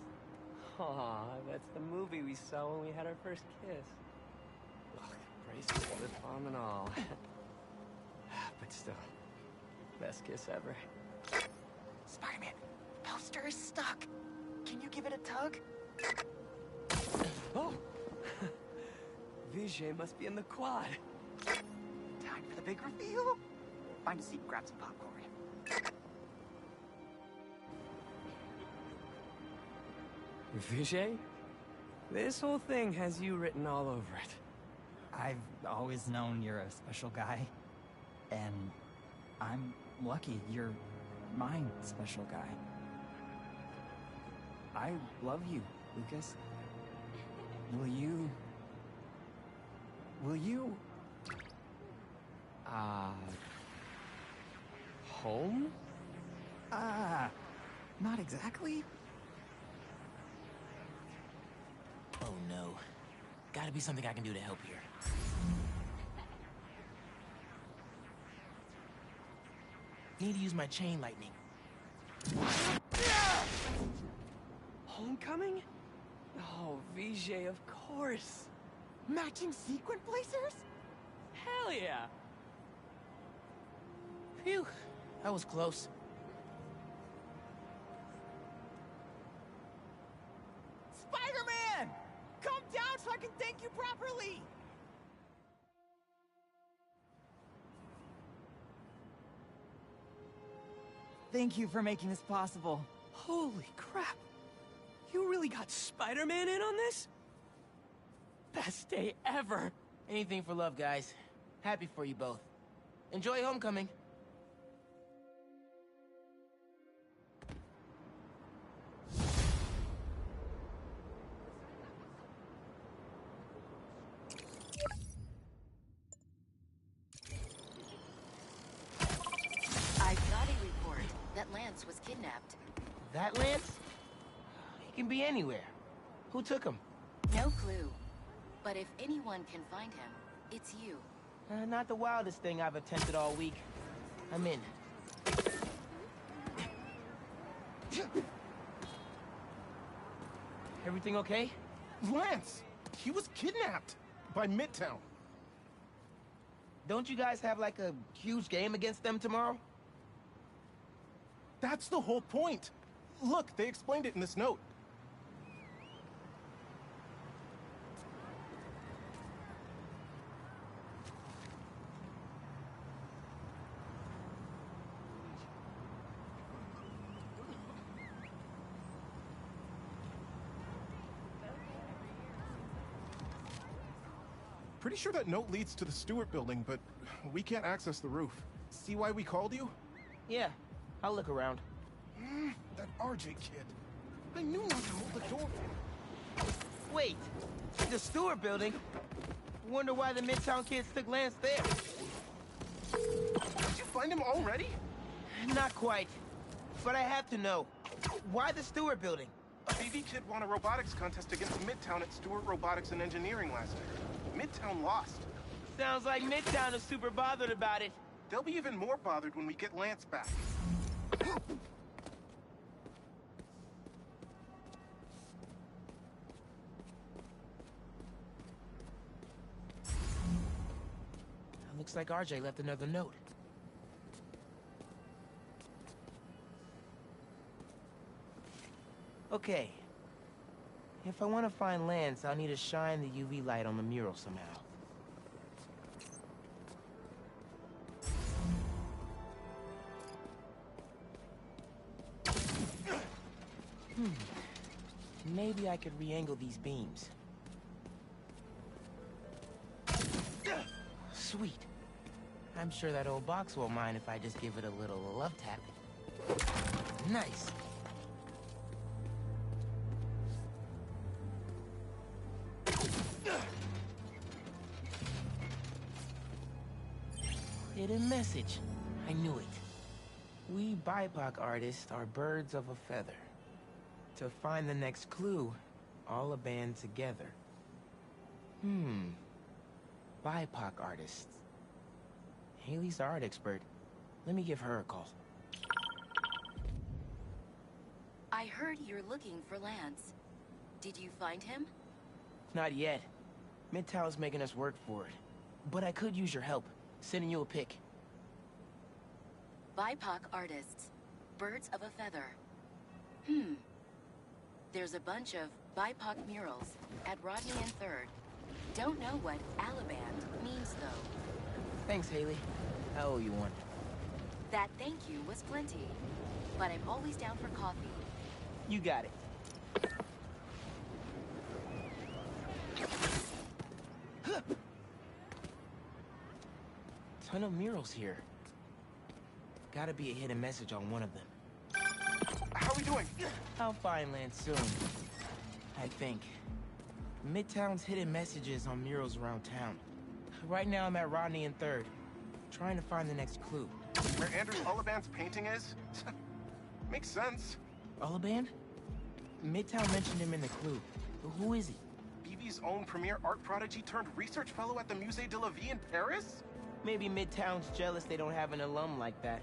Aw, that's the movie we saw when we had our first kiss. Ugh, bracelet, lip balm and all. But still, best kiss ever. Spider-Man, poster is stuck. Can you give it a tug? Oh! Vijay must be in the quad. Time for the big reveal. Find a seat and grab some popcorn. Vijay? This whole thing has you written all over it. I've always known you're a special guy. And I'm lucky you're my special guy. I love you, Lucas. Will you... Home? Not exactly. Oh no. Gotta be something I can do to help here. Need to use my chain lightning. Homecoming? Oh, Vijay, of course. Matching sequin placers? Hell yeah! Phew, that was close. Spider-Man! Come down so I can thank you properly! Thank you for making this possible. Holy crap! You really got Spider-Man in on this? Best day ever! Anything for love, guys. Happy for you both. Enjoy homecoming. I've got a report that Lance was kidnapped. That Lance? He can be anywhere. Who took him? No clue. But if anyone can find him, it's you. Not the wildest thing I've attempted all week. I'm in. Everything okay? Lance! He was kidnapped by Midtown. Don't you guys have like a huge game against them tomorrow? That's the whole point. Look, they explained it in this note. Pretty sure that note leads to the Stewart building, but we can't access the roof. See why we called you? Yeah, I'll look around. That RJ kid. I knew not to hold the door. Wait, the Stewart building? Wonder why the Midtown kids took Lance there. Did you find him already? Not quite, but I have to know. Why the Stewart building? A BB kid won a robotics contest against Midtown at Stewart Robotics and Engineering last year. Midtown lost. Sounds like Midtown is super bothered about it. They'll be even more bothered when we get Lance back. Looks like RJ left another note. Okay. If I want to find Lance, I'll need to shine the UV light on the mural somehow. Maybe I could re-angle these beams. Sweet. I'm sure that old box won't mind if I just give it a little love tap. Nice. Hidden message. I knew it. We BIPOC artists are birds of a feather. To find the next clue, all a band together. BIPOC artists. Haley's the art expert. Let me give her a call. I heard you're looking for Lance. Did you find him? Not yet. Midtown's making us work for it. But I could use your help. Sending you a pic. BIPOC artists. Birds of a feather. There's a bunch of BIPOC murals at Rodney and 3rd. Don't know what Alaband means, though. Thanks, Haley. I owe you one. That thank you was plenty. But I'm always down for coffee. You got it. Ton of murals here. Gotta be a hidden message on one of them. How are we doing? I'll find Lance soon. I think. Midtown's hidden messages on murals around town. Right now I'm at Rodney and 3rd, trying to find the next clue. Where Andrew Ullaband's painting is? Makes sense. Ullaband? Midtown mentioned him in the clue. Who is he? BB's own premier art prodigy turned research fellow at the Musée de la Vie in Paris? Maybe Midtown's jealous they don't have an alum like that.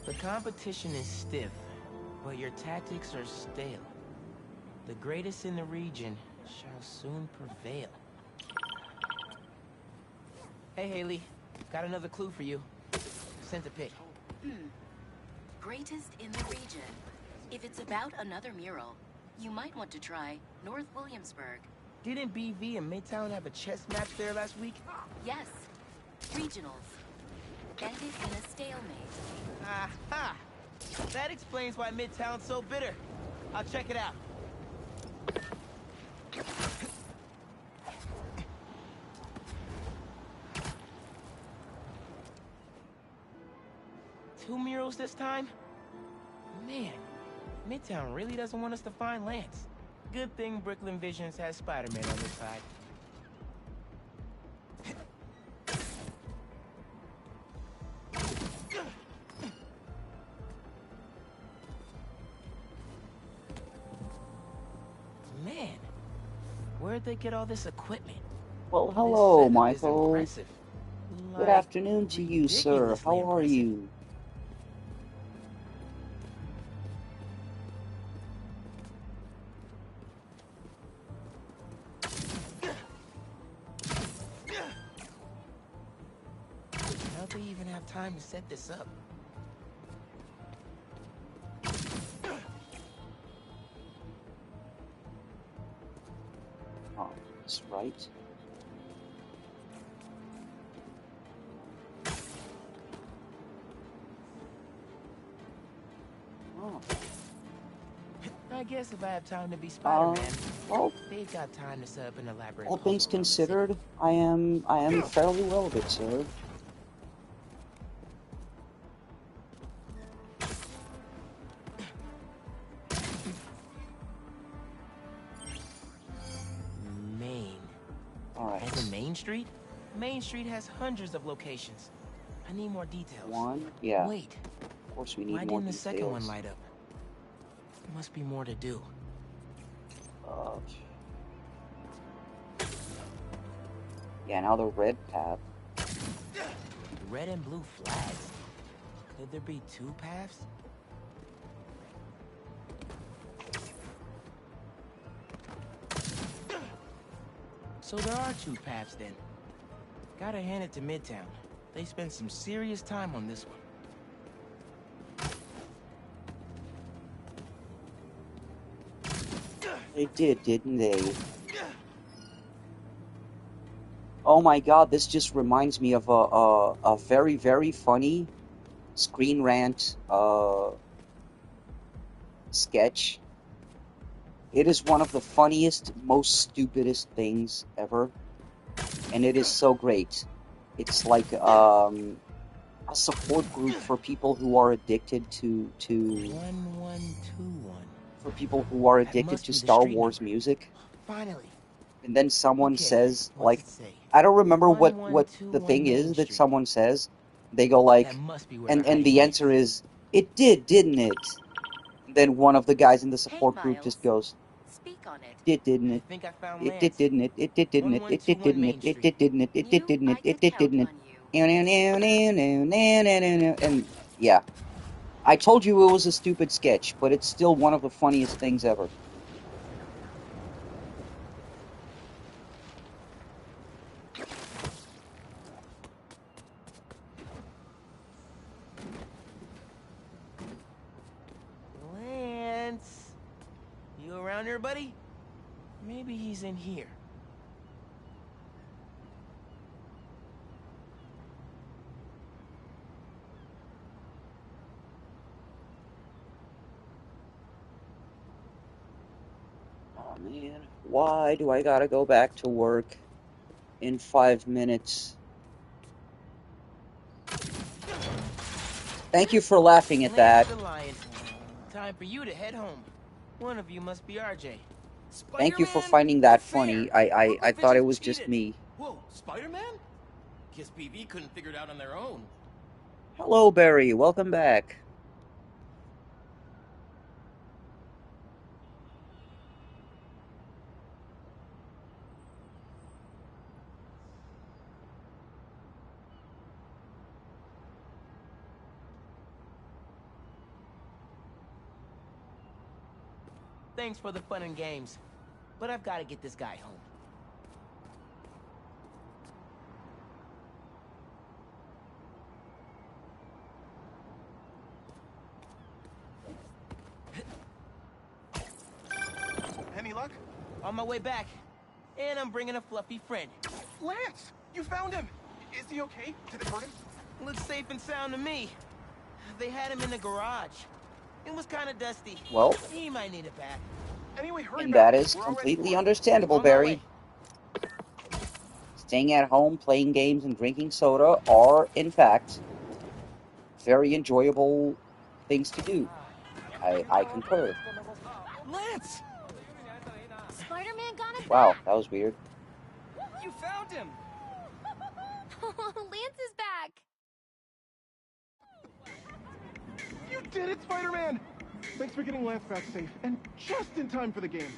The competition is stiff, but your tactics are stale. The greatest in the region shall soon prevail. Hey, Haley. Got another clue for you. Sent a pic. Greatest in the region. If it's about another mural, you might want to try North Williamsburg. Didn't BV and Midtown have a chess match there last week? Yes. Regionals. Ended in a stalemate. Aha! That explains why Midtown's so bitter. I'll check it out. Two murals this time? Man, Midtown really doesn't want us to find Lance. Good thing Brooklyn Visions has Spider-Man on their side. Man, where'd they get all this equipment? Well, hello, This setup is Michael. impressive. Good Like, afternoon to you, sir. ridiculously How are you? How'd they even have time to set this up? Oh, that's right. Oh. I guess if I have time to be Spider-Man, well, they've got time to set up an elaborate all things puzzle. considered, I am fairly well of it, sir. Street? Main Street has hundreds of locations. I need more details. One? Yeah. Wait. Of course we need Why more didn't the details. second one light up? There must be more to do. Yeah, now the red path. Red and blue flags. Could there be two paths? So there are two paths then. Gotta hand it to Midtown. They spent some serious time on this one. They did, didn't they? Oh my god, this just reminds me of a very, very funny Screen Rant sketch. It is one of the funniest, most stupidest things ever. And it is so great. It's like a support group for people who are addicted to 1121. for people who are addicted to Star Wars music. Finally. And then someone says, what's like, it say? I don't remember what the thing Main is that Street. someone says. They go like, That must be where and they're the answer is, it did, didn't it? Then one of the guys in the support group just goes, Speak on it. didn't I it? think I found It did, Lance. didn't it? It did, didn't it? It did, 1121 didn't it? Main It did, didn't it? It did, didn't it? It did, didn't it? And yeah, I told you it was a stupid sketch, but it's still one of the funniest things ever. Lance. You around here, buddy? Maybe he's in here. Oh man, why do I gotta go back to work in 5 minutes? Thank you for laughing at that. Lance the Lion. Time for you to head home. One of you must be RJ. Thank you for finding that funny. I thought it was just me. Whoa, Spider-Man? Guess PV couldn't figure it out on their own. Hello, Barry. Welcome back. Thanks for the fun and games, but I've got to get this guy home. Any luck? On my way back, and I'm bringing a fluffy friend. Lance! You found him! Is he okay? Did it hurt him? Looks safe and sound to me. They had him in the garage. It was kind of dusty. Well, he might need a bath. Anyway, hurry and back. that is We're already completely understandable, On my Barry. way. Staying at home, playing games, and drinking soda are, in fact, very enjoyable things to do. I concur. Lance! Spider-Man got him Wow, back. that was weird. You found him! Lance is back. You did it, Spider-Man! Thanks for getting Lance back safe, and just in time for the game.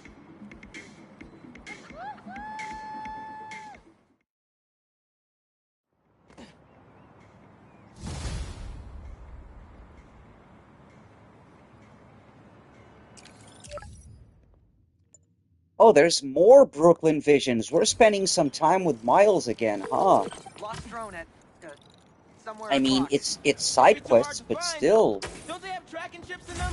Oh, there's more Brooklyn Visions. We're spending some time with Miles again, huh? Lost drone at somewhere. I mean, across. it's side quests, but still, Don't they have tracking chips in them?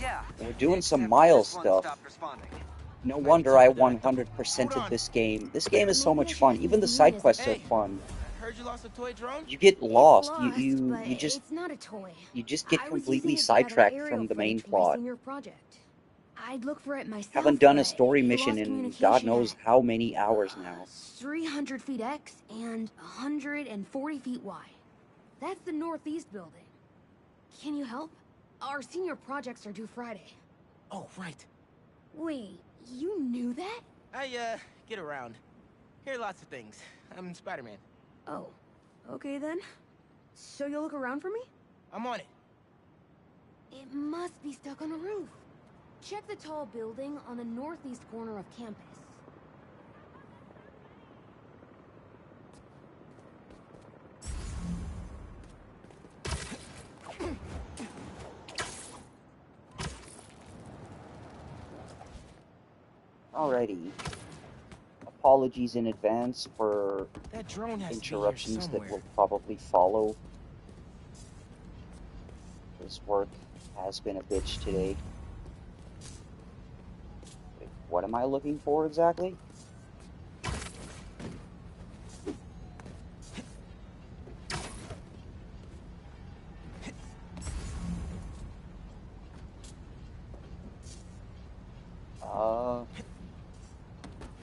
Yeah. we're doing some except Miles this one stuff. stopped responding. No wonder I 100%ed this game. This game is so much fun. Even the side quests are fun. Heard you lost a toy drone? You get lost. But You just it's not a toy. get I was completely using it to gather sidetracked aerial from the main footage for my plot. senior project. I'd look for it myself. Haven't done a but story it mission lost in God communication knows at how many hours now. 300 feet X and 140 feet Y. That's the northeast building. Can you help? Our senior projects are due Friday. Oh, right. Wait, you knew that? I, get around. Hear lots of things. I'm Spider-Man. Oh, okay then. So you'll look around for me? I'm on it. It must be stuck on a roof. Check the tall building on the northeast corner of campus. Alrighty. Apologies in advance for That drone has to be here interruptions that somewhere. will probably follow. This work has been a bitch today. Wait, what am I looking for exactly?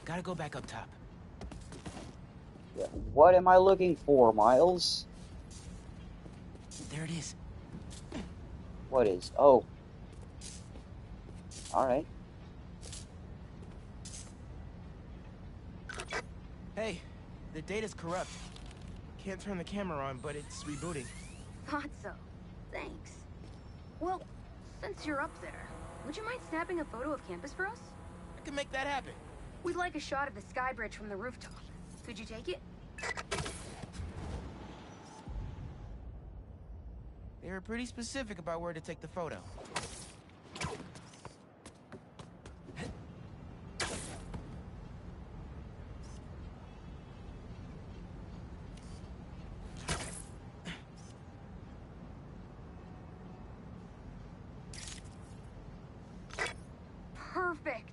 Gotta go back up top. Yeah, what am I looking for, Miles? There it is. What is? Oh. Alright. Hey, the data's corrupt. Can't turn the camera on, but it's rebooting. Thought so. Thanks. Well, since you're up there, would you mind snapping a photo of campus for us? I can make that happen. We'd like a shot of the sky bridge from the rooftop. Could you take it? They were pretty specific about where to take the photo. Perfect.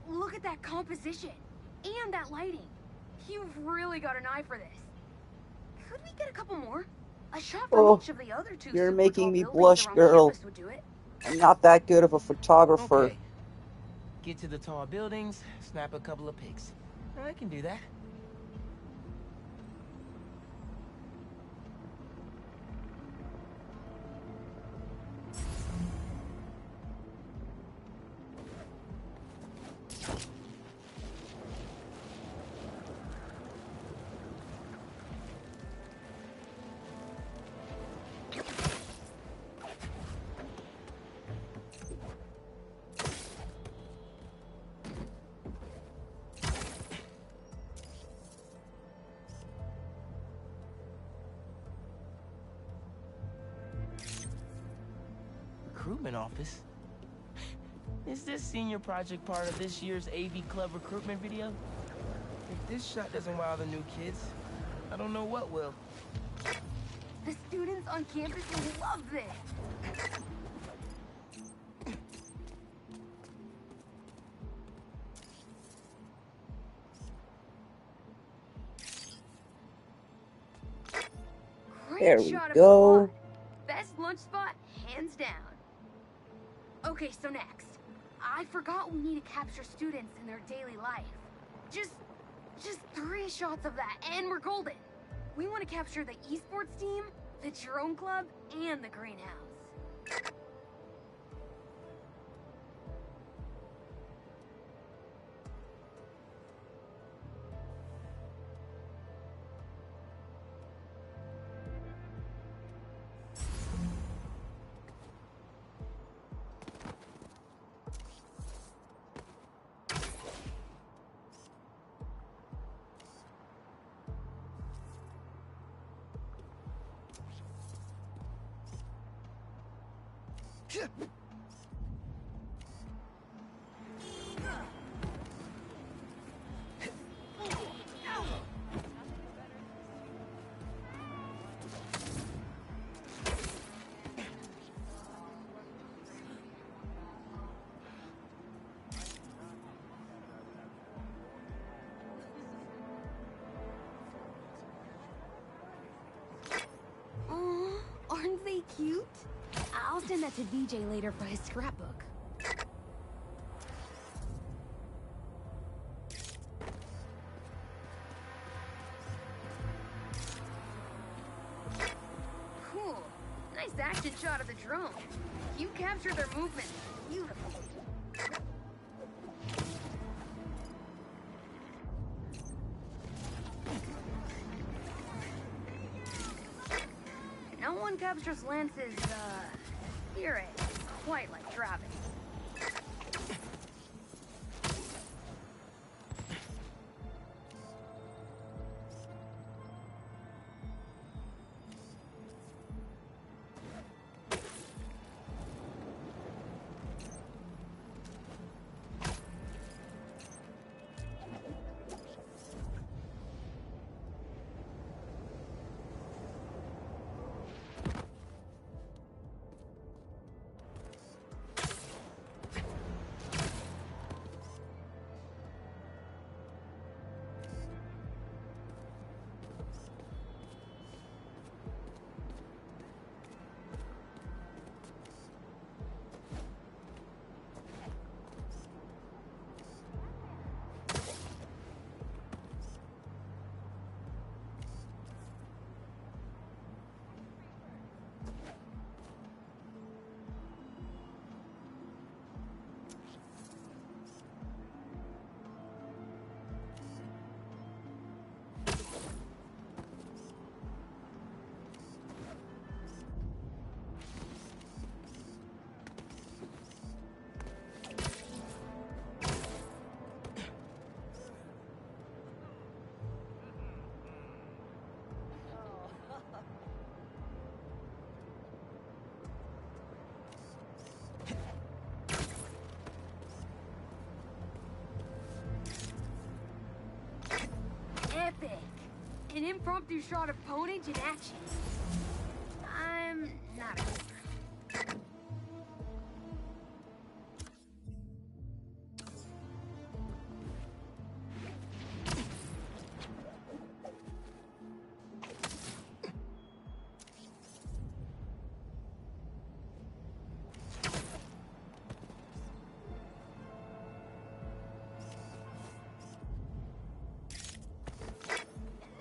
Look at that composition and that lighting. You've really got an eye for this. Could we get a couple more? A shot from each of the other two. You're super making tall me buildings blush, around girl. campus would do it. I'm not that good of a photographer. Okay. Get to the tall buildings, snap a couple of pics. I can do that. Recruitment office? Is this senior project part of this year's AV Club recruitment video? If this shot doesn't wow the new kids, I don't know what will. The students on campus will love this. Great There we shot of go. the quad. Best lunch spot, hands down. Okay, so next. I forgot we need to capture students in their daily life. Just 3 shots of that, and we're golden. We want to capture the esports team, the drone club, and the greenhouse. Aw, aren't they cute? I'll send that to VJ later for his scrapbook. Cool. Nice action shot of the drone. You captured their movement. Beautiful. captures Lance's, spirit is quite like Travis. Epic! An impromptu shot of Ponage in action. I'm not a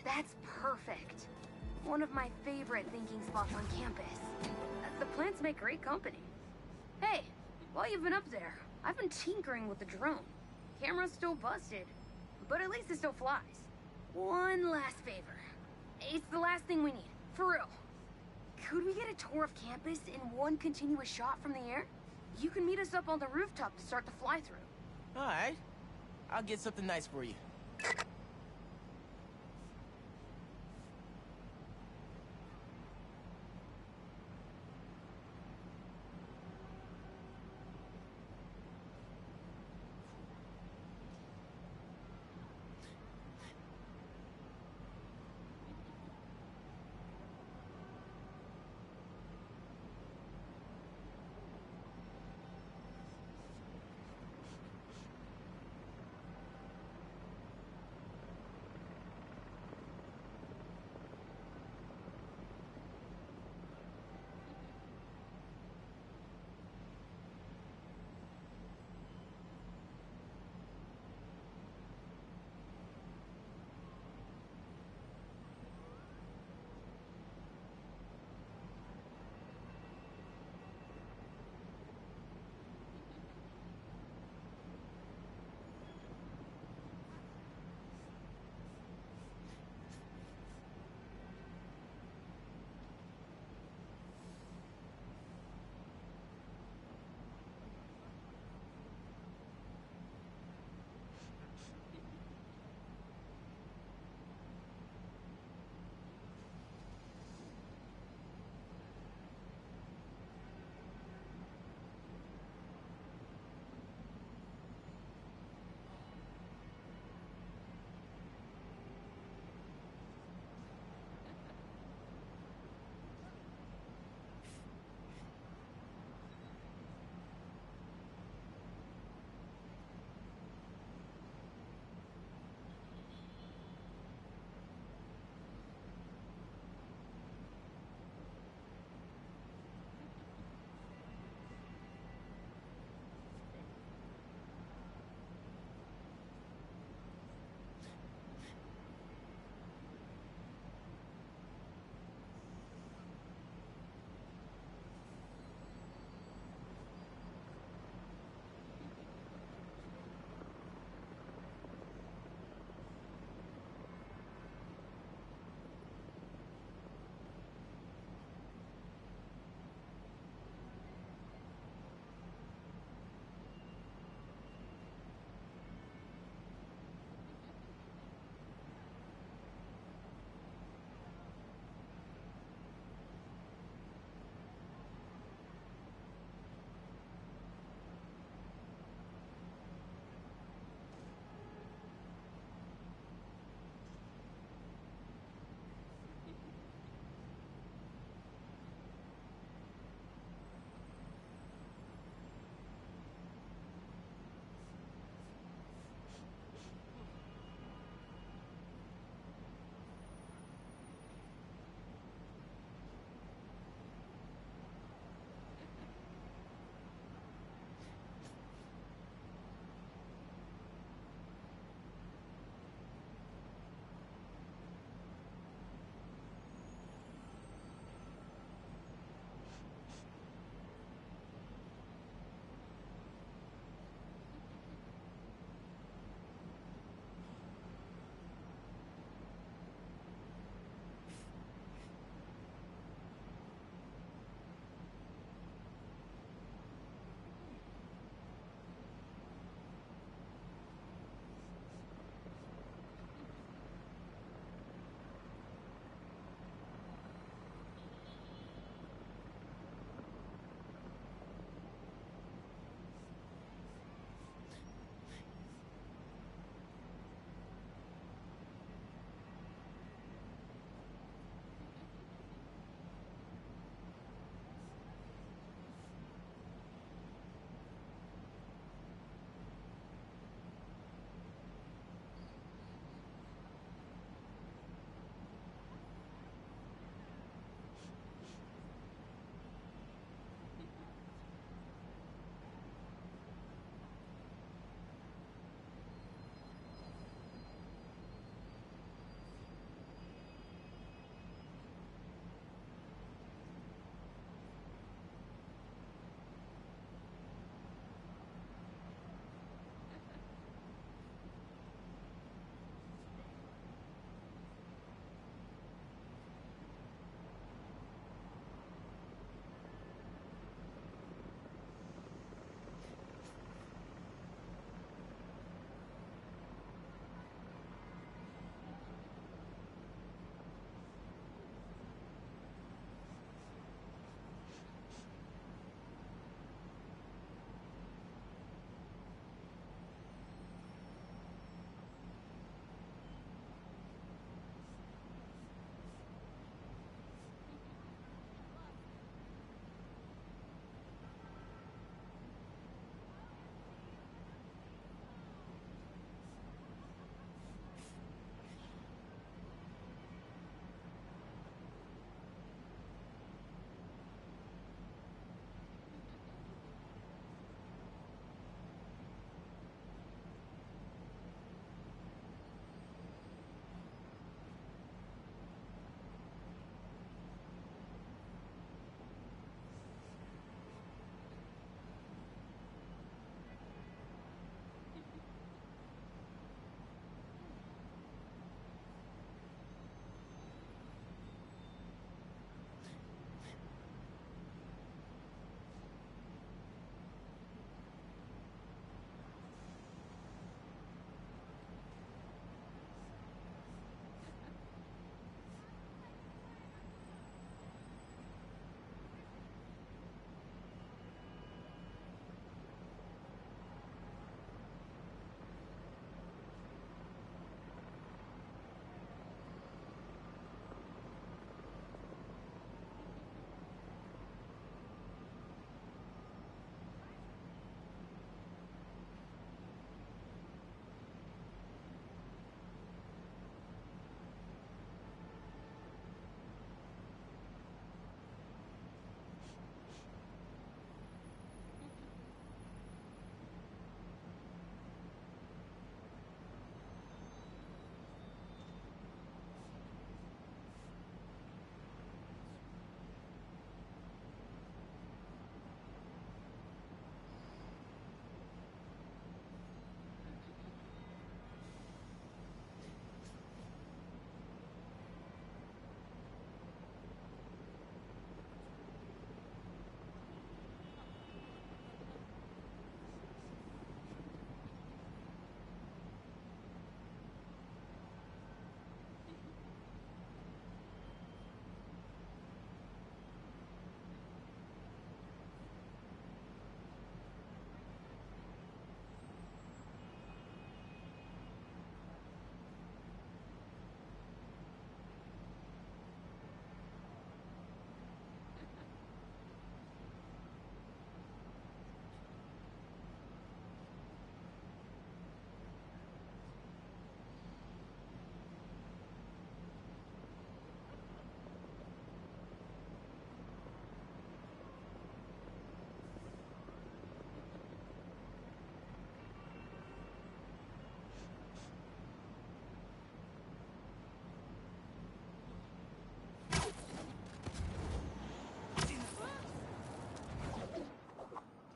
That's perfect. One of my favorite thinking spots on campus. The plants make great company. Hey, while you've been up there, I've been tinkering with the drone. Camera's still busted, but at least it still flies. One last favor. It's the last thing we need, for real. Could we get a tour of campus in one continuous shot from the air? You can meet us up on the rooftop to start the fly-through. Alright. I'll get something nice for you.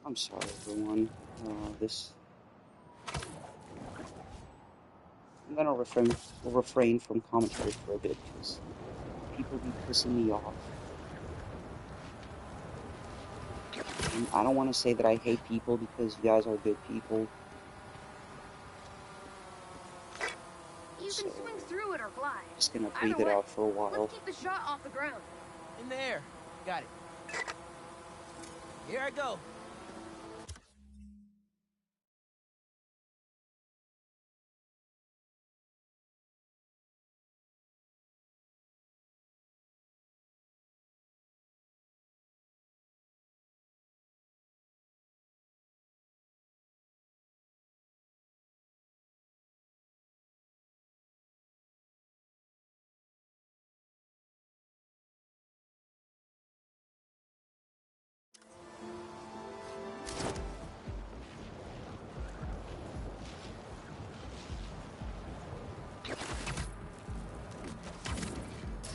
I'm sorry, everyone. This I'm gonna refrain from commentary for a bit because people be pissing me off. And I don't want to say that I hate people because you guys are good people. You can swing through it or fly. Just gonna Either breathe it way, out for a while. let's keep the shot off the ground. In the air. Got it. Here I go.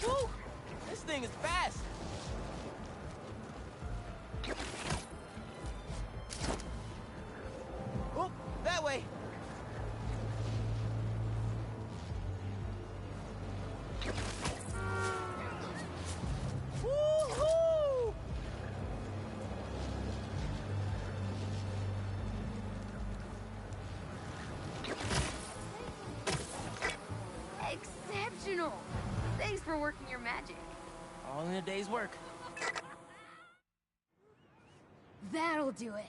Woo! This thing is fast. Oh, that way. Woo-hoo! Exceptional! Thanks for working your magic. All in a day's work. That'll do it.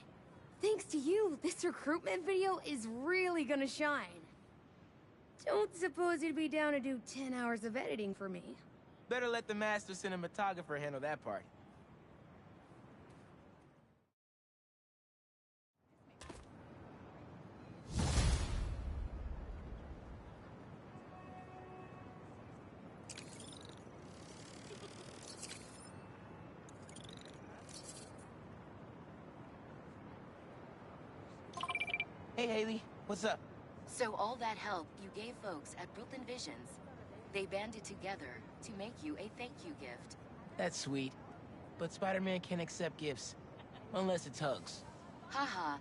Thanks to you, this recruitment video is really gonna shine. Don't suppose you'd be down to do 10 hours of editing for me. Better let the master cinematographer handle that part. Hey, Haley. What's up? So all that help you gave folks at Brooklyn Visions, they banded together to make you a thank you gift. That's sweet. But Spider-Man can't accept gifts. Unless it's hugs. Haha.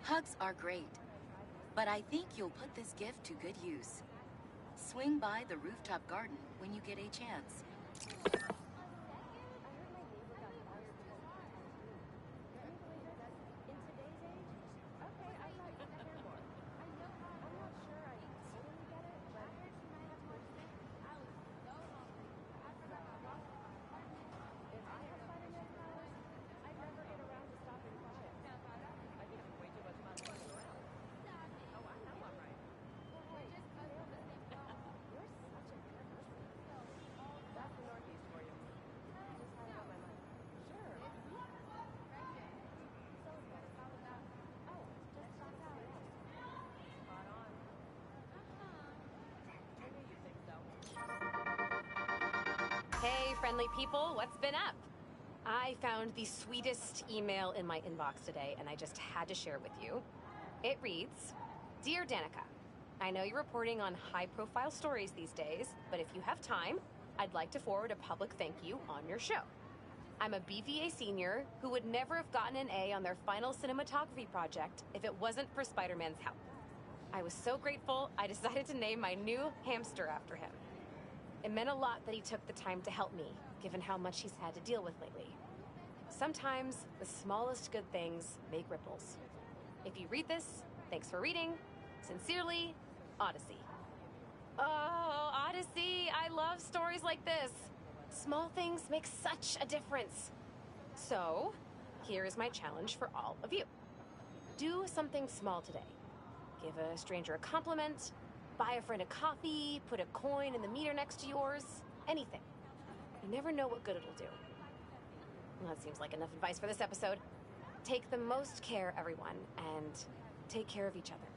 Hugs are great. But I think you'll put this gift to good use. Swing by the rooftop garden when you get a chance. Hey, friendly people, what's been up? I found the sweetest email in my inbox today, and I just had to share it with you. It reads, Dear Danica, I know you're reporting on high-profile stories these days, but if you have time, I'd like to forward a public thank you on your show. I'm a BVA senior who would never have gotten an A on their final cinematography project if it wasn't for Spider-Man's help. I was so grateful, I decided to name my new hamster after him. It meant a lot that he took the time to help me, given how much he's had to deal with lately. Sometimes the smallest good things make ripples. If you read this, thanks for reading. Sincerely, Odyssey. Oh, Odyssey, I love stories like this. Small things make such a difference. So, here is my challenge for all of you. Do something small today. Give a stranger a compliment, buy a friend a coffee, put a coin in the meter next to yours, anything. You never know what good it'll do. Well, that seems like enough advice for this episode. Take the most care, everyone, and take care of each other.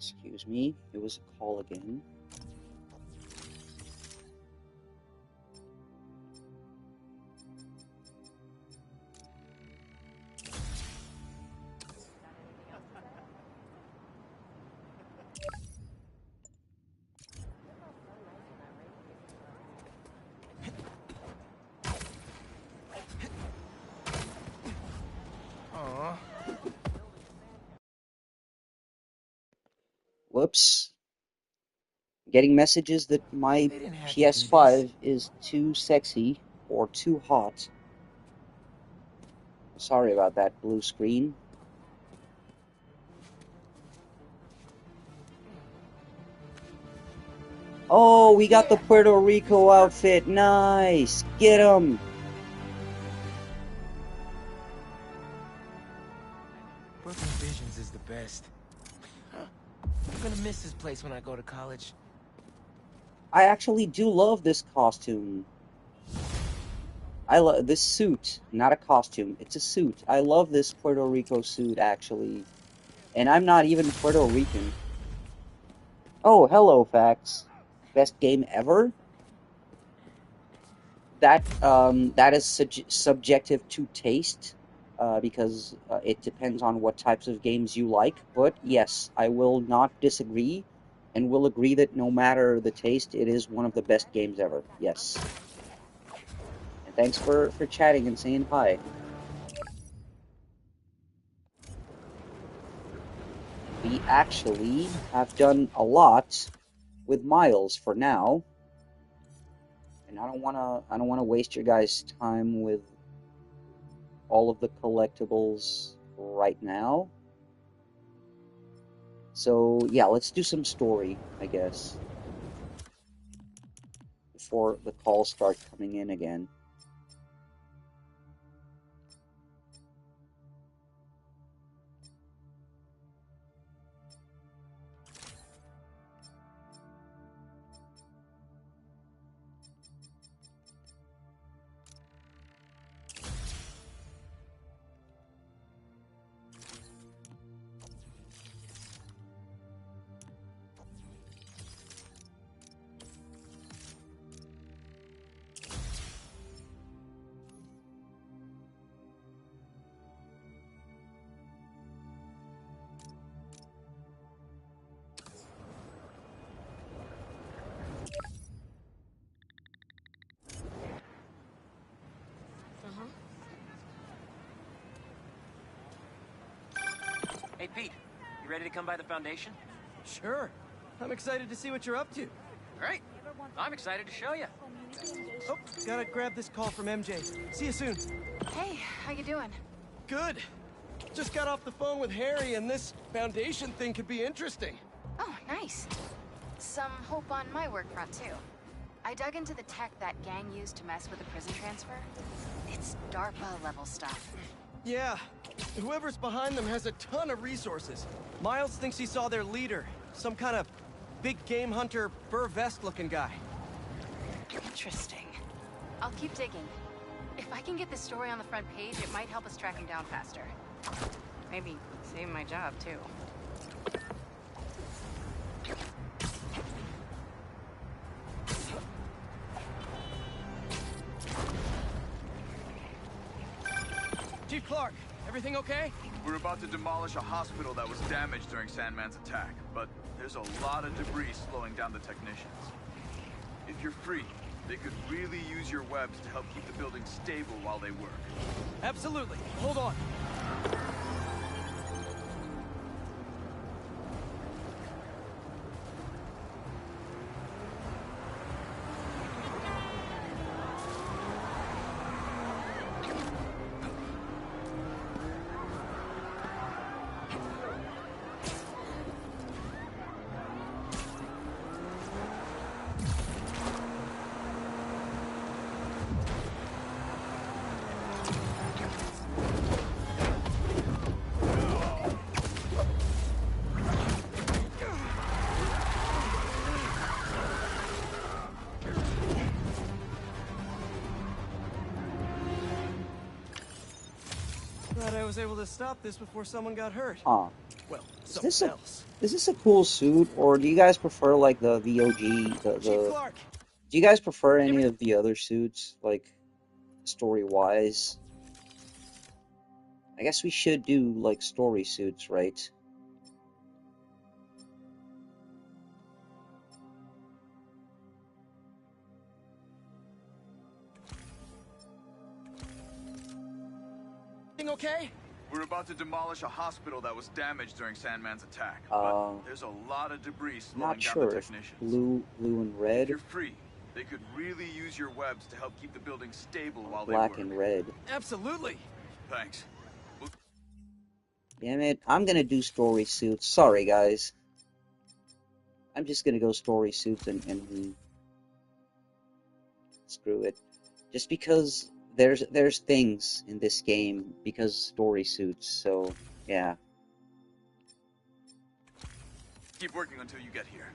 Excuse me, it was a call again. Aww. Whoops. Getting messages that my They didn't have to do this. PS5 is too sexy or too hot. Sorry about that blue screen. Oh, we got the Puerto Rico outfit. Nice. Get him. Brooklyn Visions is the best. I'm gonna miss this place when I go to college. I actually do love this costume. I love this suit, not a costume. It's a suit. I love this Puerto Rico suit, actually. And I'm not even Puerto Rican. Oh, hello, Facts. Best game ever? That is subjective to taste, because it depends on what types of games you like. But yes, I will not disagree, and will agree that no matter the taste, it is one of the best games ever. Yes. And thanks for chatting and saying hi. We actually have done a lot with Miles for now, and I don't wanna waste your guys' time with all of the collectibles right now. So yeah, let's do some story, I guess, before the calls start coming in again. Hey, Pete, you ready to come by the Foundation? Sure. I'm excited to see what you're up to. Great. I'm excited to show you. Oh, gotta grab this call from MJ. See you soon. Hey, how you doing? Good. Just got off the phone with Harry, and this Foundation thing could be interesting. Oh, nice. Some hope on my work front, too. I dug into the tech that gang used to mess with the prison transfer. It's DARPA-level stuff. Yeah. Whoever's behind them has a ton of resources. Miles thinks he saw their leader. Some kind of big game hunter, fur vest-looking guy. Interesting. I'll keep digging. If I can get this story on the front page, it might help us track him down faster. Maybe save my job, too. Chief Clark, everything okay? We're about to demolish a hospital that was damaged during Sandman's attack, but there's a lot of debris slowing down the technicians. If you're free, they could really use your webs to help keep the building stable while they work. Absolutely. Hold on. was able to stop this before someone got hurt. Huh. Well, Is someone this a else. is this a cool suit, or do you guys prefer like the VOG, Chief the Clark. do you guys prefer any of the other suits, like story-wise? I guess we should do like story suits, right? Okay? We're about to demolish a hospital that was damaged during Sandman's attack, but there's a lot of debris slowing Not down sure the if technicians. blue and If red, you're free, they could really use your webs to help keep the building stable while they black work. and red. Absolutely. Thanks. Damn it, I'm gonna do story suits. Sorry, guys. I'm just gonna go story suits and screw it. Just because there's things in this game because story suits, so yeah. Keep working until you get here.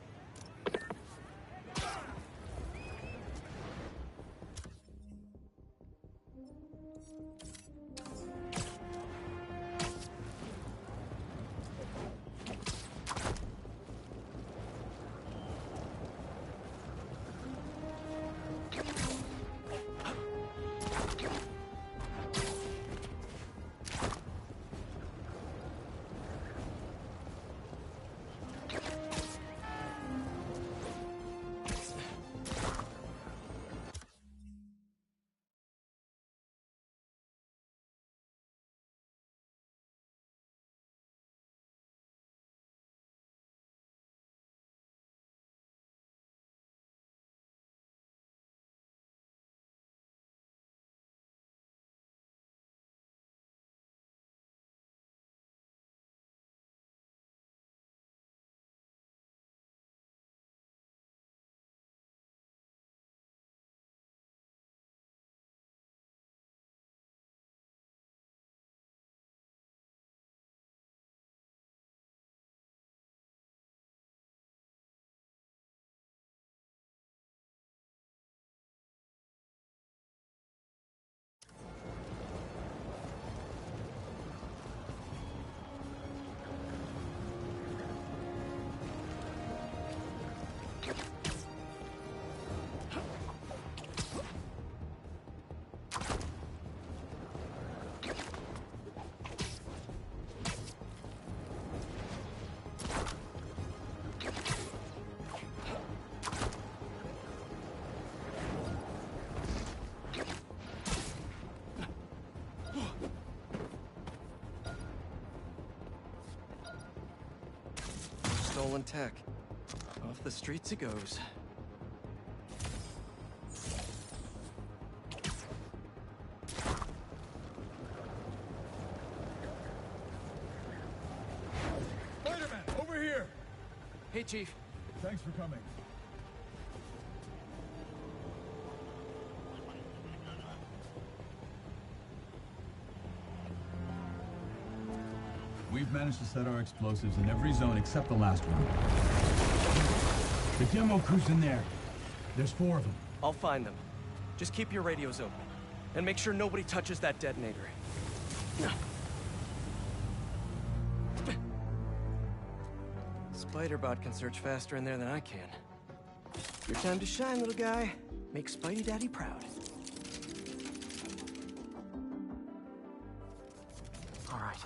Stolen tech. Off the streets it goes. Spider-Man, over here! Hey, Chief. Thanks for coming. We've managed to set our explosives in every zone except the last one. The demo crew's in there. There's 4 of them. I'll find them. Just keep your radios open. And make sure nobody touches that detonator. Spider-Bot can search faster in there than I can. Your time to shine, little guy. Make Spidey Daddy proud. All right.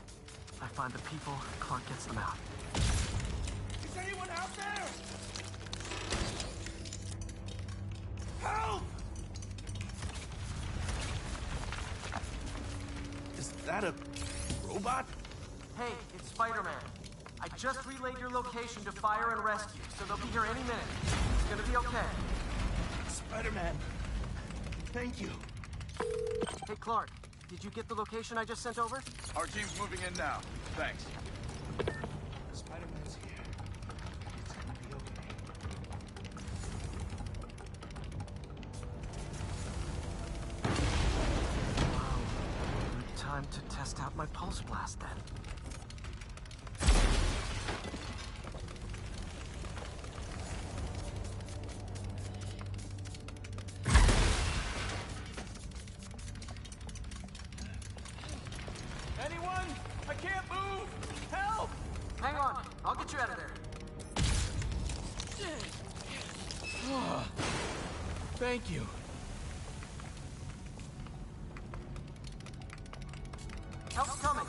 I find the people, Clark gets them out. Is anyone out there? Help! Is that a robot? Hey, it's Spider-Man. I just relayed your location to fire and rescue, so they'll be here any minute. It's gonna be okay. Spider-Man. Thank you. Hey, Clark, did you get the location I just sent over? Our team's moving in now. Thanks. Spider-Man's here. It's gonna be okay. Wow. Good time to test out my pulse blast, then. Anyone? get you out of there. Oh, thank you. Help's coming.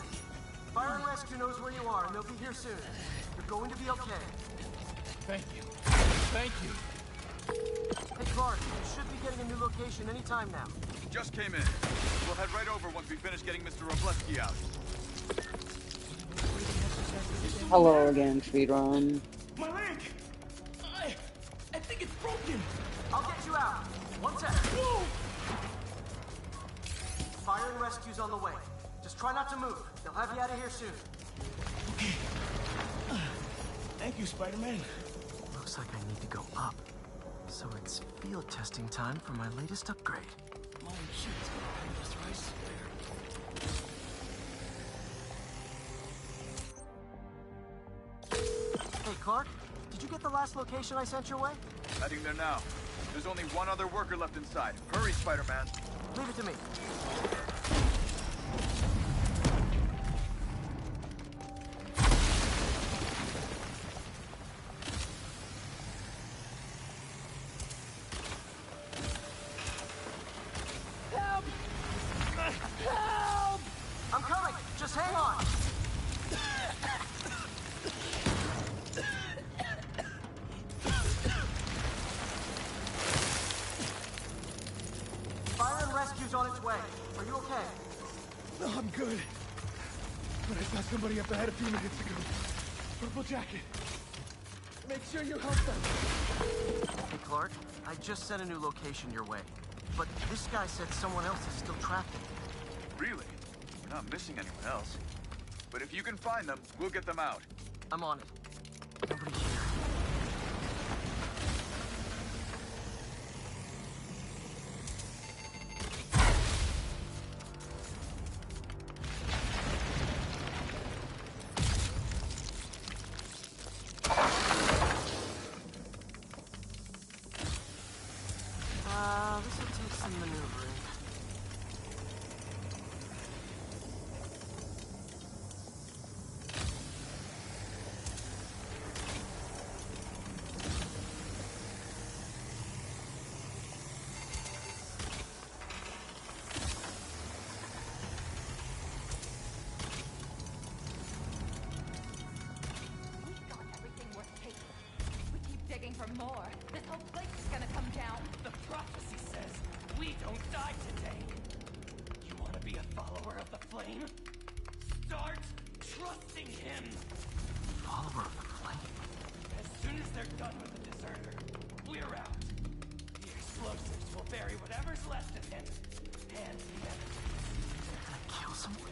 Fire and rescue knows where you are, and they'll be here soon. You're going to be okay. Thank you. Thank you. Hey, Clark, you should be getting a new location anytime now. Just came in. We'll head right over once we finish getting Mr. Robleski out. Hello again, speedrun. My leg! I think it's broken! I'll get you out. One sec. Whoa! Fire and rescue's on the way. Just try not to move. They'll have you out of here soon. Okay. Thank you, Spider-Man. Looks like I need to go up. So it's field testing time for my latest upgrade. My shit's gonna bang us, I swear. Hey, Clark, did you get the last location I sent your way? Heading there now. There's only one other worker left inside. Hurry, Spider-Man. Leave it to me. Help! Help! I'm coming. Just hang on. Fire and rescue's on its way. Are you okay? No, I'm good. But I saw somebody up ahead a few minutes ago. Purple jacket. Make sure you help them. Hey, Clark, I just sent a new location your way. But this guy said someone else is still trapped in it. Really? We're not missing anyone else. But if you can find them, we'll get them out. I'm on it. Nobody here. This'll take some maneuvering. We've got everything worth taking. We keep digging for more. This whole place is gonna come down. The prophecy says we don't die today. You want to be a follower of the flame? Start trusting him. Follower of the flame? As soon as they're done with the deserter, we're out. The explosives will bury whatever's left of him. And the evidence. Can I kill someone?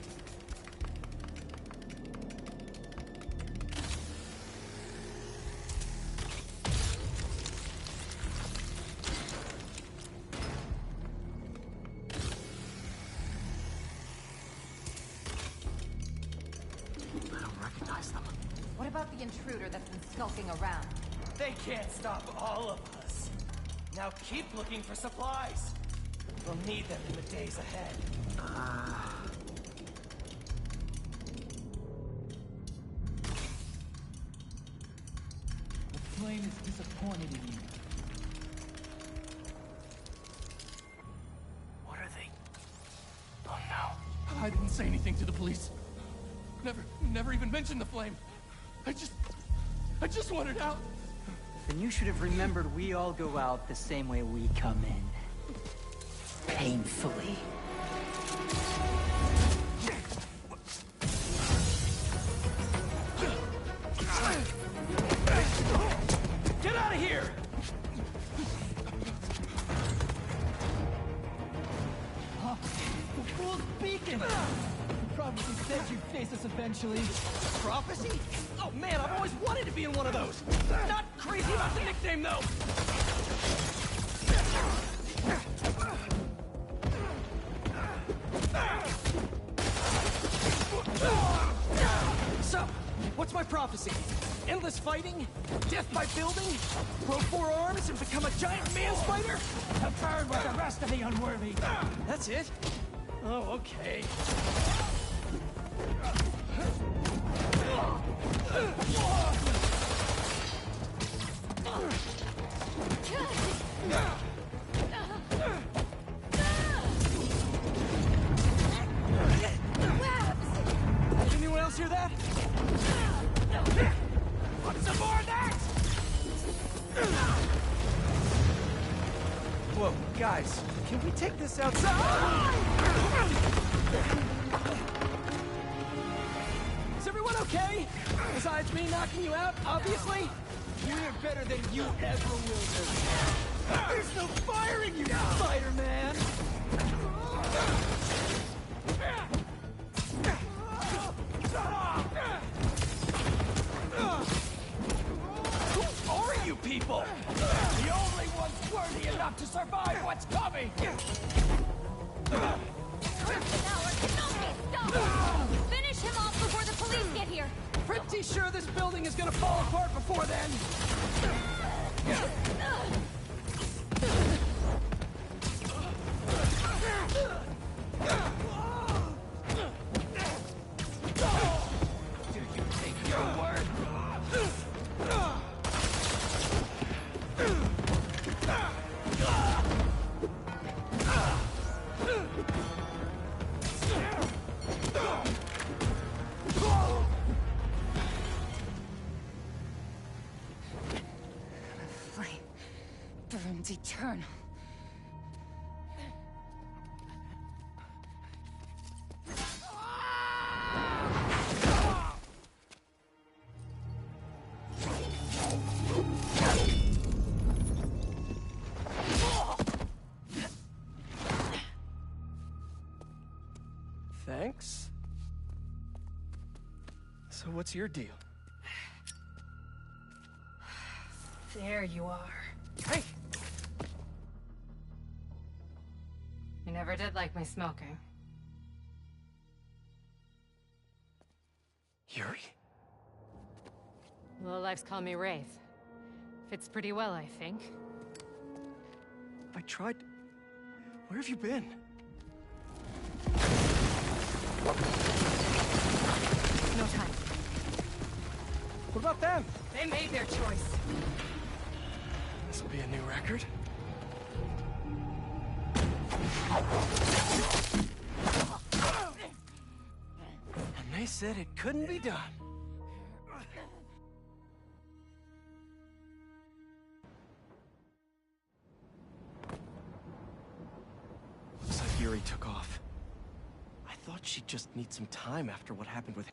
I don't recognize them. What about the intruder that's been skulking around? They can't stop all of us. Now keep looking for supplies. We'll need them in the days ahead. The flame is disappointed in you. What are they? Oh no. I didn't say anything to the police. Never even mentioned the flame. I just wanted out. Then you should have remembered we all go out the same way we come in. Painfully. Get out of here! Huh? The fool's beacon! The prophecy said you'd face us eventually. Prophecy? Oh man, I've always wanted to be in one of those. Not crazy about the nickname though. So, what's my prophecy? Endless fighting? Death by building? Grow 4 arms and become a giant man spider? To burn with the rest of the unworthy. That's it? Oh, okay. Guys, can we take this outside? Is everyone okay? Besides me knocking you out, obviously? We're better than you ever will be. There's no fire in you, Spider-Man! Who are you people? The only ones worthy enough to survive what's coming! Finish him off before the police get here! Pretty sure this building is gonna fall apart before then! Do you take your word? Flame burns eternal. Thanks. So what's your deal? There you are. Hey! You never did like my smoking. Yuri? Lowlifes call me Wraith. Fits pretty well, I think. I tried... Where have you been? No time. What about them? They made their choice. This'll be a new record. And they said it couldn't be done. Looks like Yuri took off. I thought she'd just need some time after what happened with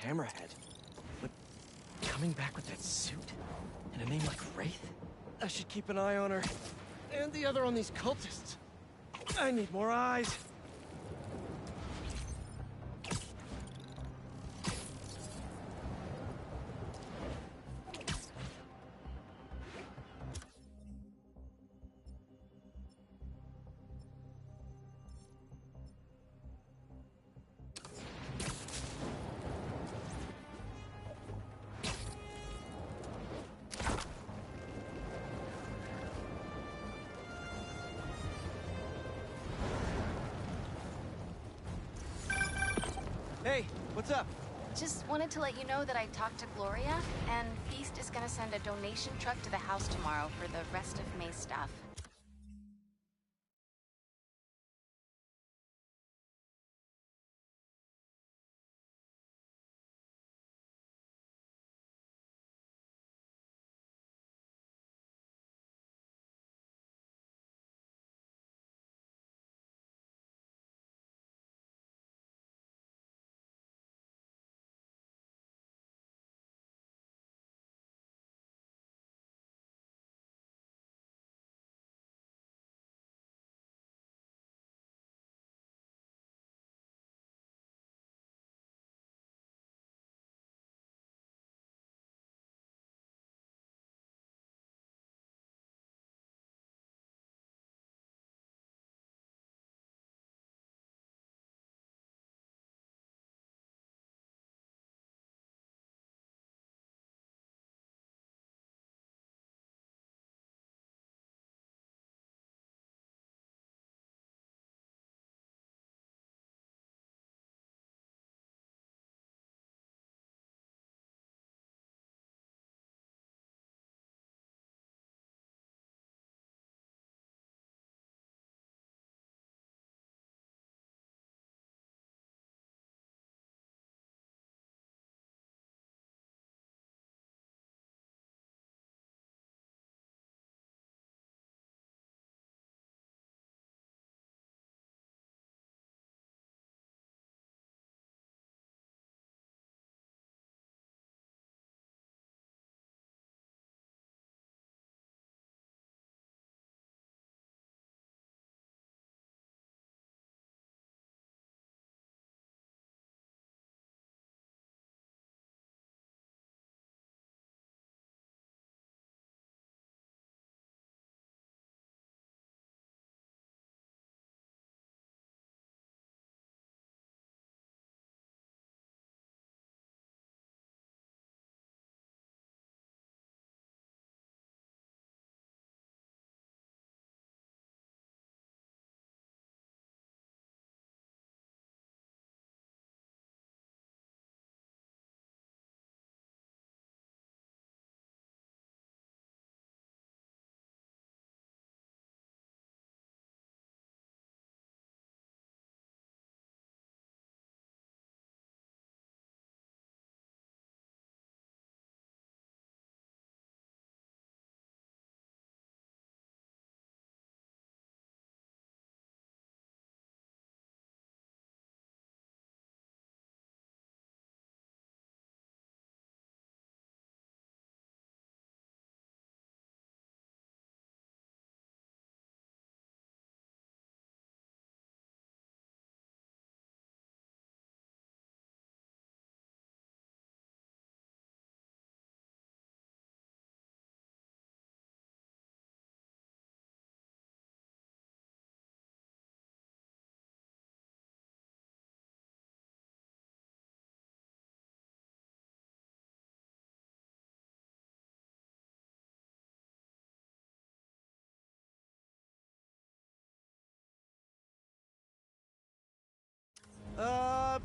Hammerhead? But coming back with that suit? And a name like Wraith? I should keep an eye on her. And the other on these cultists. I need more eyes. Hey, what's up? Just wanted to let you know that I talked to Gloria, and Feast is gonna send a donation truck to the house tomorrow for the rest of May's stuff.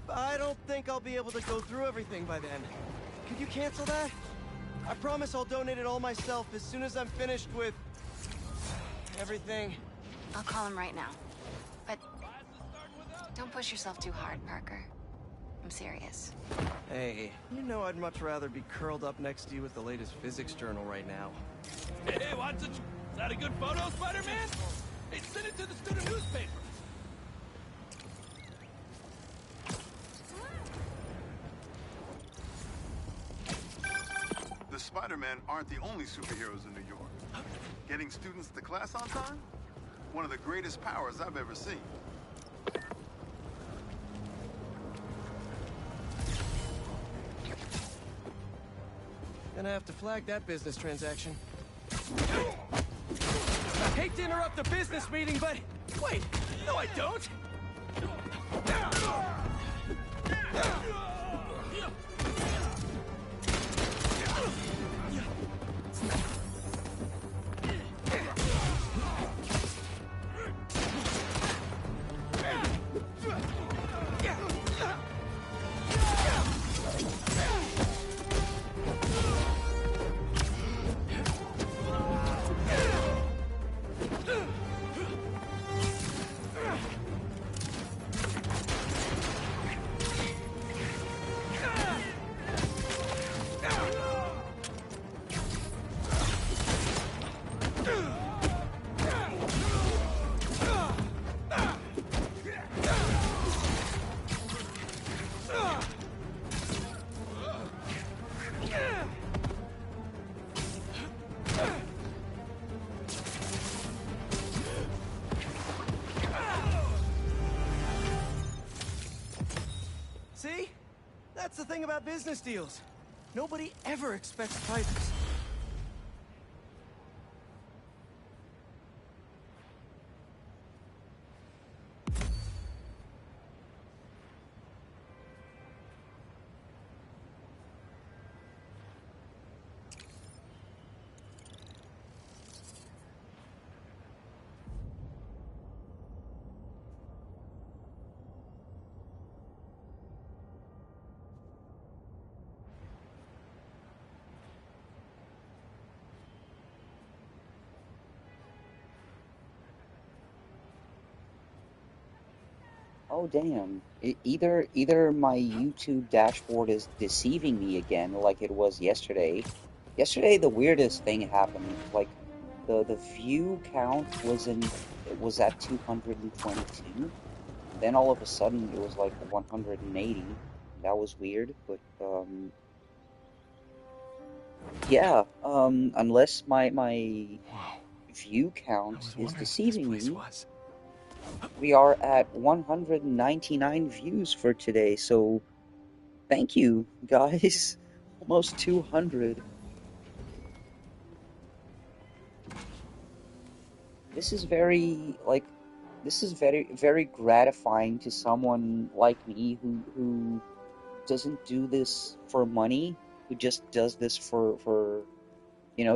I don't think I'll be able to go through everything by then. Could you cancel that? I promise I'll donate it all myself as soon as I'm finished with... everything. I'll call him right now. But don't push yourself too hard, Parker. I'm serious. Hey, you know I'd much rather be curled up next to you with the latest physics journal right now. Hey, Watson, is that a good photo, Spider-Man? Hey, send it to the student newspaper. Spider-Man aren't the only superheroes in New York. Getting students to class on time? One of the greatest powers I've ever seen. Gonna have to flag that business transaction. Hate to interrupt the business meeting, but... Wait! No, I don't! See? That's the thing about business deals. Nobody ever expects fighters. Oh damn. Either my YouTube dashboard is deceiving me again like it was yesterday. Yesterday the weirdest thing happened. Like the view count was at 222. Then all of a sudden it was like 180. That was weird, but yeah, unless my view count is deceiving me. We are at 199 views for today, so thank you, guys. Almost 200. This is very gratifying to someone like me who doesn't do this for money, who just does this for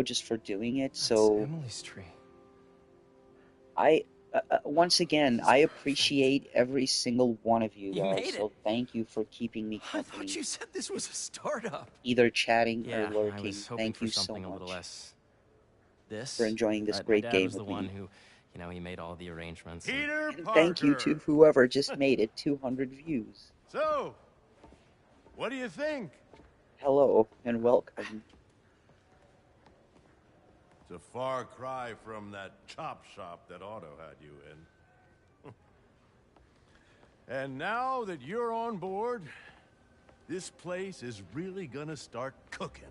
just for doing it. So Emily's tree. Once again, I appreciate every single one of you You guys, made it. so thank you for keeping me I company. thought you said this was a startup. Either chatting Yeah, or lurking. I was hoping Thank for you so something a little much less. This. for enjoying this My great dad game was the with one me. who, he made all the arrangements. Peter And Parker. thank you to whoever just made it 200 views. So, what do you think? Hello and welcome. It's a far cry from that chop shop that Otto had you in. And now that you're on board, this place is really gonna start cooking.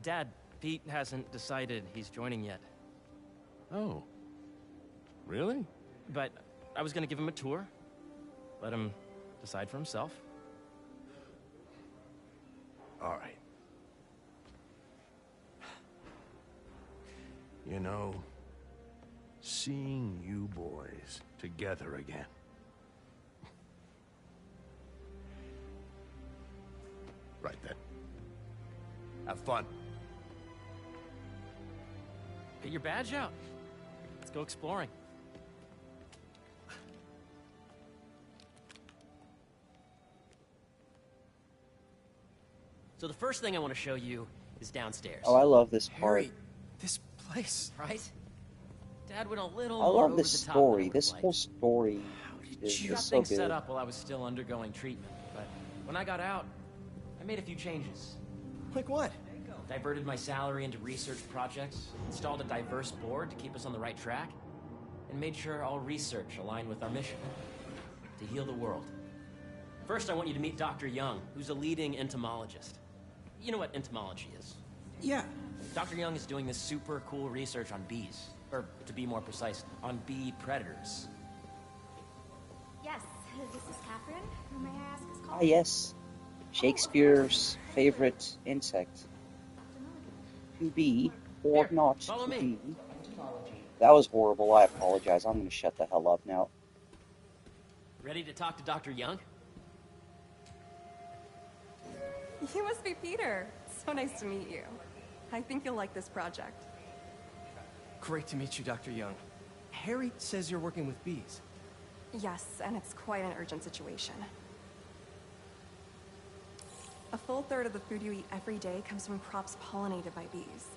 Dad, Pete hasn't decided he's joining yet. Oh. Really? But I was gonna give him a tour. Let him decide for himself. All right. You know, seeing you boys together again. Right then. Have fun. Get your badge out. Let's go exploring. So the first thing I want to show you is downstairs. Oh, I love this part. Harry, this place. Right? Dad went a little I more love over this the top than I story. would've This liked. whole story is Got so things good. set up while I was still undergoing treatment, but when I got out, I made a few changes. Like what? Diverted my salary into research projects, installed a diverse board to keep us on the right track, and made sure all research aligned with our mission. to heal the world. First, I want you to meet Dr. Young, who's a leading entomologist. You know what entomology is? Yeah. Dr. Young is doing this super cool research on bees. Or, to be more precise, on bee predators. Yes, this is Catherine. Who may I ask is Ah, calling? yes. Shakespeare's favorite insect. To be or not Follow to me. be. That was horrible. I apologize. I'm gonna shut the hell up now. Ready to talk to Dr. Young? You must be Peter. So nice to meet you. I think you'll like this project. Great to meet you, Dr. Young. Harry says you're working with bees. Yes, and it's quite an urgent situation. A full third of the food you eat every day comes from crops pollinated by bees.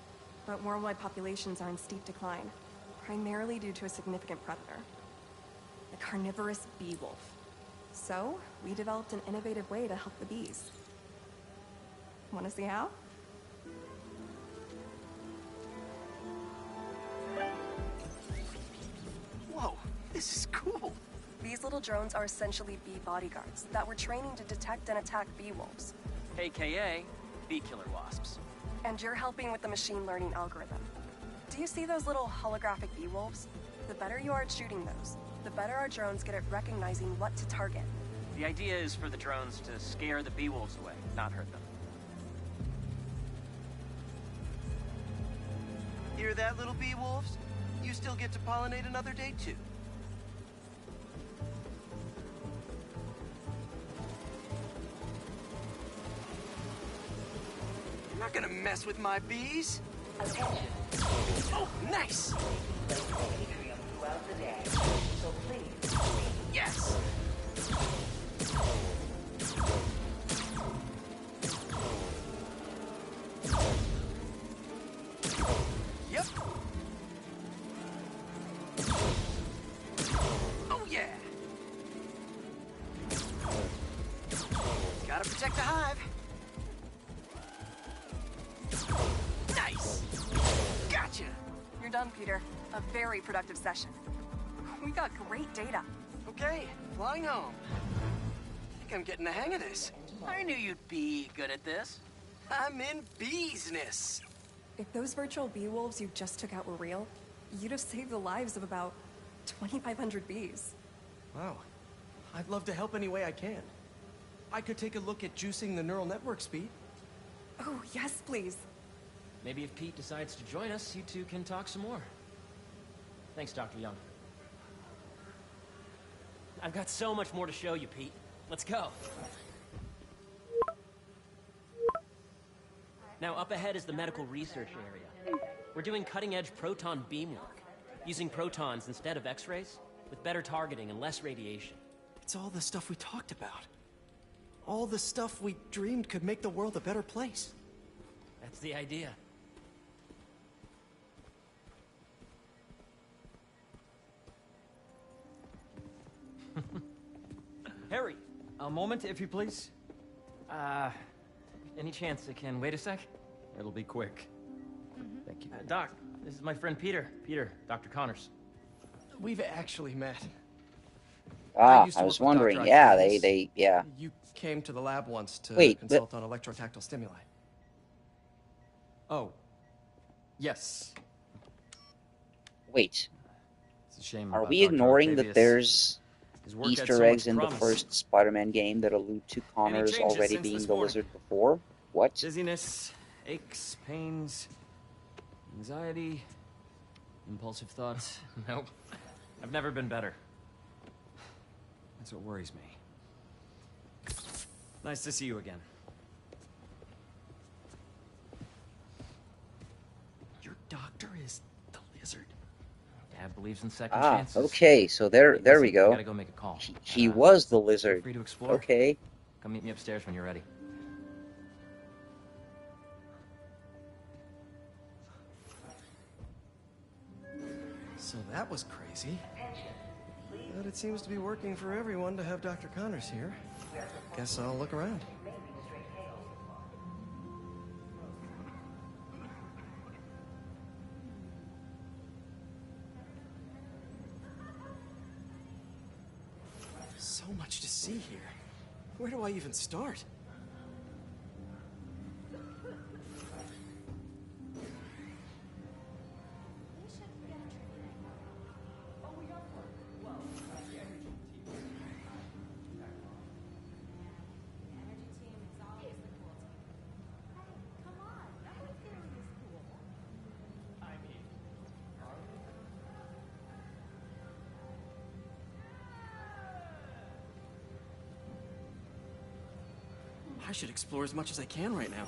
But worldwide populations are in steep decline, primarily due to a significant predator, the carnivorous bee wolf. So, we developed an innovative way to help the bees. Want to see how? Whoa, this is cool. These little drones are essentially bee bodyguards that we're training to detect and attack bee wolves. AKA bee killer wasps. And you're helping with the machine learning algorithm. Do you see those little holographic bee wolves? The better you are at shooting those, the better our drones get at recognizing what to target. The idea is for the drones to scare the bee wolves away, not hurt them. Hear that, little bee wolves? You still get to pollinate another day, too. You're not gonna mess with my bees. Oh, nice! Yes! Yep. Oh, yeah. Gotta protect the hive. Nice. Gotcha. You're done, Peter. A very productive session. We got great data. Okay, flying home. I think I'm getting the hang of this. I knew you'd be good at this. I'm in business. If those virtual bee wolves you just took out were real, you'd have saved the lives of about 2,500 bees. Wow. I'd love to help any way I can. I could take a look at juicing the neural network speed. Oh, yes, please. Maybe if Pete decides to join us, you two can talk some more. Thanks, Dr. Young. I've got so much more to show you, Pete. Let's go. Now, up ahead is the medical research area. We're doing cutting-edge proton beam work, using protons instead of X-rays, with better targeting and less radiation. It's all the stuff we talked about. All the stuff we dreamed could make the world a better place. That's the idea. Harry! A moment, if you please. Any chance it can wait a sec? It'll be quick. Thank you. Doc, this is my friend Peter. Peter, Dr. Connors. We've actually met. Ah, used to I work was with wondering. Dr. Yeah, Achilles. yeah. You came to the lab once to Wait, consult on electrotactile stimuli. Oh. Yes. Wait. It's a shame. Are about we Dr. ignoring Octavius. that there's His work had Easter so eggs much in the promise. first Spider-Man game that allude to Connors changes already since being this the morning? lizard before? What? Dizziness, aches, pains, anxiety, impulsive thoughts. Nope. I've never been better. That's what worries me. Nice to see you again. Your doctor is the lizard. Dad believes in second Ah, chances. okay, so there Listen, we I go. gotta go make a call. He was the Feel lizard. free to explore. Okay. Come meet me upstairs when you're ready. So that was crazy. But it seems to be working for everyone to have Dr. Connors here. Guess I'll look around. So see here. Where do I even start? I should explore as much as I can right now.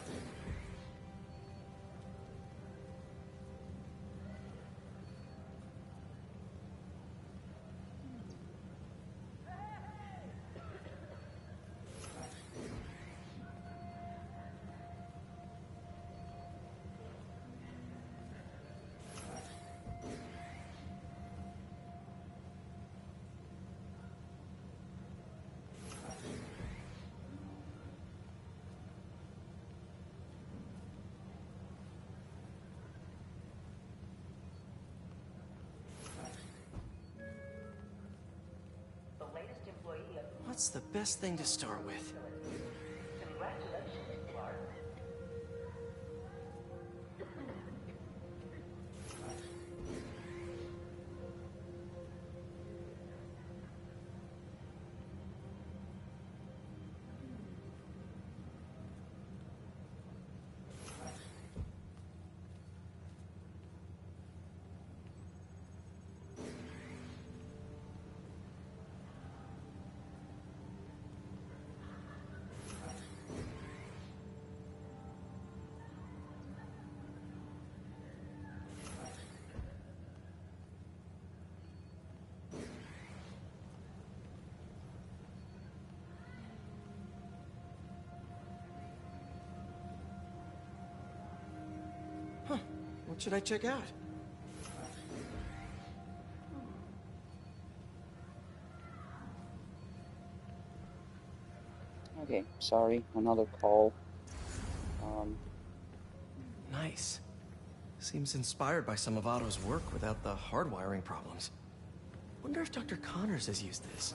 What's the best thing to start with? Huh. What should I check out? Okay, sorry, another call. Nice. Seems inspired by some of Otto's work without the hardwiring problems. Wonder if Dr. Connors has used this.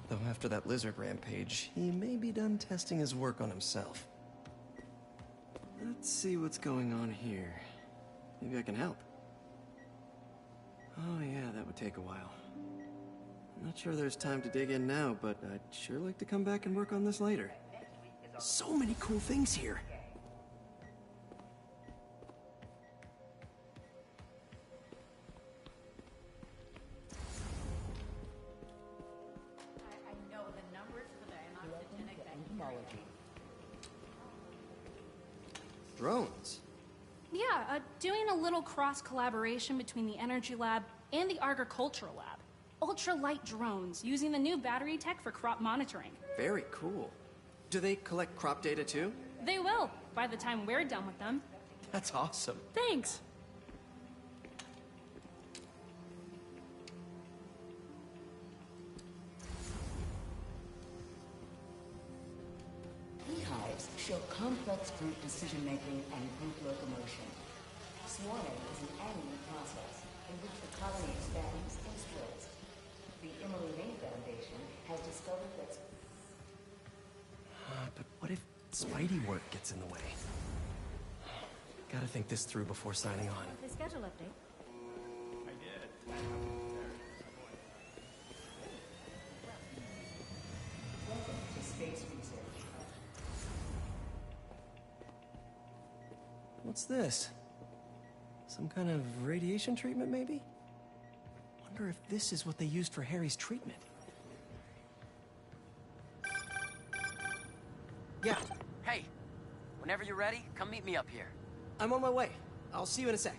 Though after that lizard rampage, he may be done testing his work on himself. Let's see what's going on here. Maybe I can help. Oh yeah, that would take a while. I'm not sure there's time to dig in now, but I'd sure like to come back and work on this later. So many cool things here. I know the numbers for the anoptogenic bacteria. Drones. Yeah, doing a little cross-collaboration between the Energy Lab and the Agricultural Lab. Ultralight drones, using the new battery tech for crop monitoring. Very cool. Do they collect crop data too? They will, by the time we're done with them. That's awesome. Thanks. Beehives show complex group decision-making and group locomotion. Swarming is an annual process in which the colony expands and splits. The Emily May Foundation has discovered that... But what if Spidey work gets in the way? Gotta think this through before signing on. The schedule update. I did. Welcome to space research. What's this? Some kind of radiation treatment, maybe? Wonder if this is what they used for Harry's treatment. Yeah. Hey, whenever you're ready, come meet me up here. I'm on my way. I'll see you in a sec.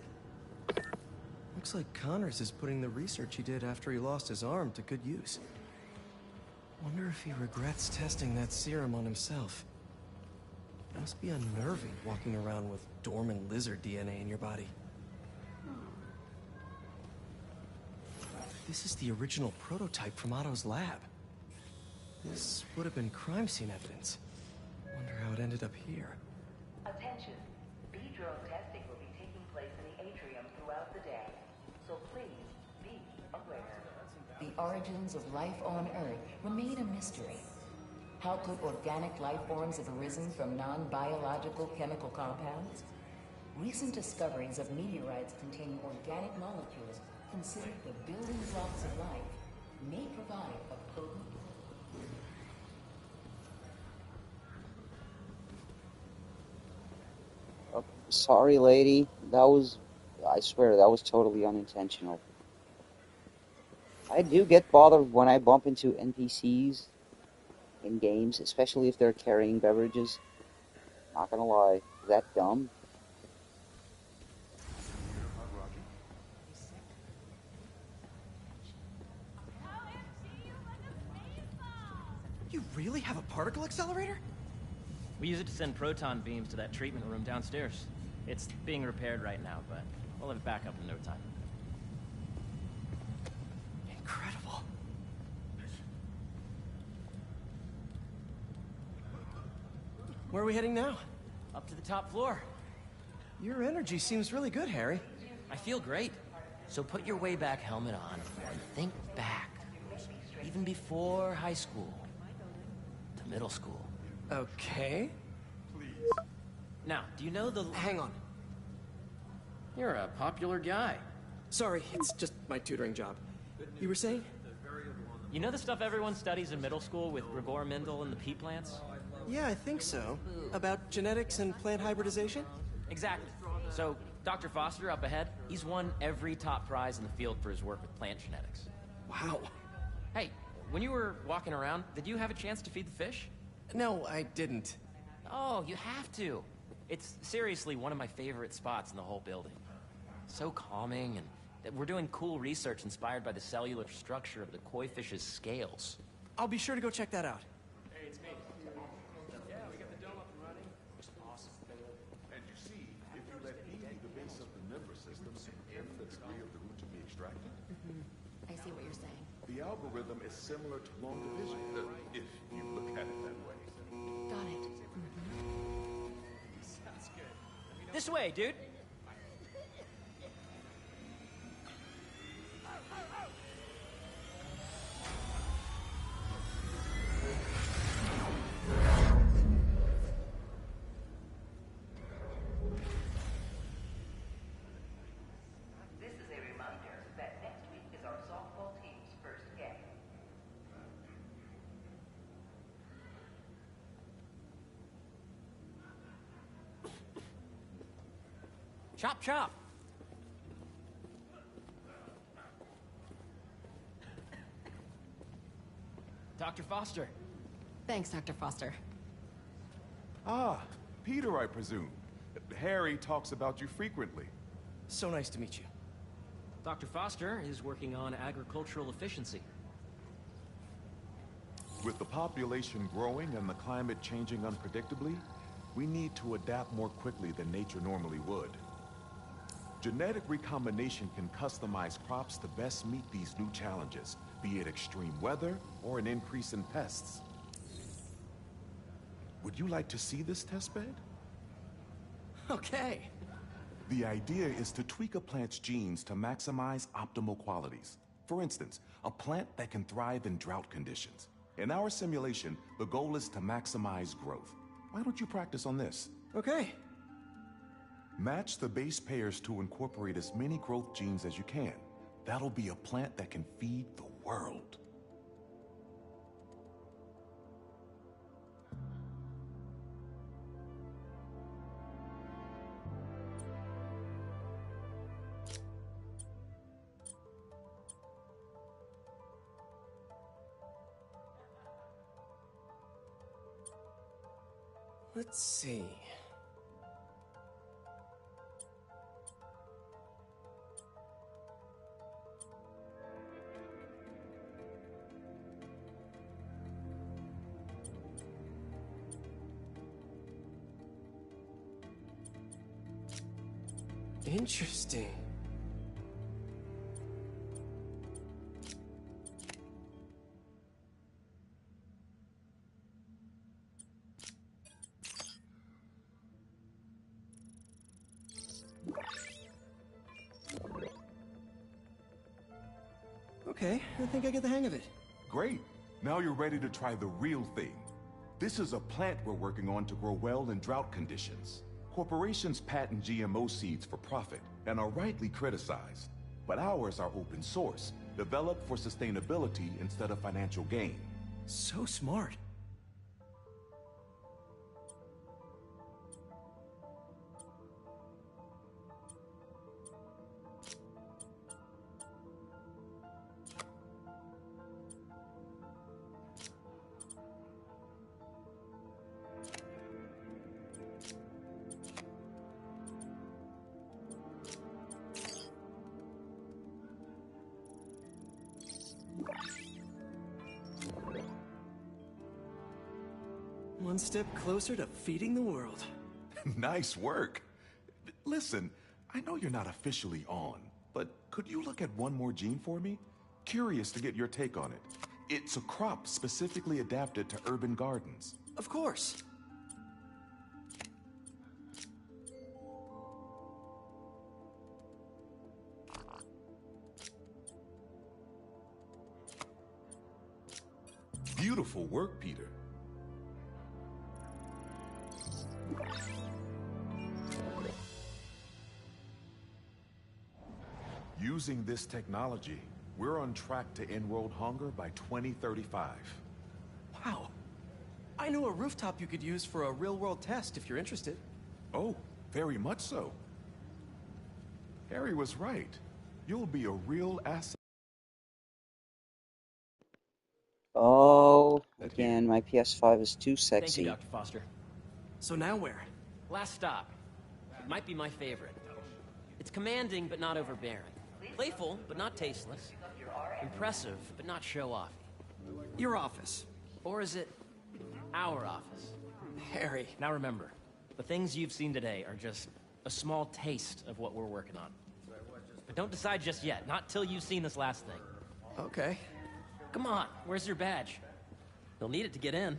Looks like Connors is putting the research he did after he lost his arm to good use. Wonder if he regrets testing that serum on himself. Must be unnerving walking around with dormant lizard DNA in your body. This is the original prototype from Otto's lab. This would have been crime scene evidence. Wonder how it ended up here. Attention. Bee drone testing will be taking place in the atrium throughout the day. So please be aware. The origins of life on Earth remain a mystery. How could organic life forms have arisen from non-biological chemical compounds? Recent discoveries of meteorites containing organic molecules considered the building blocks of life may provide a potent... Oh, sorry, lady. I swear, that was totally unintentional. I do get bothered when I bump into NPCs in games, especially if they're carrying beverages. Not gonna lie, is that dumb? You really have a particle accelerator? We use it to send proton beams to that treatment room downstairs. It's being repaired right now, but we'll have it back up in no time. Incredible. Where are we heading now? Up to the top floor. Your energy seems really good, Harry. I feel great. So put your way back helmet on and think back. Even before high school. To middle school. Okay. Now, do you know the... Hang on. You're a popular guy. Sorry, it's just my tutoring job. You were saying? You know the stuff everyone studies in middle school with Gregor Mendel and the pea plants? Yeah, I think so. About genetics and plant hybridization? Exactly. So, Dr. Foster up ahead, he's won every top prize in the field for his work with plant genetics. Wow. Hey, when you were walking around, did you have a chance to feed the fish? No, I didn't. Oh, you have to. It's seriously one of my favorite spots in the whole building. So calming, and we're doing cool research inspired by the cellular structure of the koi fish's scales. I'll be sure to go check that out. Hey, it's me. Yeah, we got the dome up and running. It's awesome. And you see, if you let E be the base of the nervous system, and F that's clear of the root to be extracted, I see what you're saying. the algorithm is similar to long division, if you look at it that way. Got it. Sounds good. This way, dude. This is a reminder that next week is our softball team's first game. Chop, chop. Dr. Foster. Thanks, Dr. Foster. Ah, Peter, I presume. Harry talks about you frequently. So nice to meet you. Dr. Foster is working on agricultural efficiency. With the population growing and the climate changing unpredictably, we need to adapt more quickly than nature normally would. Genetic recombination can customize crops to best meet these new challenges, be it extreme weather or an increase in pests. Would you like to see this testbed? Okay. The idea is to tweak a plant's genes to maximize optimal qualities. For instance, a plant that can thrive in drought conditions. In our simulation, the goal is to maximize growth. Why don't you practice on this? Okay. Match the base pairs to incorporate as many growth genes as you can. That'll be a plant that can feed the world. Let's see. Interesting. Okay, I think I get the hang of it. Great. Now you're ready to try the real thing. This is a plant we're working on to grow well in drought conditions. Corporations patent GMO seeds for profit and are rightly criticized. But ours are open source, developed for sustainability instead of financial gain. So smart. One step closer to feeding the world. Nice work. Listen, I know you're not officially on, but could you look at one more gene for me? Curious to get your take on it. It's a crop specifically adapted to urban gardens. Of course. Beautiful work, Peter. Using this technology, we're on track to end world hunger by 2035. Wow. I know a rooftop you could use for a real-world test if you're interested. Oh, very much so. Harry was right. You'll be a real asset. Oh, again, my PS5 is too sexy. Thank you, Dr. Foster. So now where? Last stop. Might be my favorite. It's commanding, but not overbearing. Playful, but not tasteless. Impressive, but not show-offy. Your office. Or is it our office? Harry. Now remember, the things you've seen today are just a small taste of what we're working on. But don't decide just yet, not till you've seen this last thing. Okay. Come on, where's your badge? You'll need it to get in.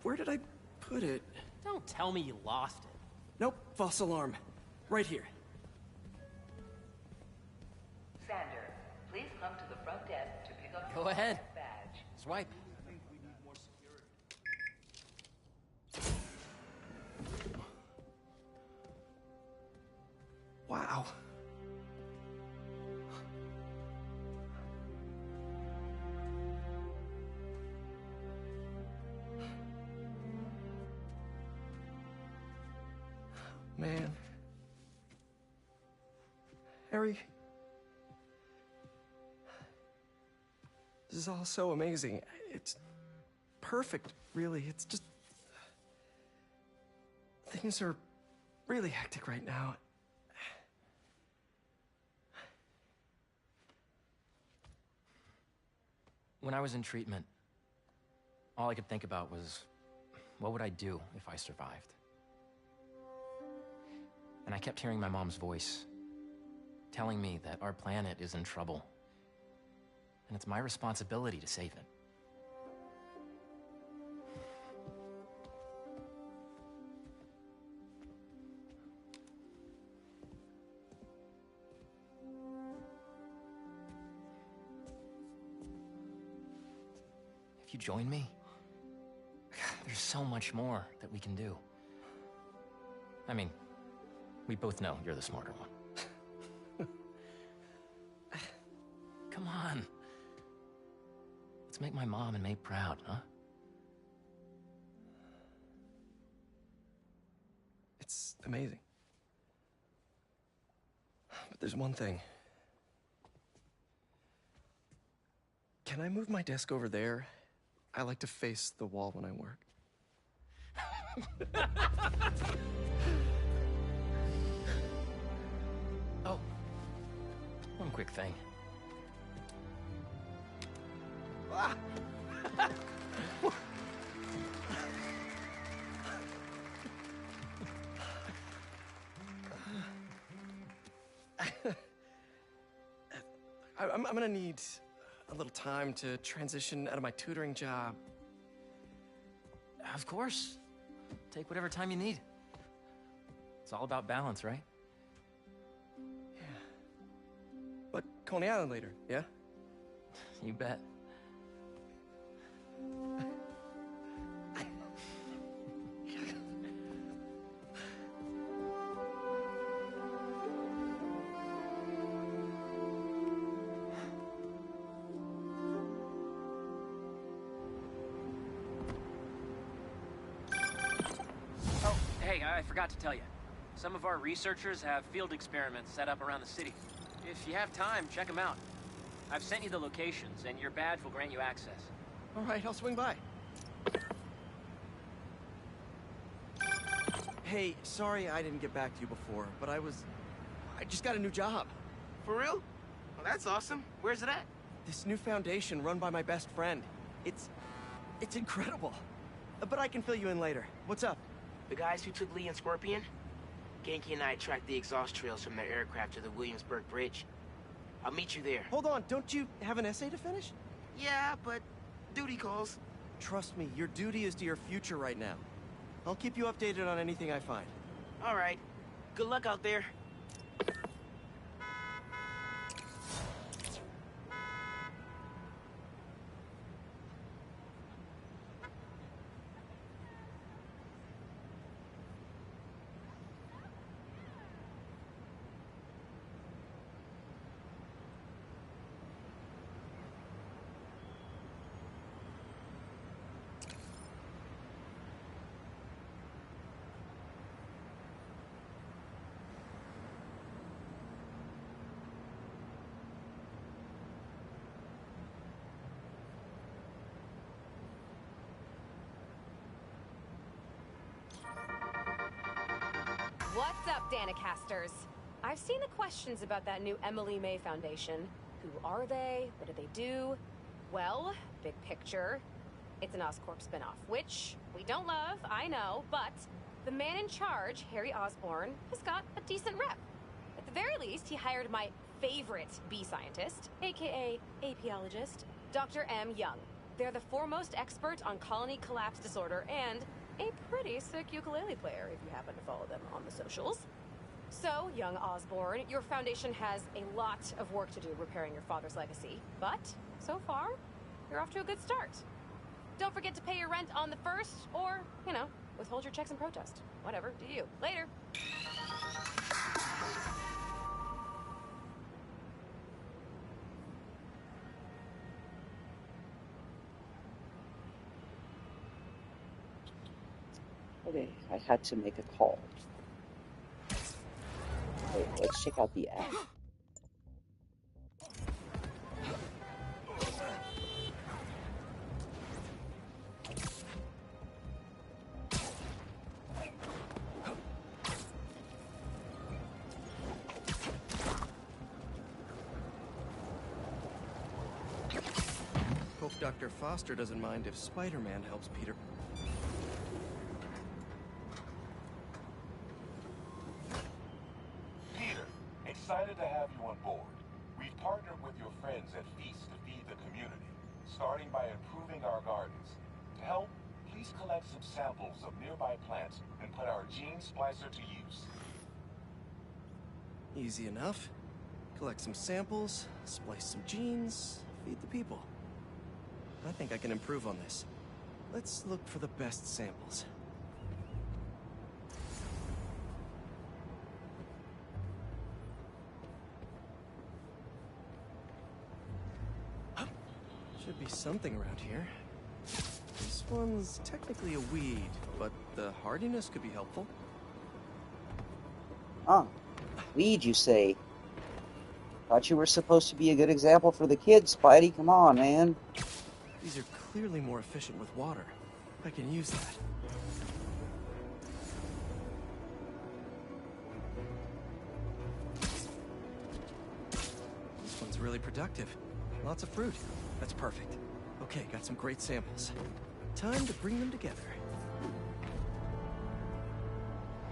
Where did I put it? Don't tell me you lost it. Nope, false alarm. Right here. Sander, please come to the front desk to pick up Go your ahead. badge. Swipe. Wow. Man. Harry. This is all so amazing. It's perfect, really. It's just... Things are really hectic right now. When I was in treatment, all I could think about was, what would I do if I survived? And I kept hearing my mom's voice, telling me that our planet is in trouble, and it's my responsibility to save it. If you join me, there's so much more that we can do. I mean, we both know you're the smarter one. Come on. Let's make my mom and May proud, huh? It's amazing. But there's one thing. Can I move my desk over there? I like to face the wall when I work. Oh, one quick thing. Ah! I'm gonna need a little time to transition out of my tutoring job. Of course. Take whatever time you need. It's all about balance, right? But Coney Island later, yeah? You bet. Oh, hey, I forgot to tell you. Some of our researchers have field experiments set up around the city. If you have time, check them out. I've sent you the locations, and your badge will grant you access. All right, I'll swing by. Hey, sorry I didn't get back to you before, but I just got a new job. For real? Well, that's awesome. Where's it at? This new foundation run by my best friend. It's incredible. But I can fill you in later. What's up? The guys who took Lee and Scorpion? Genki and I tracked the exhaust trails from their aircraft to the Williamsburg Bridge. I'll meet you there. Hold on, don't you have an essay to finish? Yeah, but duty calls. Trust me, your duty is to your future right now. I'll keep you updated on anything I find. All right. Good luck out there. What's up, Danicasters? I've seen the questions about that new Emily May Foundation. Who are they? What do they do? Well, big picture, it's an Oscorp spinoff, which we don't love, I know, but the man in charge, Harry Osborn, has got a decent rep. At the very least, he hired my favorite bee scientist, aka apiologist, Dr. M. Young. They're the foremost expert on colony collapse disorder and a pretty sick ukulele player if you happen to follow them on the socials. So, young Osborn, your foundation has a lot of work to do repairing your father's legacy, but so far, you're off to a good start. Don't forget to pay your rent on the 1st, or, withhold your checks in protest. Whatever, do you. Later. Okay, I had to make a call. Wait, let's check out the app. Hope Dr. Foster doesn't mind if Spider-Man helps Peter. Peter, excited to have you on board. We've partnered with your friends at Feast to feed the community, starting by improving our gardens. To help, please collect some samples of nearby plants and put our gene splicer to use. Easy enough. Collect some samples, splice some genes, feed the people. I think I can improve on this. Let's look for the best samples. Should be something around here. This one's technically a weed, but the hardiness could be helpful. Ah, weed, you say? Thought you were supposed to be a good example for the kids, Spidey. Come on, man. These are clearly more efficient with water. I can use that. This one's really productive. Lots of fruit. That's perfect. Okay, got some great samples. Time to bring them together.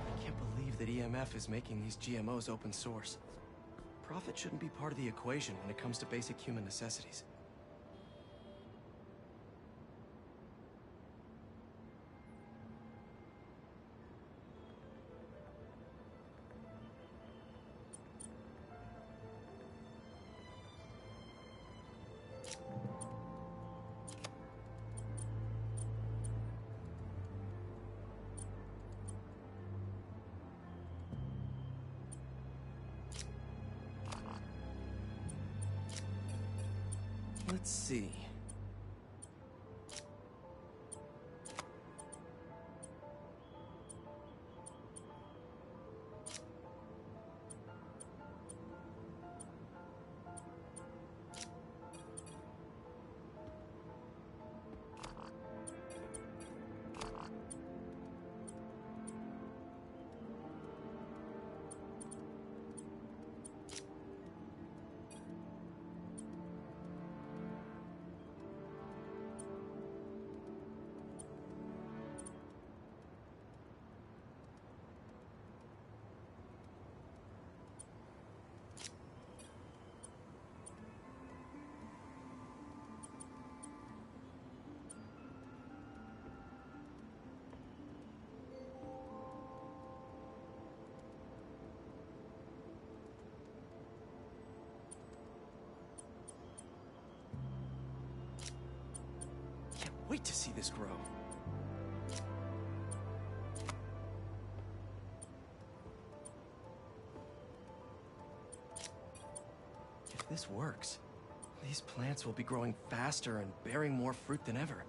I can't believe that EMF is making these GMOs open source. Profit shouldn't be part of the equation when it comes to basic human necessities. Let's see. Can't wait to see this grow. If this works, these plants will be growing faster and bearing more fruit than ever.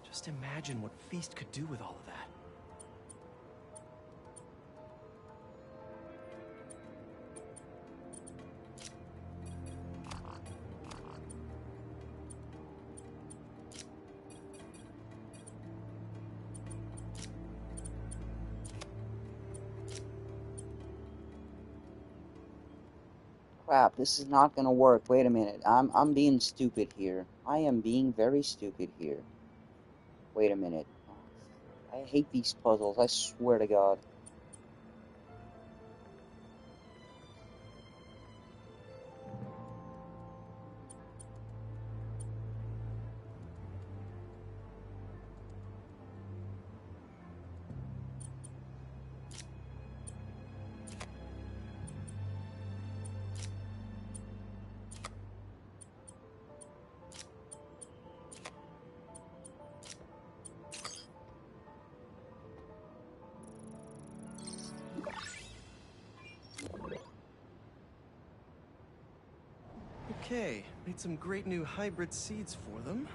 Just imagine what Feast could do with all of that. Crap, this is not gonna work. Wait a minute. I'm being stupid here. I am being very stupid here. Wait a minute. I hate these puzzles, I swear to God. Okay, made some great new hybrid seeds for them.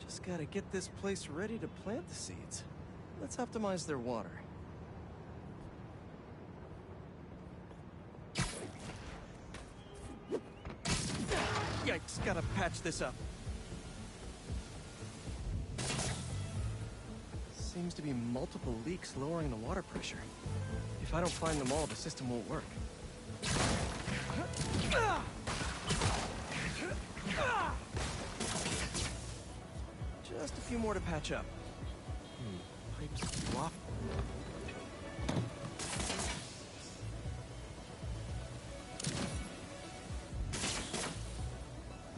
Just gotta get this place ready to plant the seeds. Let's optimize their water. Yikes, gotta patch this up. Seems to be multiple leaks lowering the water pressure. If I don't find them all, the system won't work. Just a few more to patch up. Pipes flop.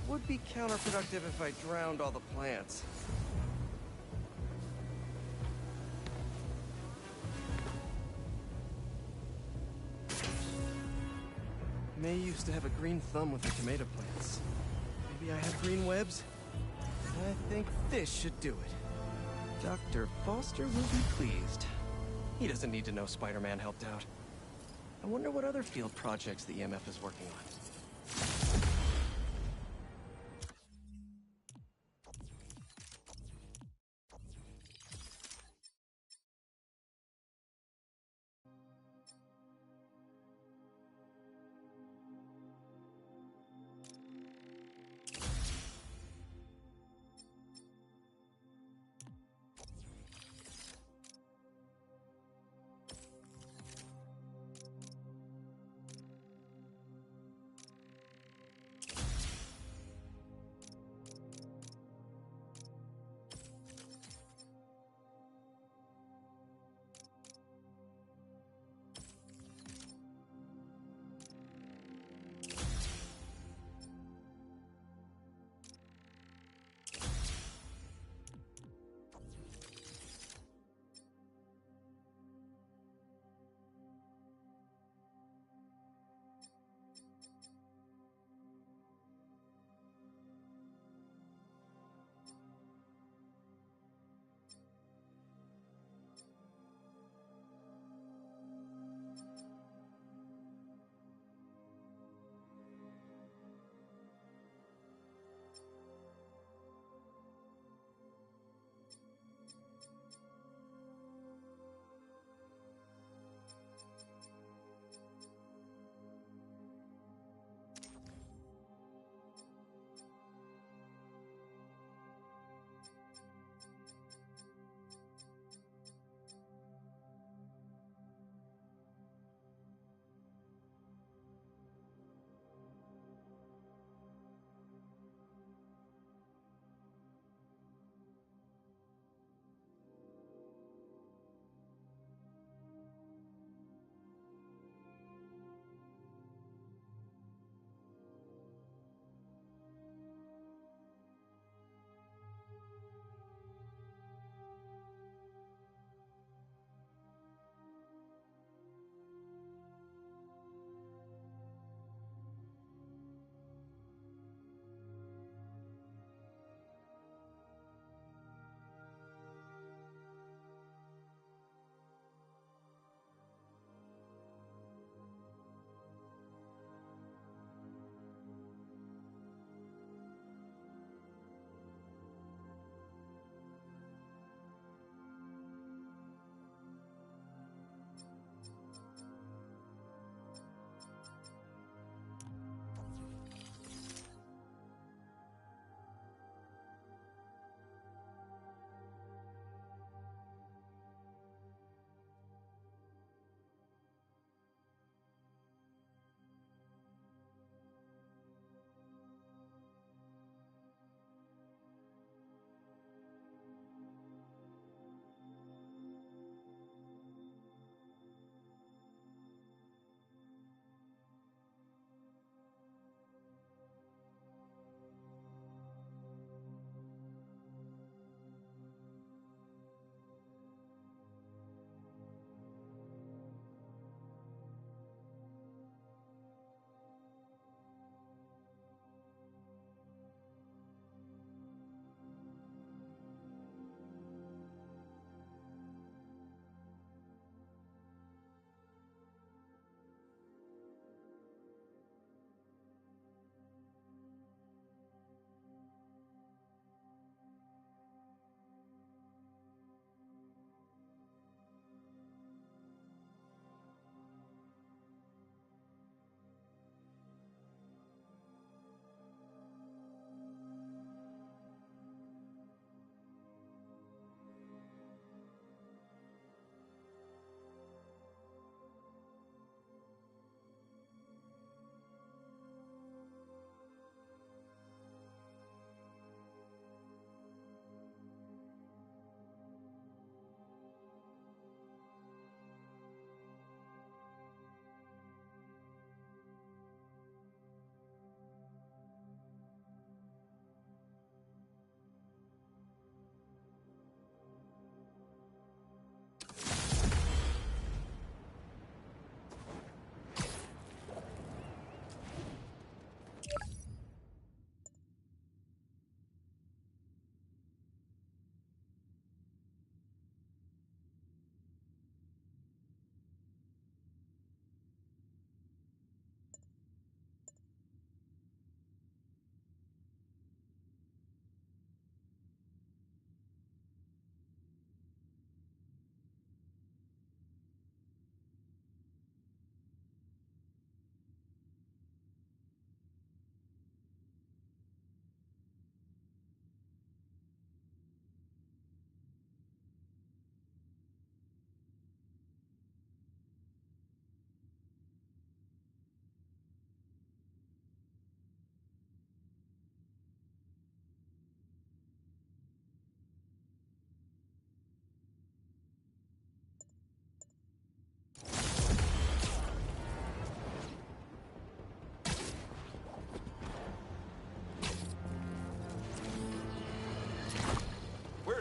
Would be counterproductive if I drowned all the plants. May used to have a green thumb with her tomato plants. Maybe I have green webs? I think this should do it. Dr. Foster will be pleased. He doesn't need to know Spider-Man helped out. I wonder what other field projects the EMF is working on.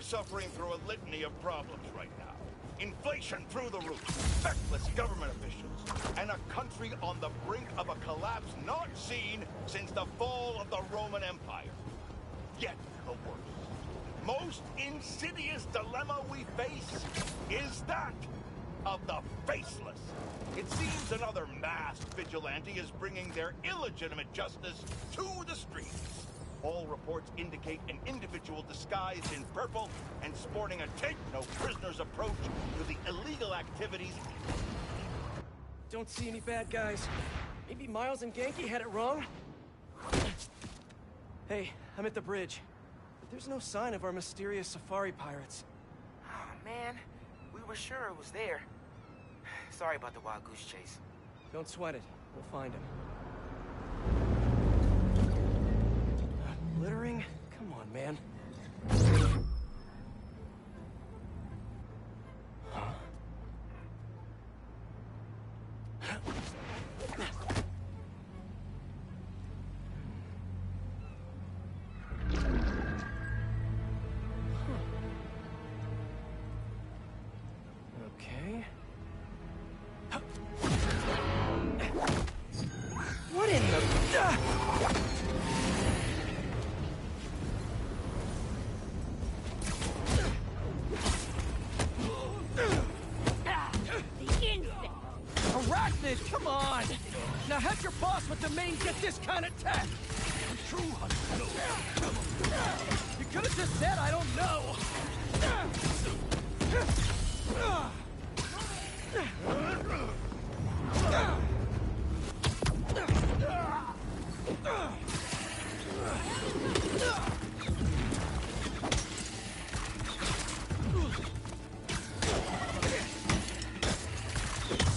suffering through a litany of problems right now. Inflation through the roof, feckless government officials, and a country on the brink of a collapse not seen since the fall of the Roman Empire. Yet the worst, most insidious dilemma we face is that of the faceless. It seems another masked vigilante is bringing their illegitimate justice to the streets. All reports indicate an individual disguised in purple and sporting a take-no-prisoners approach to the illegal activities. Don't see any bad guys. Maybe Miles and Genki had it wrong? Hey, I'm at the bridge. But there's no sign of our mysterious safari pirates. Oh, man. We were sure it was there. Sorry about the wild goose chase. Don't sweat it. We'll find him. Littering? Come on, man. Huh? Okay. What in the... Arachnid, come on! Now have your boss with the main get this kind of tech! True hunter. You could have just said I don't know!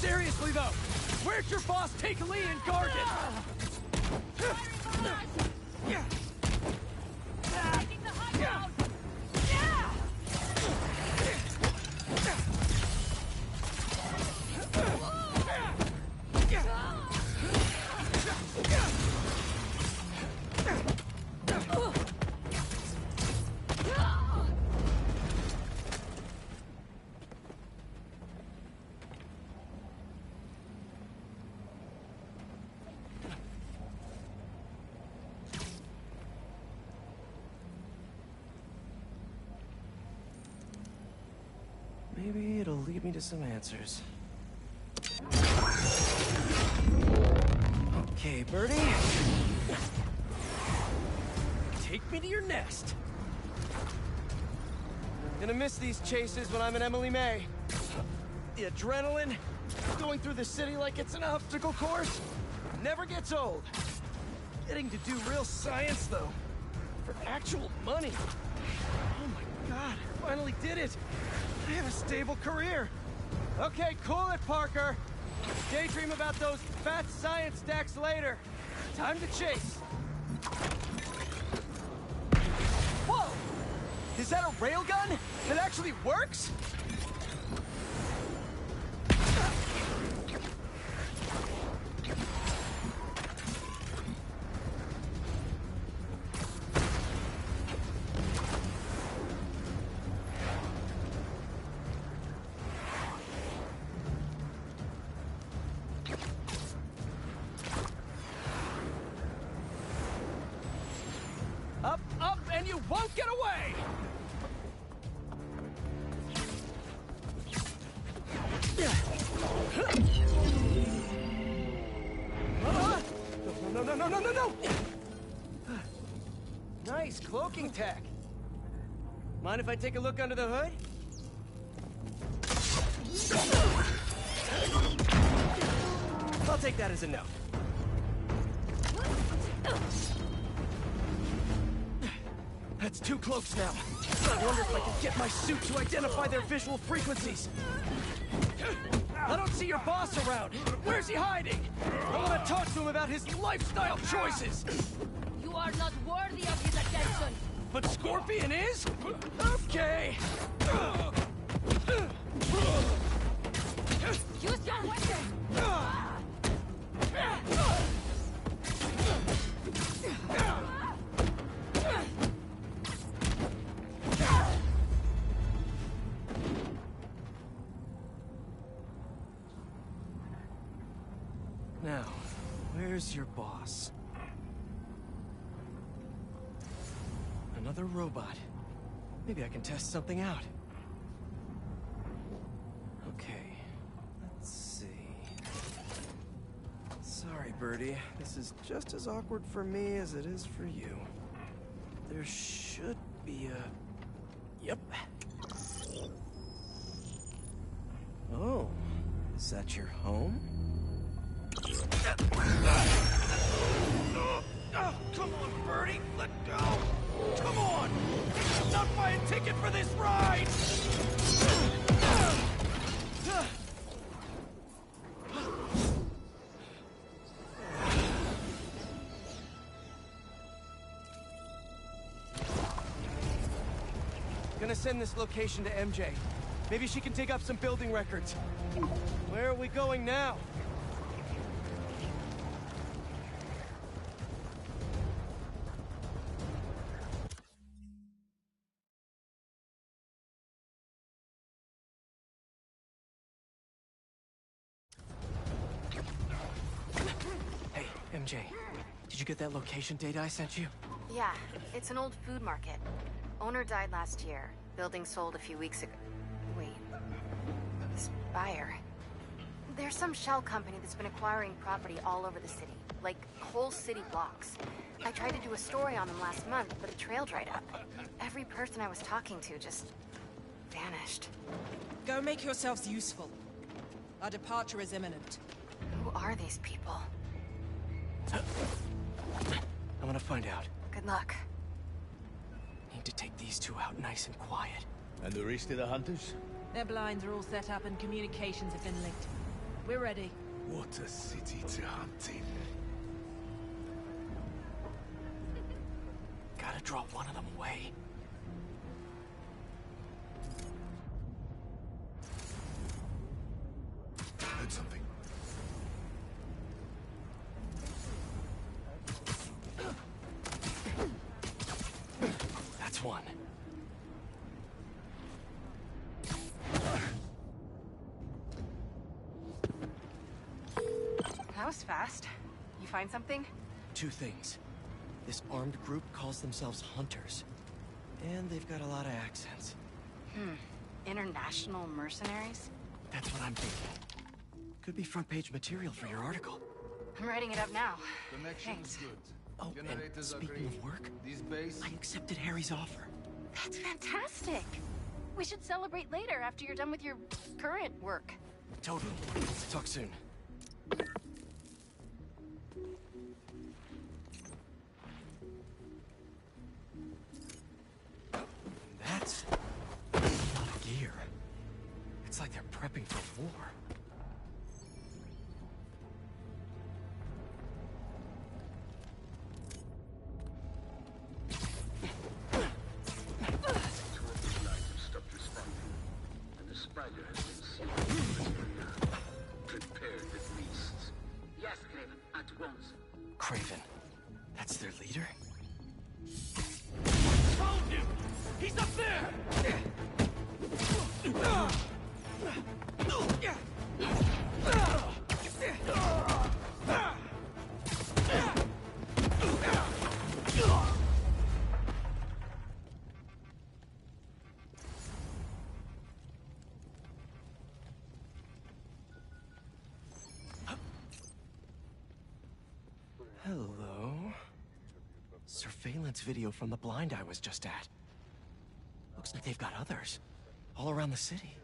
Seriously though, where'd your boss take Lee and guard it? Maybe it'll lead me to some answers. Okay, Birdie. Take me to your nest. Gonna miss these chases when I'm in Emily May. The adrenaline, going through the city like it's an obstacle course, never gets old. Getting to do real science, though, for actual money. Oh my God, I finally did it. I have a stable career. Okay, cool it, Parker. Daydream about those fat science stacks later. Time to chase. Whoa! Is that a railgun that actually works? Up, up, and you won't get away! No, no, no, no, no, no! Nice cloaking tech. Mind if I take a look under the hood? I'll take that as a no. That's 2 cloaks now. I wonder if I can get my suit to identify their visual frequencies. I don't see your boss around. Where's he hiding? I want to talk to him about his lifestyle choices. You are not worthy of his attention. But Scorpion is? Okay. Use your weapon. Now, where's your boss? Another robot. Maybe I can test something out. Okay, let's see. Sorry, Birdie. This is just as awkward for me as it is for you. There should be a... Yep. Oh, is that your home? Oh, come on, Birdie! Let go! Come on! Not buy a ticket for this ride! Gonna send this location to MJ. Maybe she can dig up some building records. Where are we going now? Hey, MJ. Did you get that location data I sent you? Yeah, it's an old food market. Owner died last year. Building sold a few weeks ago. Wait. This buyer. There's some shell company that's been acquiring property all over the city. Like, whole city blocks. I tried to do a story on them last month, but the trail dried up. Every person I was talking to just... vanished. Go make yourselves useful. Our departure is imminent. Who are these people? I'm gonna find out. Good luck. Need to take these two out nice and quiet. And the rest of the hunters? Their blinds are all set up and communications have been linked. We're ready. What a city to hunt in. Gotta draw one of them away. Heard something. That's one. That was fast. You find something? Two things. This armed group calls themselves Hunters. And they've got a lot of accents. International mercenaries? That's what I'm thinking. Could be front page material for your article. I'm writing it up now. Connection's good. Oh, and speaking of work, I accepted Harry's offer. That's fantastic. We should celebrate later after you're done with your current work. Totally. Talk soon. That's a lot of gear. It's like they're prepping for war. Craven. That's their leader? Found him! He's up there! Hello. Surveillance video from the blind I was just at. Looks like they've got others. All around the city.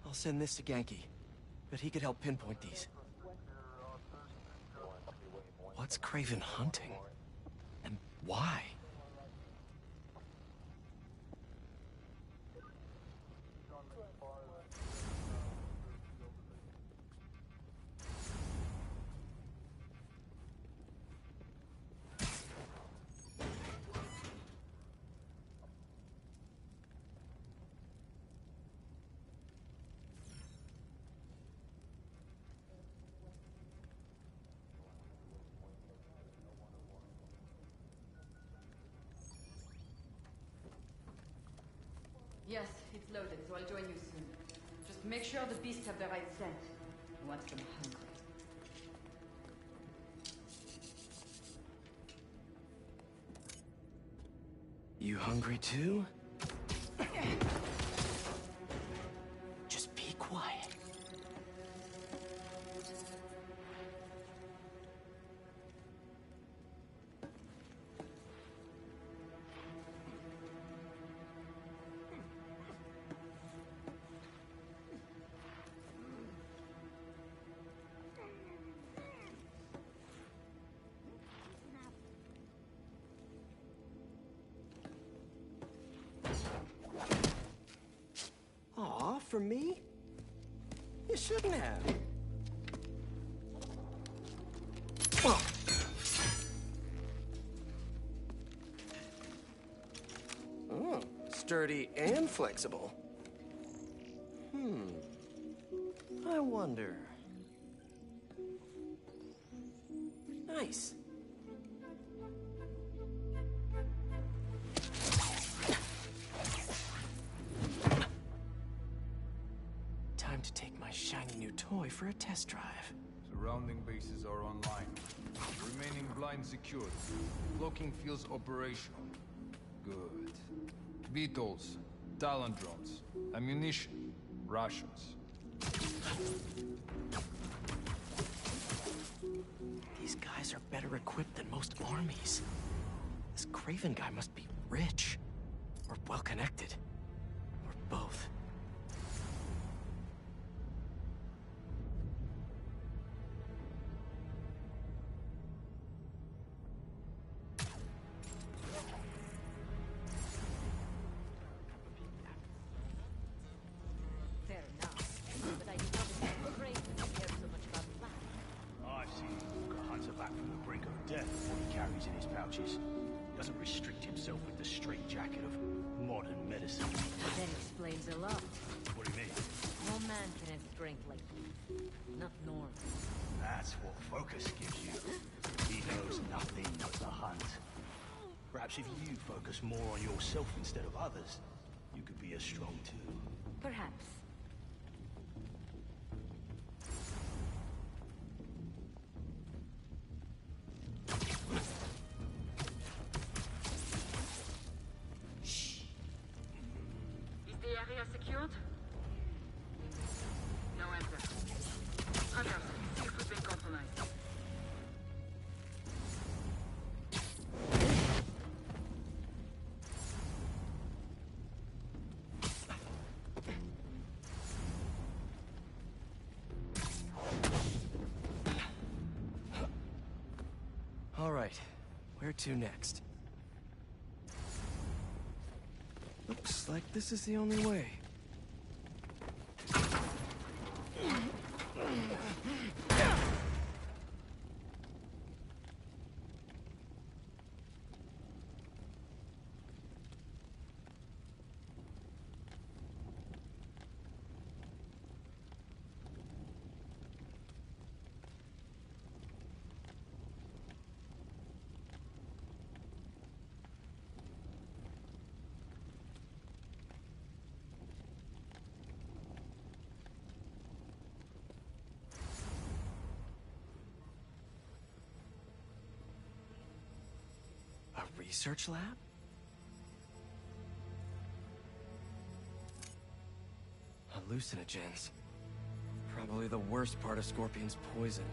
I'll send this to Genki. Bet he could help pinpoint these. What's Craven hunting? And why? Yes, it's loaded, so I'll join you soon. Just make sure the beasts have the right scent. I want them hungry. You hungry too? Just be quiet. Aw, for me? You shouldn't have. Oh. Oh, sturdy and flexible. I wonder. Nice. Time to take my shiny new toy for a test drive. Surrounding bases are online. Remaining blind secured. Cloaking fields operational. Good. Beetles, Talon drones, ammunition, rations. These guys are better equipped than most armies. This Craven guy must be rich. Or well-connected. Or both. Fair enough. But I did not expect Craven to care so much about flat. I've seen Walker Hunter back from the brink of death with what he carries in his pouches. He doesn't restrict himself with the straitjacket of modern medicine. That explains a lot. What do you mean? No man can have strength like you. Not normal. That's what Focus gives you. He knows nothing but the hunt. Perhaps if you focus more on yourself instead of others, you could be as strong too. Perhaps. Is the area secured? No answer. Hunters, see if we've been compromised. All right, where to next? Looks like this is the only way. A research lab? Hallucinogens. Probably the worst part of Scorpion's poison.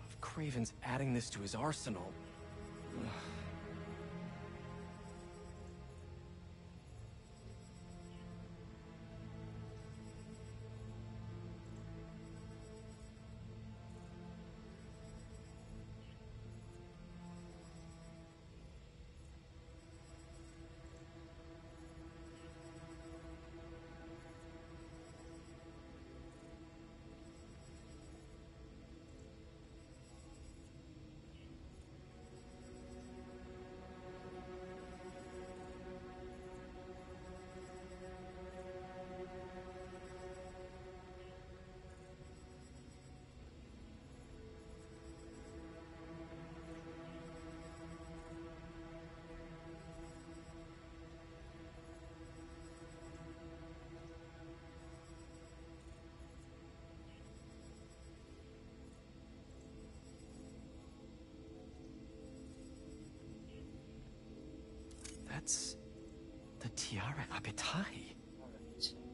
If Craven's adding this to his arsenal... Ugh. Tiara Apitai.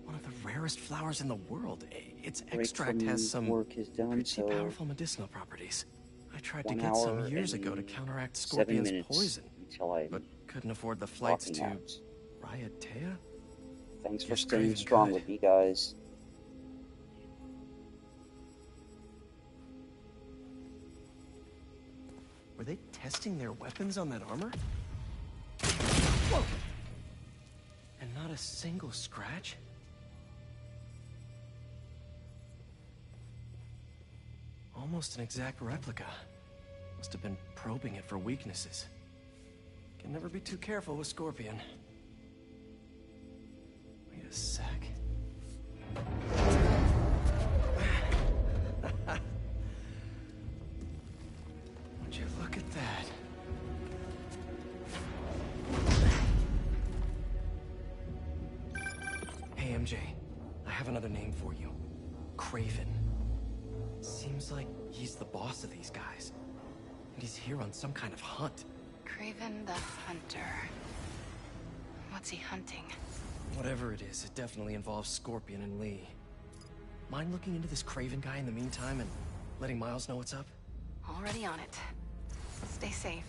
One of the rarest flowers in the world. Its Break extract from has some work is done, pretty so powerful medicinal properties. I tried to 1 get some hour years ago to and counteract 7 Scorpion's minutes poison, until I'm but couldn't afford the flights walking to out. Raiatea? Thanks for Guess staying Craven strong could. with me, guys. Were they testing their weapons on that armor? Whoa! And not a single scratch? Almost an exact replica. Must have been probing it for weaknesses. Can never be too careful with Scorpion. Wait a sec. Would you look at that? Hey, MJ. I have another name for you. Craven. Seems like he's the boss of these guys. And he's here on some kind of hunt. Craven the Hunter. What's he hunting? Whatever it is, it definitely involves Scorpion and Lee. Mind looking into this Craven guy in the meantime and letting Miles know what's up? Already on it. Stay safe.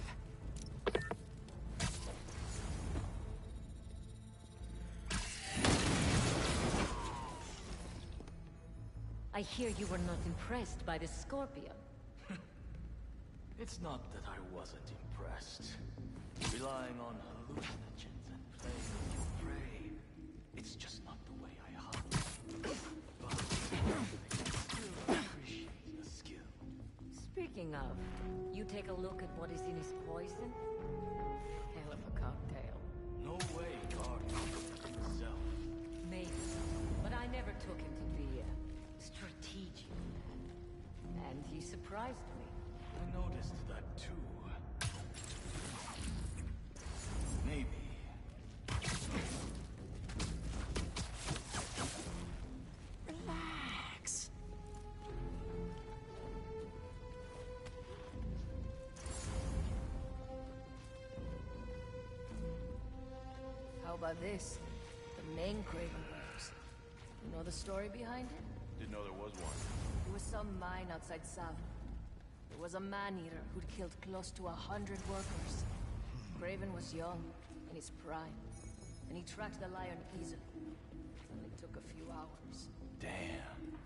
I hear you were not impressed by the Scorpion. It's not that I wasn't impressed. Relying on hallucinogens and playing with your prey. It's just not the way I hunt. But I still appreciate the skill. Speaking of, you take a look at what is in his poison? Hell of a cocktail. No way, Guardian himself. Maybe, but I never took him to be a strategic man. And he surprised me. I noticed that too. Maybe. Relax. How about this? The main Craven works. You know the story behind it? Didn't know there was one. There was some mine outside Savn. There was a man-eater who'd killed close to 100 workers. Craven was young, in his prime, and he tracked the lion easily. It only took a few hours. Damn.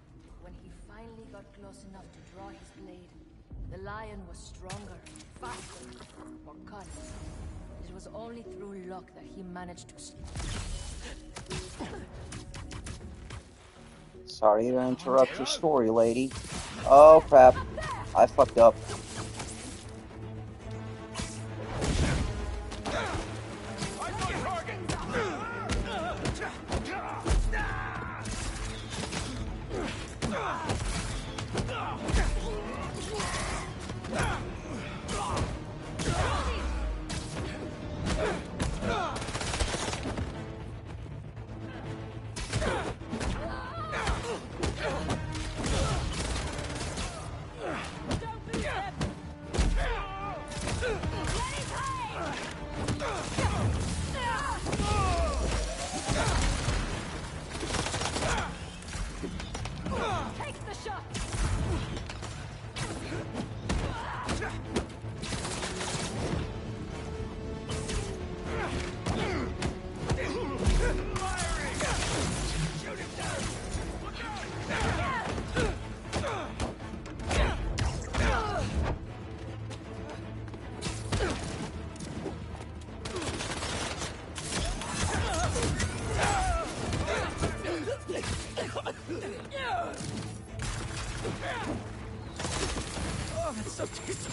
When he finally got close enough to draw his blade, the lion was stronger, faster, more cunning. It was only through luck that he managed to... Sorry to interrupt your story, lady. Oh, crap. I fucked up. Oh, that's so tasty.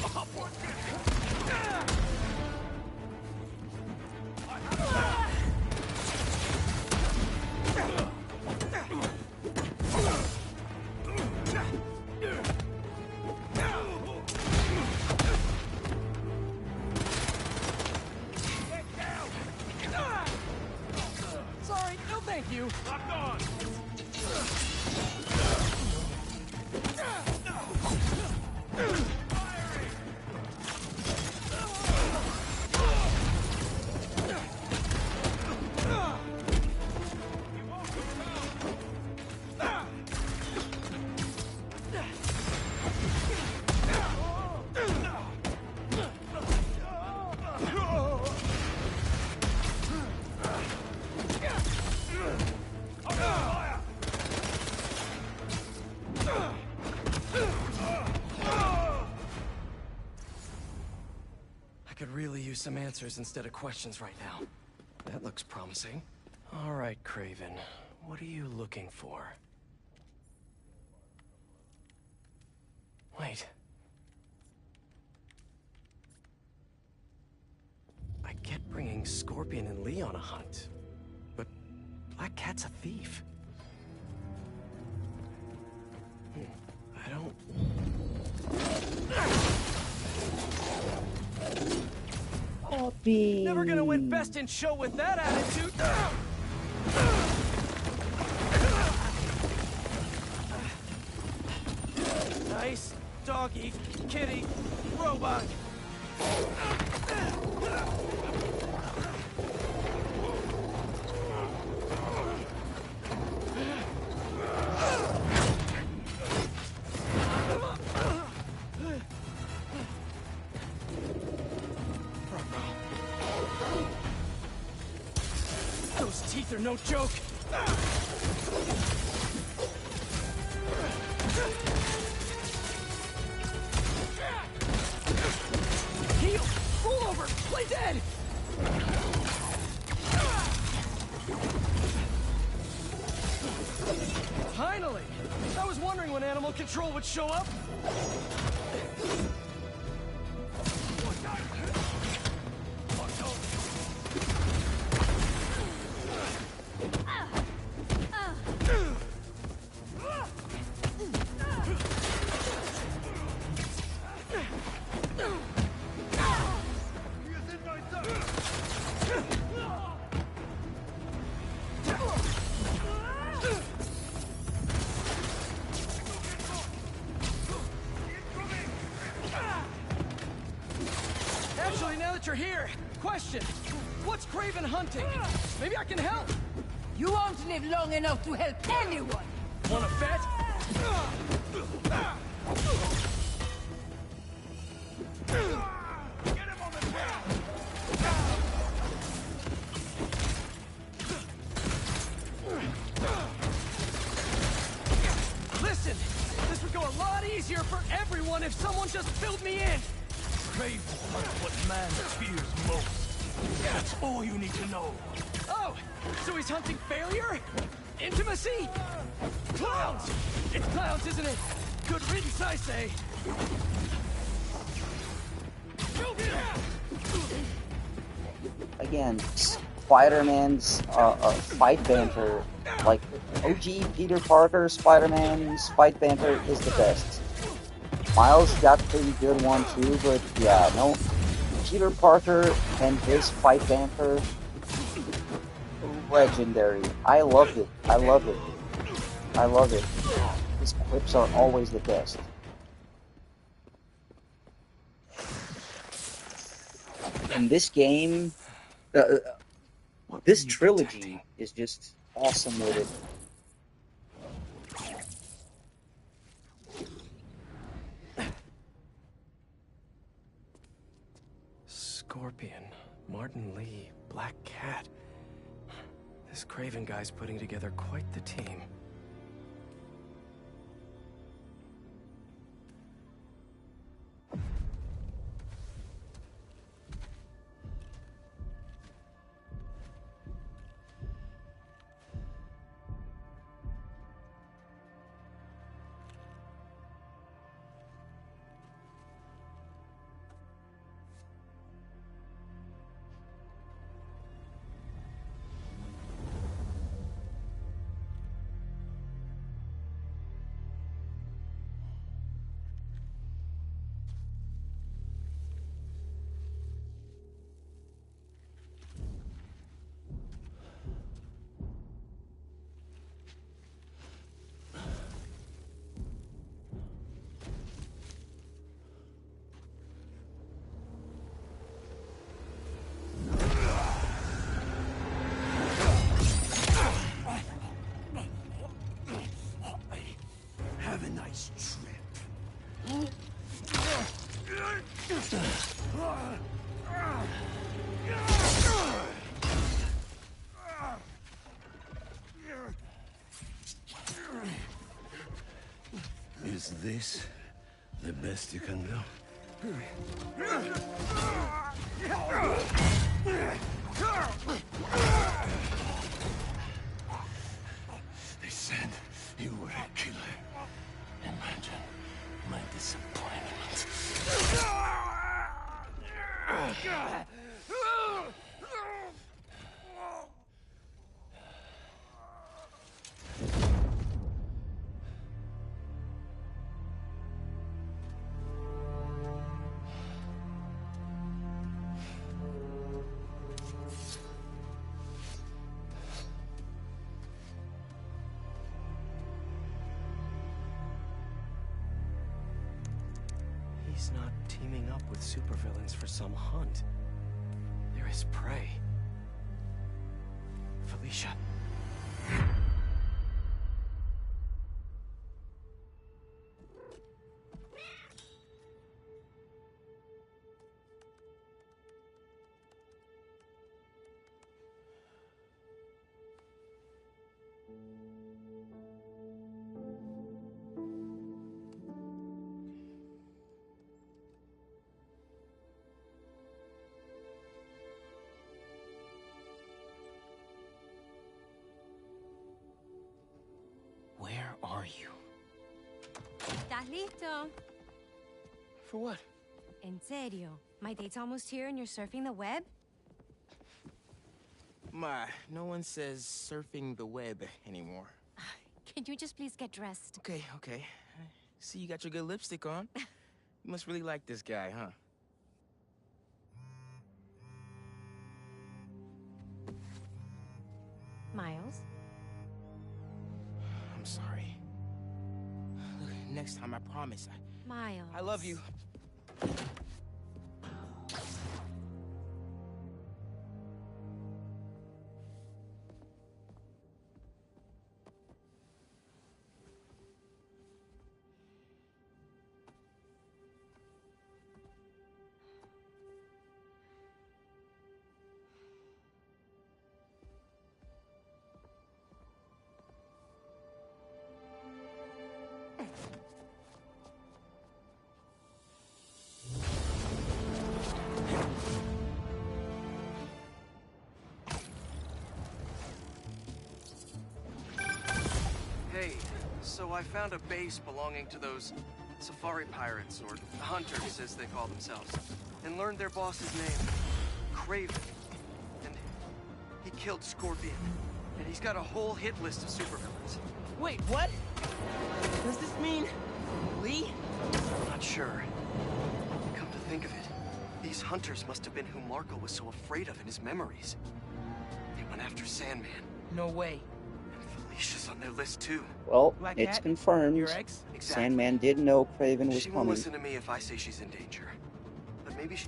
Sorry, no thank you. Locked on. use some answers instead of questions right now. That looks promising. All right, Craven. What are you looking for? Wait. I get bringing Scorpion and Lee on a hunt, but Black Cat's a thief. I don't... Poppy! Never gonna win best in show with that attitude! Nice doggy, kitty, robot. Those teeth are no joke. Heal! Roll over! Play dead! Finally! I was wondering when animal control would show up. Actually, now that you're here, question. What's Craven hunting? Maybe I can help. You won't live long enough to help anyone. Wanna bet? Listen, this would go a lot easier for everyone if someone just filled me in. Craven hunts what man fears most. That's all you need to know. Oh, so he's hunting failure? Intimacy? Clowns! It's clowns, isn't it? Good riddance, I say. Again, Spider-Man's fight banter, like OG Peter Parker Spider-Man's fight banter is the best. Miles got a pretty good one too, but yeah, no, Peter Parker and his fight banter, legendary. I loved it. I love it. I love it. His clips are always the best. And this game, this trilogy is just awesome with it. Scorpion, Martin Lee, Black Cat. This Craven guy's putting together quite the team. Have a nice trip. Is this the best you can do? They said you were a killer. Imagine my disappointment. He's not teaming up with supervillains for some hunt. They're his prey. Felicia. Where are you? ¿Estás listo? For what? En serio. My date's almost here and you're surfing the web? Ma, no one says surfing the web anymore. Can you just please get dressed? Okay, okay. See, you got your good lipstick on. You must really like this guy, huh? Miles? I'm sorry. Look, next time, I promise. Miles. I love you. Hey, so I found a base belonging to those safari pirates, or hunters as they call themselves, and learned their boss's name, Craven. And he killed Scorpion. And he's got a whole hit list of supervillains. Wait, what? Does this mean Lee? I'm not sure. Come to think of it, these hunters must have been who Marco was so afraid of in his memories. They went after Sandman. No way. Felicia's on their list too. Well, Black it's Cat? confirmed. Your ex? Exactly. Sandman did know Craven was She won't coming. listen to me if I say she's in danger. But maybe she...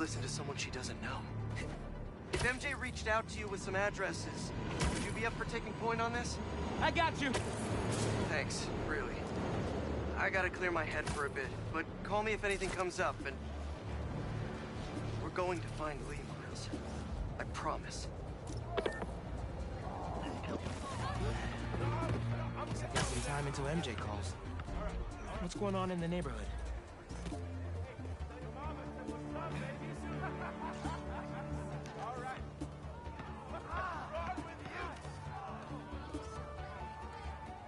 listen to someone she doesn't know. If MJ reached out to you with some addresses, would you be up for taking point on this? I got you! Thanks, really. I gotta clear my head for a bit, but call me if anything comes up, and... we're going to find Lee, Miles. I promise. Guess I've got some time until MJ calls. What's going on in the neighborhood?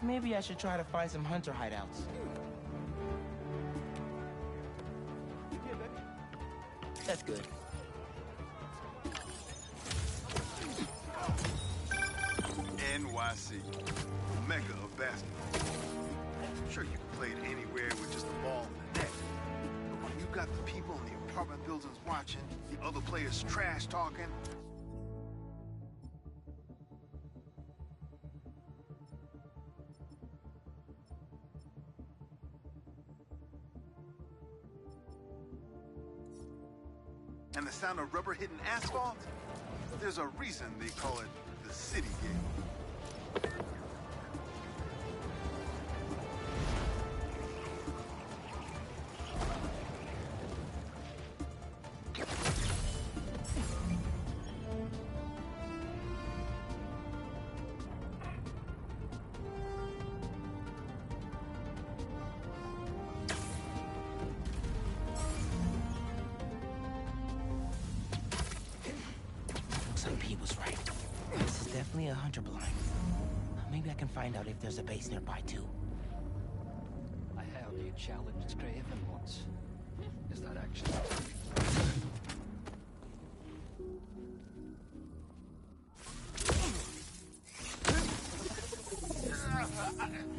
Maybe I should try to find some hunter hideouts. That's good. NYC, mecca of basketball. I'm sure you can play it anywhere with just a ball and a net. But when you got the people in the apartment buildings watching, the other players trash talking, and the sound of rubber hitting asphalt, there's a reason they call it the city game. Looks like Pete was right. This is definitely a hunter blind. Maybe I can find out if there's a base nearby, too. I heard you challenged Craven once. Is that actually...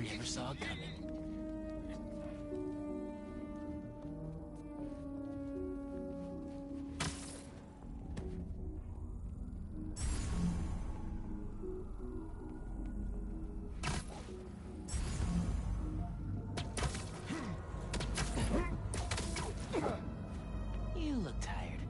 Never saw it coming. You look tired.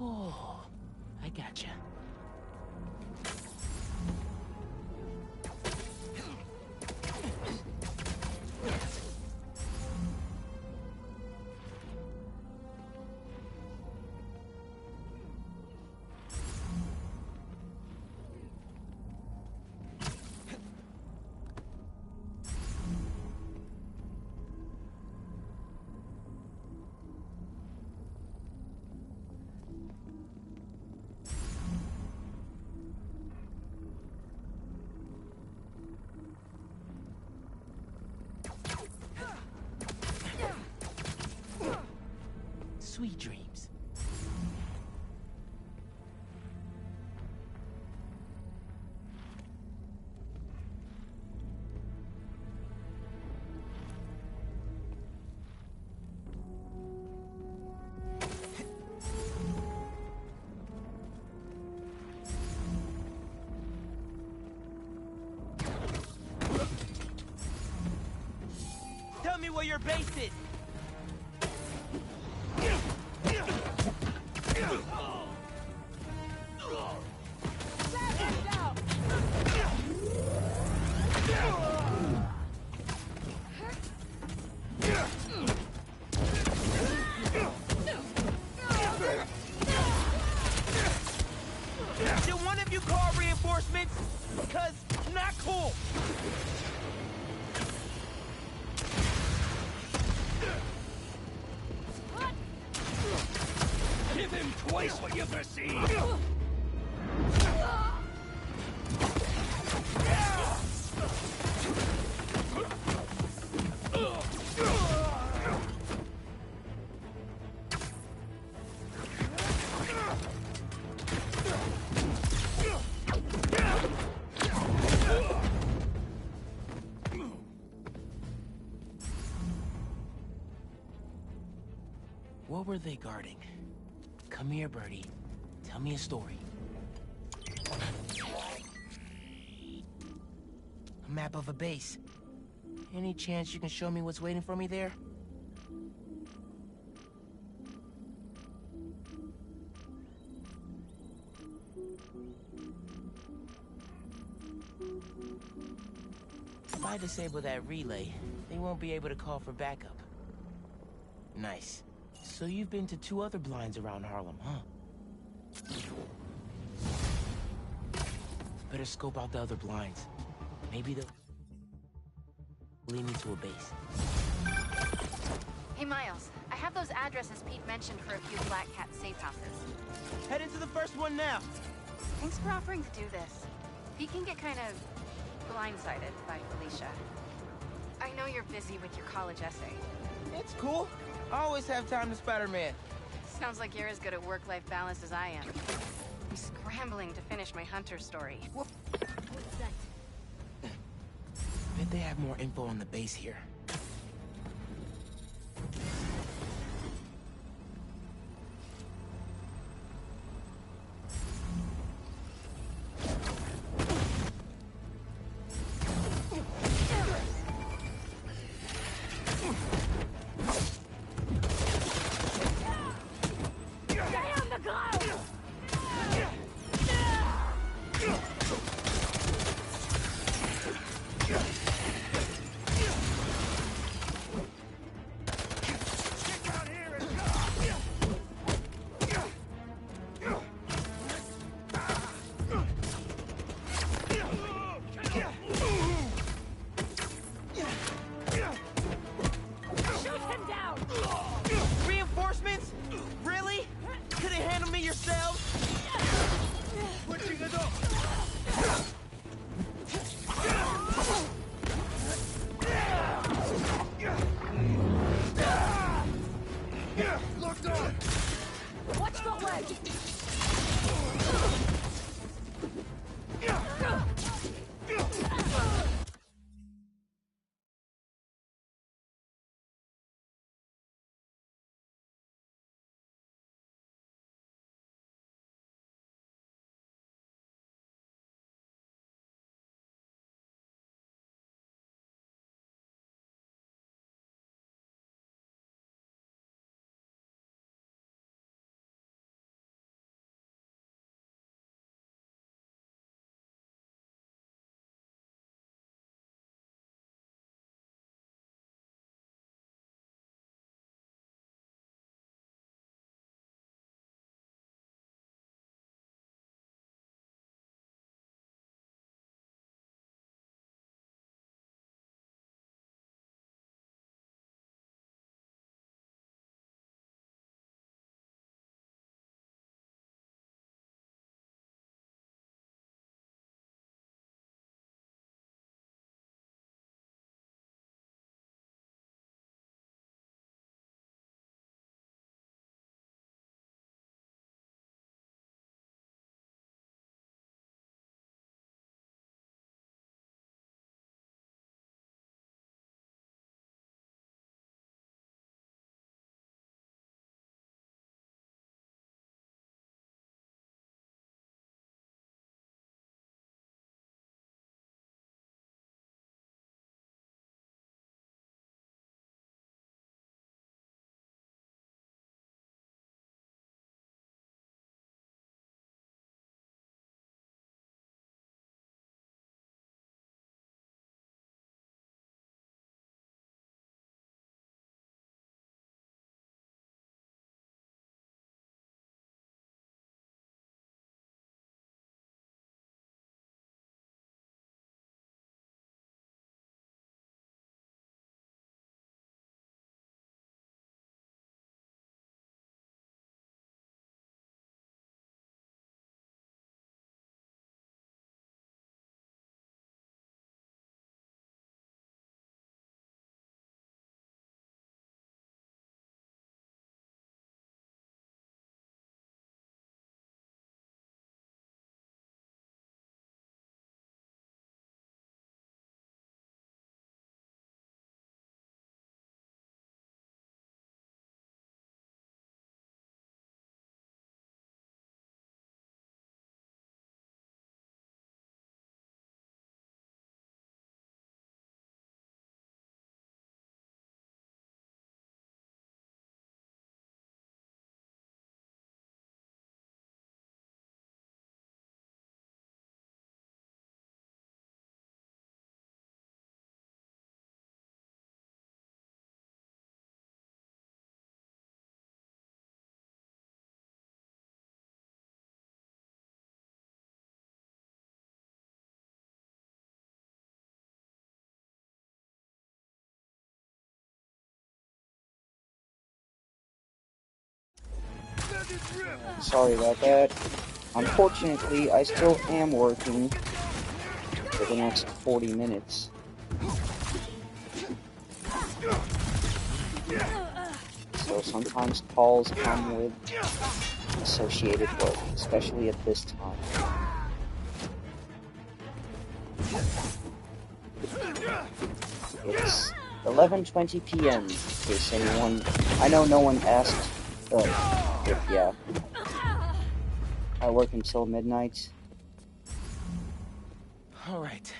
Oh, I gotcha. Sweet dreams. me where your base is! Did one of you call reinforcements? Because not cool! Give him twice what you've received! What were they guarding? Come here, Birdie. Tell me a story. A map of a base. Any chance you can show me what's waiting for me there? If I disable that relay, they won't be able to call for backup. Nice. So you've been to 2 other blinds around Harlem, huh? Better scope out the other blinds. Maybe they'll lead me to a base. Hey, Miles. I have those addresses Pete mentioned for a few Black Cat safe houses. Head into the first one now. Thanks for offering to do this. Pete can get kind of blindsided by Felicia. I know you're busy with your college essay. It's cool. I always have time to Spider-Man. Sounds like you're as good at work-life balance as I am. I'm scrambling to finish my Hunter story. Bet they have more info on the base here. Sorry about that. Unfortunately, I still am working for the next 40 minutes. So sometimes calls come with associated work, especially at this time. It's 11:20 p.m. in case anyone... I know no one asked, but yeah. I work until midnight. Alright.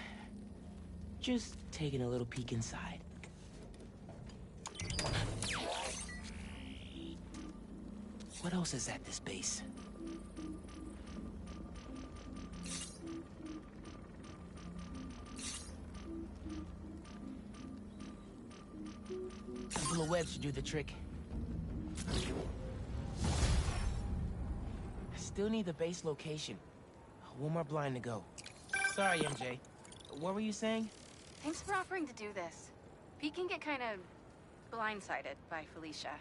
Just taking a little peek inside. What else is at this base? A couple of webs should do the trick. I still need the base location. One more blind to go. Sorry, MJ. What were you saying? Thanks for offering to do this. Pete can get kind of blindsided by Felicia.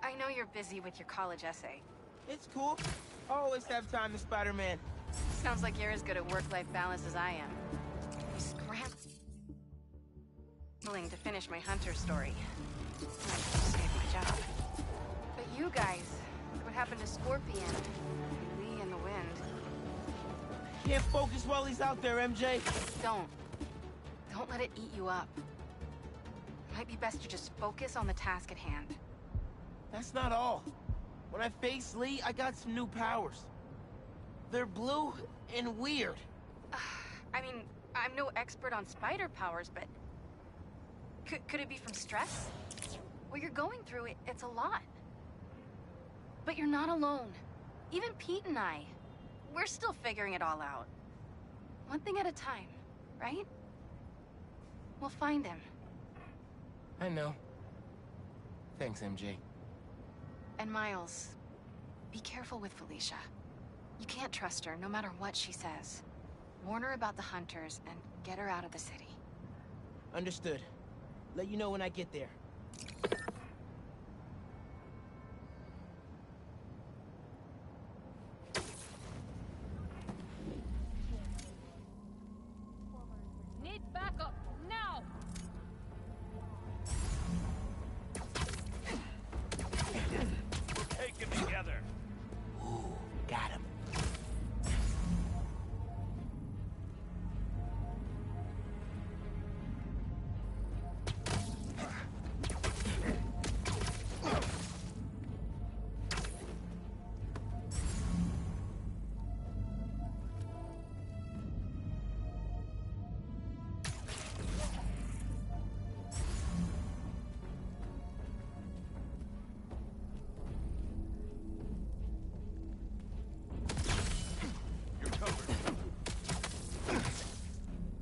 I know you're busy with your college essay. It's cool. Always have time to Spider-Man. Sounds like you're as good at work-life balance as I am. I'm scrambling to finish my Hunter story. I save my job. But you guys, what happened to Scorpion? Lee and the Wind. Can't focus while he's out there, MJ. Don't let it eat you up. Might be best to just focus on the task at hand. That's not all. When I face Lee, I got some new powers. They're blue and weird. I mean, I'm no expert on spider powers, but... Could it be from stress? What you're going through, it's a lot. But you're not alone. Even Pete and I, we're still figuring it all out. One thing at a time, right? We'll find him. I know. Thanks, MJ. And Miles, be careful with Felicia. You can't trust her, no matter what she says. Warn her about the Hunters and get her out of the city. Understood. Let you know when I get there. Need backup, now! We're taken together. Ooh, got him.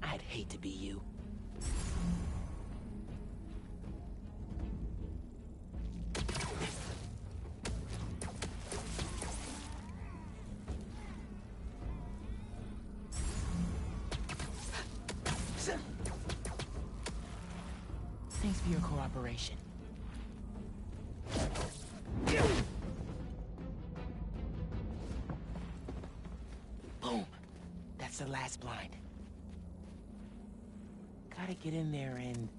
I'd hate to be you. Thanks for your cooperation. Boom! That's the last blind. Gotta get in there and...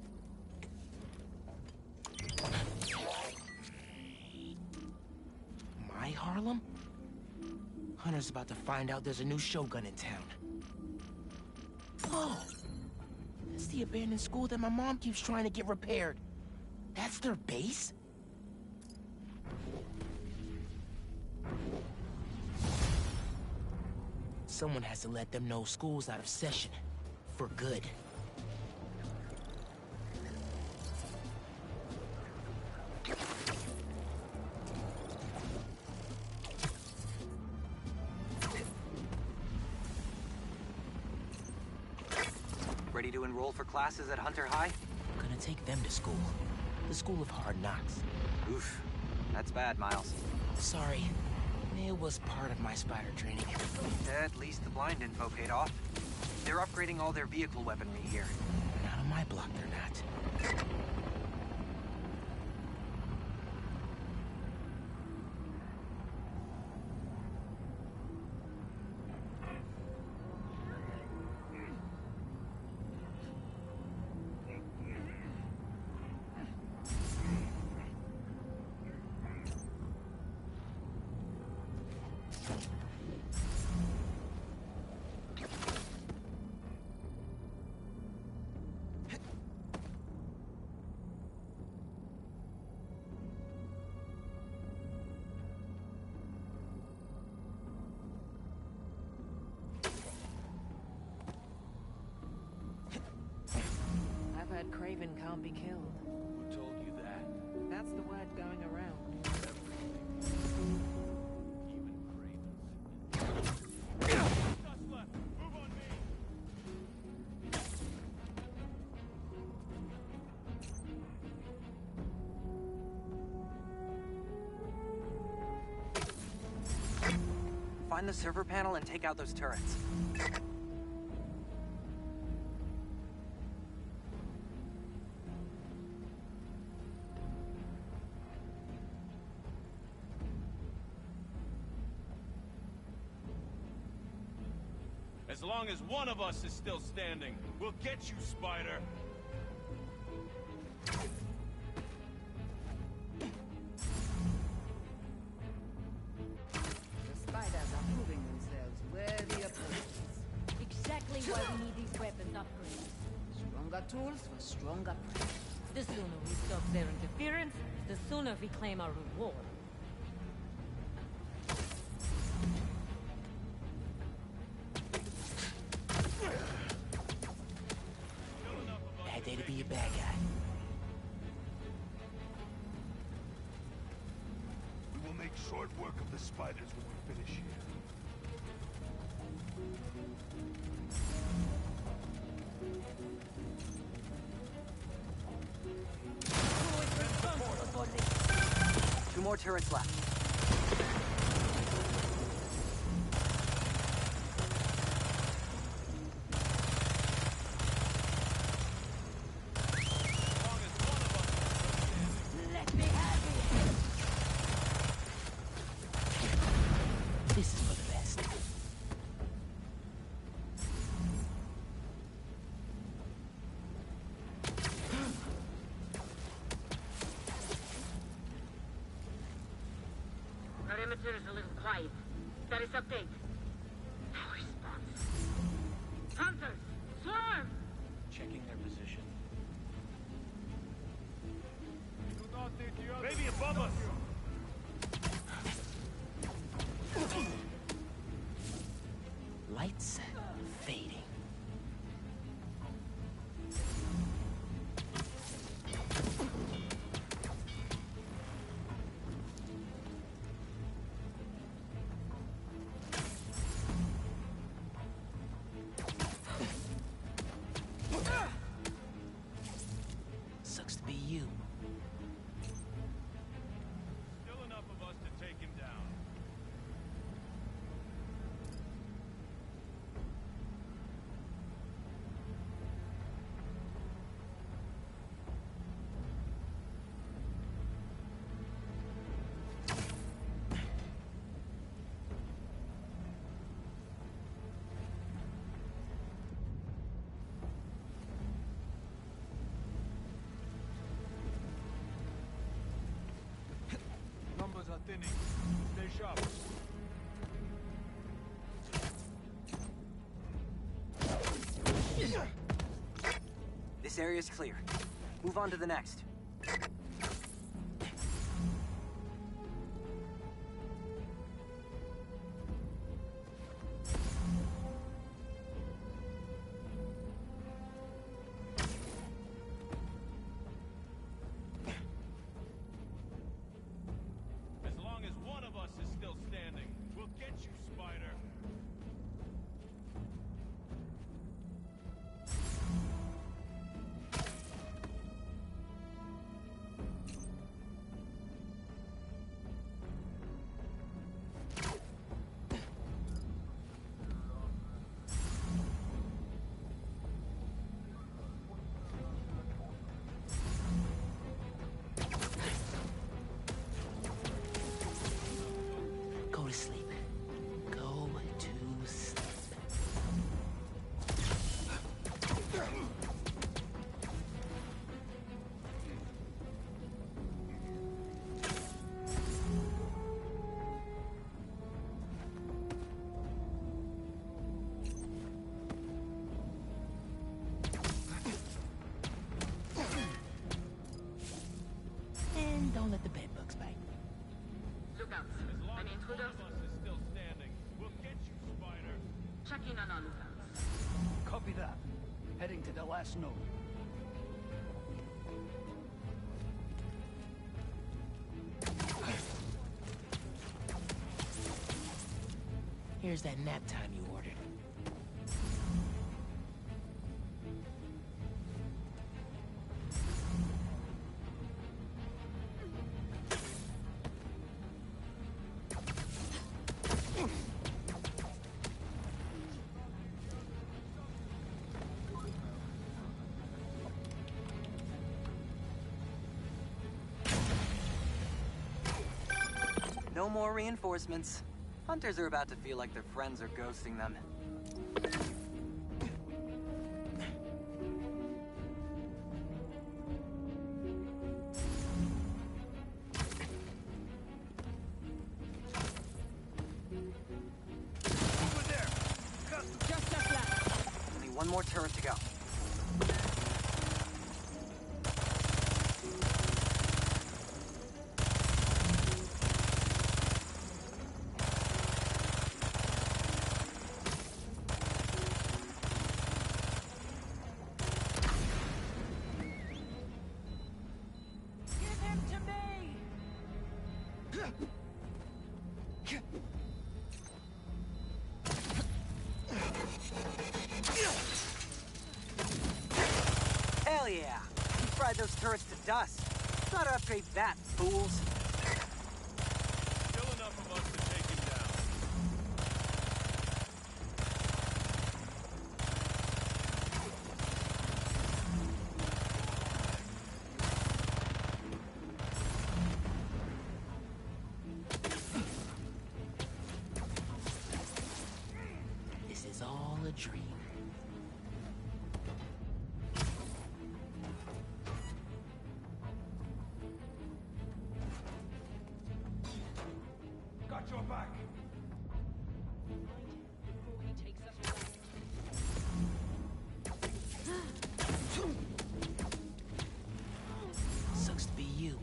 My Harlem? Hunter's about to find out there's a new Shogun in town. Oh! That's the abandoned school that my mom keeps trying to get repaired. That's their base? Someone has to let them know school's out of session. For good. Ready to enroll for classes at Hunter High? Gonna take them to school. The School of Hard Knocks. Oof. That's bad, Miles. Sorry. It was part of my spider training. At least the blind info paid off. They're upgrading all their vehicle weaponry here. Not on my block, they're not. heard Craven can't be killed. Who told you that? That's the word going around. Find the server panel and take out those turrets. As long as one of us is still standing, we'll get you, Spider! The spiders are proving themselves worthy opponents. Exactly why we need these weapons upgraded. Stronger tools for stronger prey. The sooner we stop their interference, the sooner we claim our reward. Bad day to be a bad guy. We will make short work of the spiders when we finish here. Two more turrets left. Let me have it! This is for the best. Perimeter is a little quiet. Status update. No response. Hunters! Swarm! Checking their position. Maybe above us! Lights fading. Sucks to be you. Still enough of us to take him down. Numbers are thinning. Stay sharp. This area's clear. Move on to the next. As long as one of us is still standing, we'll get you, Spider! Go to sleep. Go to sleep. And don't let the bed bugs bite. Look out. An intruder? Is still standing. We'll get you, Spider! Check in on our lookouts. Copy that. Heading to the last node. Where's that nap time you ordered? No more reinforcements. Hunters are about to feel like their friends are ghosting them. Over there! Just left. Only one more turret to go. Hell yeah! You fried those turrets to dust. Gotta upgrade that, fools. Still enough of us to take him down. This is all a dream. Got your back. Sucks to be you.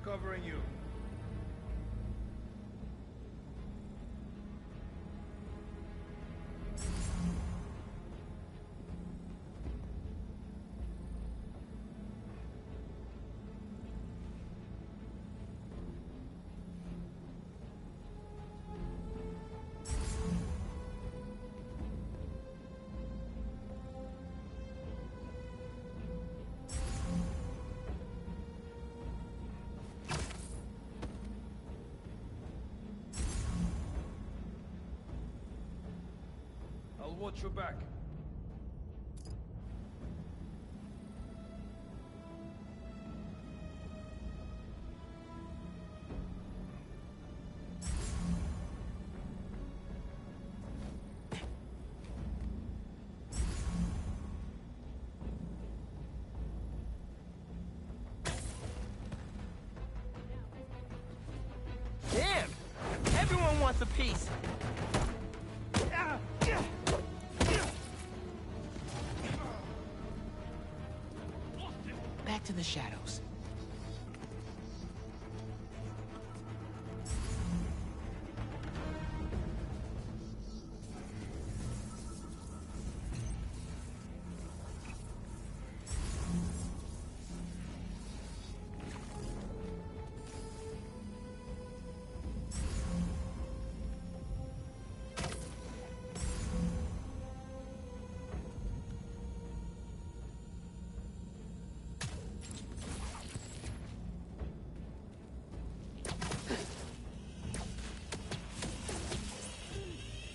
Covering you. I'll watch your back. Damn! Everyone wants a piece. Back to the shadows.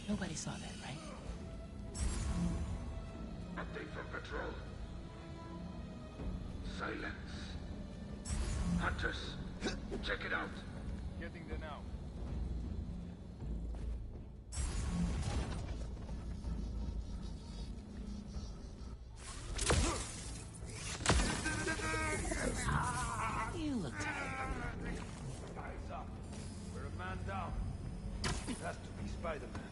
Nobody saw that, right? Update from patrol. Silence. Hunters, check it out. Getting there now. You look tired. Eyes up. We're a man down. It has to be Spider-Man.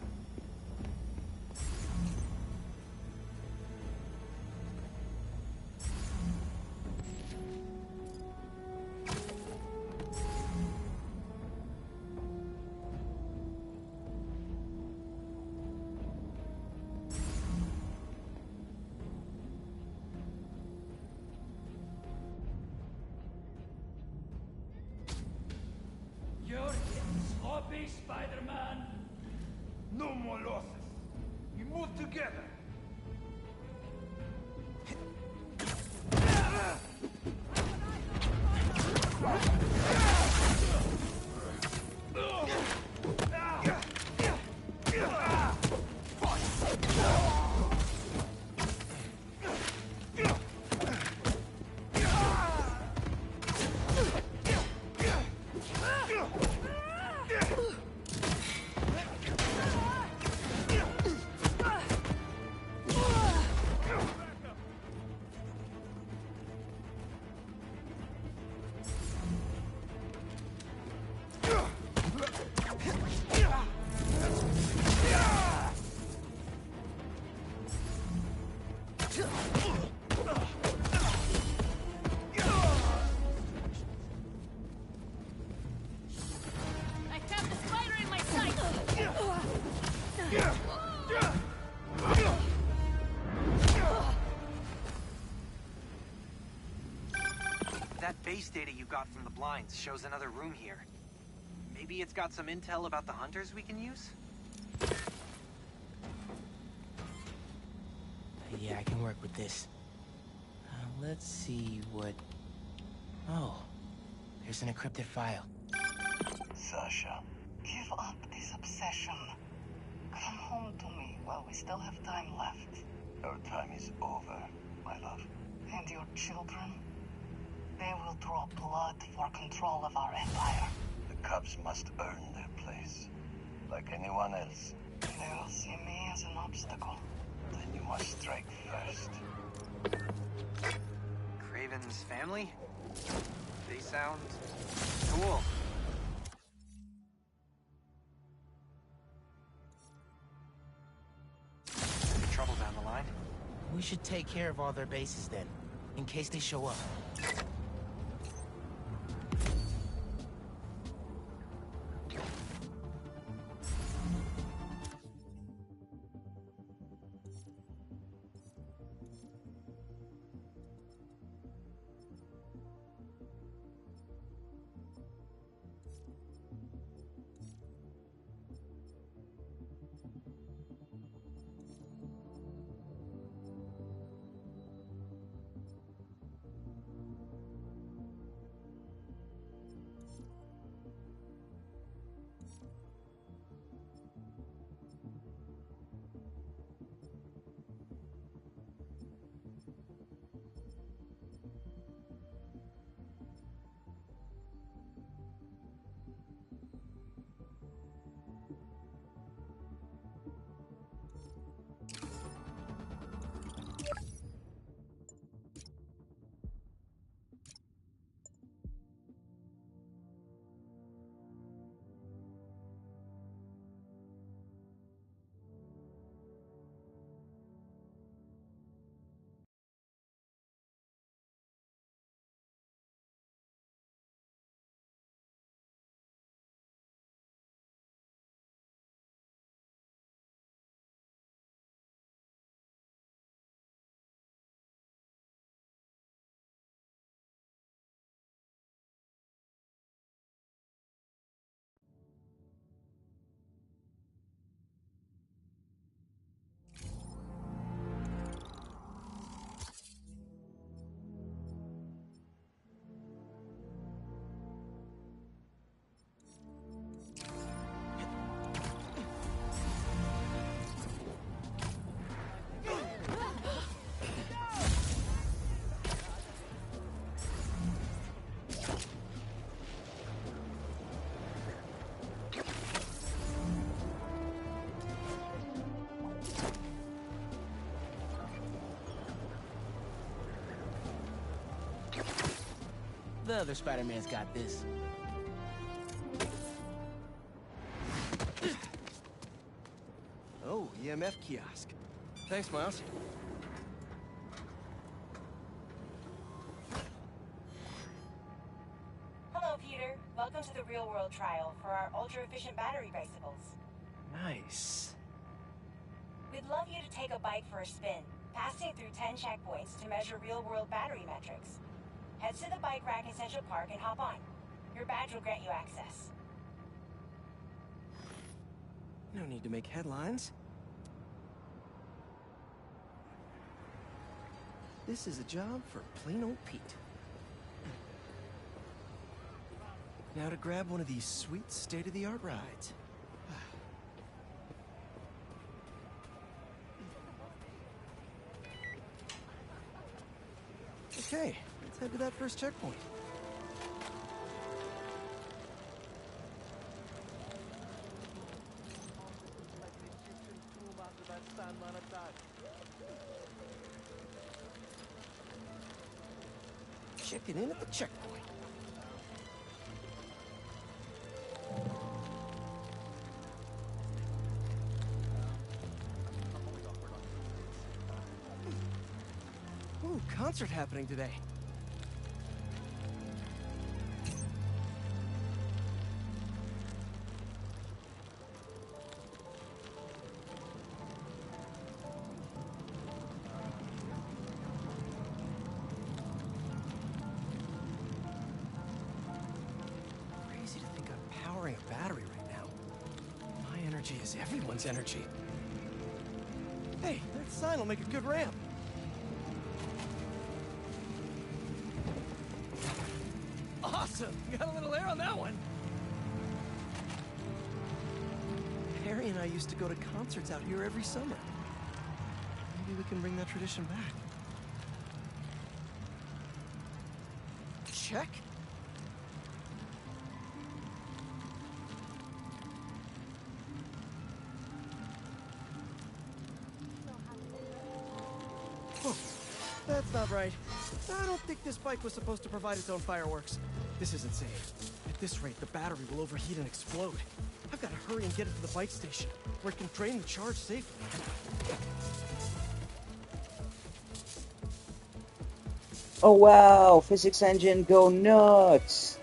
Copy, Spider-Man. No more losses. We move together. I tapped the spider in my sight! That base data you got from the blinds shows another room here. Maybe it's got some intel about the hunters we can use? Yeah, I can work with this. Let's see what... Oh, there's an encrypted file. Sasha, give up this obsession. Come home to me while we still have time left. Our time is over, my love. And your children? They will draw blood for control of our empire. The Cubs must earn their place, like anyone else. They will see me as an obstacle. Then you must strike first. Craven's family? They sound cool. Any trouble down the line? We should take care of all their bases then, in case they show up. The other Spider-Man's got this. Oh, EMF kiosk. Thanks, Miles. Hello, Peter. Welcome to the real-world trial for our ultra-efficient battery bicycles. Nice. We'd love you to take a bike for a spin, passing through 10 checkpoints to measure real-world battery metrics. Head to the bike rack in Central Park and hop on. Your badge will grant you access. No need to make headlines. This is a job for plain old Pete. Now to grab one of these sweet state-of-the-art rides. Okay, let's head to that first checkpoint. Checking in at the checkpoint. Ooh, concert happening today. Crazy to think I'm powering a battery right now. My energy is everyone's energy. Hey, that sign will make a good ramp. Awesome! Got a little air on that one. Harry and I used to go to concerts out here every summer. Maybe we can bring that tradition back. Check. Whoa, that's not right. I don't think this bike was supposed to provide its own fireworks. This isn't safe. At this rate, the battery will overheat and explode. I've got to hurry and get it to the bike station, where it can drain the charge safely. Oh wow, physics engine, go nuts!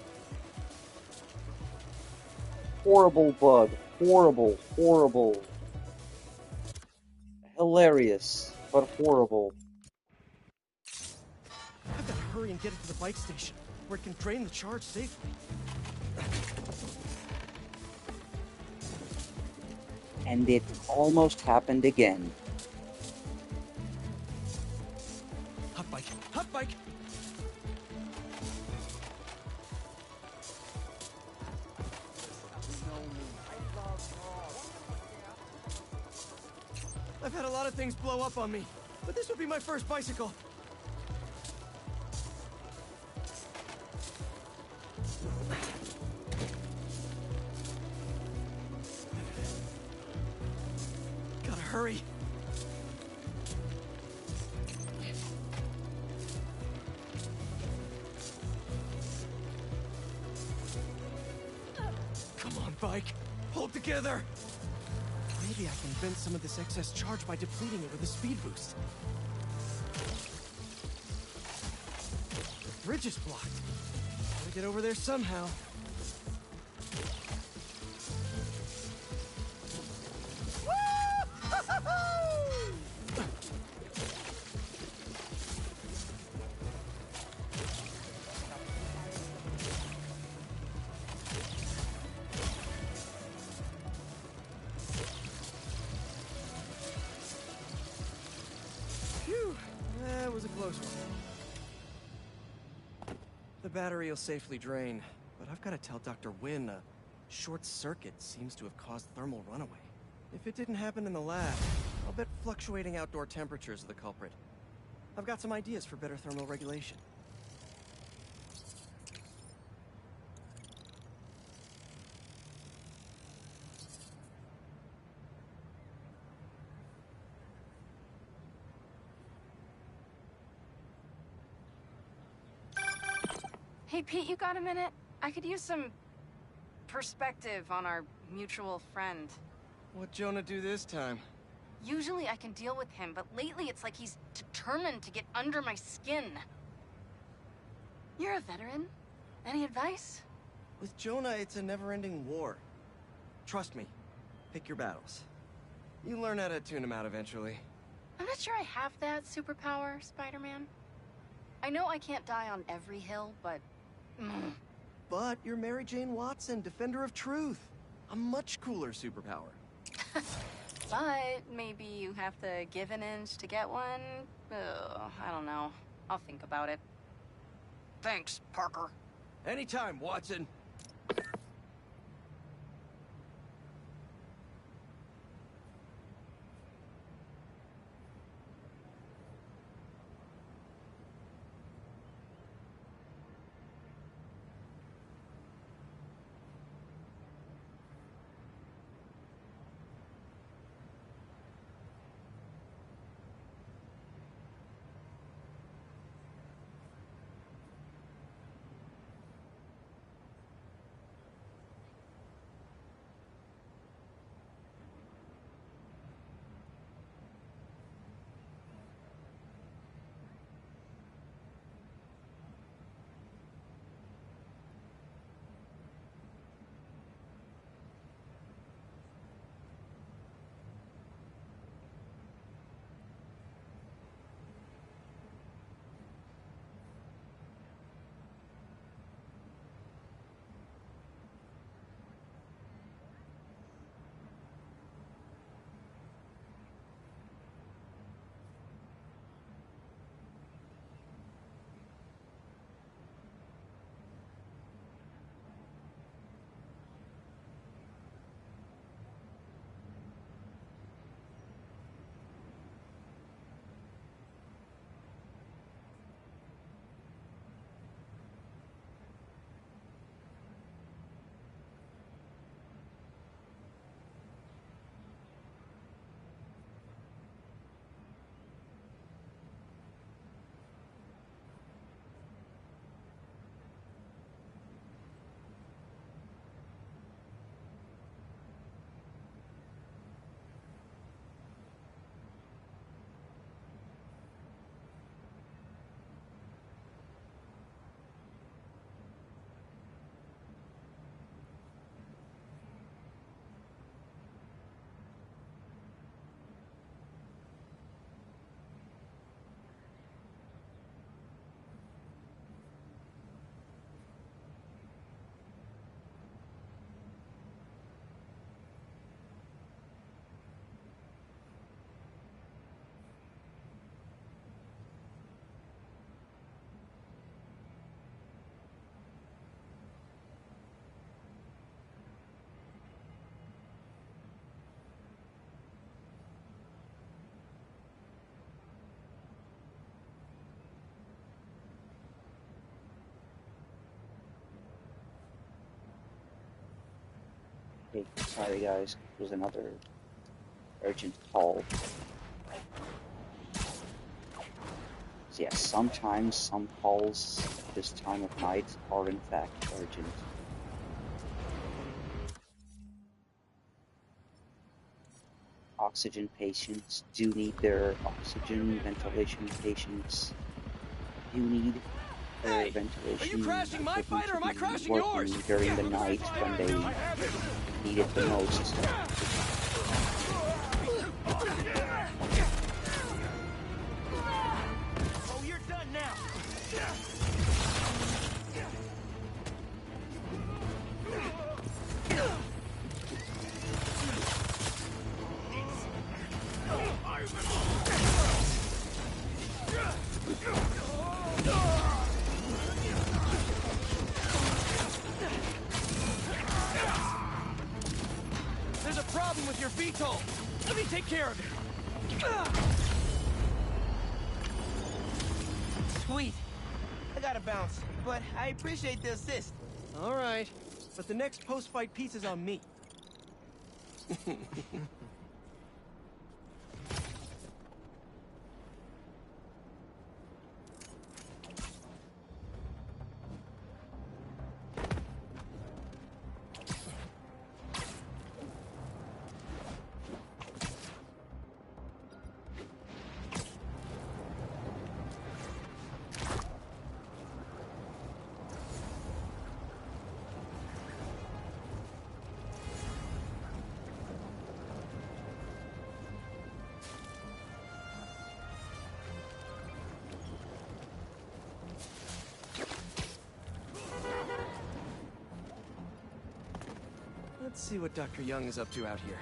Horrible bug. Horrible, horrible. Hilarious, but horrible. I've got to hurry and get it to the bike station, where it can drain the charge safely. And it almost happened again. Hot bike! Hot bike! I've had a lot of things blow up on me, but this would be my first bicycle. Gotta hurry. Come on, bike. Hold together. Maybe I can vent some of this excess charge by depleting it with a speed boost. The bridge is blocked. Gotta get over there somehow. Phew, that was a close one. The battery will safely drain, but I've got to tell Dr. Wynn a short circuit seems to have caused thermal runaway. If it didn't happen in the lab, I'll bet fluctuating outdoor temperatures are the culprit. I've got some ideas for better thermal regulation. Hey, Pete, you got a minute? I could use some perspective on our mutual friend. What'd Jonah do this time? Usually I can deal with him, but lately it's like he's determined to get under my skin. You're a veteran. Any advice? With Jonah, it's a never-ending war. Trust me. Pick your battles. You learn how to tune him out eventually. I'm not sure I have that superpower, Spider-Man. I know I can't die on every hill, but... But you're Mary Jane Watson, Defender of Truth. A much cooler superpower. But maybe you have to give an inch to get one? Ugh, I don't know. I'll think about it. Thanks, Parker. Anytime, Watson. Hey, sorry guys, there's another urgent call. So yes, sometimes some calls at this time of night are in fact urgent. Oxygen patients do need their oxygen. Ventilation patients do need their ventilation. Are you crashing my fight or am I crashing working yours? during the night when they need it the most. Oh, you're done now. There's a problem with your VTOL. Let me take care of it. Sweet. I gotta bounce, but I appreciate the assist. All right, but the next post-fight piece is on me. Let's see what Dr. Young is up to out here.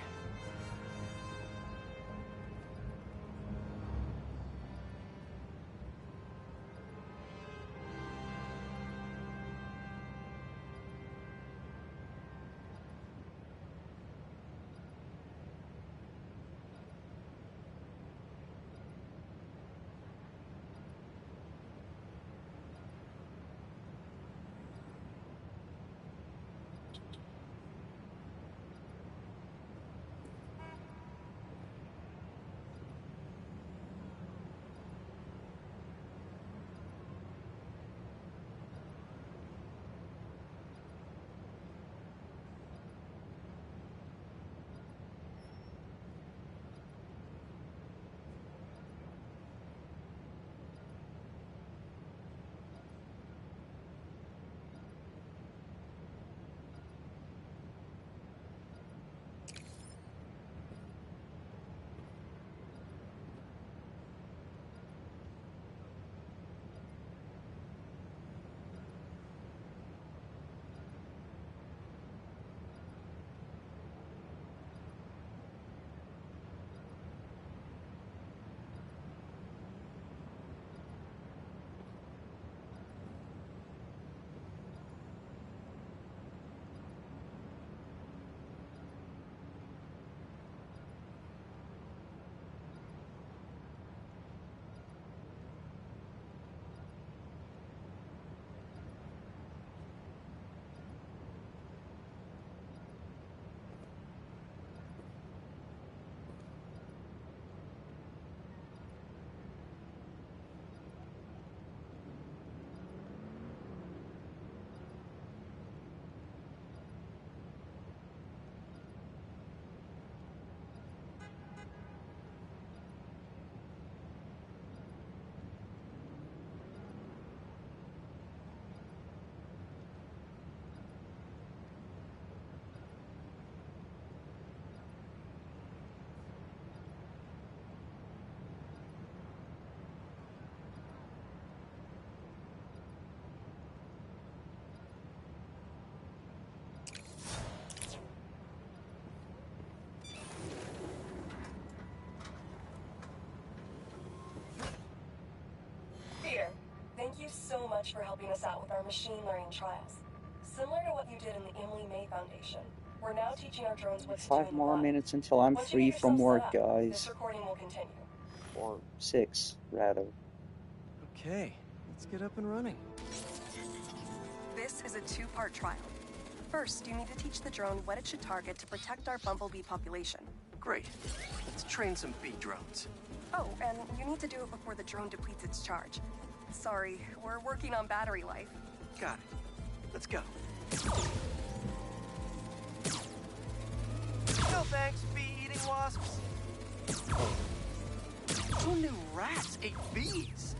much for helping us out with our machine learning trials. Similar to what you did in the Emily May Foundation, we're now teaching our drones what to do in 5 the more wild. minutes until I'm Once you free get from yourself work, set up, guys. this recording will continue. Or 6, rather. Okay, let's get up and running. This is a 2-part trial. First, you need to teach the drone what it should target to protect our bumblebee population. Great. Let's train some bee drones. Oh, and you need to do it before the drone depletes its charge. Sorry, we're working on battery life. Got it. Let's go. No thanks, bee-eating wasps. Who knew rats ate bees?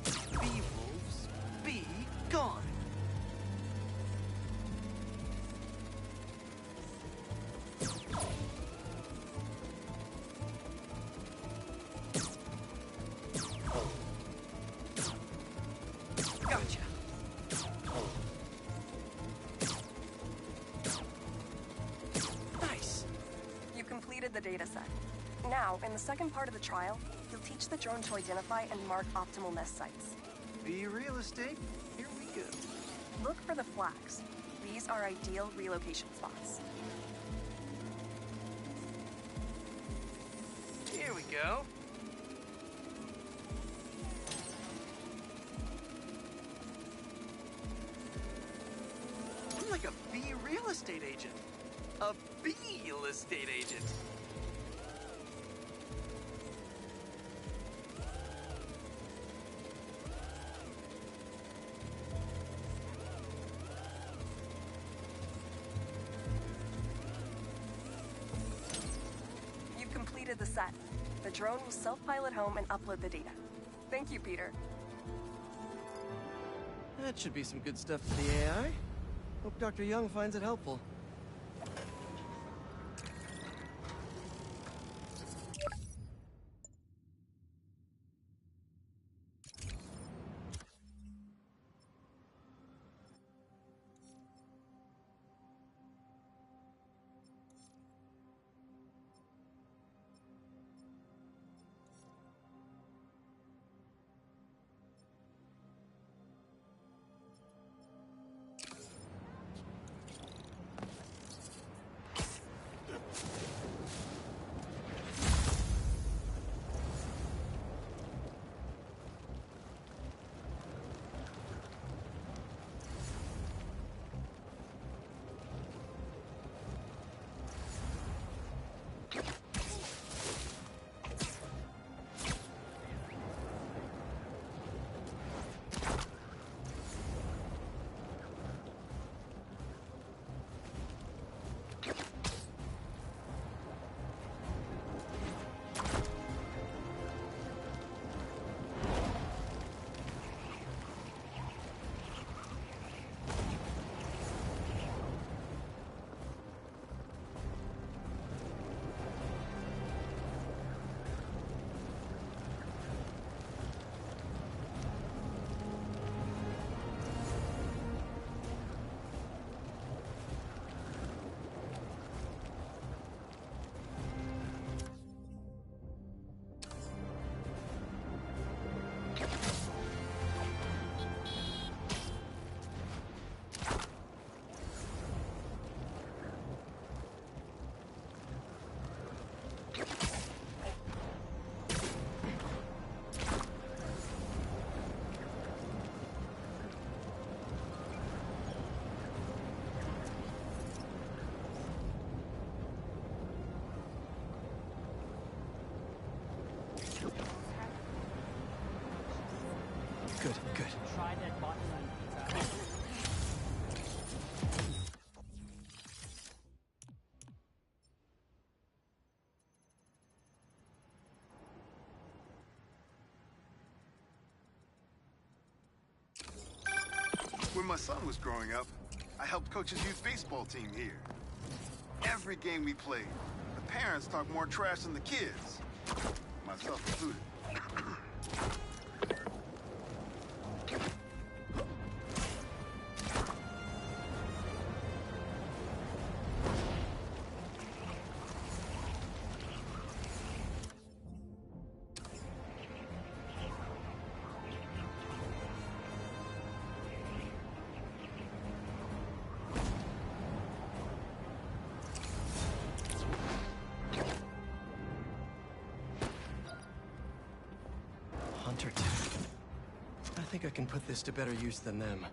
Bee wolves, be gone. Gotcha. Nice. You completed the data set. Now, in the second part of the trial, you'll teach the drone to identify and mark optimal nest sites. Bee real estate, here we go. Look for the flags. These are ideal relocation spots. Here we go. I'm like a bee real estate agent. A bee real estate agent. You've completed the set. The drone will self-pilot home and upload the data. Thank you, Peter. That should be some good stuff for the AI. Hope Dr. Young finds it helpful. Good, good. Try that button on pizza. When my son was growing up, I helped coach his youth baseball team here. Every game we played, the parents talked more trash than the kids, myself included. hunter tech. I think I can put this to better use than them.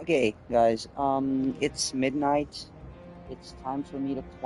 Okay, guys, it's midnight. It's time for me to clock